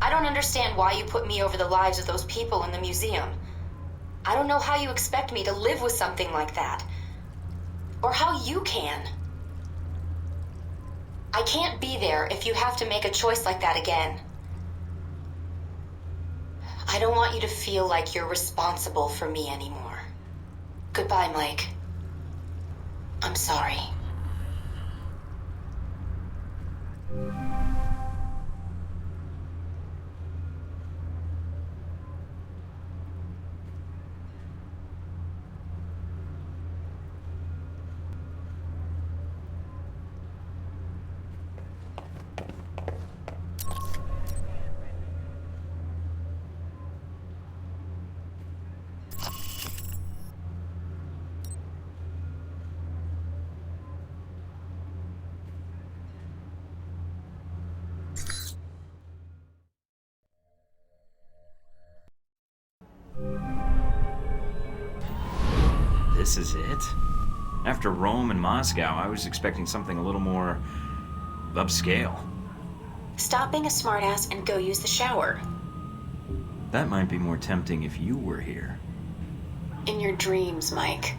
I don't understand why you put me over the lives of those people in the museum. I don't know how you expect me to live with something like that. Or how you can. I can't be there if you have to make a choice like that again. I don't want you to feel like you're responsible for me anymore. Goodbye, Mike. I'm sorry. This is it? After Rome and Moscow, I was expecting something a little more upscale. Stop being a smartass and go use the shower. That might be more tempting if you were here. In your dreams, Mike.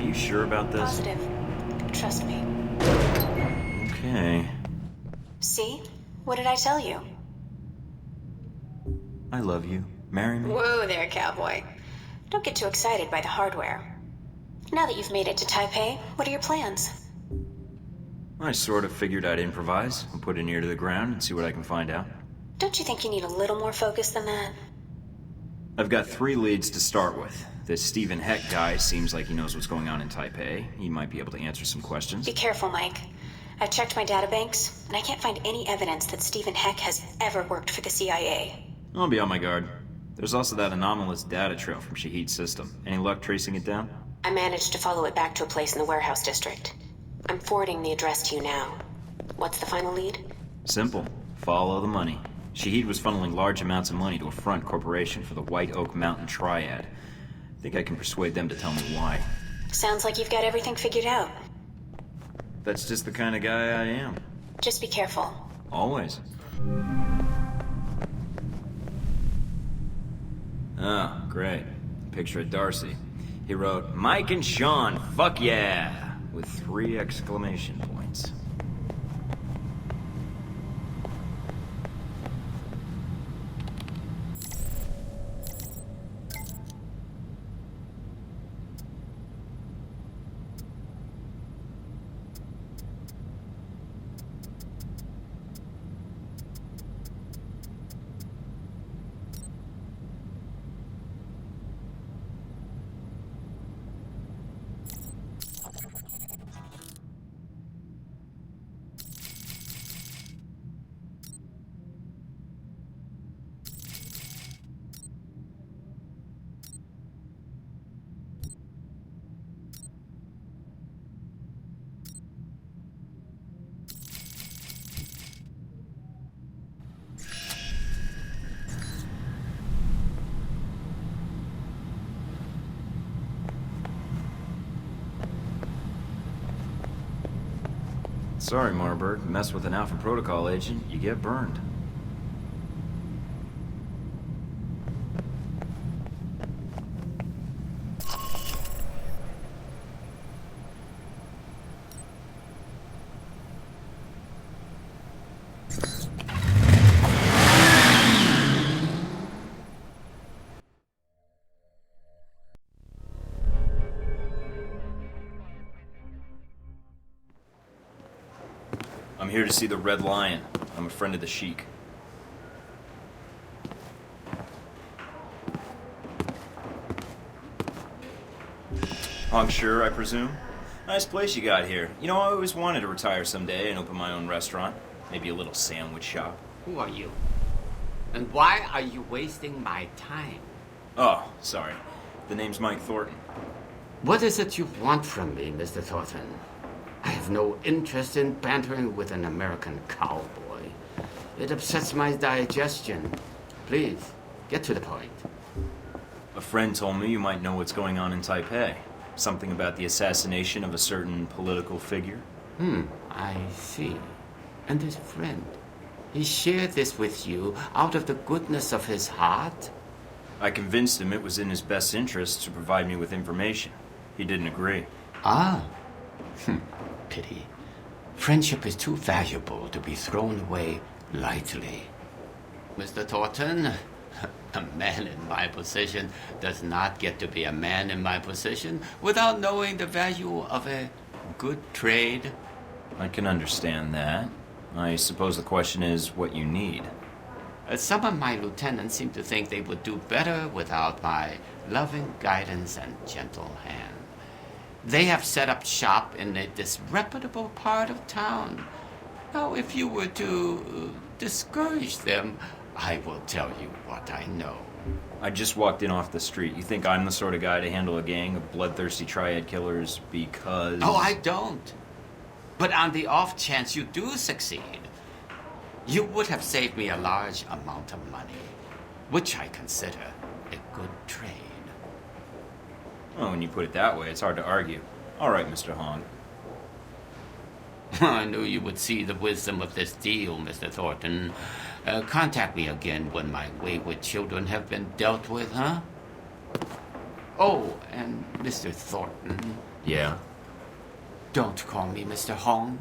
you sure about this? Positive. Trust me. Okay. See? What did I tell you? I love you. Marry me? Whoa there, cowboy. Don't get too excited by the hardware. Now that you've made it to Taipei, what are your plans? I sort of figured I'd improvise and put an ear to the ground and see what I can find out. Don't you think you need a little more focus than that? I've got 3 leads to start with. This Stephen Heck guy seems like he knows what's going on in Taipei. He might be able to answer some questions. Be careful, Mike. I've checked my databanks, and I can't find any evidence that Stephen Heck has ever worked for the CIA. I'll be on my guard. There's also that anomalous data trail from Shaheed's system. Any luck tracing it down? I managed to follow it back to a place in the warehouse district. I'm forwarding the address to you now. What's the final lead? Simple. Follow the money. Shaheed was funneling large amounts of money to a front corporation for the White Oak Mountain Triad. I think I can persuade them to tell me why. Sounds like you've got everything figured out. That's just the kind of guy I am. Just be careful. Always. Oh, great. Picture of Darcy. He wrote, "Mike and Sean, fuck yeah!" with 3 exclamation points. Sorry, Marburg. Mess with an Alpha Protocol agent, you get burned. I'm here to see the Red Lion. I'm a friend of the Sheik. Hongsher, I presume? Nice place you got here. You know, I always wanted to retire someday and open my own restaurant. Maybe a little sandwich shop. Who are you? And why are you wasting my time? Oh, sorry. The name's Mike Thornton. What is it you want from me, Mr. Thornton? I have no interest in bantering with an American cowboy. It upsets my digestion. Please, get to the point. A friend told me you might know what's going on in Taipei. Something about the assassination of a certain political figure. I see. And this friend, he shared this with you out of the goodness of his heart? I convinced him it was in his best interest to provide me with information. He didn't agree. Ah. Pity. Friendship is too valuable to be thrown away lightly. Mr. Thornton, a man in my position does not get to be a man in my position without knowing the value of a good trade. I can understand that. I suppose the question is what you need. Some of my lieutenants seem to think they would do better without my loving guidance and gentle hand. They have set up shop in a disreputable part of town. Now, if you were to discourage them, I will tell you what I know. I just walked in off the street. You think I'm the sort of guy to handle a gang of bloodthirsty triad killers because... Oh, I don't. But on the off chance you do succeed, you would have saved me a large amount of money, which I consider a good trade. Well, when you put it that way, it's hard to argue. All right, Mr. Hong. I knew you would see the wisdom of this deal, Mr. Thornton. Contact me again when my wayward children have been dealt with, huh? Oh, and Mr. Thornton. Yeah? Don't call me Mr. Hong.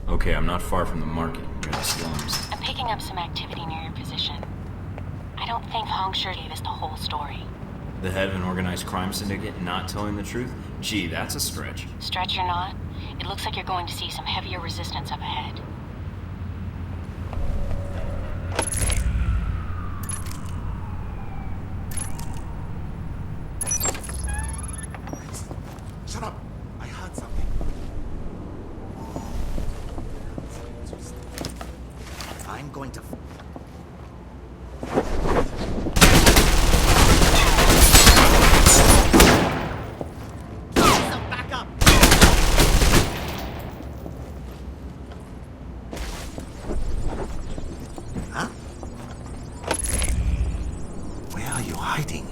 Okay, I'm not far from the market, near the slums. I'm picking up some activity near your position. I don't think Hong Shi gave us the whole story. The head of an organized crime syndicate not telling the truth? Gee, that's a stretch. Stretch or not, it looks like you're going to see some heavier resistance up ahead. Shut up! I heard something. I'm going to... Back up! Huh? Where are you hiding?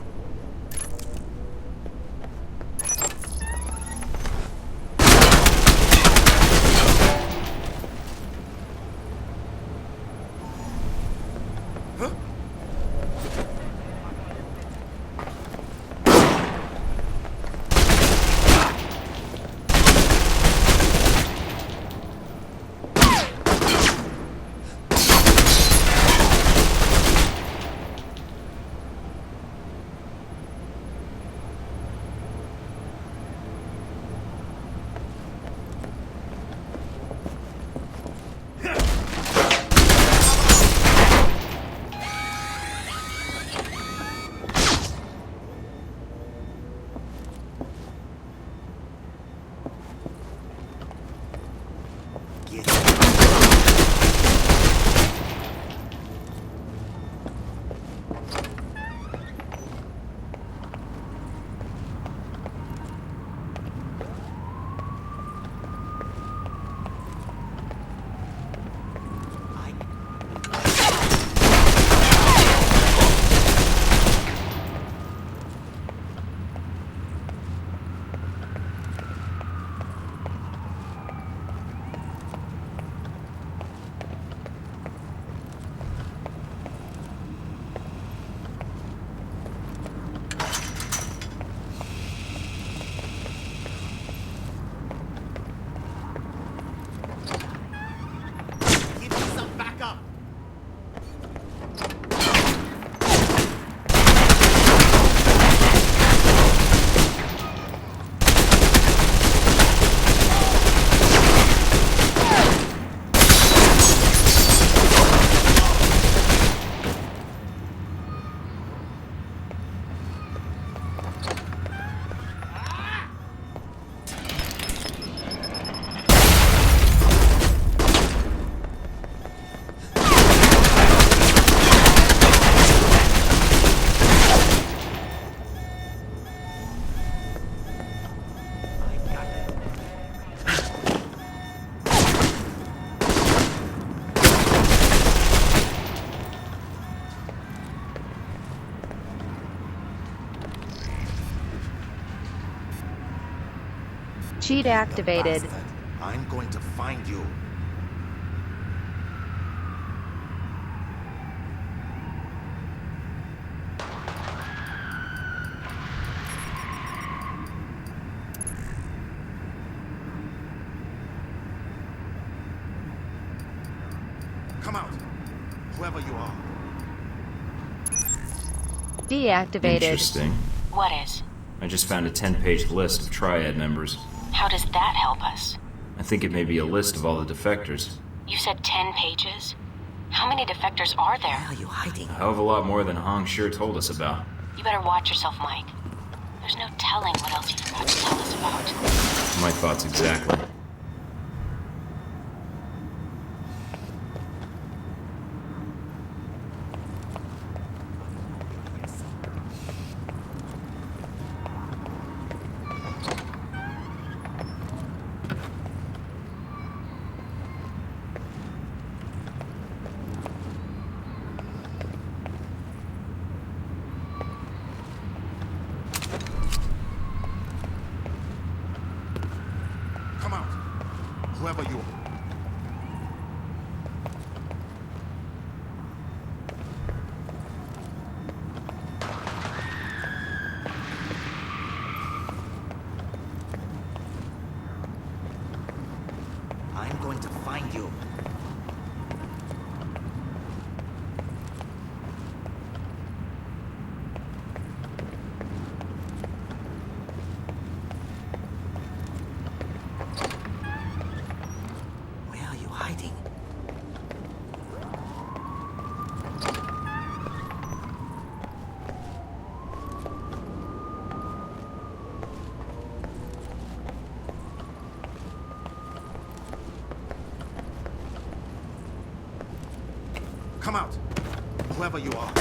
Cheat activated. I'm going to find you. Come out, whoever you are. Deactivated. Interesting. What is? I just found a 10-page list of Triad members. How does that help us? I think it may be a list of all the defectors. You said 10 pages? How many defectors are there? Where are you hiding? A hell of a lot more than Hong sure told us about. You better watch yourself, Mike. There's no telling what else he's about to tell us about. My thoughts exactly. Come out. Whoever you are.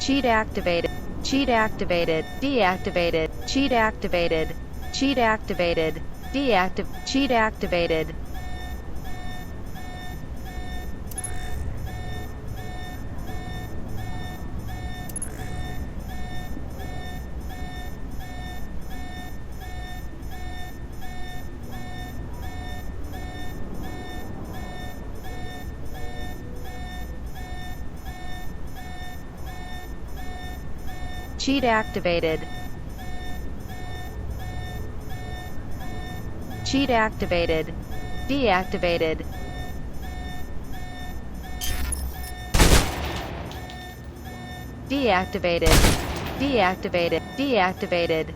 cheat activated, cheat activated, deactivated, cheat activated, cheat activated, cheat activated. Cheat activated. Cheat activated. Deactivated. Deactivated. Deactivated. Deactivated.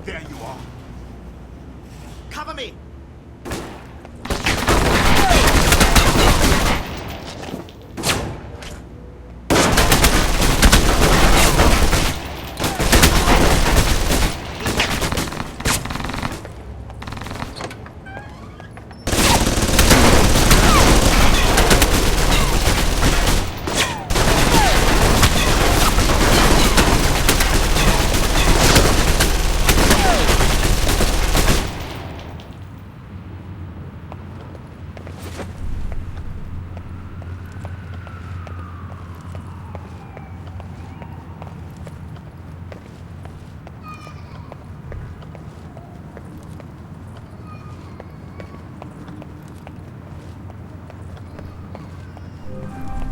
There you are. Cover me!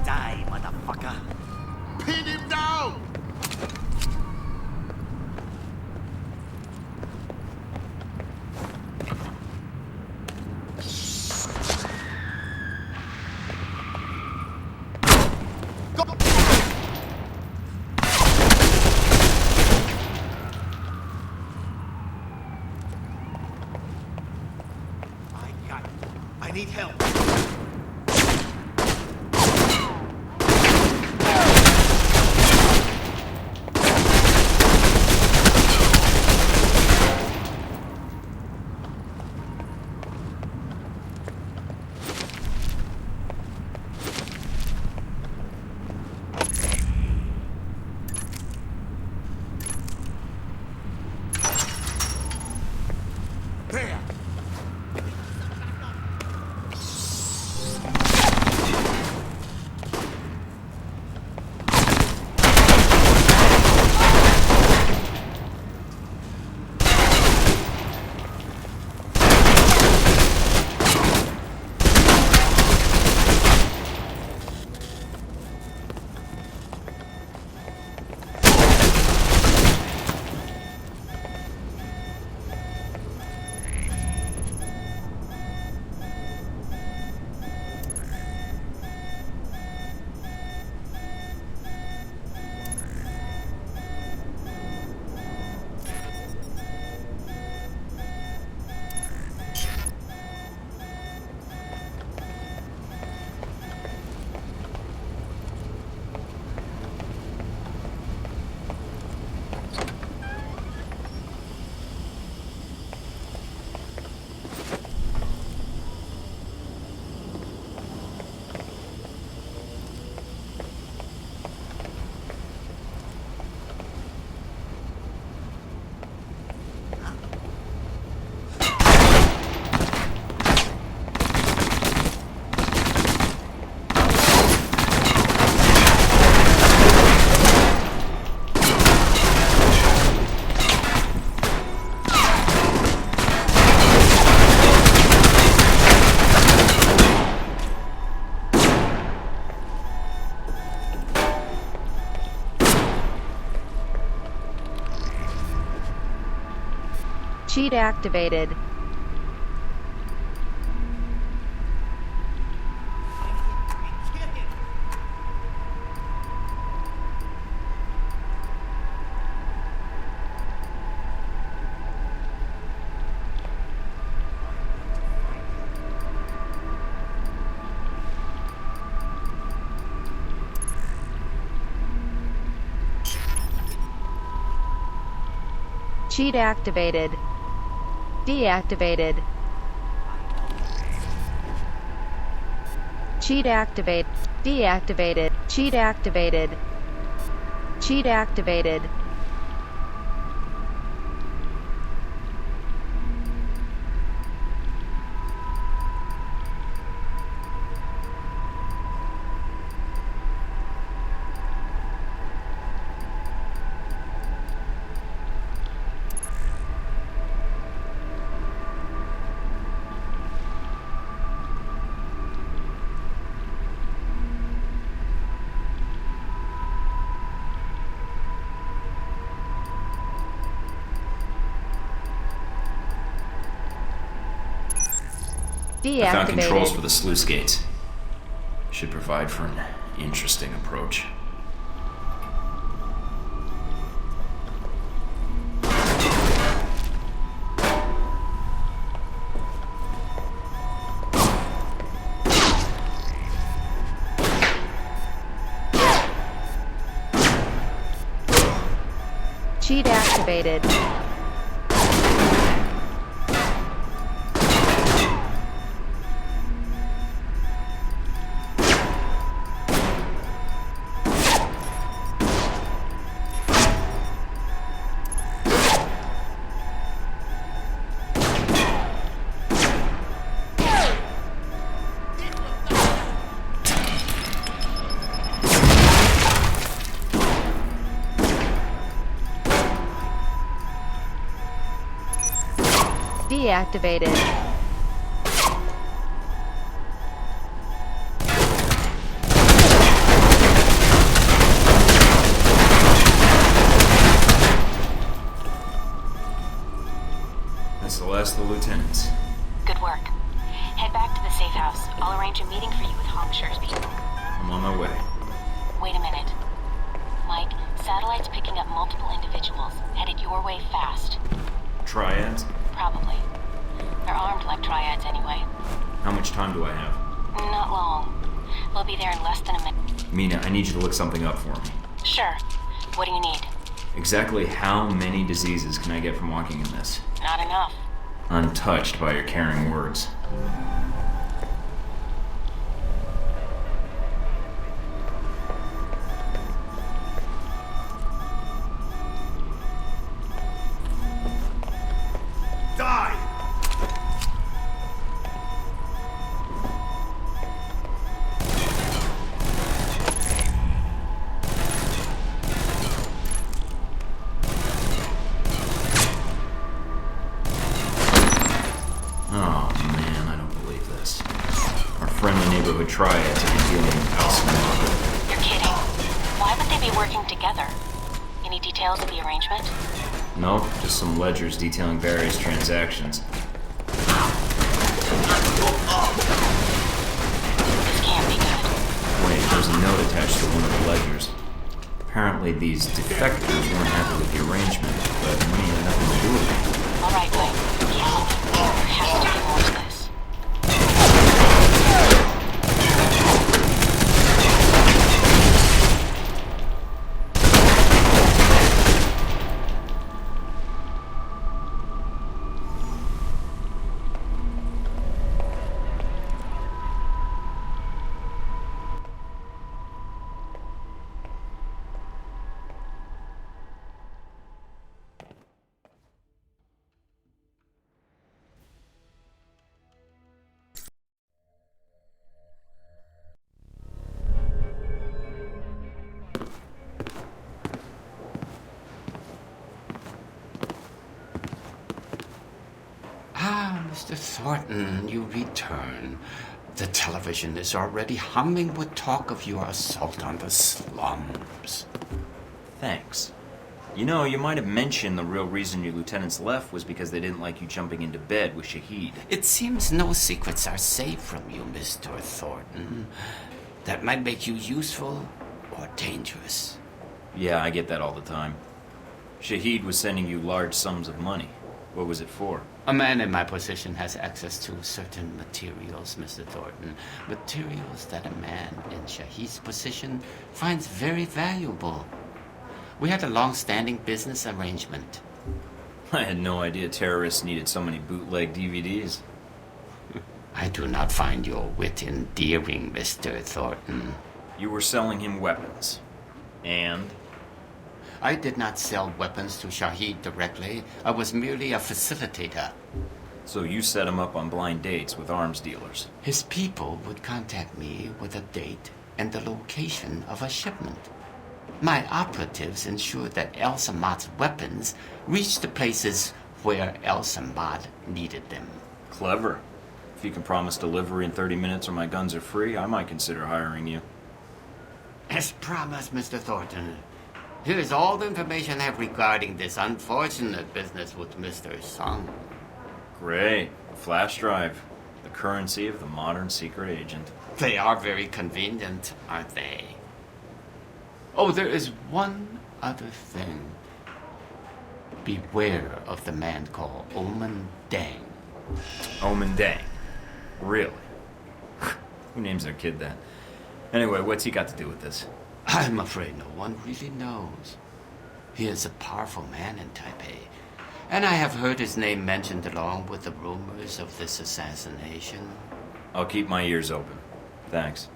Die, motherfucker! Pin him down! I need help. There. Cheat activated. Cheat activated. Deactivated. Cheat activate. Deactivated. Cheat activated. Cheat activated. I found controls for the sluice gates. Should provide for an interesting approach. Cheat activated. Deactivated. That's the last of the lieutenants. Good work. Head back to the safe house. I'll arrange a meeting for you with Honk Shursby. I'm on my way. Wait a minute. Mike, satellite's picking up multiple individuals. Headed your way fast. Triads? Probably. They're armed like triads anyway. How much time do I have? Not long. We'll be there in less than a minute. Mina, I need you to look something up for me. Sure. What do you need? Exactly how many diseases can I get from walking in this? Not enough. Untouched by your caring words. Die! Oh man, I don't believe this. Our friendly neighborhood triads have been dealing with Al-Samadu. You're kidding. Why would they be working together? Any details of the arrangement? Nope, just some ledgers detailing various transactions. This can't be good. Wait, there's a note attached to one of the ledgers. Apparently these defectors weren't happy with the arrangement, but money had nothing to do with it. All right, Blake. Keep moving. There has to be more to this. Mr. Thornton, you return. The television is already humming with talk of your assault on the slums. Thanks. You know, you might have mentioned the real reason your lieutenants left was because they didn't like you jumping into bed with Shaheed. It seems no secrets are safe from you, Mr. Thornton. That might make you useful or dangerous. Yeah, I get that all the time. Shaheed was sending you large sums of money. What was it for? A man in my position has access to certain materials, Mr. Thornton. Materials that a man in Shaheed's position finds very valuable. We had a long-standing business arrangement. I had no idea terrorists needed so many bootleg DVDs. I do not find your wit endearing, Mr. Thornton. You were selling him weapons. And? I did not sell weapons to Shaheed directly. I was merely a facilitator. So you set him up on blind dates with arms dealers? His people would contact me with a date and the location of a shipment. My operatives ensured that Al-Samad's weapons reached the places where Al-Samad needed them. Clever. If you can promise delivery in 30 minutes or my guns are free, I might consider hiring you. As promised, Mr. Thornton. Here is all the information I have regarding this unfortunate business with Mr. Sung. Great. A flash drive. The currency of the modern secret agent. They are very convenient, aren't they? Oh, there is one other thing. Beware of the man called Oman Dang. Oman Dang? Really? Who names their kid that? Anyway, what's he got to do with this? I'm afraid no one really knows. He is a powerful man in Taipei, and I have heard his name mentioned along with the rumors of this assassination. I'll keep my ears open. Thanks.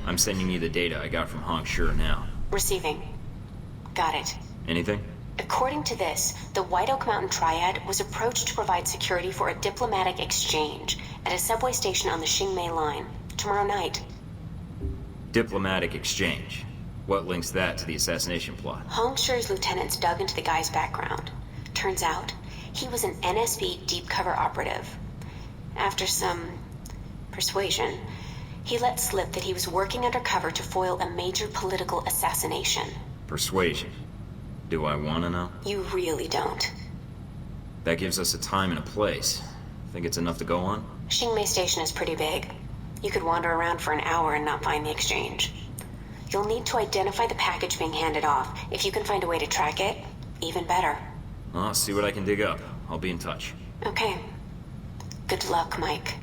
I'm sending you the data I got from Hong Shi now. Receiving. Got it. Anything? According to this, the White Oak Mountain Triad was approached to provide security for a diplomatic exchange at a subway station on the Xingmei line tomorrow night. Diplomatic exchange. What links that to the assassination plot? Hong Shi's lieutenants dug into the guy's background. Turns out, he was an NSB deep cover operative. After some persuasion, he let slip that he was working undercover to foil a major political assassination. Persuasion. Do I want to know? You really don't. That gives us a time and a place. Think it's enough to go on? Xingmei Station is pretty big. You could wander around for an hour and not find the exchange. You'll need to identify the package being handed off. If you can find a way to track it, even better. I'll see what I can dig up. I'll be in touch. Okay. Good luck, Mike.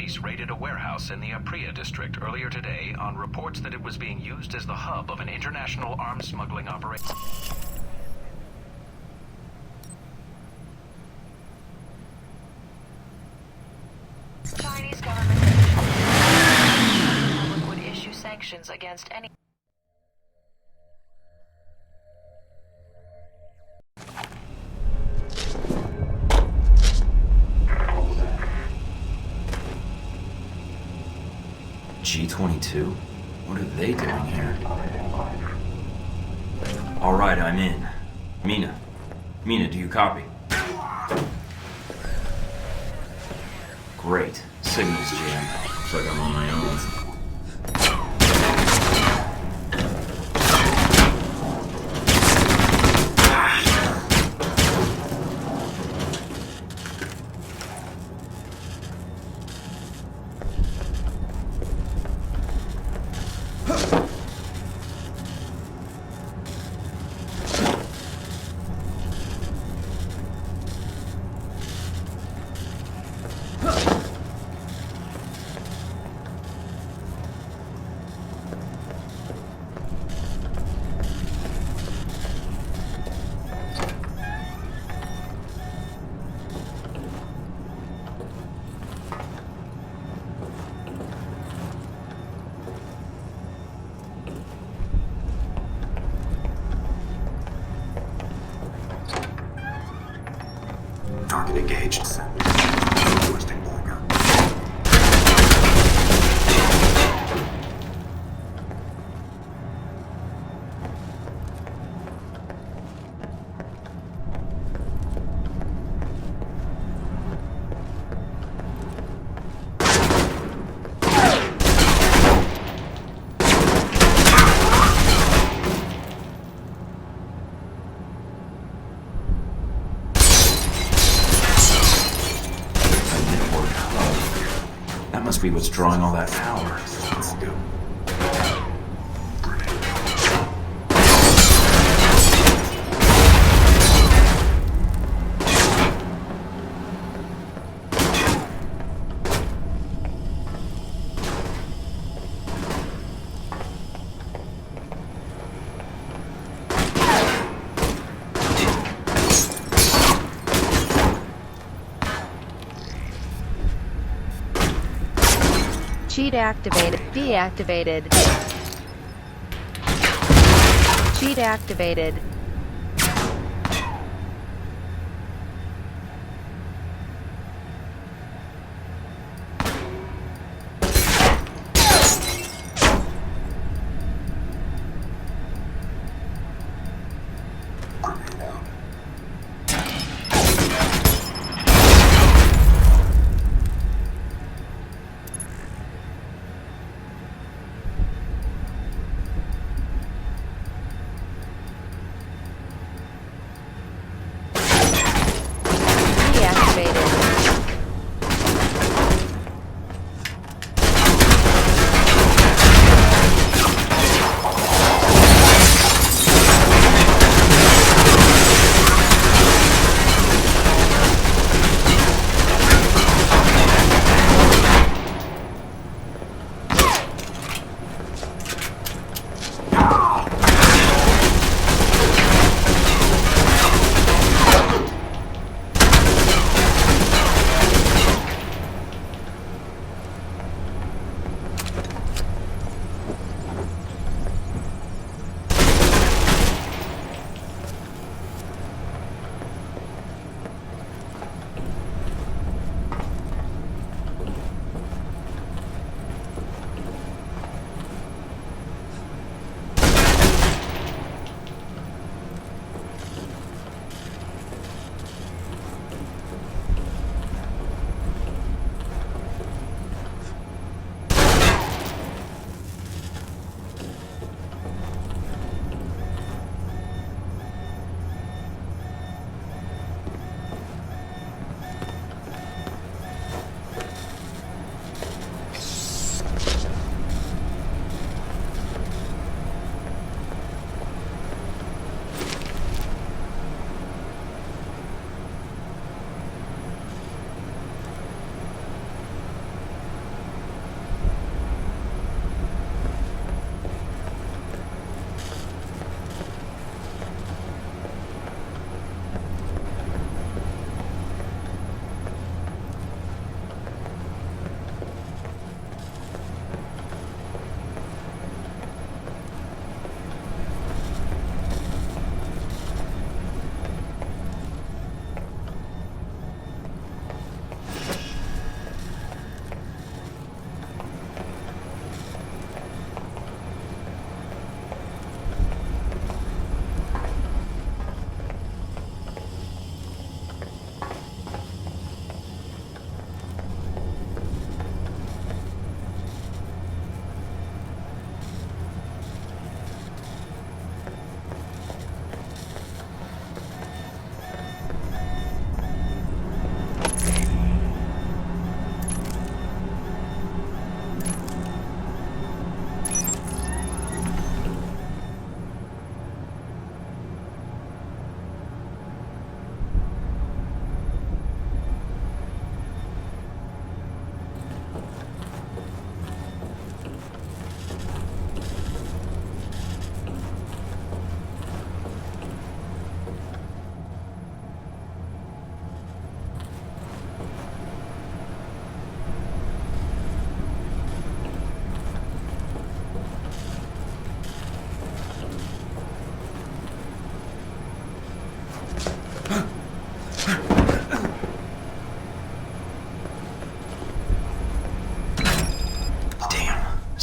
police raided a warehouse in the Apriya district earlier today on reports that it was being used as the hub of an international arms smuggling operation. Chinese government would issue sanctions against any G-22? What are they doing here? Alright, I'm in. Mina, do you copy? Great. Signals jammed. Looks like I'm on my own. Target engaged. Requesting backup. Must be what's drawing all that power. Cheat activated. Deactivated. Cheat activated.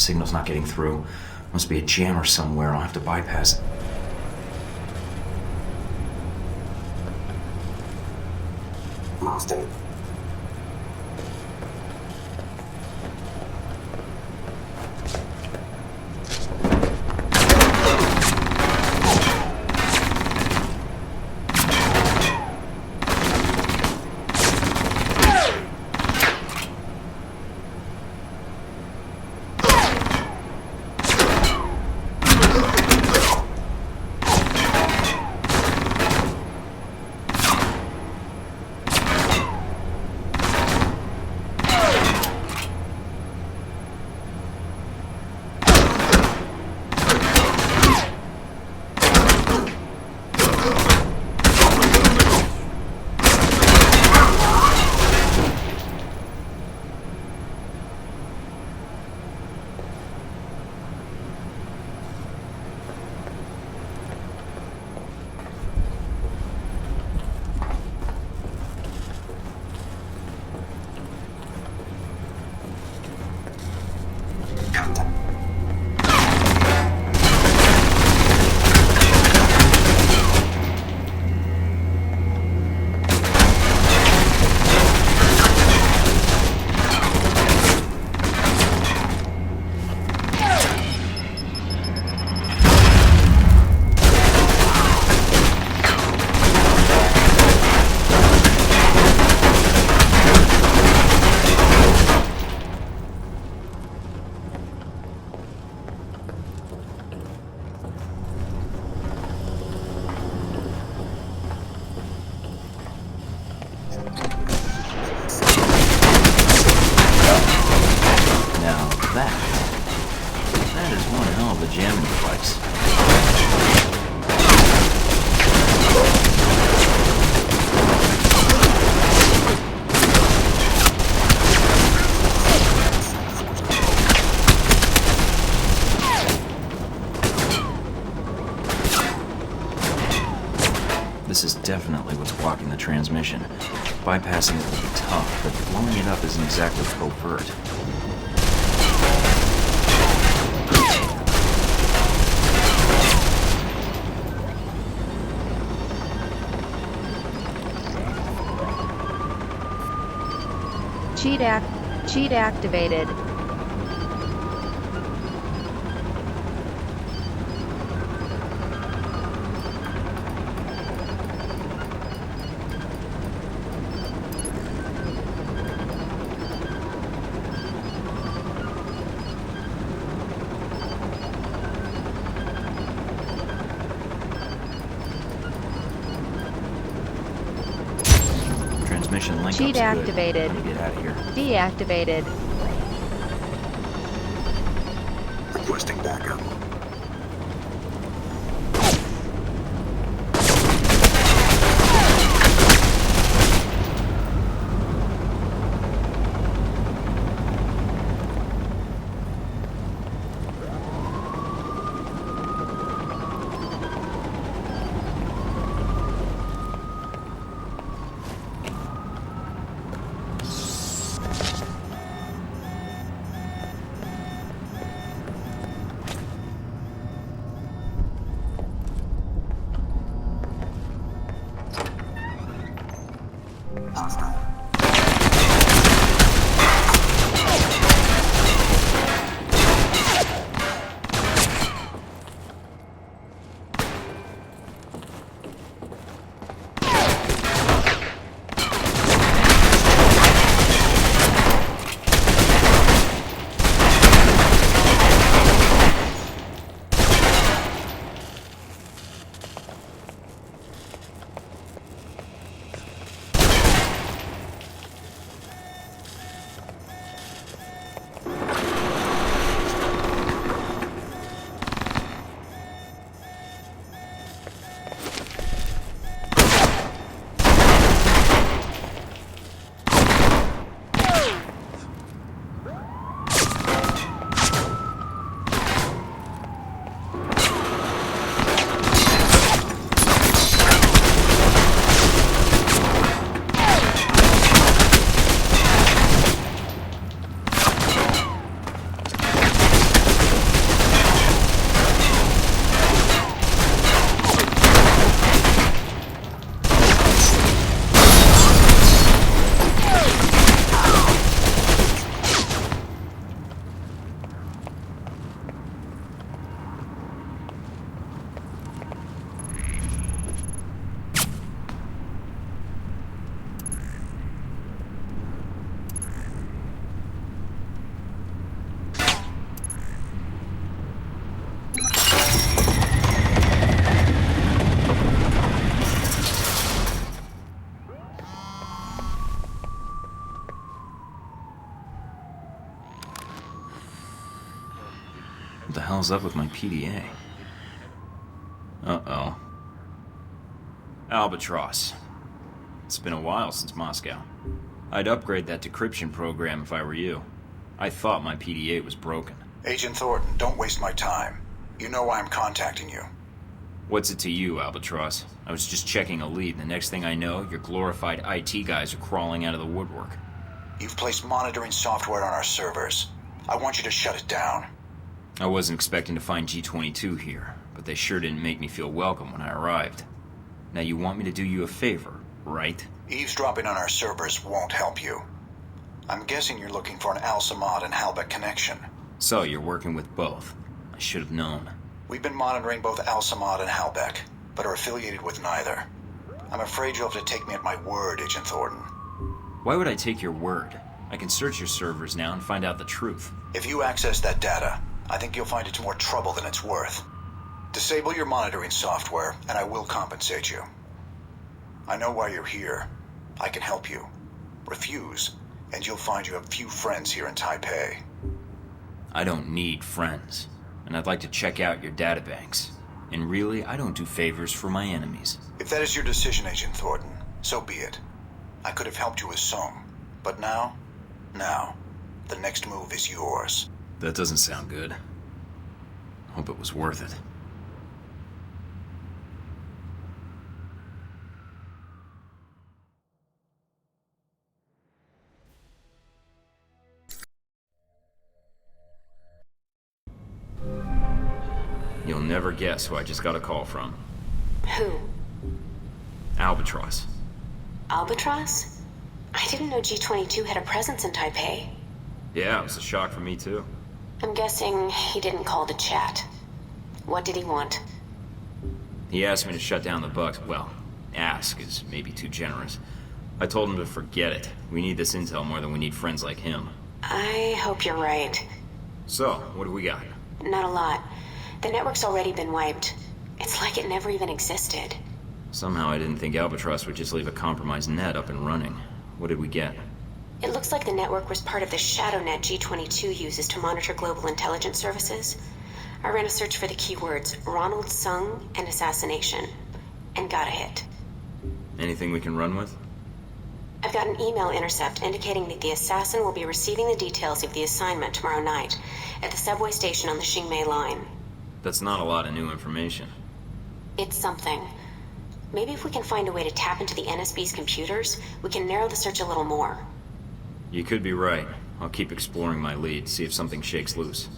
Signal's not getting through. Must be a jammer somewhere. I'll have to bypass it. Lost him. That is one hell of a jamming device. This is definitely what's blocking the transmission. Bypassing it will be tough, but blowing it up isn't exactly covert. Cheat activated. Transmission link Cheat activated. Let me get out of here. Deactivated. Requesting backup. hell's up with my PDA? Uh-oh. Albatross. It's been a while since Moscow. I'd upgrade that decryption program if I were you. I thought my PDA was broken. Agent Thornton, don't waste my time. You know why I'm contacting you. What's it to you, Albatross? I was just checking a lead, and the next thing I know, your glorified IT guys are crawling out of the woodwork. You've placed monitoring software on our servers. I want you to shut it down. I wasn't expecting to find G-22 here, but they sure didn't make me feel welcome when I arrived. Now you want me to do you a favor, right? Eavesdropping on our servers won't help you. I'm guessing you're looking for an Al-Samadu and Halbech connection. So you're working with both. I should have known. We've been monitoring both Al-Samadu and Halbech, but are affiliated with neither. I'm afraid you'll have to take me at my word, Agent Thornton. Why would I take your word? I can search your servers now and find out the truth. If you access that data, I think you'll find it's more trouble than it's worth. Disable your monitoring software, and I will compensate you. I know why you're here. I can help you. Refuse, and you'll find you have few friends here in Taipei. I don't need friends, and I'd like to check out your databanks. And really, I don't do favors for my enemies. If that is your decision, Agent Thornton, so be it. I could have helped you with Song, but now, the next move is yours. That doesn't sound good. Hope it was worth it. You'll never guess who I just got a call from. Who? Albatross. Albatross? I didn't know G-22 had a presence in Taipei. Yeah, it was a shock for me too. I'm guessing he didn't call to chat. What did he want? He asked me to shut down the Bucks. Well, ask is maybe too generous. I told him to forget it. We need this intel more than we need friends like him. I hope you're right. So, what do we got? Not a lot. The network's already been wiped. It's like it never even existed. Somehow I didn't think Albatross would just leave a compromised net up and running. What did we get? It looks like the network was part of the shadow net G-22 uses to monitor global intelligence services. I ran a search for the keywords Ronald Sung and assassination, and got a hit. Anything we can run with? I've got an email intercept indicating that the assassin will be receiving the details of the assignment tomorrow night at the subway station on the Xingmei line. That's not a lot of new information. It's something. Maybe if we can find a way to tap into the NSB's computers, we can narrow the search a little more. You could be right. I'll keep exploring my lead, see if something shakes loose.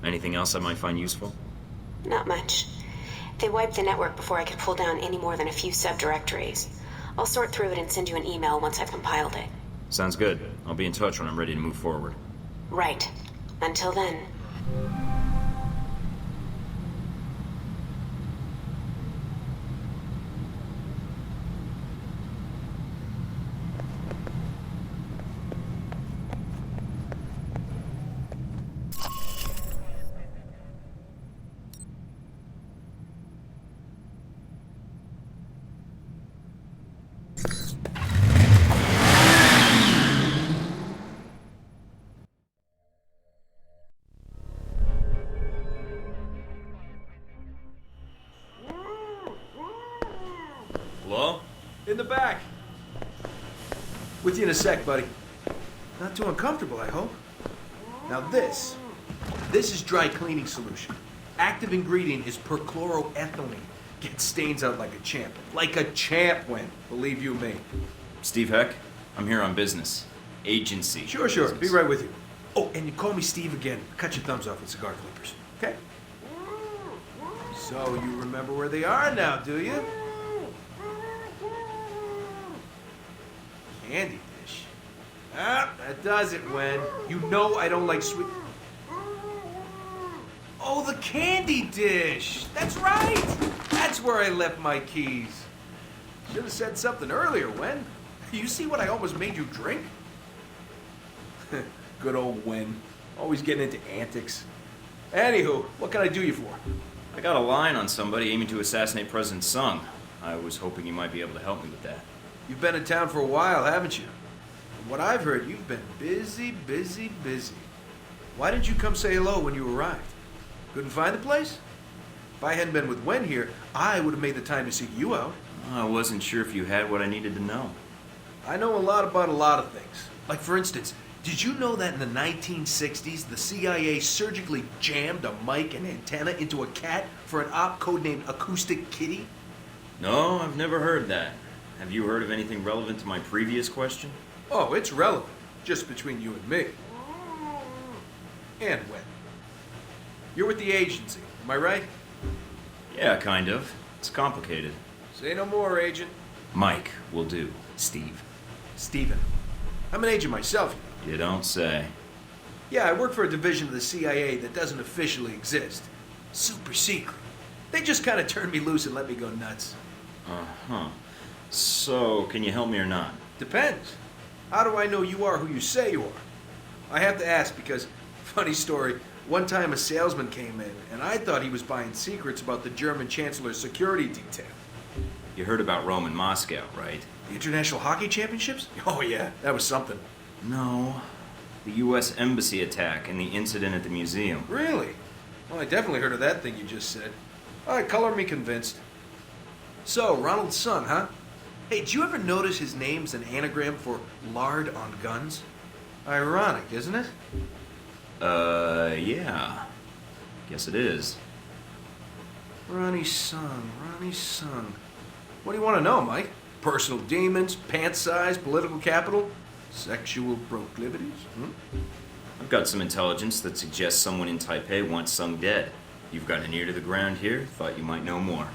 Anything else I might find useful? Not much. They wiped the network before I could pull down any more than a few subdirectories. I'll sort through it and send you an email once I've compiled it. Sounds good. I'll be in touch when I'm ready to move forward. Right. Until then. Hello? In the back. With you in a sec, buddy. Not too uncomfortable, I hope. Now this is dry cleaning solution. Active ingredient is perchloroethylene. Gets stains out like a champ. Like a champ went, believe you me. Steve Heck? I'm here on business. Agency. Sure. Business. Be right with you. Oh, and you call me Steve again. Cut your thumbs off with cigar clippers, okay? So you remember where they are now, do you? Candy dish. Ah, that does it, Wen. You know I don't like sweet... Oh, the candy dish! That's right! That's where I left my keys. Should have said something earlier, Wen. You see what I almost made you drink? Good old Wen. Always getting into antics. Anywho, what can I do you for? I got a line on somebody aiming to assassinate President Sung. I was hoping you might be able to help me with that. You've been in town for a while, haven't you? From what I've heard, you've been busy. Why didn't you come say hello when you arrived? Couldn't find the place? If I hadn't been with Wen here, I would have made the time to seek you out. I wasn't sure if you had what I needed to know. I know a lot about a lot of things. Like, for instance, did you know that in the 1960s, the CIA surgically jammed a mic and antenna into a cat for an op codenamed Acoustic Kitty? No, I've never heard that. Have you heard of anything relevant to my previous question? Oh, it's relevant. Just between you and me. And Wen. You're with the agency, am I right? Yeah, kind of. It's complicated. Say no more, Agent. Mike will do, Steve. Steven. I'm an agent myself. You don't say. Yeah, I work for a division of the CIA that doesn't officially exist. Super secret. They just kind of turned me loose and let me go nuts. Uh-huh. So, can you help me or not? Depends. How do I know you are who you say you are? I have to ask because, funny story, one time a salesman came in and I thought he was buying secrets about the German Chancellor's security detail. You heard about Rome and Moscow, right? The International Hockey Championships? Oh yeah, that was something. No. The U.S. Embassy attack and the incident at the museum. Really? Well, I definitely heard of that thing you just said. All right, color me convinced. So, Ronald Sung, huh? Hey, did you ever notice his name's an anagram for lard on guns? Ironic, isn't it? Yeah. Guess it is. Ronnie Sung. What do you want to know, Mike? Personal demons, pant size, political capital, sexual proclivities? I've got some intelligence that suggests someone in Taipei wants Sung dead. You've got an ear to the ground here, thought you might know more.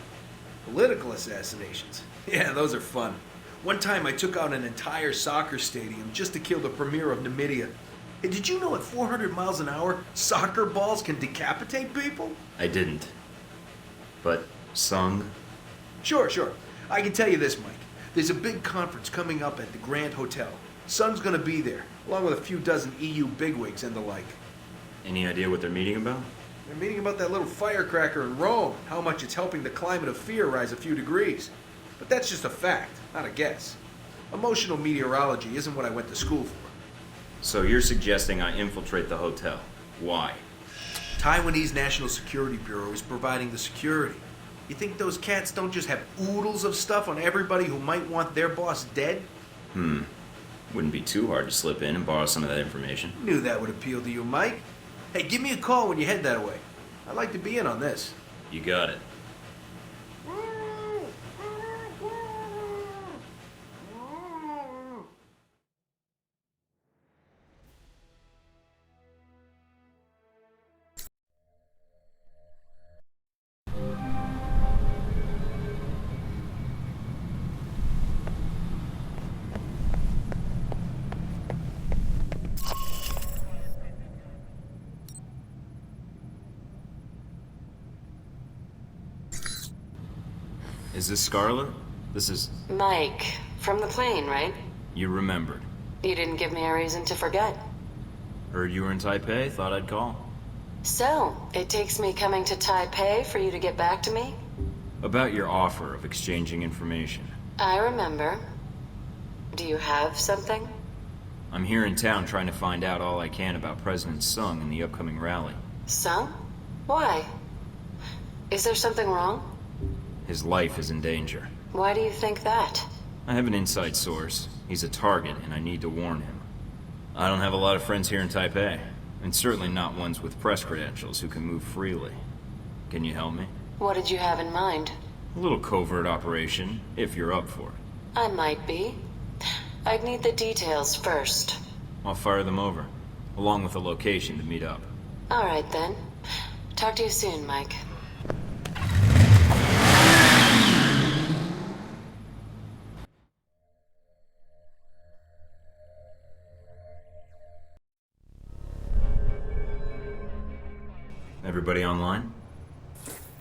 Political assassinations. Yeah, those are fun. One time I took out an entire soccer stadium just to kill the premier of Namibia. Hey, did you know at 400 miles an hour, soccer balls can decapitate people? I didn't. But Sung? Sure. I can tell you this, Mike. There's a big conference coming up at the Grand Hotel. Sung's gonna be there, along with a few dozen EU bigwigs and the like. Any idea what they're meeting about? They're meeting about that little firecracker in Rome, how much it's helping the climate of fear rise a few degrees. But that's just a fact, not a guess. Emotional meteorology isn't what I went to school for. So you're suggesting I infiltrate the hotel. Why? Taiwanese National Security Bureau is providing the security. You think those cats don't just have oodles of stuff on everybody who might want their boss dead? Wouldn't be too hard to slip in and borrow some of that information. Knew that would appeal to you, Mike. Hey, give me a call when you head that way. I'd like to be in on this. You got it. Is this Scarlet? This is... Mike, from the plane, right? You remembered. You didn't give me a reason to forget. Heard you were in Taipei, thought I'd call. So, it takes me coming to Taipei for you to get back to me? About your offer of exchanging information. I remember. Do you have something? I'm here in town trying to find out all I can about President Sung and the upcoming rally. Sung? Why? Is there something wrong? His life is in danger. Why do you think that? I have an inside source. He's a target, and I need to warn him. I don't have a lot of friends here in Taipei, and certainly not ones with press credentials who can move freely. Can you help me? What did you have in mind? A little covert operation, if you're up for it. I might be. I'd need the details first. I'll fire them over, along with a location to meet up. All right, then. Talk to you soon, Mike. Everybody online?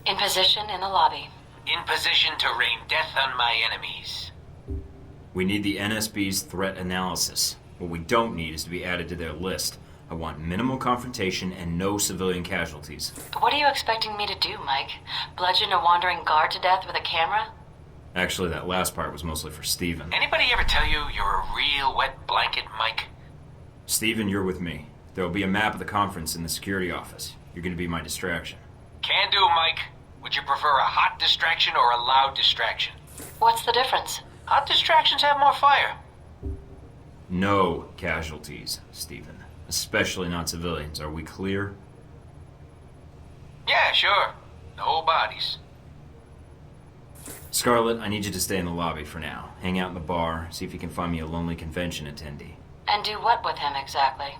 In position in the lobby. In position to rain death on my enemies. We need the NSB's threat analysis. What we don't need is to be added to their list. I want minimal confrontation and no civilian casualties. What are you expecting me to do, Mike? Bludgeon a wandering guard to death with a camera? Actually, that last part was mostly for Steven. Anybody ever tell you you're a real wet blanket, Mike? Steven, you're with me. There will be a map of the conference in the security office. You're going to be my distraction. Can do, Mike. Would you prefer a hot distraction or a loud distraction? What's the difference? Hot distractions have more fire. No casualties, Stephen. Especially not civilians. Are we clear? Yeah, sure. No bodies. Scarlett, I need you to stay in the lobby for now. Hang out in the bar, see if you can find me a lonely convention attendee. And do what with him exactly?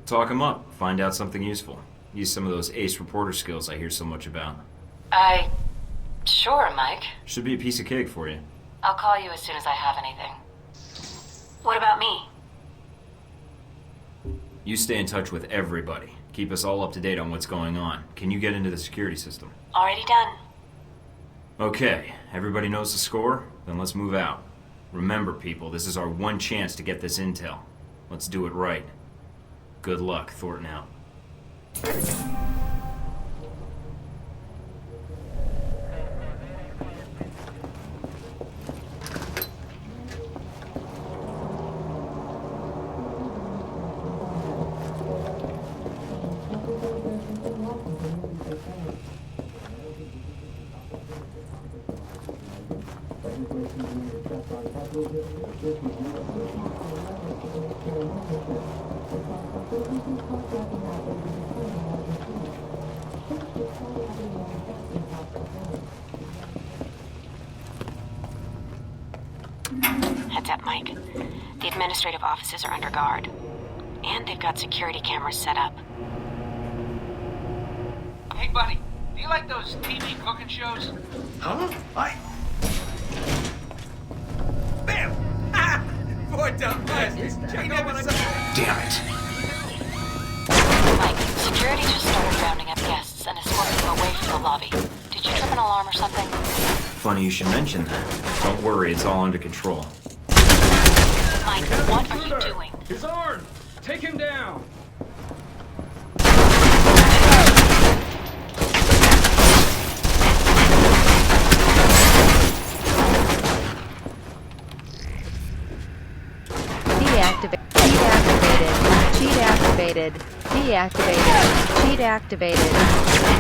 Talk him up, find out something useful. Use some of those ace reporter skills I hear so much about. Sure, Mike. Should be a piece of cake for you. I'll call you as soon as I have anything. What about me? You stay in touch with everybody. Keep us all up to date on what's going on. Can you get into the security system? Already done. Okay, everybody knows the score? Then let's move out. Remember, people, this is our one chance to get this intel. Let's do it right. Good luck, Thornton out. Heads up, Mike. The administrative offices are under guard. And they've got security cameras set up. Hey, buddy. Do you like those TV cooking shows? Huh? Bam! Ah! Poor dumb bastards. Damn it. Mike, security just started rounding up guests and escorting them away from the lobby. Did you trip an alarm or something? Funny you should mention that. Don't worry, it's all under control. Mike, what are you doing? His arm! Take him down! Cheat activated. Deactivated. Cheat activated.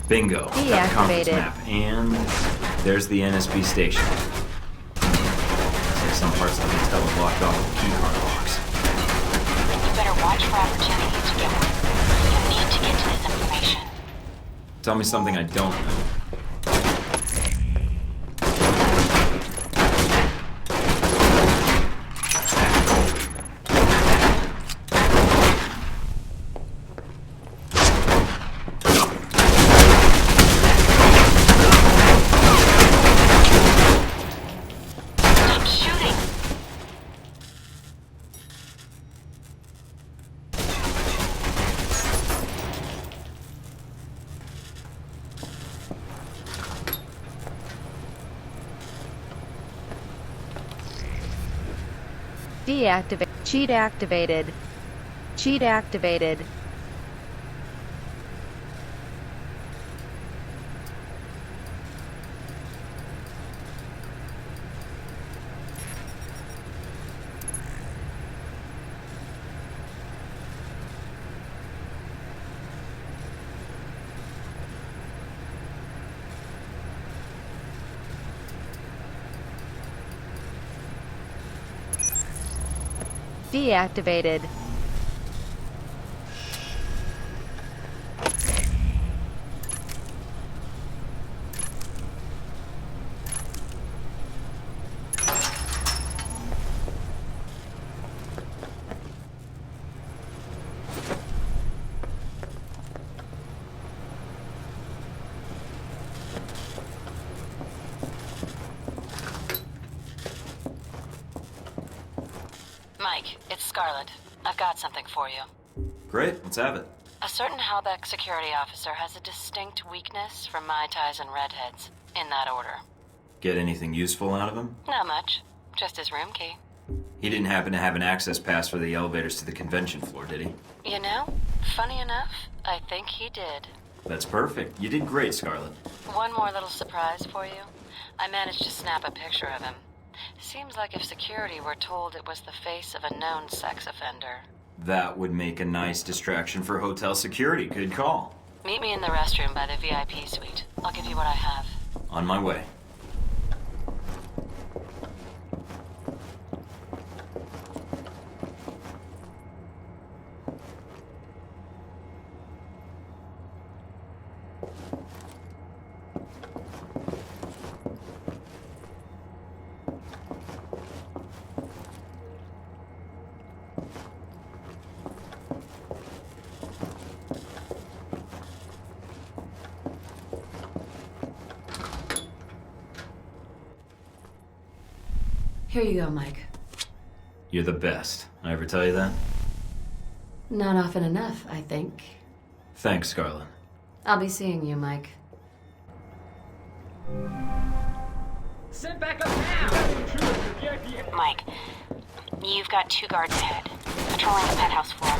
Bingo. Got the conference map. And there's the NSB station. Looks like some parts of the hotel are blocked off with keycard locks. You better watch for opportunities to get one. You need to get to this information. Tell me something I don't know. Deactivate. Cheat activated. Cheat activated. Deactivated. Mike, it's Scarlett. I've got something for you. Great, let's have it. A certain Halbeck security officer has a distinct weakness for Mai Tais and redheads. In that order. Get anything useful out of him? Not much. Just his room key. He didn't happen to have an access pass for the elevators to the convention floor, did he? You know, funny enough, I think he did. That's perfect. You did great, Scarlet. One more little surprise for you. I managed to snap a picture of him. Seems like if security were told it was the face of a known sex offender. That would make a nice distraction for hotel security. Good call. Meet me in the restroom by the VIP suite. I'll give you what I have. On my way. Here you go, Mike. You're the best. I ever tell you that? Not often enough, I think. Thanks, Scarlet. I'll be seeing you, Mike. Sit back up now! Mike, you've got 2 guards ahead, patrolling the penthouse floor.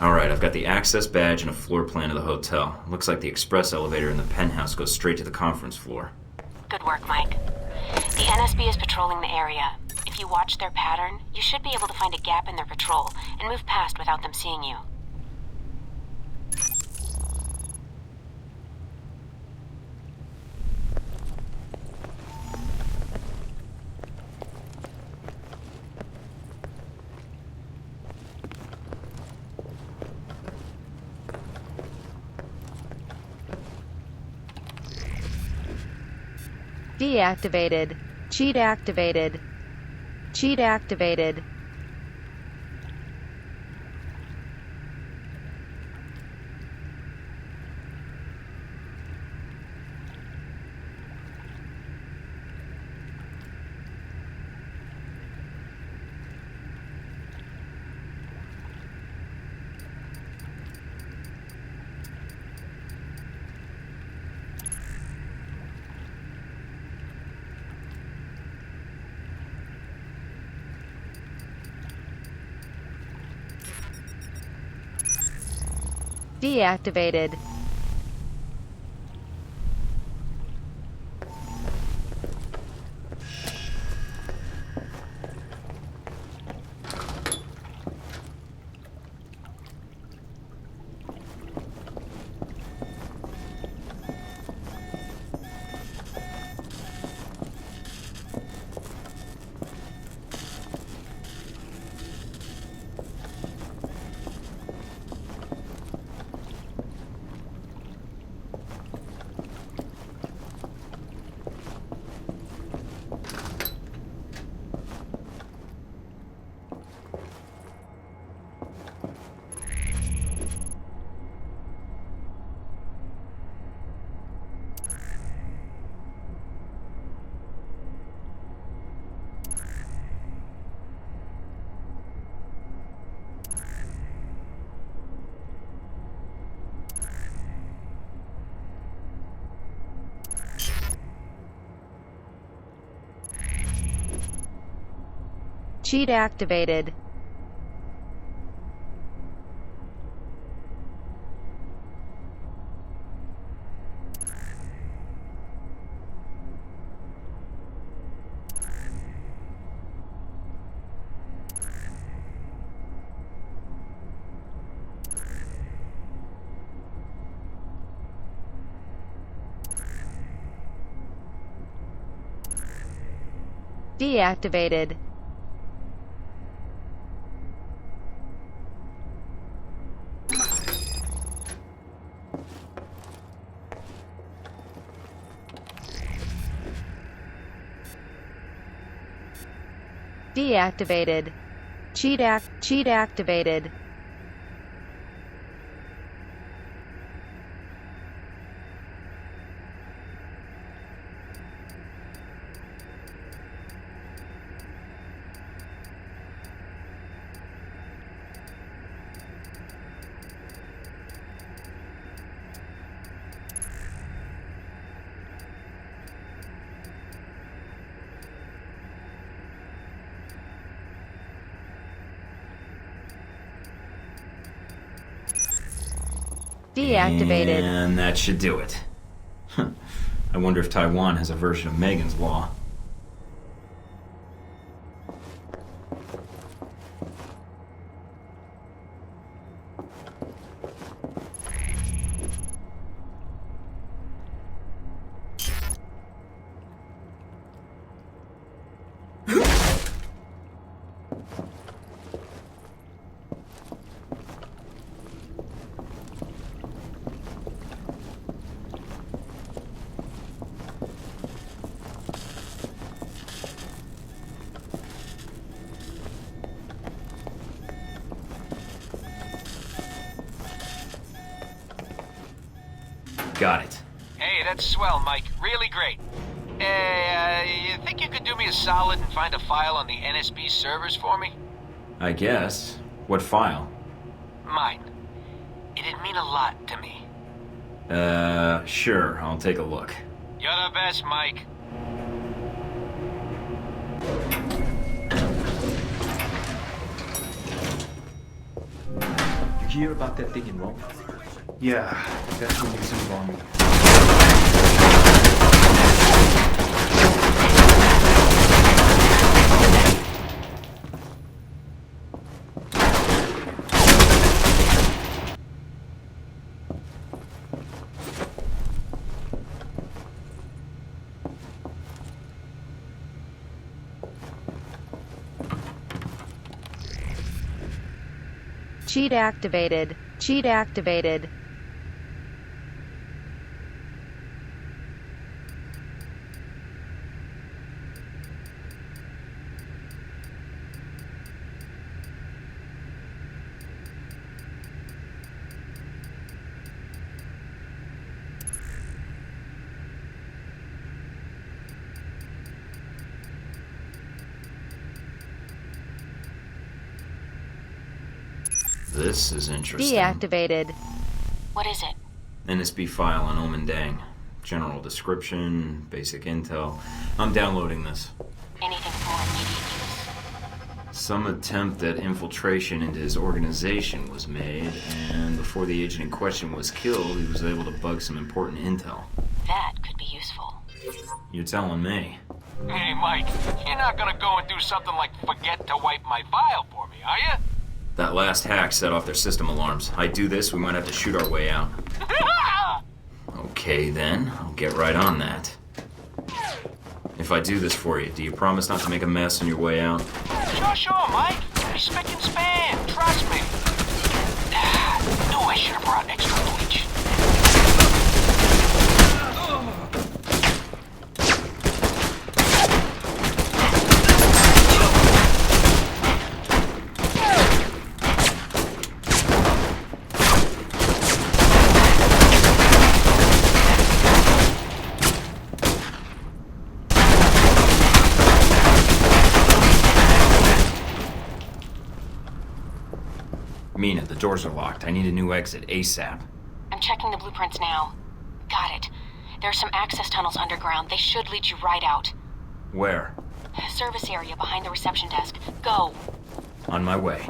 Alright, I've got the access badge and a floor plan of the hotel. Looks like the express elevator in the penthouse goes straight to the conference floor. Good work, Mike. The NSB is patrolling the area. If you watch their pattern, you should be able to find a gap in their patrol and move past without them seeing you. Deactivated. Cheat activated. Cheat activated. Deactivated. Cheat activated. Deactivated. Deactivated. Cheat activated. Deactivated. And that should do it. I wonder if Taiwan has a version of Megan's Law. Got it. Hey, that's swell, Mike. Really great. You think you could do me a solid and find a file on the NSB servers for me? I guess. What file? Mine. It'd mean a lot to me. Sure. I'll take a look. You're the best, Mike. You hear about that thing in Rome? Yeah, that's when he's involved. Cheat activated. Cheat activated. This is interesting. Deactivated. What is it? NSB file on Omen Dang. General description, basic intel. I'm downloading this. Anything for immediate use? Some attempt at infiltration into his organization was made, and before the agent in question was killed, he was able to bug some important intel. That could be useful. You're telling me. Hey, Mike, you're not gonna go and do something like forget to wipe my file for me, are you? That last hack set off their system alarms. I do this, we might have to shoot our way out. Okay, then. I'll get right on that. If I do this for you, do you promise not to make a mess on your way out? Sure, Mike. Be spick and span. Trust me. No, I should have brought extra bleach. Mina, the doors are locked. I need a new exit ASAP. I'm checking the blueprints now. Got it. There are some access tunnels underground. They should lead you right out. Where? Service area behind the reception desk. Go. On my way.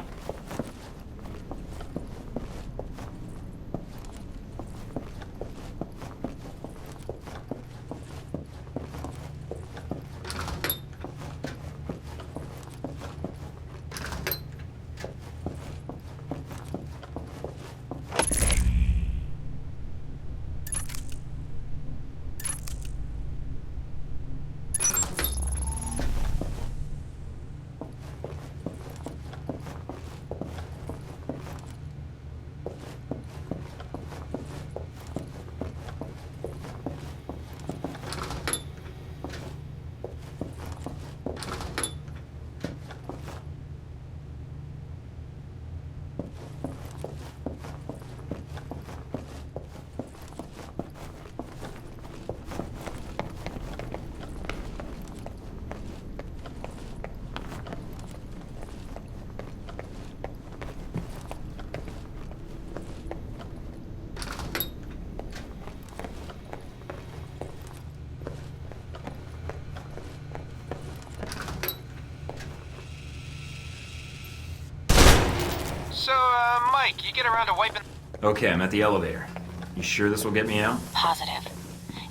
Mike, you get around to wiping... Okay, I'm at the elevator. You sure this will get me out? Positive.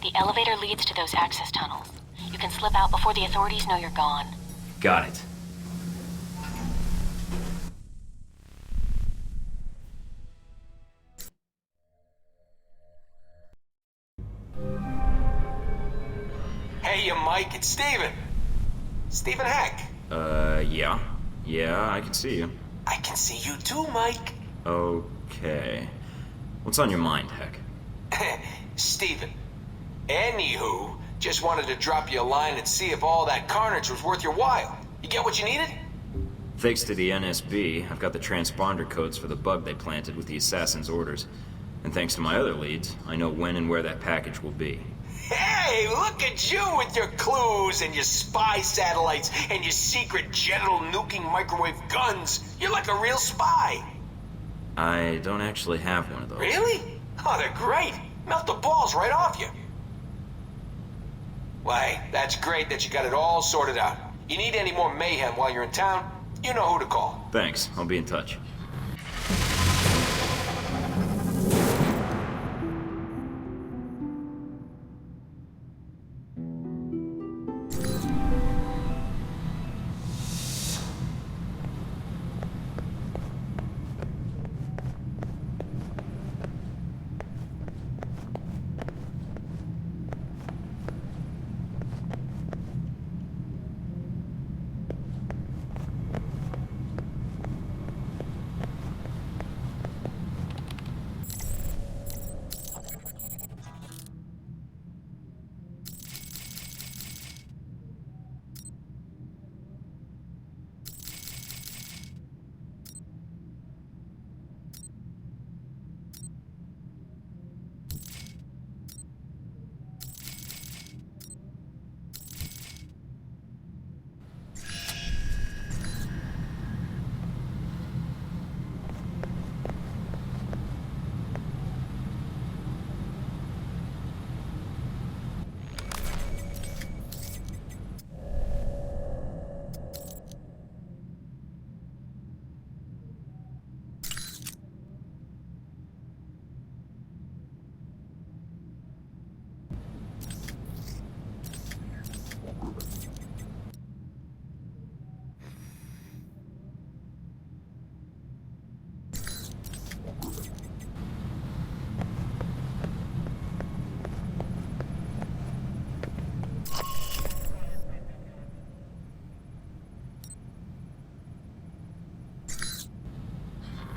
The elevator leads to those access tunnels. You can slip out before the authorities know you're gone. Got it. Hey, Mike, it's Steven. Steven Heck. Yeah. Yeah, I can see you. I can see you too, Mike. Okay. What's on your mind, Heck? Steven. Anywho, just wanted to drop you a line and see if all that carnage was worth your while. You get what you needed? Thanks to the NSB, I've got the transponder codes for the bug they planted with the assassin's orders. And thanks to my other leads, I know when and where that package will be. Hey, look at you with your clues and your spy satellites and your secret genital nuking microwave guns. You're like a real spy. I don't actually have one of those. Really? Oh, they're great. Melt the balls right off you. Why, that's great that you got it all sorted out. You need any more mayhem while you're in town, you know who to call. Thanks. I'll be in touch.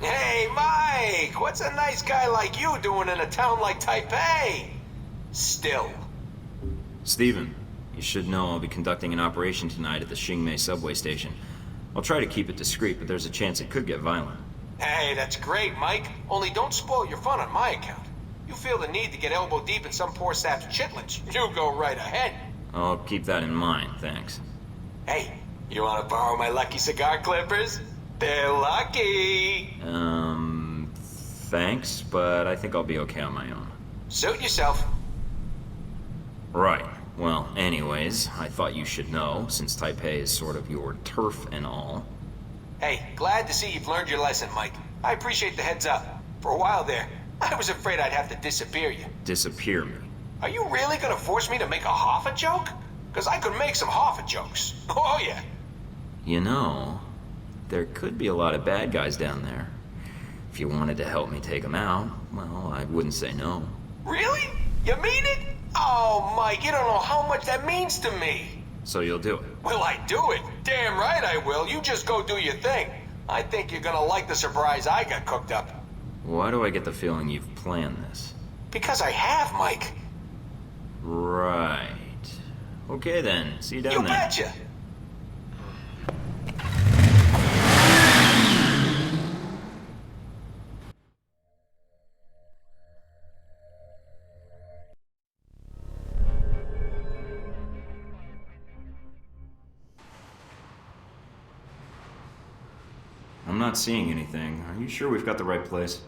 Hey, Mike, what's a nice guy like you doing in a town like Taipei? Still. Steven, you should know I'll be conducting an operation tonight at the Xingmei subway station. I'll try to keep it discreet, but there's a chance it could get violent. Hey, that's great, Mike. Only don't spoil your fun on my account. You feel the need to get elbow deep in some poor sap's chitlins, you go right ahead. I'll keep that in mind, thanks. Hey, you want to borrow my lucky cigar clippers? They're lucky. Thanks, but I think I'll be okay on my own. Suit yourself. Right. Well, anyways, I thought you should know, since Taipei is sort of your turf and all. Hey, glad to see you've learned your lesson, Mike. I appreciate the heads up. For a while there, I was afraid I'd have to disappear you. Disappear me? Are you really gonna force me to make a Hoffa joke? Because I could make some Hoffa jokes. Oh, yeah. You know, there could be a lot of bad guys down there. If you wanted to help me take them out, well, I wouldn't say no. Really? You mean it? Oh, Mike, you don't know how much that means to me. So you'll do it? Will I do it? Damn right I will. You just go do your thing. I think you're gonna like the surprise I got cooked up. Why do I get the feeling you've planned this? Because I have, Mike. Right. Okay then, see you down there. You betcha. I'm not seeing anything. Are you sure we've got the right place?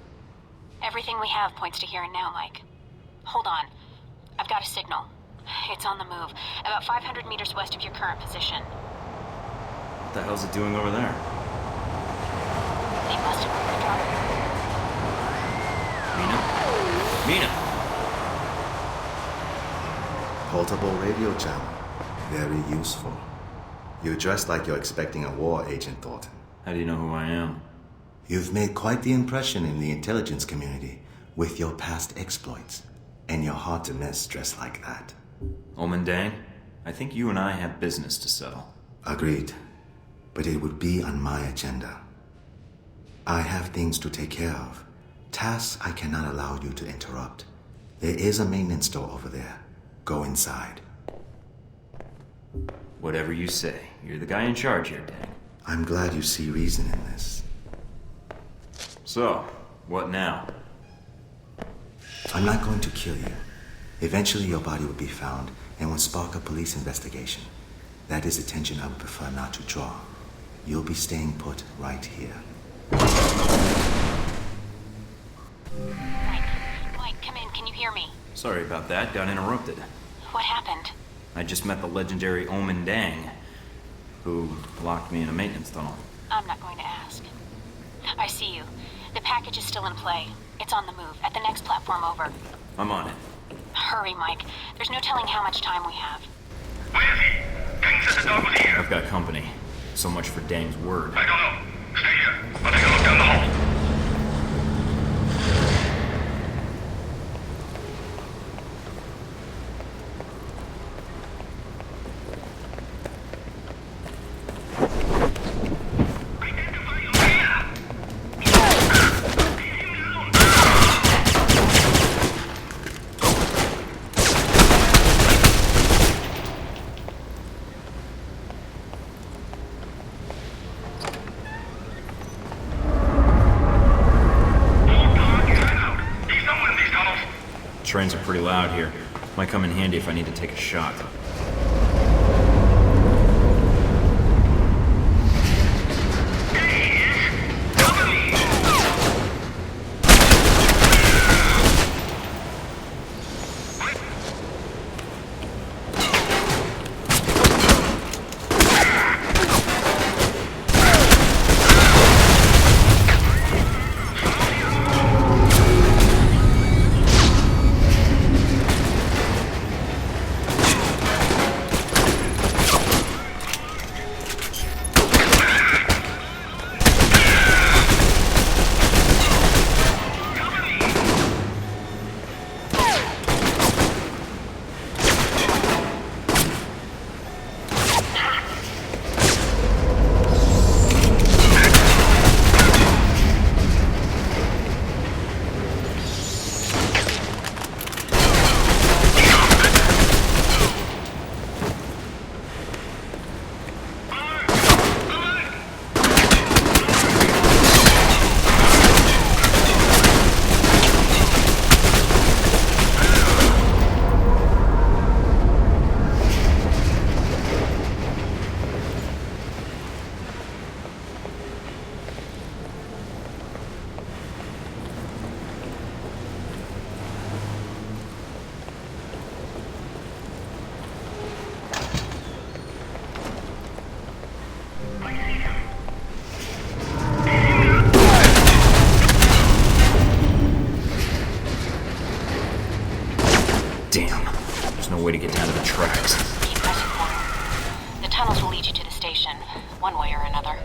Everything we have points to here and now, Mike. Hold on. I've got a signal. It's on the move, about 500 meters west of your current position. What the hell's it doing over there? They must have moved the target. Mina! Portable radio channel. Very useful. You're dressed like you're expecting a war, Agent Thornton. How do you know who I am? You've made quite the impression in the intelligence community with your past exploits. And you're hard to miss dressed like that. Omen Dang, I think you and I have business to settle. Agreed. But it would be on my agenda. I have things to take care of. Tasks I cannot allow you to interrupt. There is a maintenance store over there. Go inside. Whatever you say. You're the guy in charge here, Dang. I'm glad you see reason in this. So, what now? I'm not going to kill you. Eventually your body will be found and will spark a police investigation. That is attention I would prefer not to draw. You'll be staying put right here. Mike, come in. Can you hear me? Sorry about that. Got interrupted. What happened? I just met the legendary Omen Dang, who locked me in a maintenance tunnel. I'm not going to ask. I see you. The package is still in play. It's on the move, at the next platform over. I'm on it. Hurry, Mike. There's no telling how much time we have. Where is he? Dang said the dog was here. I've got company. So much for Dang's word. I don't know. Stay here. I'll take a look down the hall. Trains are pretty loud here. Might come in handy if I need to take a shot. Way to get down to the tracks. Keep pressing forward. The tunnels will lead you to the station, one way or another.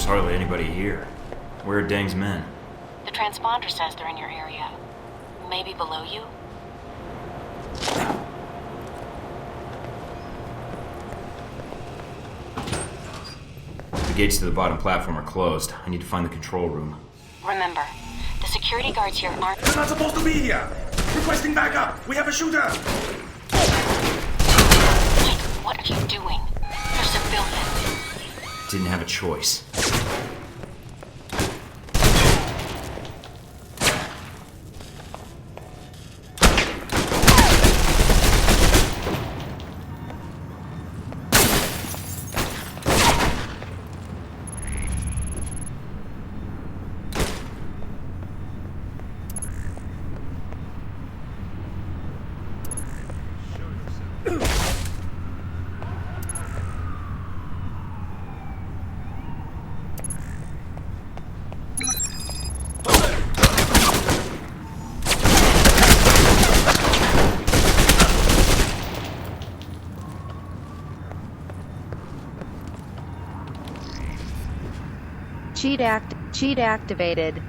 hardly anybody here. Where are Deng's men? The transponder says they're in your area. Maybe below you? The gates to the bottom platform are closed. I need to find the control room. Remember, the security guards here aren't... They're not supposed to be here! Requesting backup! We have a shooter! Wait, what are you doing? They're civilians. Didn't have a choice. Cheat activated.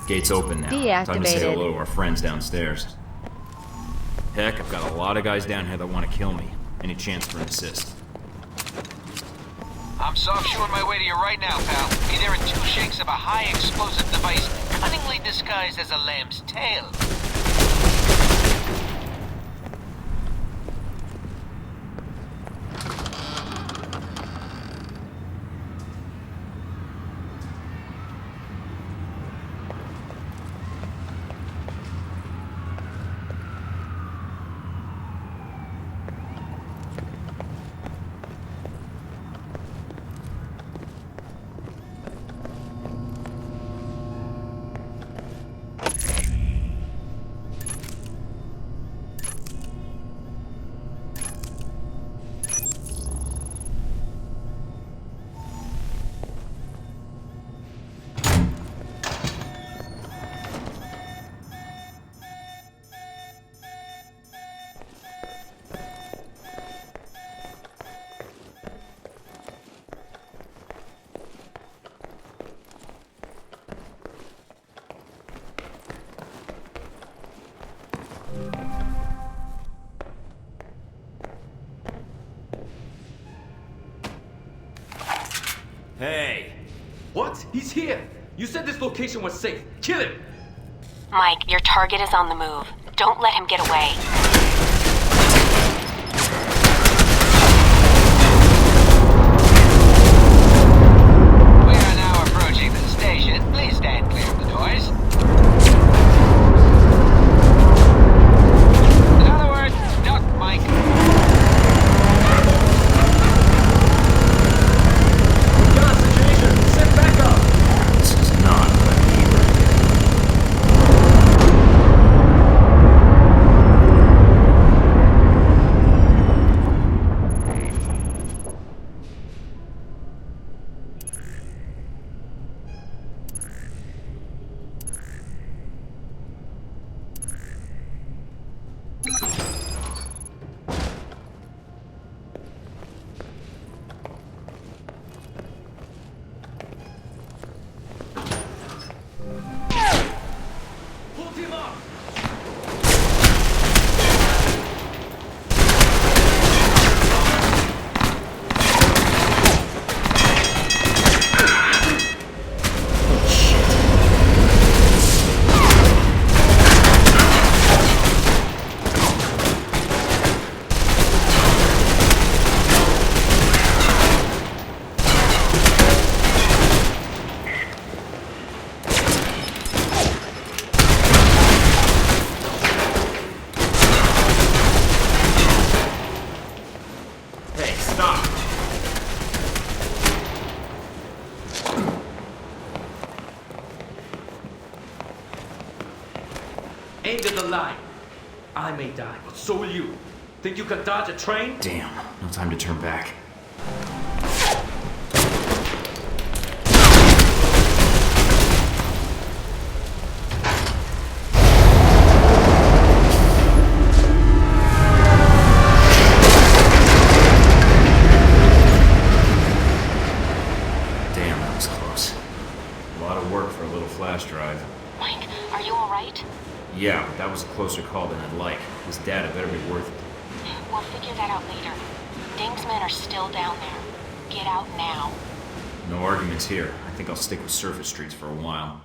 Gate's open now. Time to say hello to our friends downstairs. Heck, I've got a lot of guys down here that want to kill me. Any chance for an assist? I'm soft shoeing my way to you right now, pal. Be there in 2 shakes of a high explosive device cunningly disguised as a lamb's tail. Hey! What? He's here! You said this location was safe. Kill him! Mike, your target is on the move. Don't let him get away. We are now approaching the station. Please stand clear of the doors. In other words, duck, Mike. Set back up! This is not what I need right Aimed at the line. I may die, but so will you. Think you can dodge a train? Damn, no time to turn back. right? Yeah, but that was a closer call than I'd like. This data better be worth it. We'll figure that out later. Ding's men are still down there. Get out now. No arguments here. I think I'll stick with surface streets for a while.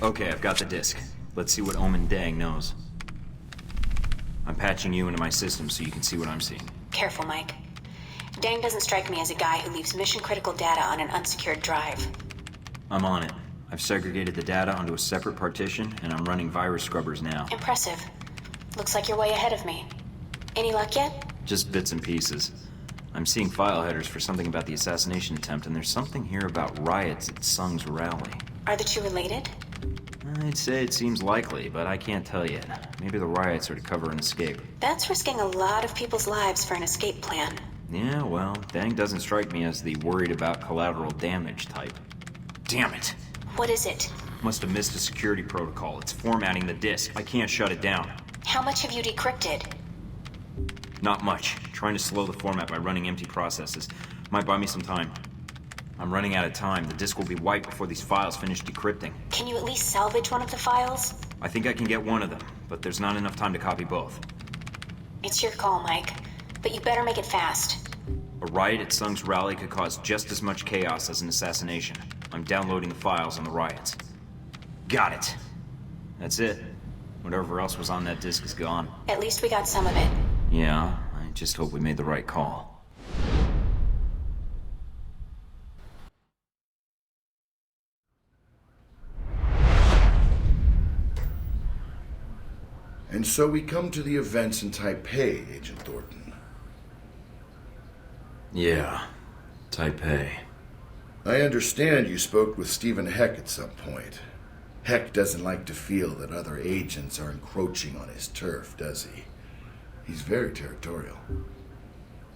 Okay, I've got the disk. Let's see what Omen Dang knows. I'm patching you into my system so you can see what I'm seeing. Careful, Mike. Dang doesn't strike me as a guy who leaves mission-critical data on an unsecured drive. I'm on it. I've segregated the data onto a separate partition, and I'm running virus scrubbers now. Impressive. Looks like you're way ahead of me. Any luck yet? Just bits and pieces. I'm seeing file headers for something about the assassination attempt, and there's something here about riots at Sung's rally. Are the two related? I'd say it seems likely, but I can't tell yet. Maybe the riots are to cover an escape. That's risking a lot of people's lives for an escape plan. Yeah, well, Dang doesn't strike me as the worried about collateral damage type. Damn it! What is it? Must have missed a security protocol. It's formatting the disk. I can't shut it down. How much have you decrypted? Not much. Trying to slow the format by running empty processes. Might buy me some time. I'm running out of time. The disk will be wiped before these files finish decrypting. Can you at least salvage one of the files? I think I can get one of them, but there's not enough time to copy both. It's your call, Mike. But you better make it fast. A riot at Sung's rally could cause just as much chaos as an assassination. I'm downloading the files on the riots. Got it. That's it. Whatever else was on that disk is gone. At least we got some of it. Yeah, I just hope we made the right call. And so we come to the events in Taipei, Agent Thornton. Yeah, Taipei. I understand you spoke with Stephen Heck at some point. Heck doesn't like to feel that other agents are encroaching on his turf, does he? He's very territorial.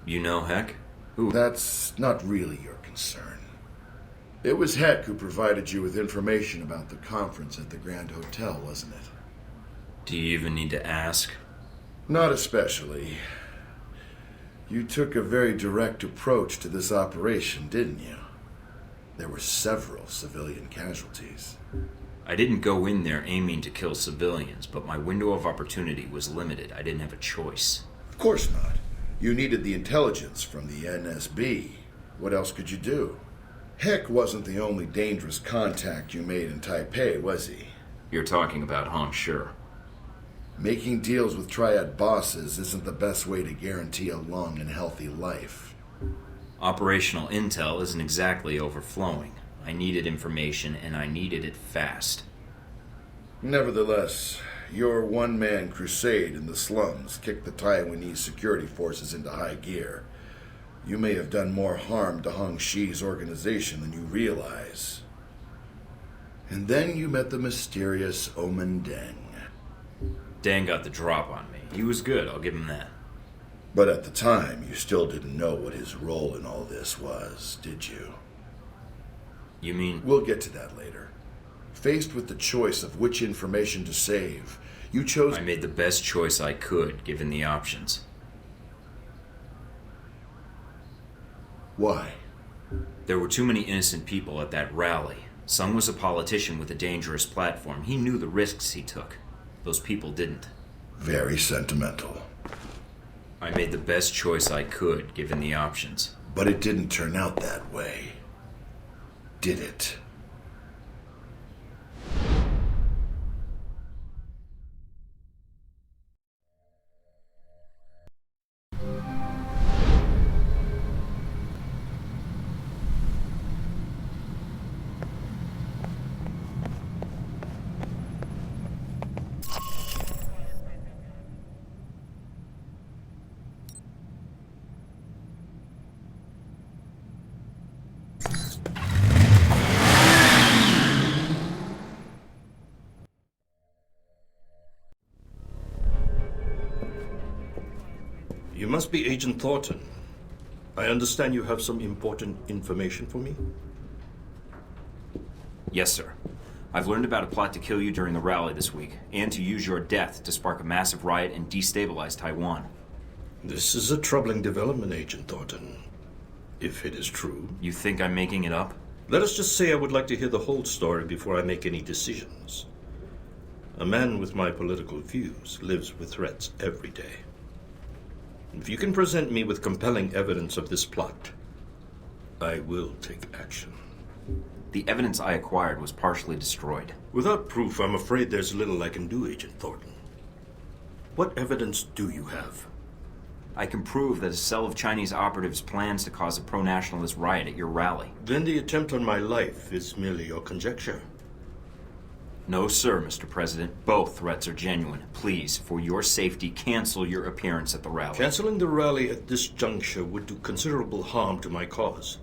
You know Heck? Who? That's not really your concern. It was Heck who provided you with information about the conference at the Grand Hotel, wasn't it? Do you even need to ask? Not especially. You took a very direct approach to this operation, didn't you? There were several civilian casualties. I didn't go in there aiming to kill civilians, but my window of opportunity was limited. I didn't have a choice. Of course not. You needed the intelligence from the NSB. What else could you do? Heck wasn't the only dangerous contact you made in Taipei, was he? You're talking about Hong Shi. Making deals with triad bosses isn't the best way to guarantee a long and healthy life. Operational intel isn't exactly overflowing. I needed information, and I needed it fast. Nevertheless, your one-man crusade in the slums kicked the Taiwanese security forces into high gear. You may have done more harm to Hong Shi's organization than you realize. And then you met the mysterious Omen Deng. Dang got the drop on me. He was good, I'll give him that. But at the time, you still didn't know what his role in all this was, did you? You mean? We'll get to that later. Faced with the choice of which information to save, you chose... I made the best choice I could, given the options. Why? There were too many innocent people at that rally. Sung was a politician with a dangerous platform. He knew the risks he took. Those people didn't. Very sentimental. I made the best choice I could, given the options. But it didn't turn out that way, did it? You must be Agent Thornton. I understand you have some important information for me? Yes, sir. I've learned about a plot to kill you during the rally this week, and to use your death to spark a massive riot and destabilize Taiwan. This is a troubling development, Agent Thornton. If it is true. You think I'm making it up? Let us just say I would like to hear the whole story before I make any decisions. A man with my political views lives with threats every day. If you can present me with compelling evidence of this plot, I will take action. The evidence I acquired was partially destroyed. Without proof, I'm afraid there's little I can do, Agent Thornton. What evidence do you have? I can prove that a cell of Chinese operatives plans to cause a pro-nationalist riot at your rally. Then the attempt on my life is merely your conjecture. No, sir, Mr. President. Both threats are genuine. Please, for your safety, cancel your appearance at the rally. Canceling the rally at this juncture would do considerable harm to my cause.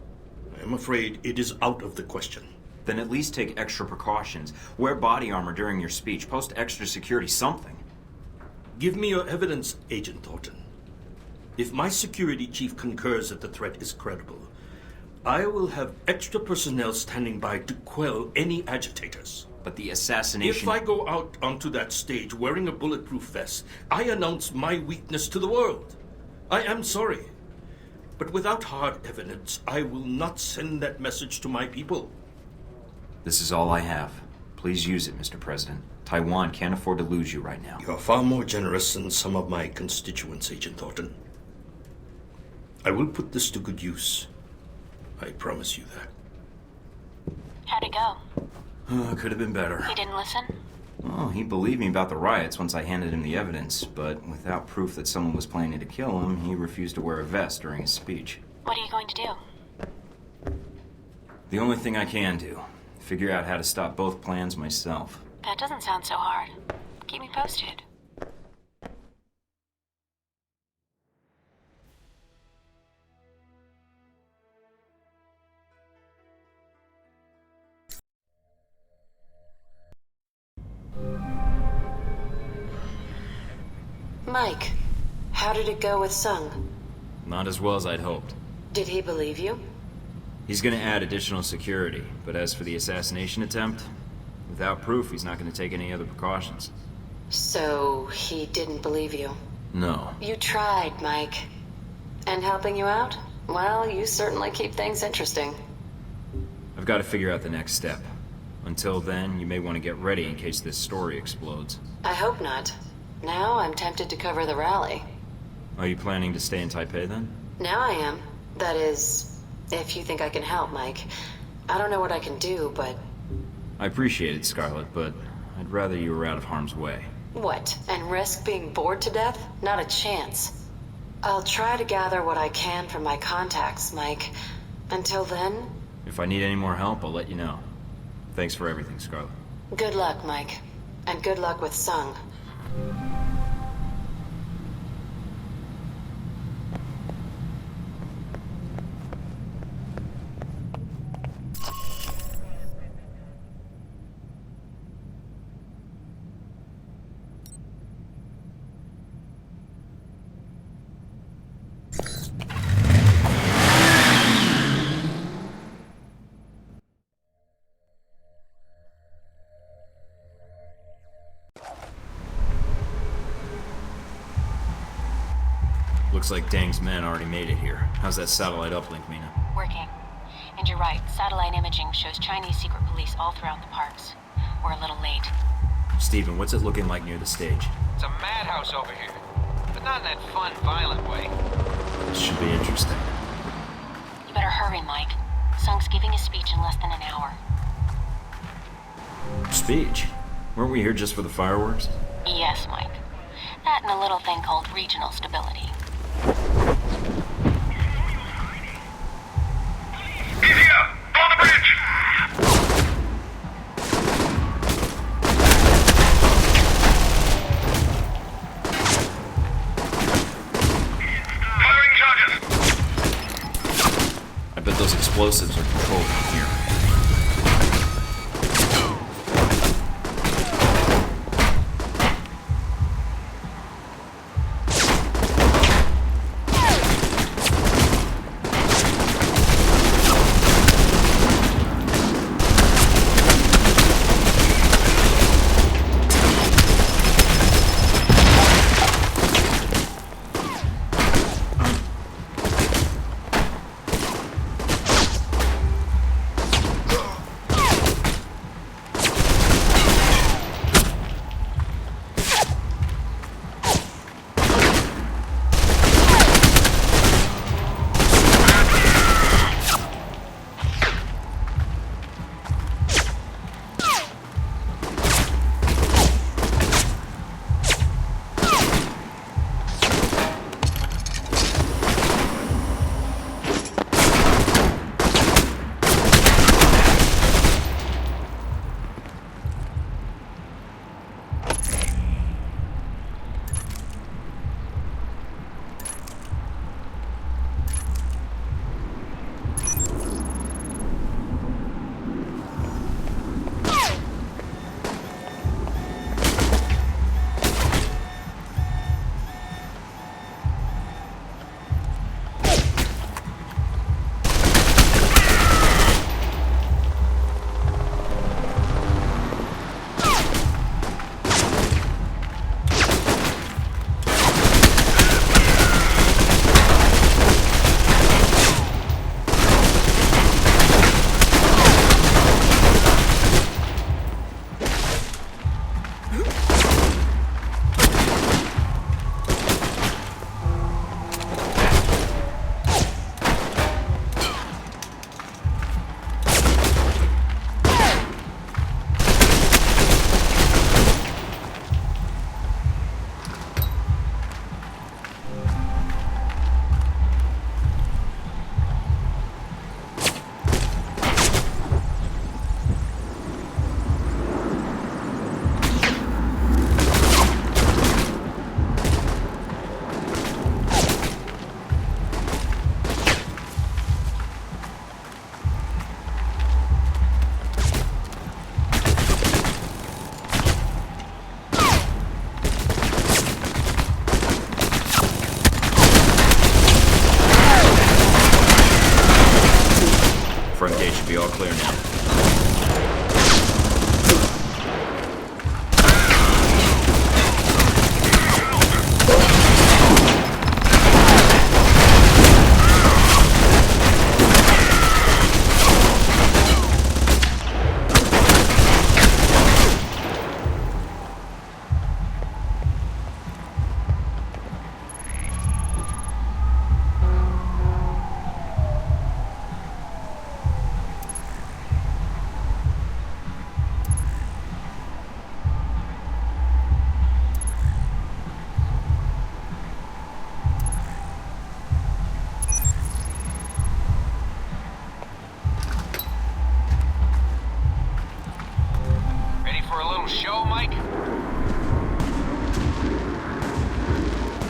I am afraid it is out of the question. Then at least take extra precautions. Wear body armor during your speech. Post extra security, something. Give me your evidence, Agent Thornton. If my security chief concurs that the threat is credible, I will have extra personnel standing by to quell any agitators. But the assassination... If I go out onto that stage wearing a bulletproof vest, I announce my weakness to the world. I am sorry. But without hard evidence, I will not send that message to my people. This is all I have. Please use it, Mr. President. Taiwan can't afford to lose you right now. You're far more generous than some of my constituents, Agent Thornton. I will put this to good use. I promise you that. How'd it go? Could have been better. He didn't listen? Well, he believed me about the riots once I handed him the evidence, but without proof that someone was planning to kill him, he refused to wear a vest during his speech. What are you going to do? The only thing I can do. Figure out how to stop both plans myself. That doesn't sound so hard. Keep me posted. Mike, how did it go with Sung? Not as well as I'd hoped. Did he believe you? He's gonna add additional security, but as for the assassination attempt, without proof, he's not gonna take any other precautions. So, he didn't believe you? No. You tried, Mike. And helping you out? Well, you certainly keep things interesting. I've got to figure out the next step. Until then, you may want to get ready in case this story explodes. I hope not. Now I'm tempted to cover the rally. Are you planning to stay in Taipei then? Now I am. That is, if you think I can help, Mike. I don't know what I can do, but... I appreciate it, Scarlet, but I'd rather you were out of harm's way. What? And risk being bored to death? Not a chance. I'll try to gather what I can from my contacts, Mike. Until then... If I need any more help, I'll let you know. Thanks for everything, Scarlet. Good luck, Mike. And good luck with Sung. Looks like Deng's men already made it here. How's that satellite uplink, Mina? Working. And you're right, satellite imaging shows Chinese secret police all throughout the parks. We're a little late. Steven, what's it looking like near the stage? It's a madhouse over here, but not in that fun, violent way. This should be interesting. You better hurry, Mike. Sung's giving a speech in less than an hour. Speech? Weren't we here just for the fireworks? Yes, Mike. That and a little thing called regional stability. Easy up! On the bridge! Firing charges! I bet those explosives are controlled from here. front gate should be all clear now. Show, Mike?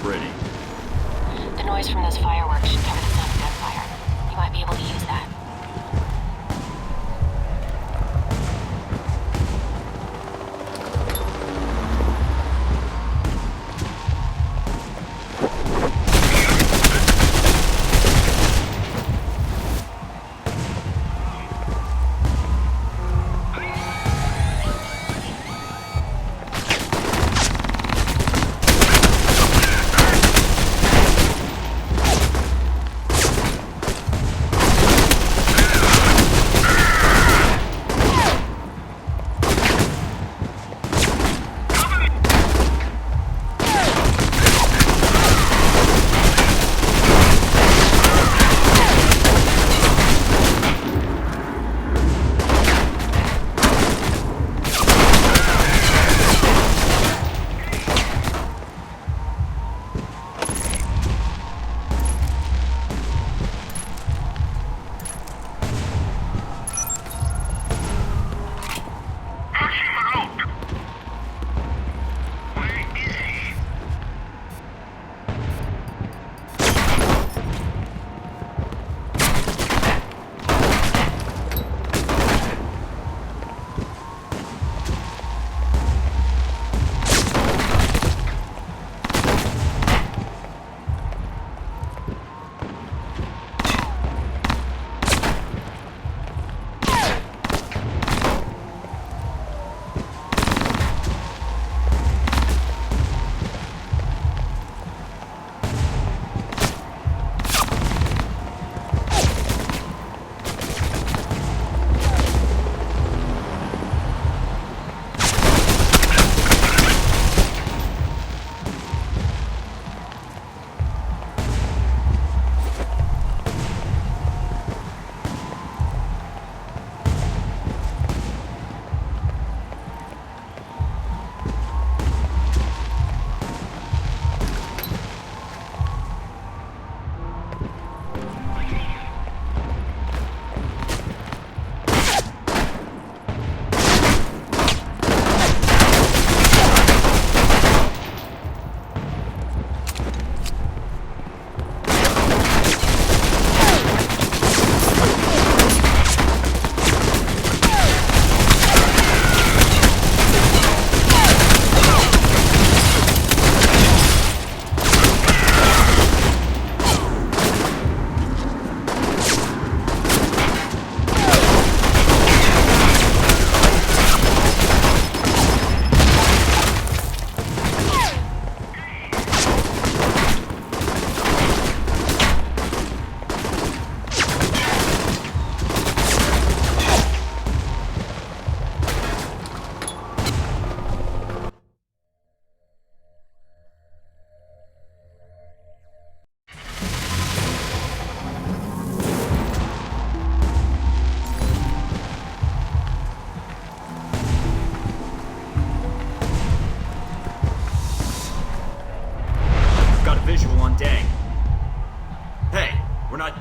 Pretty. The noise from those fireworks should cover the sound of gunfire. You might be able to use that.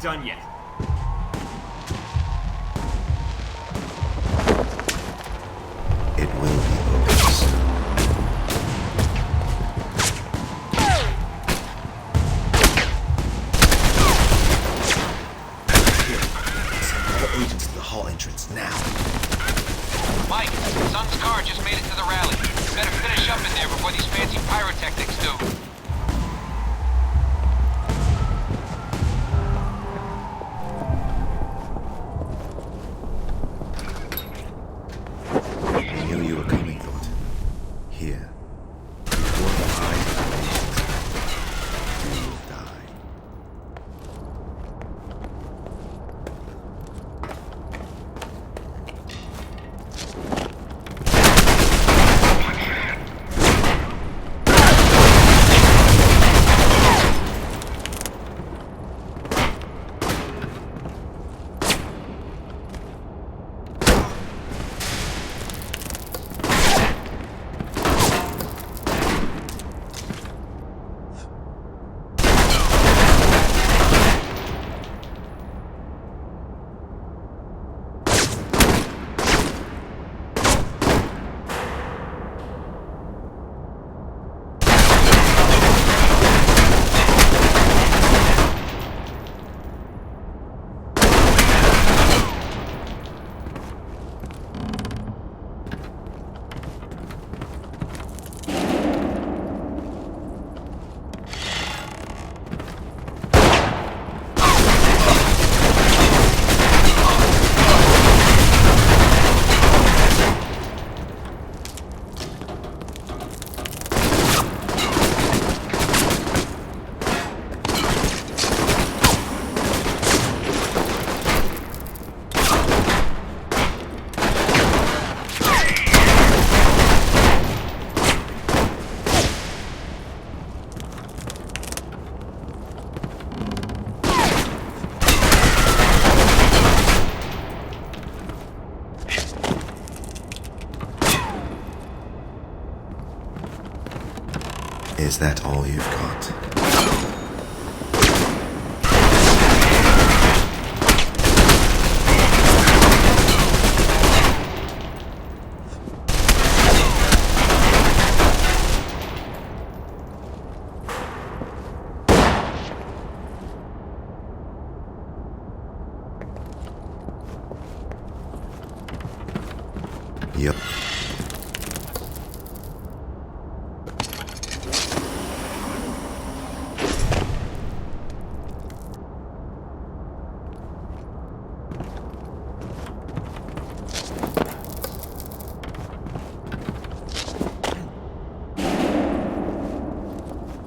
Done yet. It will be over soon. Here, send all agents to the hall entrance now. Mike, Sun's car just made it to the rally. Better finish up in there before these fancy pyrotechnics do. Is that all you've got? Yep.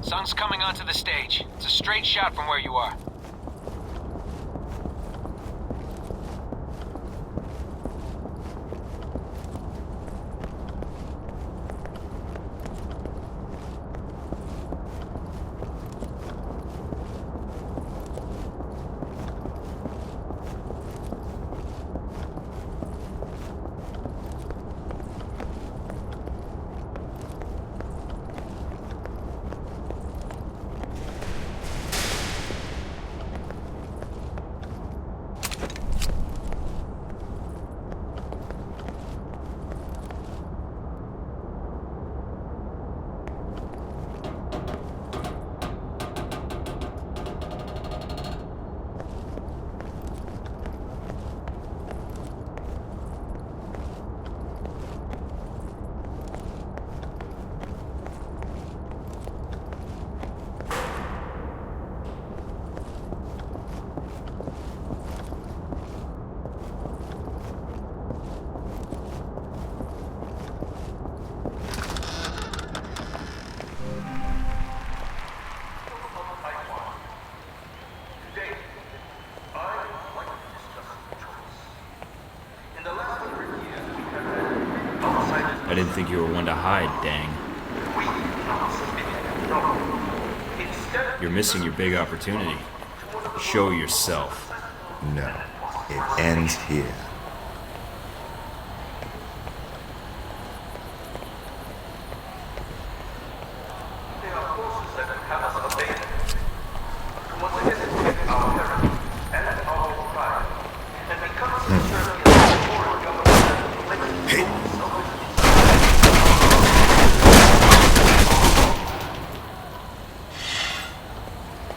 Sun's coming onto the stage. It's a straight shot from where you are. I didn't think you were one to hide, dang. You're missing your big opportunity. Show yourself. No. It ends here.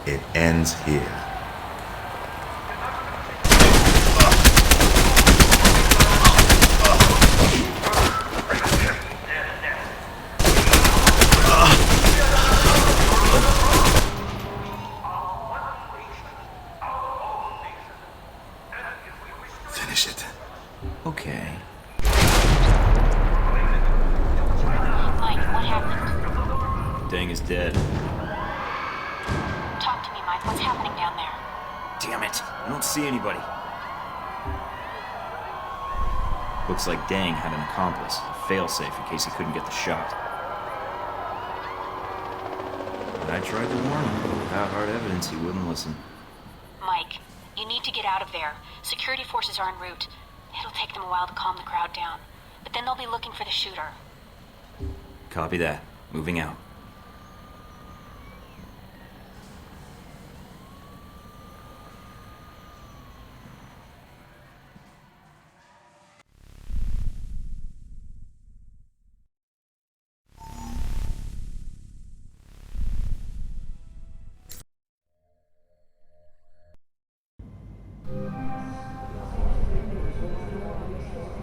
It ends here. Finish it. Okay. Mike, what happened? Dang is dead. Talk to me, Mike. What's happening down there? Damn it! I don't see anybody. Looks like Dang had an accomplice, a failsafe in case he couldn't get the shot. I tried to warn him, but without hard evidence, he wouldn't listen. Mike, you need to get out of there. Security forces are en route. It'll take them a while to calm the crowd down. But then they'll be looking for the shooter. Copy that. Moving out.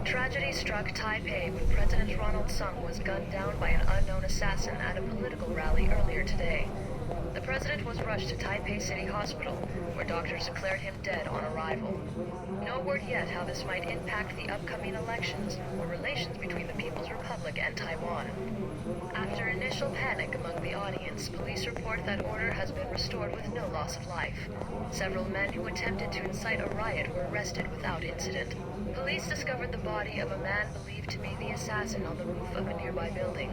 Tragedy struck Taipei when President Ronald Sung was gunned down by an unknown assassin at a political rally earlier today. The president was rushed to Taipei City Hospital, where doctors declared him dead on arrival. No word yet how this might impact the upcoming elections or relations between the People's Republic and Taiwan. After initial panic among the audience, police report that order has been restored with no loss of life. Several men who attempted to incite a riot were arrested without incident. Police discovered the body of a man believed to be the assassin on the roof of a nearby building.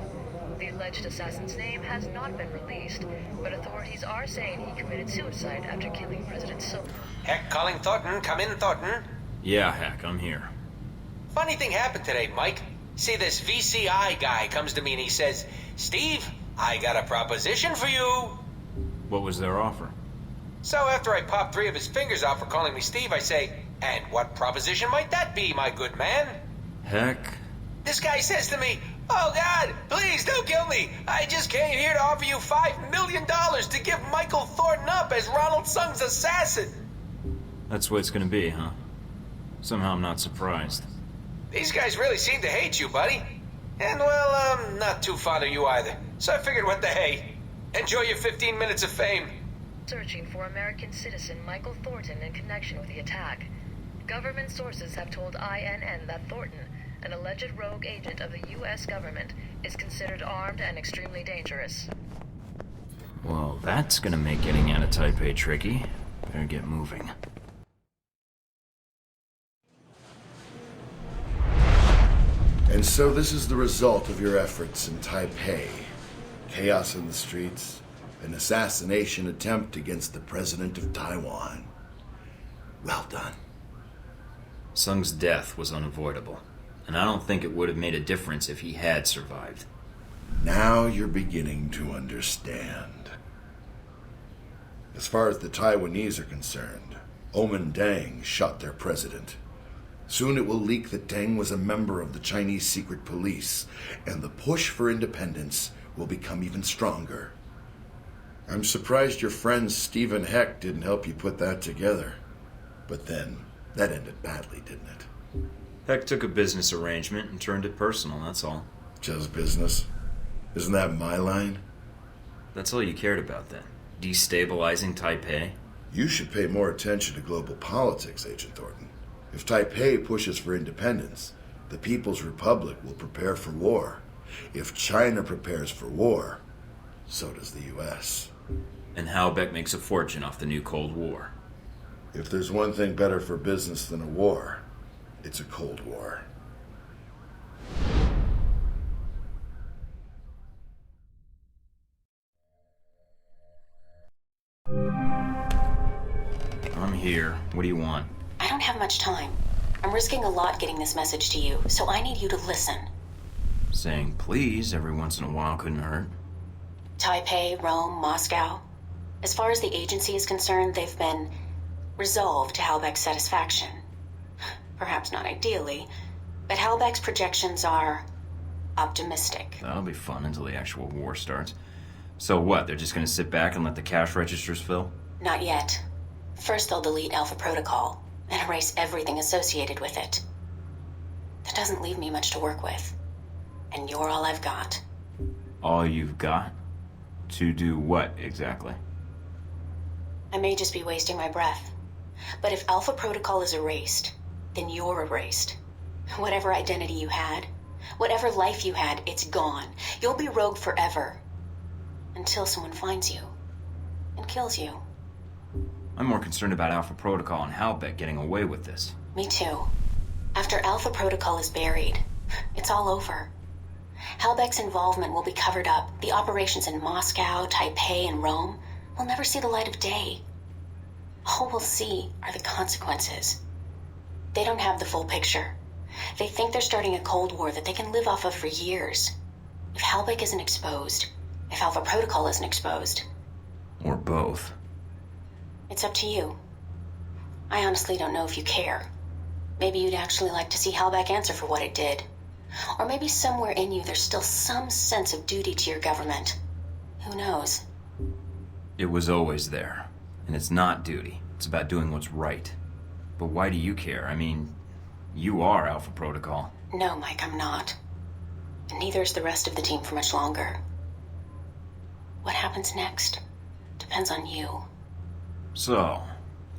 The alleged assassin's name has not been released, but authorities are saying he committed suicide after killing President Sung. Heck, calling Thornton. Come in, Thornton. Yeah, Heck, I'm here. Funny thing happened today, Mike. See, this VCI guy comes to me and he says, Steve, I got a proposition for you. What was their offer? So after I pop 3 of his fingers out for calling me Steve, I say, and what proposition might that be, my good man? Heck. This guy says to me, oh God, please don't kill me. I just came here to offer you $5 million to give Michael Thornton up as Ronald Sung's assassin. That's what it's gonna be, huh? Somehow I'm not surprised. These guys really seem to hate you, buddy. And, well, I'm not too fond of you either. So I figured, what the hey? Enjoy your 15 minutes of fame. Searching for American citizen Michael Thornton in connection with the attack. Government sources have told INN that Thornton, an alleged rogue agent of the U.S. government, is considered armed and extremely dangerous. Well, that's gonna make getting out of Taipei tricky. Better get moving. And so this is the result of your efforts in Taipei. Chaos in the streets, an assassination attempt against the president of Taiwan. Well done. Sung's death was unavoidable, and I don't think it would have made a difference if he had survived. Now you're beginning to understand. As far as the Taiwanese are concerned, Omen Deng shot their president. Soon it will leak that Deng was a member of the Chinese secret police, and the push for independence will become even stronger. I'm surprised your friend Stephen Heck didn't help you put that together. But then, that ended badly, didn't it? Heck took a business arrangement and turned it personal, that's all. Just business? Isn't that my line? That's all you cared about then? Destabilizing Taipei? You should pay more attention to global politics, Agent Thornton. If Taipei pushes for independence, the People's Republic will prepare for war. If China prepares for war, so does the U.S. And Halbeck makes a fortune off the new Cold War. If there's one thing better for business than a war, it's a Cold War. I'm here. What do you want? I don't have much time. I'm risking a lot getting this message to you, so I need you to listen. Saying please every once in a while couldn't hurt. Taipei, Rome, Moscow. As far as the agency is concerned, they've been resolved to Halbeck's satisfaction. Perhaps not ideally, but Halbeck's projections are optimistic. That'll be fun until the actual war starts. So what, they're just gonna sit back and let the cash registers fill? Not yet. First they'll delete Alpha Protocol and erase everything associated with it. That doesn't leave me much to work with. And you're all I've got. All you've got? To do what, exactly? I may just be wasting my breath. But if Alpha Protocol is erased, then you're erased. Whatever identity you had, whatever life you had, it's gone. You'll be rogue forever. Until someone finds you and kills you. I'm more concerned about Alpha Protocol and Halbeck getting away with this. Me too. After Alpha Protocol is buried, it's all over. Halbeck's involvement will be covered up. The operations in Moscow, Taipei, and Rome will never see the light of day. All we'll see are the consequences. They don't have the full picture. They think they're starting a Cold War that they can live off of for years. If Halbeck isn't exposed, if Alpha Protocol isn't exposed. Or both. It's up to you. I honestly don't know if you care. Maybe you'd actually like to see Halbeck answer for what it did. Or maybe somewhere in you there's still some sense of duty to your government. Who knows? It was always there. And it's not duty. It's about doing what's right. But why do you care? I mean, you are Alpha Protocol. No, Mike, I'm not. And neither is the rest of the team for much longer. What happens next depends on you. So,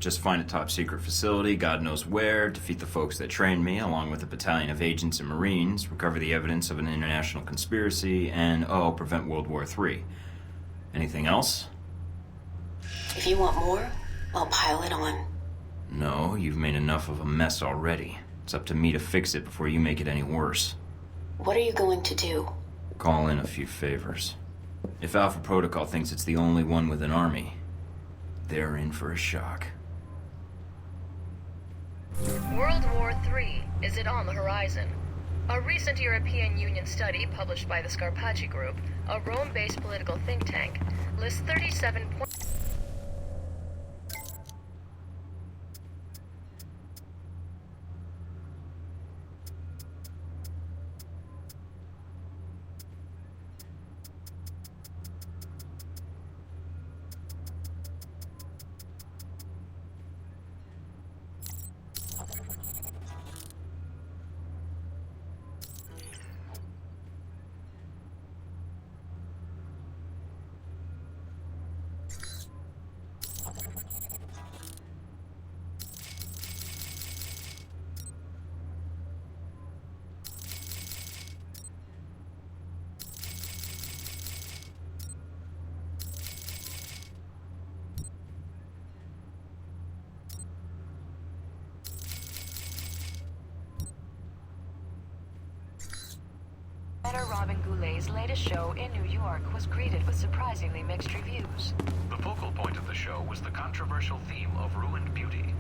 just find a top secret facility, God knows where, defeat the folks that trained me, along with a battalion of agents and Marines, recover the evidence of an international conspiracy, and, prevent World War III. Anything else? If you want more, I'll pile it on. No, you've made enough of a mess already. It's up to me to fix it before you make it any worse. What are you going to do? Call in a few favors. If Alpha Protocol thinks it's the only one with an army, they're in for a shock. World War III, is it on the horizon? A recent European Union study published by the Scarpacci Group a Rome-based political think tank, lists 37 points. Robin Goulet's latest show in New York was greeted with surprisingly mixed reviews. The focal point of the show was the controversial theme of ruined beauty.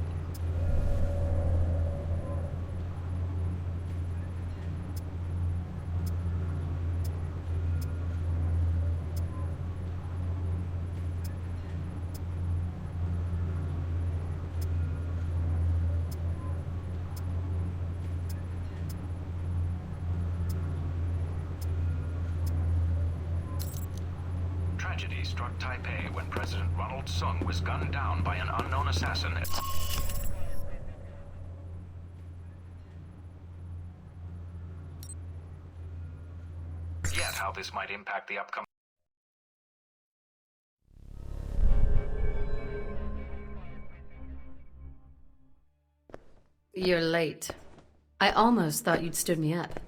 Tragedy struck Taipei when President Ronald Sung was gunned down by an unknown assassin. Yet how this might impact the upcoming... You're late. I almost thought you'd stood me up.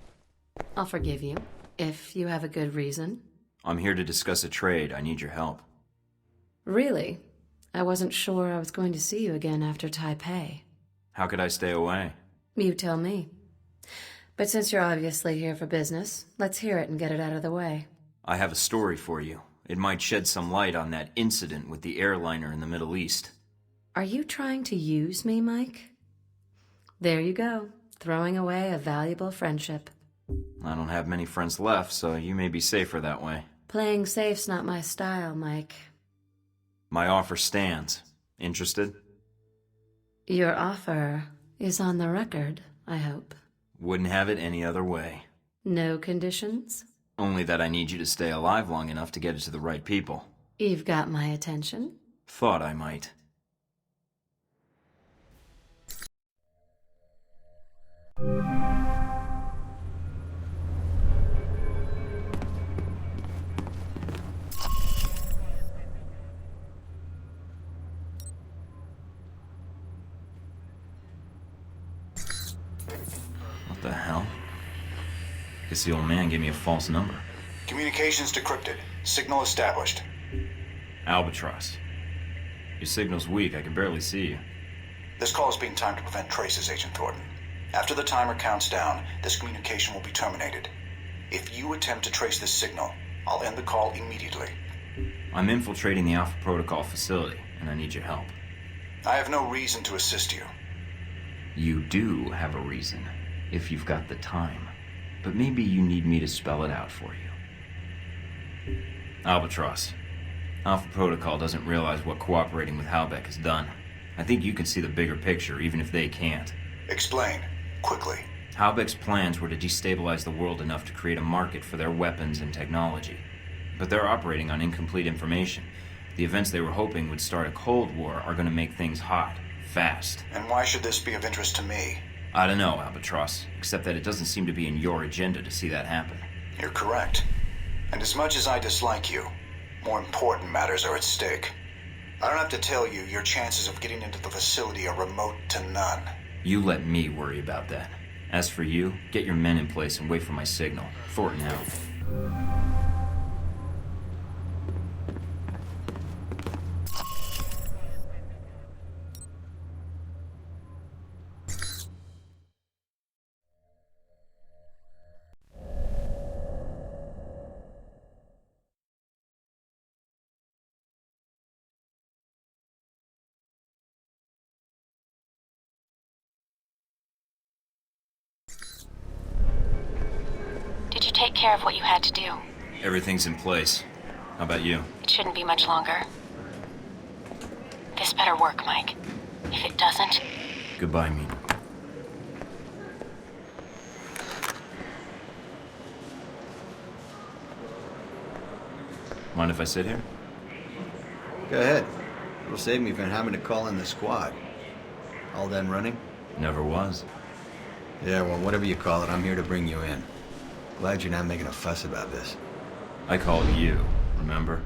I'll forgive you, if you have a good reason. I'm here to discuss a trade. I need your help. Really? I wasn't sure I was going to see you again after Taipei. How could I stay away? You tell me. But since you're obviously here for business, let's hear it and get it out of the way. I have a story for you. It might shed some light on that incident with the airliner in the Middle East. Are you trying to use me, Mike? There you go, throwing away a valuable friendship. I don't have many friends left, so you may be safer that way. Playing safe's not my style, Mike. My offer stands. Interested? Your offer is on the record, I hope. Wouldn't have it any other way. No conditions? Only that I need you to stay alive long enough to get it to the right people. You've got my attention. Thought I might. What the hell? Guess the old man gave me a false number. Communications decrypted. Signal established. Albatross. Your signal's weak. I can barely see you. This call is being timed to prevent traces, Agent Thornton. After the timer counts down, this communication will be terminated. If you attempt to trace this signal, I'll end the call immediately. I'm infiltrating the Alpha Protocol facility, and I need your help. I have no reason to assist you. You do have a reason, if you've got the time. But maybe you need me to spell it out for you. Albatross. Alpha Protocol doesn't realize what cooperating with Halbeck has done. I think you can see the bigger picture, even if they can't. Explain. Quickly. Halbeck's plans were to destabilize the world enough to create a market for their weapons and technology. But they're operating on incomplete information. The events they were hoping would start a Cold War are going to make things hot, fast. And why should this be of interest to me? I don't know, Albatross, except that it doesn't seem to be in your agenda to see that happen. You're correct. And as much as I dislike you, more important matters are at stake. I don't have to tell you, your chances of getting into the facility are remote to none. You let me worry about that. As for you, get your men in place and wait for my signal. Thornton out. Did you take care of what you had to do? Everything's in place. How about you? It shouldn't be much longer. This better work, Mike. If it doesn't... Goodbye, Mina. Mind if I sit here? Go ahead. It'll save me from having to call in the squad. All done running? Never was. Yeah, well, whatever you call it, I'm here to bring you in. Glad you're not making a fuss about this. I called you, remember?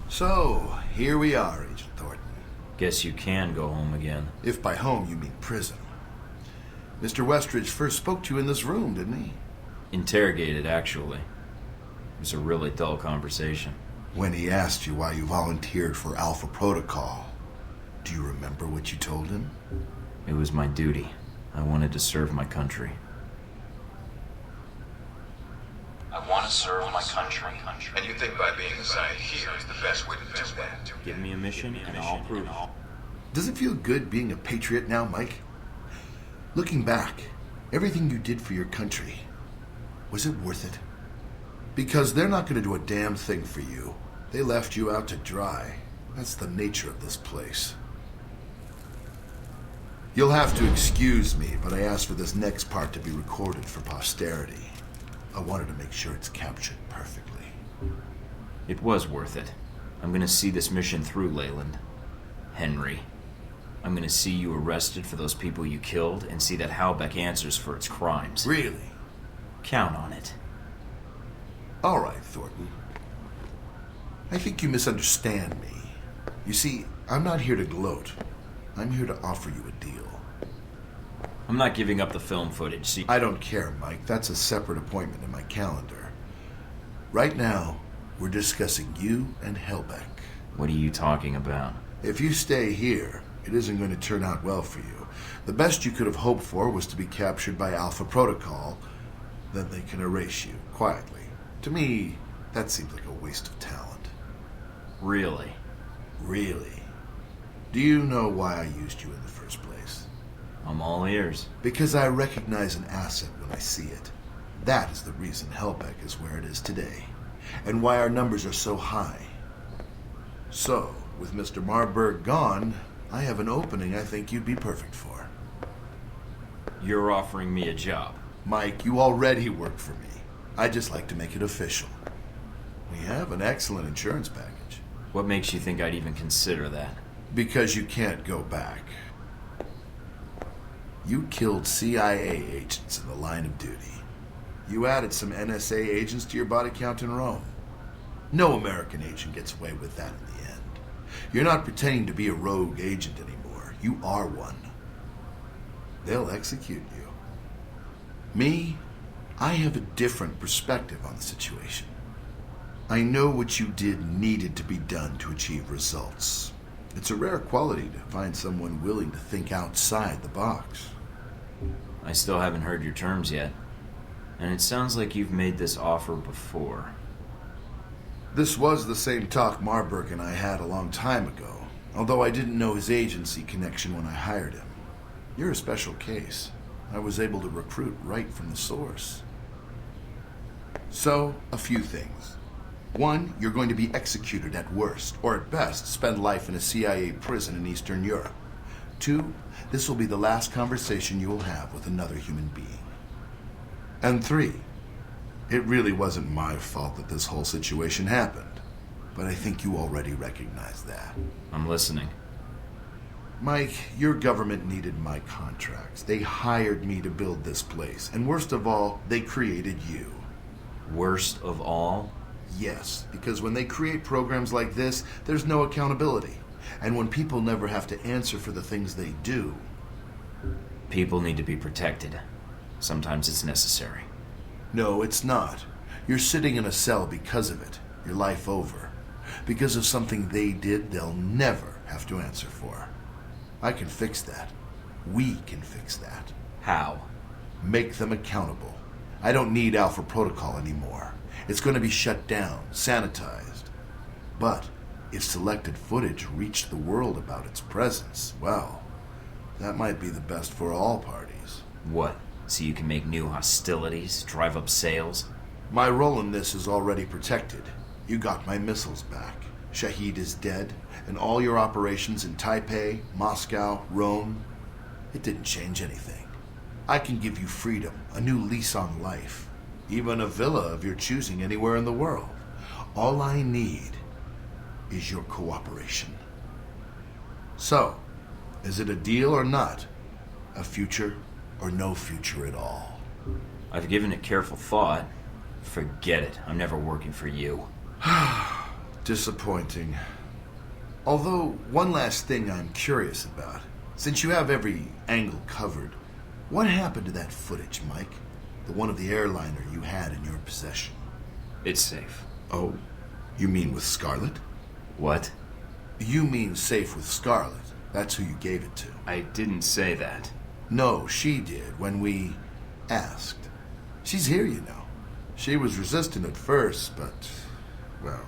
So, here we are, Agent Thornton. Guess you can go home again. If by home you mean prison. Mr. Westridge first spoke to you in this room, didn't he? Interrogated, actually. It was a really dull conversation. When he asked you why you volunteered for Alpha Protocol, do you remember what you told him? It was my duty. I wanted to serve my country. I want to serve my country. And you think by being assigned here is the best way to do that? Give me a mission and I'll prove it. Does it feel good being a patriot now, Mike? Looking back, everything you did for your country, was it worth it? Because they're not going to do a damn thing for you. They left you out to dry. That's the nature of this place. You'll have to excuse me, but I asked for this next part to be recorded for posterity. I wanted to make sure it's captured perfectly. It was worth it. I'm gonna see this mission through, Leyland. Henry. I'm gonna see you arrested for those people you killed and see that Halbeck answers for its crimes. Really? Count on it. All right, Thornton. I think you misunderstand me. You see, I'm not here to gloat. I'm here to offer you a deal. I'm not giving up the film footage, see? I don't care, Mike. That's a separate appointment in my calendar. Right now, we're discussing you and Halbeck. What are you talking about? If you stay here, it isn't going to turn out well for you. The best you could have hoped for was to be captured by Alpha Protocol. Then they can erase you, quietly. To me, that seems like a waste of talent. Really? Really? Do you know why I used you in the first place? I'm all ears. Because I recognize an asset when I see it. That is the reason Halbeck is where it is today, and why our numbers are so high. So, with Mr. Marburg gone, I have an opening I think you'd be perfect for. You're offering me a job. Mike, you already work for me. I'd just like to make it official. We have an excellent insurance package. What makes you think I'd even consider that? Because you can't go back. You killed CIA agents in the line of duty. You added some NSA agents to your body count in Rome. No American agent gets away with that in the end. You're not pretending to be a rogue agent anymore. You are one. They'll execute you. Me, I have a different perspective on the situation. I know what you did needed to be done to achieve results. It's a rare quality to find someone willing to think outside the box. I still haven't heard your terms yet. And it sounds like you've made this offer before. This was the same talk Marburg and I had a long time ago, although I didn't know his agency connection when I hired him. You're a special case. I was able to recruit right from the source. So, a few things. One, you're going to be executed at worst, or at best, spend life in a CIA prison in Eastern Europe. Two, this will be the last conversation you will have with another human being. And three, it really wasn't my fault that this whole situation happened, but I think you already recognize that. I'm listening. Mike, your government needed my contracts. They hired me to build this place, and worst of all, they created you. Worst of all? Yes, because when they create programs like this, there's no accountability. And when people never have to answer for the things they do... People need to be protected. Sometimes it's necessary. No, it's not. You're sitting in a cell because of it. Your life over. Because of something they did they'll never have to answer for. I can fix that. We can fix that. How? Make them accountable. I don't need Alpha Protocol anymore. It's going to be shut down, sanitized. But if selected footage reached the world about its presence, well, that might be the best for all parties. What? So you can make new hostilities, drive up sales? My role in this is already protected. You got my missiles back. Shaheed is dead, and all your operations in Taipei, Moscow, Rome, it didn't change anything. I can give you freedom, a new lease on life, even a villa of your choosing anywhere in the world. All I need is your cooperation. So, is it a deal or not? A future or no future at all? I've given it careful thought. Forget it. I'm never working for you. Disappointing. Although, one last thing I'm curious about. Since you have every angle covered, what happened to that footage, Mike? The one of the airliner you had in your possession? It's safe. Oh, you mean with Scarlet? What? You mean safe with Scarlet. That's who you gave it to. I didn't say that. No, she did when we asked. She's here, you know. She was resistant at first, but, well...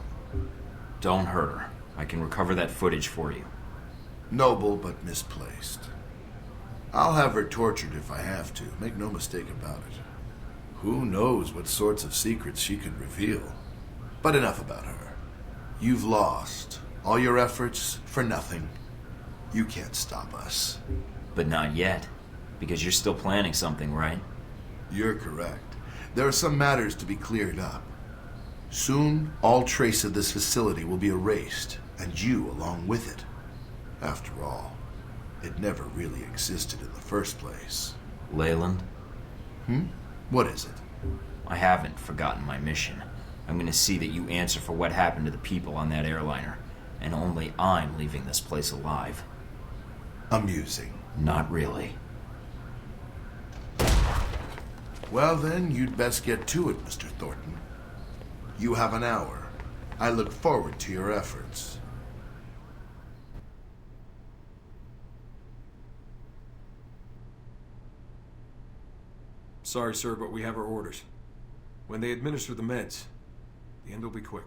Don't hurt her. I can recover that footage for you. Noble, but misplaced. I'll have her tortured if I have to. Make no mistake about it. Who knows what sorts of secrets she could reveal. But enough about her. You've lost. All your efforts for nothing. You can't stop us. But not yet. Because you're still planning something, right? You're correct. There are some matters to be cleared up. Soon, all trace of this facility will be erased, and you along with it. After all, it never really existed in the first place. Leyland? What is it? I haven't forgotten my mission. I'm gonna see that you answer for what happened to the people on that airliner. And only I'm leaving this place alive. Amusing. Not really. Well then, you'd best get to it, Mr. Thornton. You have an hour. I look forward to your efforts. Sorry, sir, but we have our orders. When they administer the meds, the end will be quick.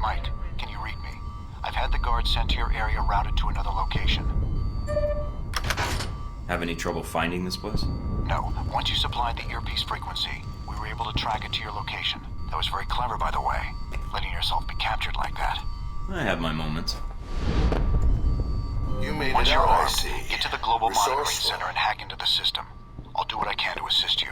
Mike, can you read me? I've had the guards sent to your area routed to another location. Have any trouble finding this place? No. Once you supplied the earpiece frequency, we were able to track it to your location. That was very clever, by the way, letting yourself be captured like that. I have my moments. You made Once it you're out, I armed, see. get to the global monitoring Resourceful. center and hack into the system. I'll do what I can to assist you.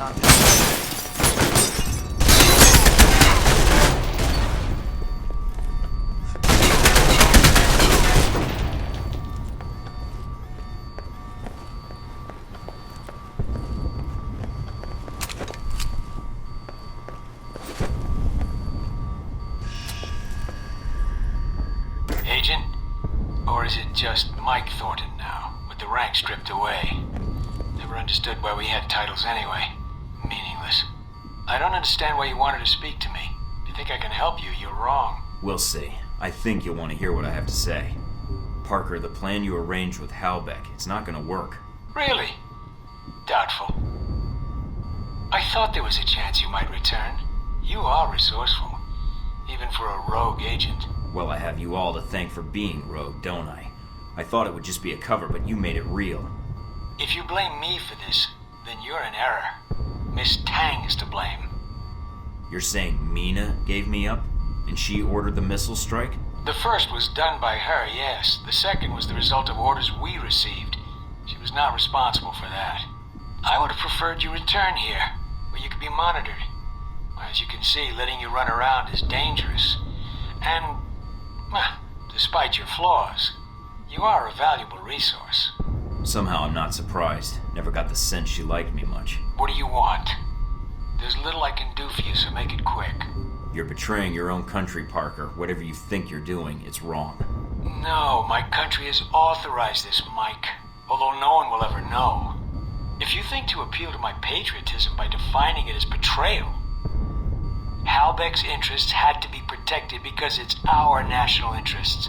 contact. Agent? Or is it just Mike Thornton now, with the rank stripped away? Never understood why we had titles anyway. Meaningless. I don't understand why you wanted to speak to me. If you think I can help you, you're wrong. We'll see. I think you'll want to hear what I have to say. Parker, the plan you arranged with Halbeck, it's not going to work. Really? Doubtful. I thought there was a chance you might return. You are resourceful, even for a rogue agent. Well, I have you all to thank for being rogue, don't I? I thought it would just be a cover, but you made it real. If you blame me for this, then you're in error. Miss Tang is to blame. You're saying Mina gave me up? And she ordered the missile strike? The first was done by her, yes. The second was the result of orders we received. She was not responsible for that. I would have preferred you return here, where you could be monitored. As you can see, letting you run around is dangerous. And, well, despite your flaws, you are a valuable resource. Somehow I'm not surprised. Never got the sense she liked me much. What do you want? There's little I can do for you, so make it quick. You're betraying your own country, Parker. Whatever you think you're doing, it's wrong. No, my country has authorized this, Mike. Although no one will ever know. If you think to appeal to my patriotism by defining it as betrayal, Halbeck's interests had to be protected because it's our national interests.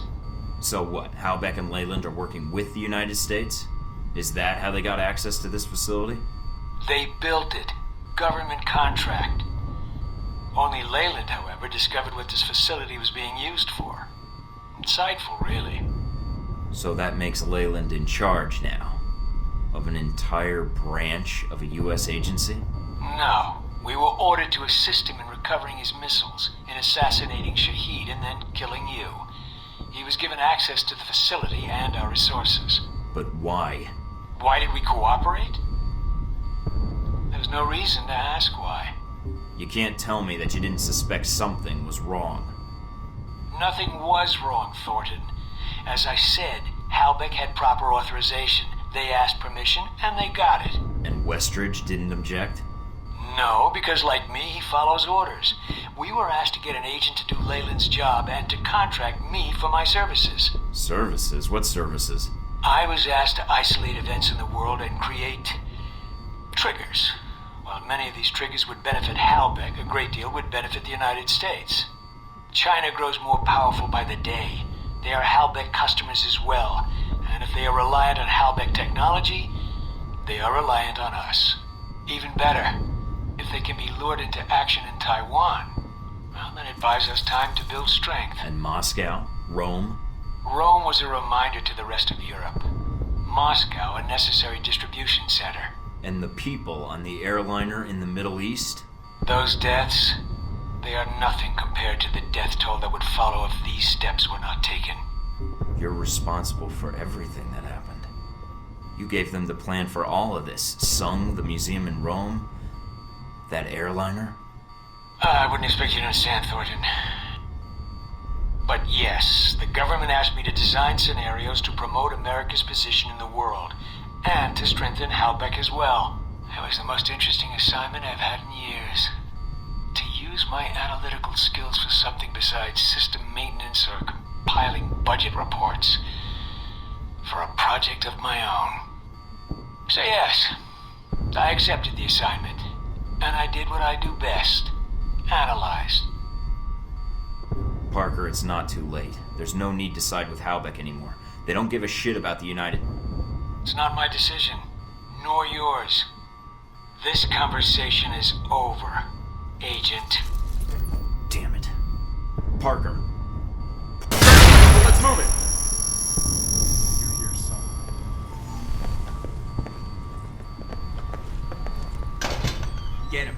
So what, Halbeck and Leyland are working with the United States? Is that how they got access to this facility? They built it. Government contract. Only Leyland, however, discovered what this facility was being used for. Insightful, really. So that makes Leyland in charge now? Of an entire branch of a U.S. agency? No. We were ordered to assist him in recovering his missiles, in assassinating Shaheed, and then killing you. He was given access to the facility and our resources. But why? Why did we cooperate? There's no reason to ask why. You can't tell me that you didn't suspect something was wrong. Nothing was wrong, Thornton. As I said, Halbeck had proper authorization. They asked permission, and they got it. And Westridge didn't object? No, because like me, he follows orders. We were asked to get an agent to do Leyland's job and to contract me for my services. Services? What services? I was asked to isolate events in the world and create triggers. While many of these triggers would benefit Halbeck, a great deal would benefit the United States. China grows more powerful by the day. They are Halbeck customers as well, and if they are reliant on Halbeck technology, they are reliant on us. Even better, if they can be lured into action in Taiwan, well, then it buys us time to build strength. And Moscow? Rome? Rome was a reminder to the rest of Europe. Moscow, a necessary distribution center. And the people on the airliner in the Middle East? Those deaths, they are nothing compared to the death toll that would follow if these steps were not taken. You're responsible for everything that happened. You gave them the plan for all of this. Sung, the museum in Rome, that airliner? I wouldn't expect you to understand, Thornton. But yes, the government asked me to design scenarios to promote America's position in the world, and to strengthen Halbeck as well. It was the most interesting assignment I've had in years. To use my analytical skills for something besides system maintenance or compiling budget reports. For a project of my own. So yes, I accepted the assignment. And I did what I do best. Analyzed. Parker, it's not too late. There's no need to side with Halbeck anymore. They don't give a shit about the United... It's not my decision, nor yours. This conversation is over, Agent. Damn it. Parker. Let's move it! You're here, son. Get him.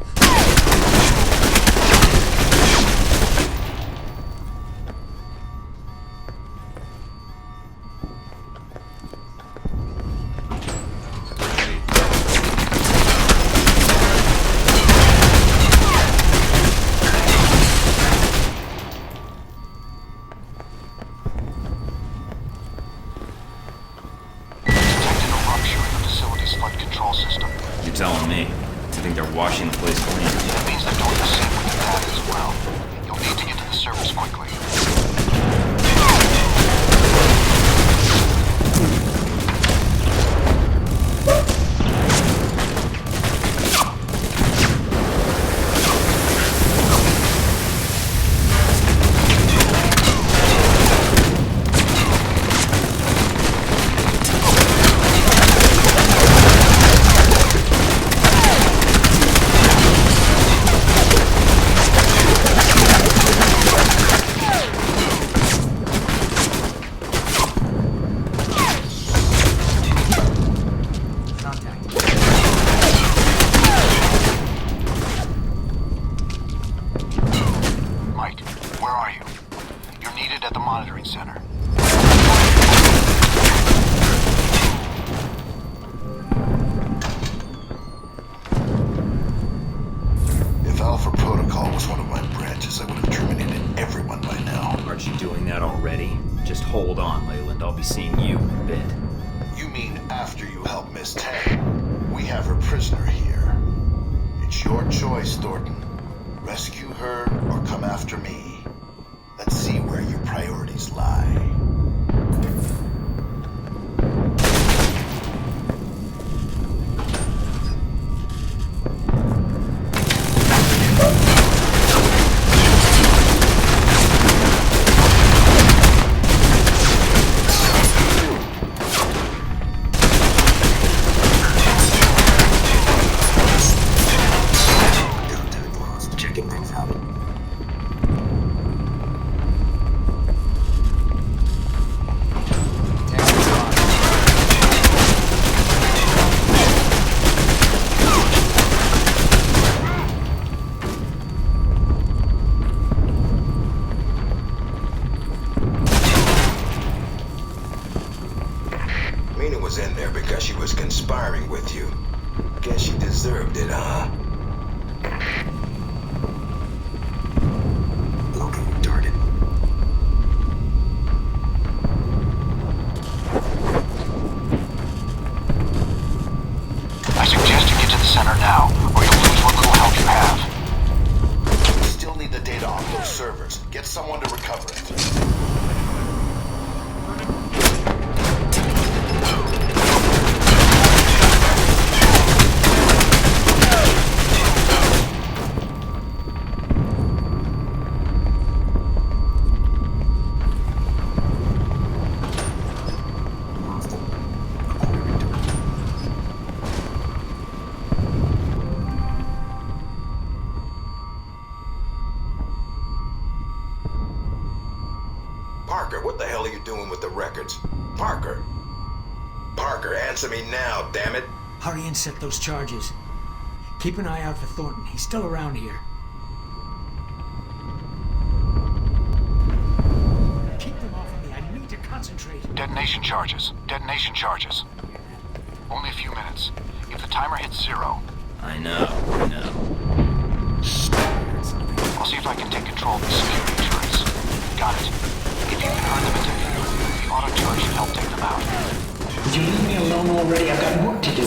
you're telling me. I think they're washing the place clean. That means they're doing the same with the data as well. You'll need to get to the servers quickly. If Alpha Protocol was one of my branches, I would have terminated everyone by now. Aren't you doing that already? Just hold on, Leyland. I'll be seeing you in a bit. You mean after you help Miss Tang? We have her prisoner here. It's your choice, Thornton. Rescue her or come after me. Let's see where your priorities lie. Was in there because she was conspiring with you. Guess she deserved it, huh? Looking darted. I suggest you get to the center now, or you'll lose what little help you have. We still need the data on those servers. Get someone to recover it. Parker, what the hell are you doing with the records? Parker! Parker, answer me now, damn it! Hurry and set those charges. Keep an eye out for Thornton. He's still around here. Keep them off of me. I need to concentrate. Detonation charges. Detonation charges. Only a few minutes. If the timer hits 0... I know. I'll see if I can take control of the security turrets. Got it. If you can earn them into view, the auto turret should help take them out. Would you leave me alone already? I've got work to do.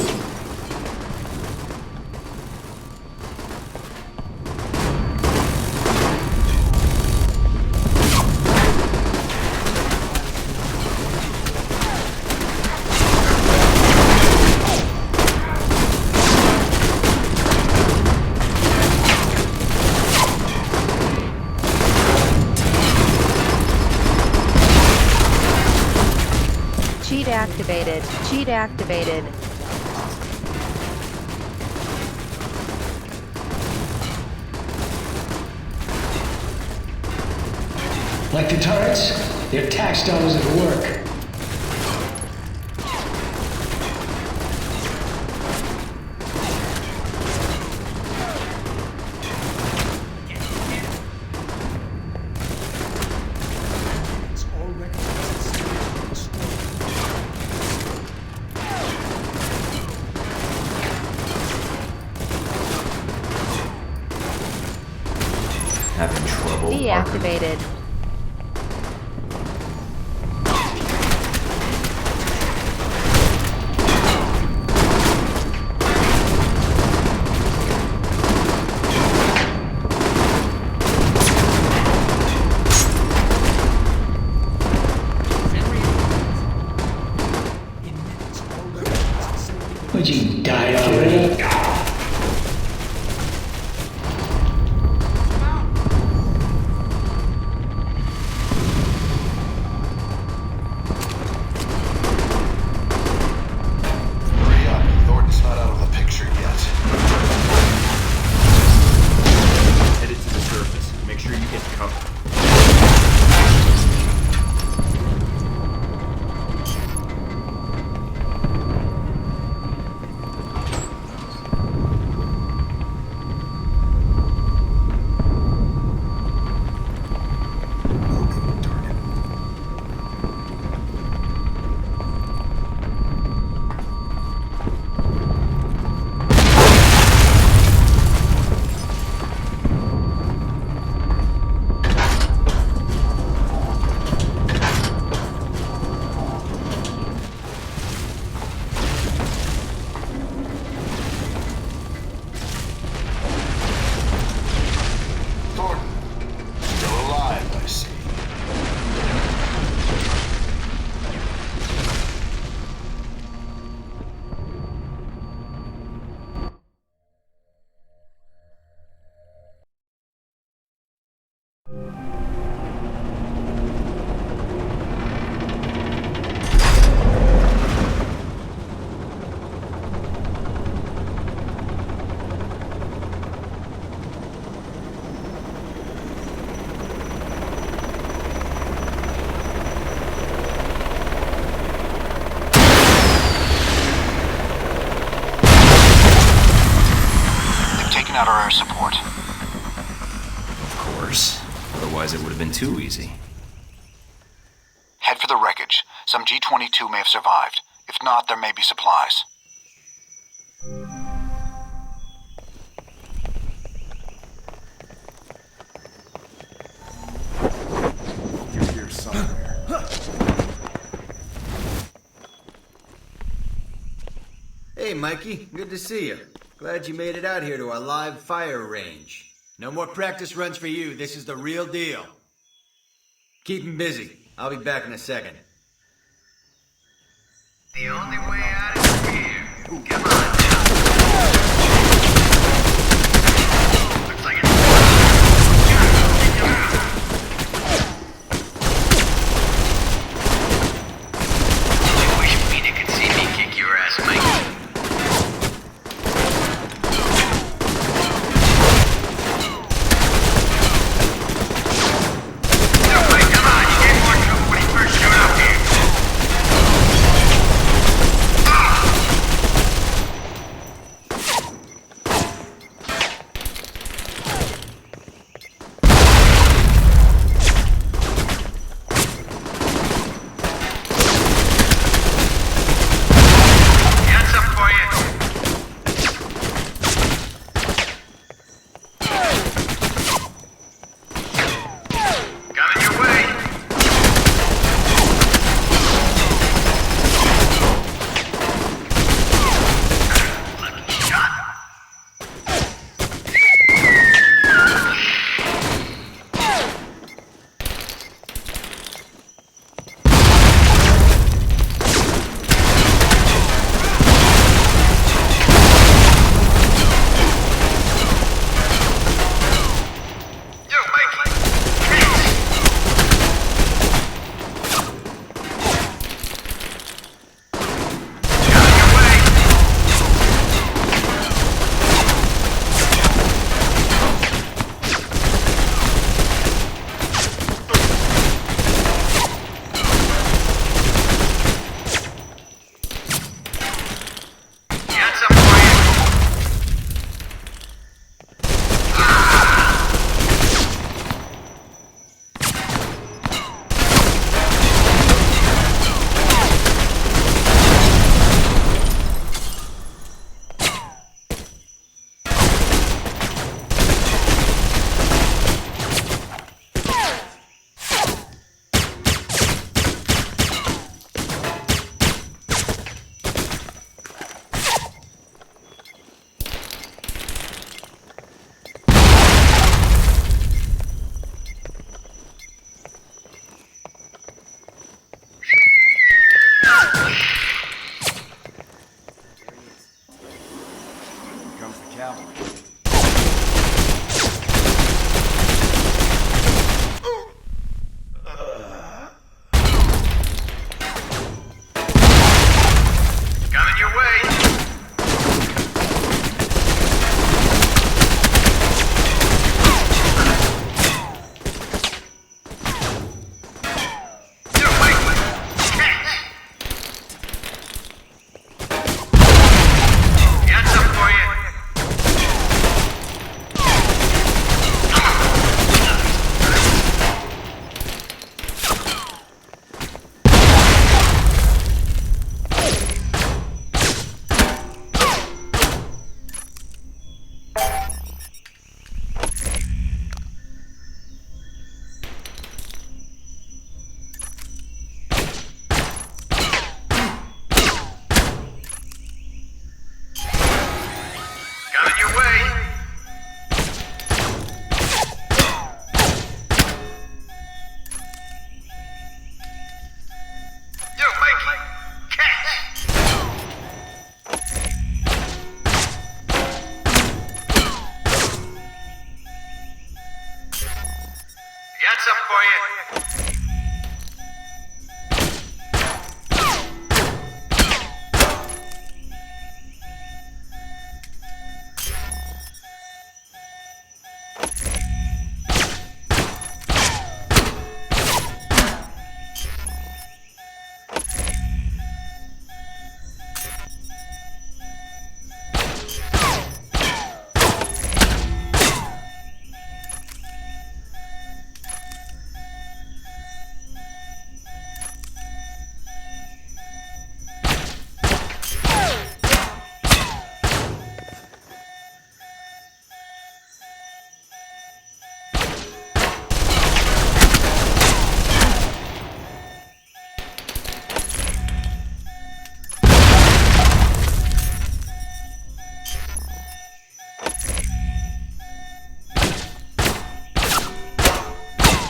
Activated. Cheat activated. Like the turrets? Their tax dollars at work. Having trouble. Deactivated. out our air support. Of course. Otherwise it would have been too easy. Head for the wreckage. Some G-22 may have survived. If not, there may be supplies. You're here somewhere. Hey, Mikey. Good to see you. Glad you made it out here to our live fire range. No more practice runs for you. This is the real deal. Keep him busy. I'll be back in a second. The only way out is here. Come on now. Looks like it's... You wish Mina could see me kick your ass, Mikey.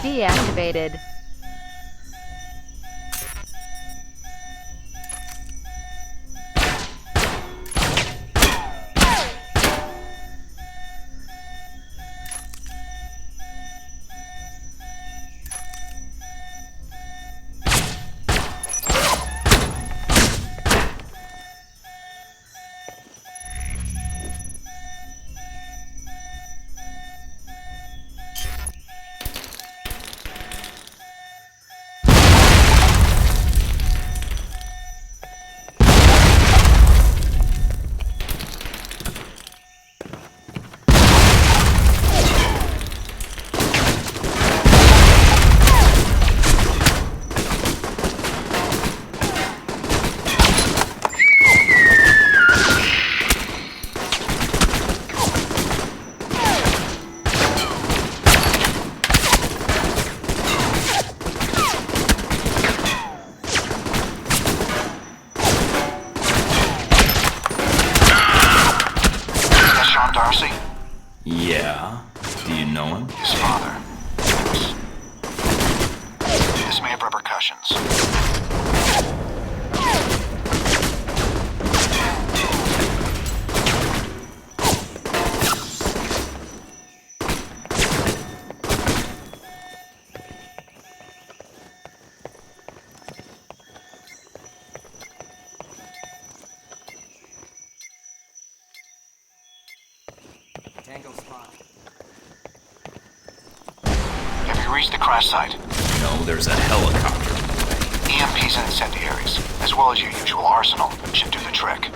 deactivated. Yeah. Do you know him? His father. This may have repercussions. Tango spot. Have you reached the crash site? No, there's a helicopter. EMPs and incendiaries, as well as your usual arsenal, should do the trick.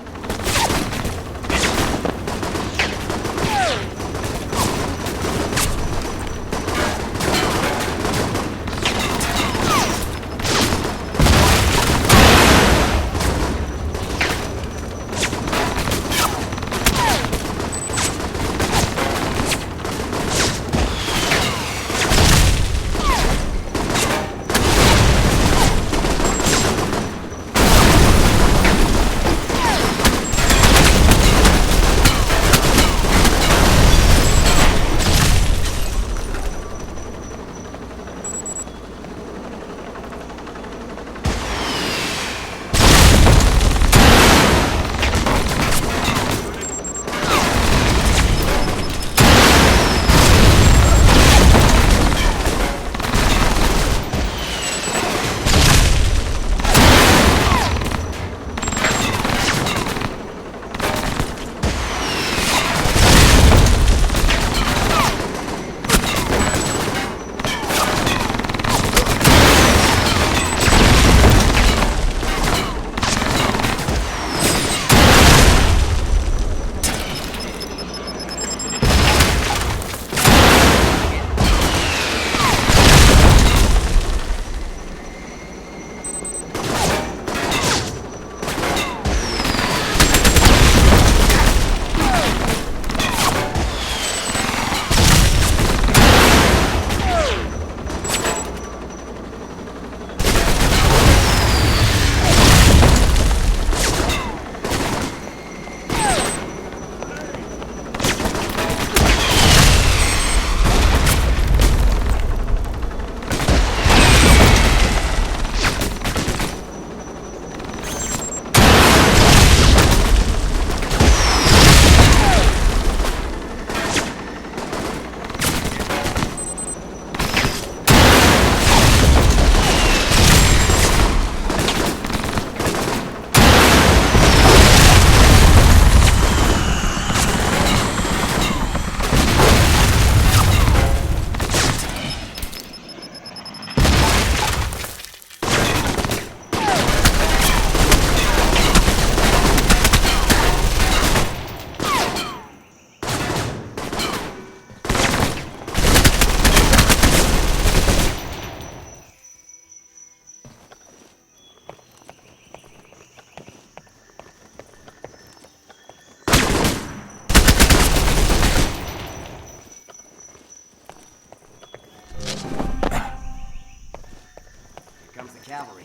Cavalry.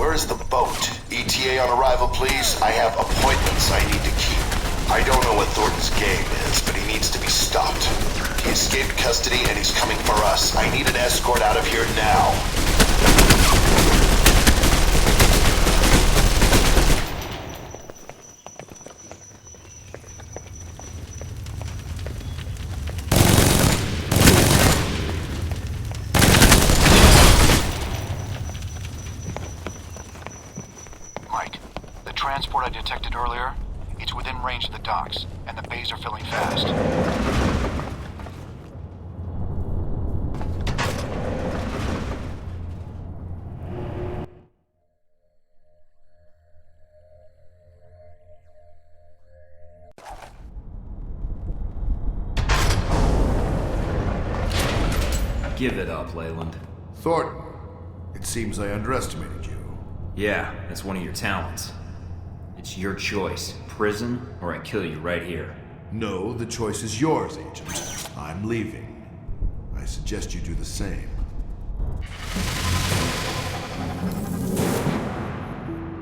Where's the boat? ETA on arrival, please. I have appointments I need to keep. I don't know what Thornton's game is, but he needs to be stopped. He escaped custody and he's coming for us. I need an escort out of here now. Transport I detected earlier, it's within range of the docks, and the bays are filling fast. Give it up, Leyland. Thornton, it seems I underestimated you. Yeah, that's one of your talents. It's your choice. Prison, or I kill you right here. No, the choice is yours, Agent. I'm leaving. I suggest you do the same.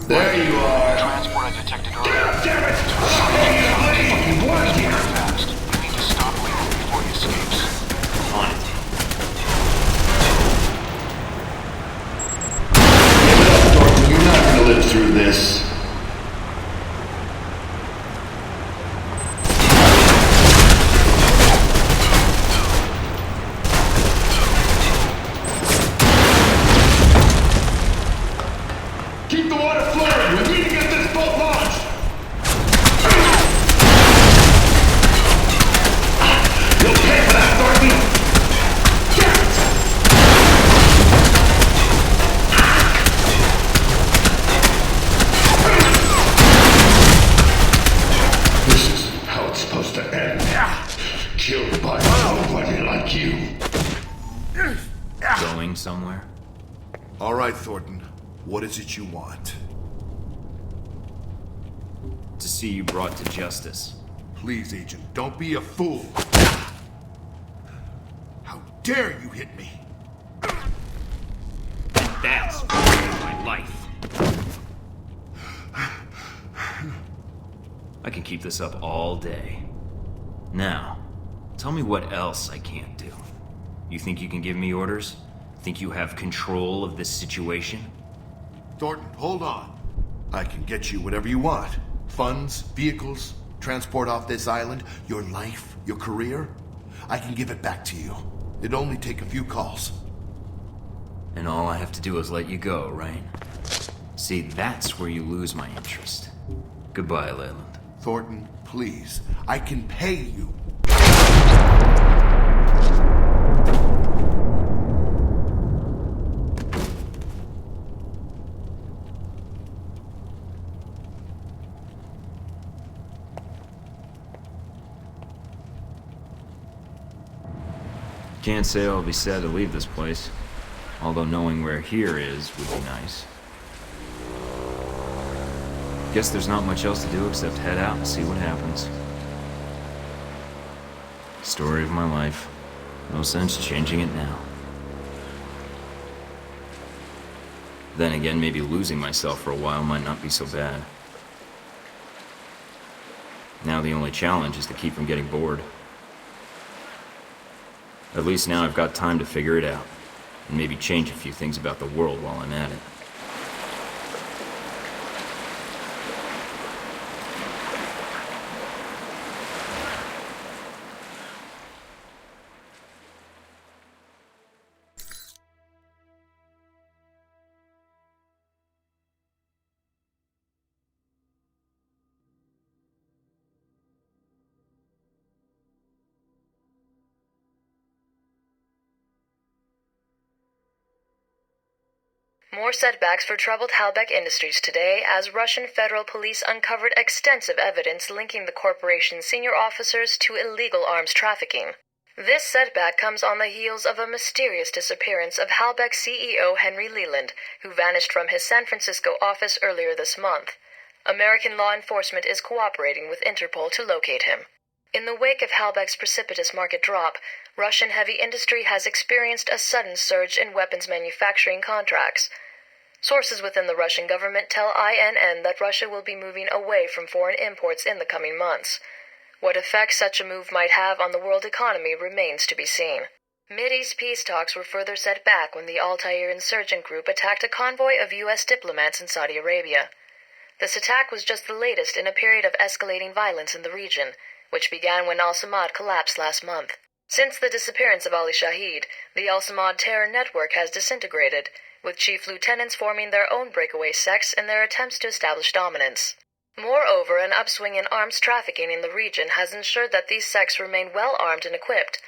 There you are! Transport I detected earlier. Damn it! Fucking what here? Fast. You need to stop Leland before he escapes. On it. Give it up, Thornton. You're not gonna live through this. Keep the water flowing! We need to get this boat launched! You'll pay for that, Thornton! This isn't how it's supposed to end. Killed by nobody like you. Going somewhere? All right, Thornton. What is it you want? To see you brought to justice. Please, Agent, don't be a fool. How dare you hit me? That's my life. I can keep this up all day. Now, tell me what else I can't do. You think you can give me orders? Think you have control of this situation? Thornton, hold on. I can get you whatever you want. Funds, vehicles, transport off this island, your life, your career. I can give it back to you. It'd only take a few calls. And all I have to do is let you go, right? See, that's where you lose my interest. Goodbye, Leyland. Thornton, please. I can pay you. Can't say I'll be sad to leave this place. Although knowing where here is would be nice. Guess there's not much else to do except head out and see what happens. Story of my life. No sense changing it now. Then again, maybe losing myself for a while might not be so bad. Now the only challenge is to keep from getting bored. At least now I've got time to figure it out, and maybe change a few things about the world while I'm at it. More setbacks for troubled Halbech Industries today as Russian federal police uncovered extensive evidence linking the corporation's senior officers to illegal arms trafficking. This setback comes on the heels of a mysterious disappearance of Halbech CEO Henry Leland, who vanished from his San Francisco office earlier this month. American law enforcement is cooperating with Interpol to locate him. In the wake of Halbech's precipitous market drop, Russian heavy industry has experienced a sudden surge in weapons manufacturing contracts. Sources within the Russian government tell INN that Russia will be moving away from foreign imports in the coming months. What effect such a move might have on the world economy remains to be seen. Mideast peace talks were further set back when the Al-Tayer insurgent group attacked a convoy of U.S. diplomats in Saudi Arabia. This attack was just the latest in a period of escalating violence in the region, which began when Al-Samadu collapsed last month. Since the disappearance of Ali Shaheed, the Al-Samadu terror network has disintegrated, with chief lieutenants forming their own breakaway sects in their attempts to establish dominance. Moreover, an upswing in arms trafficking in the region has ensured that these sects remain well armed and equipped.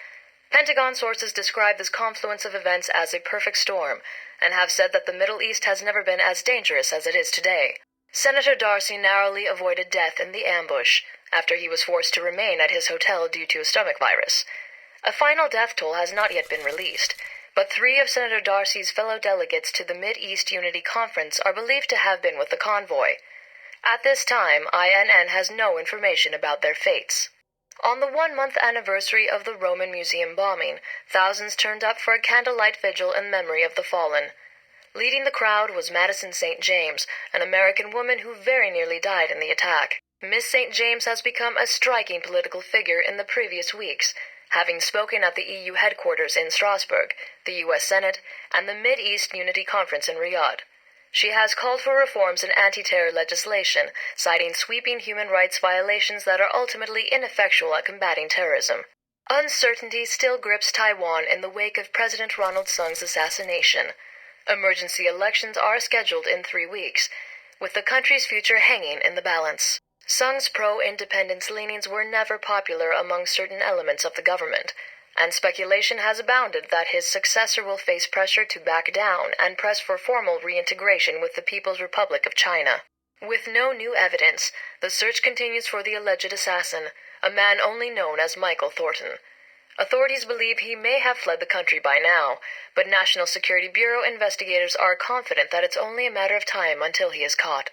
Pentagon sources describe this confluence of events as a perfect storm, and have said that the Middle East has never been as dangerous as it is today. Senator Darcy narrowly avoided death in the ambush, after he was forced to remain at his hotel due to a stomach virus. A final death toll has not yet been released, but 3 of Senator Darcy's fellow delegates to the Mid-East Unity Conference are believed to have been with the convoy. At this time, INN has no information about their fates. On the 1-month anniversary of the Roman Museum bombing, thousands turned up for a candlelight vigil in memory of the fallen. Leading the crowd was Madison St. James, an American woman who very nearly died in the attack. Miss St. James has become a striking political figure in the previous weeks, having spoken at the EU headquarters in Strasbourg, the U.S. Senate, and the Mid-East Unity Conference in Riyadh. She has called for reforms in anti-terror legislation, citing sweeping human rights violations that are ultimately ineffectual at combating terrorism. Uncertainty still grips Taiwan in the wake of President Ronald Sung's assassination. Emergency elections are scheduled in 3 weeks, with the country's future hanging in the balance. Sung's pro-independence leanings were never popular among certain elements of the government, and speculation has abounded that his successor will face pressure to back down and press for formal reintegration with the People's Republic of China. With no new evidence, the search continues for the alleged assassin, a man only known as Michael Thornton. Authorities believe he may have fled the country by now, but National Security Bureau investigators are confident that it's only a matter of time until he is caught.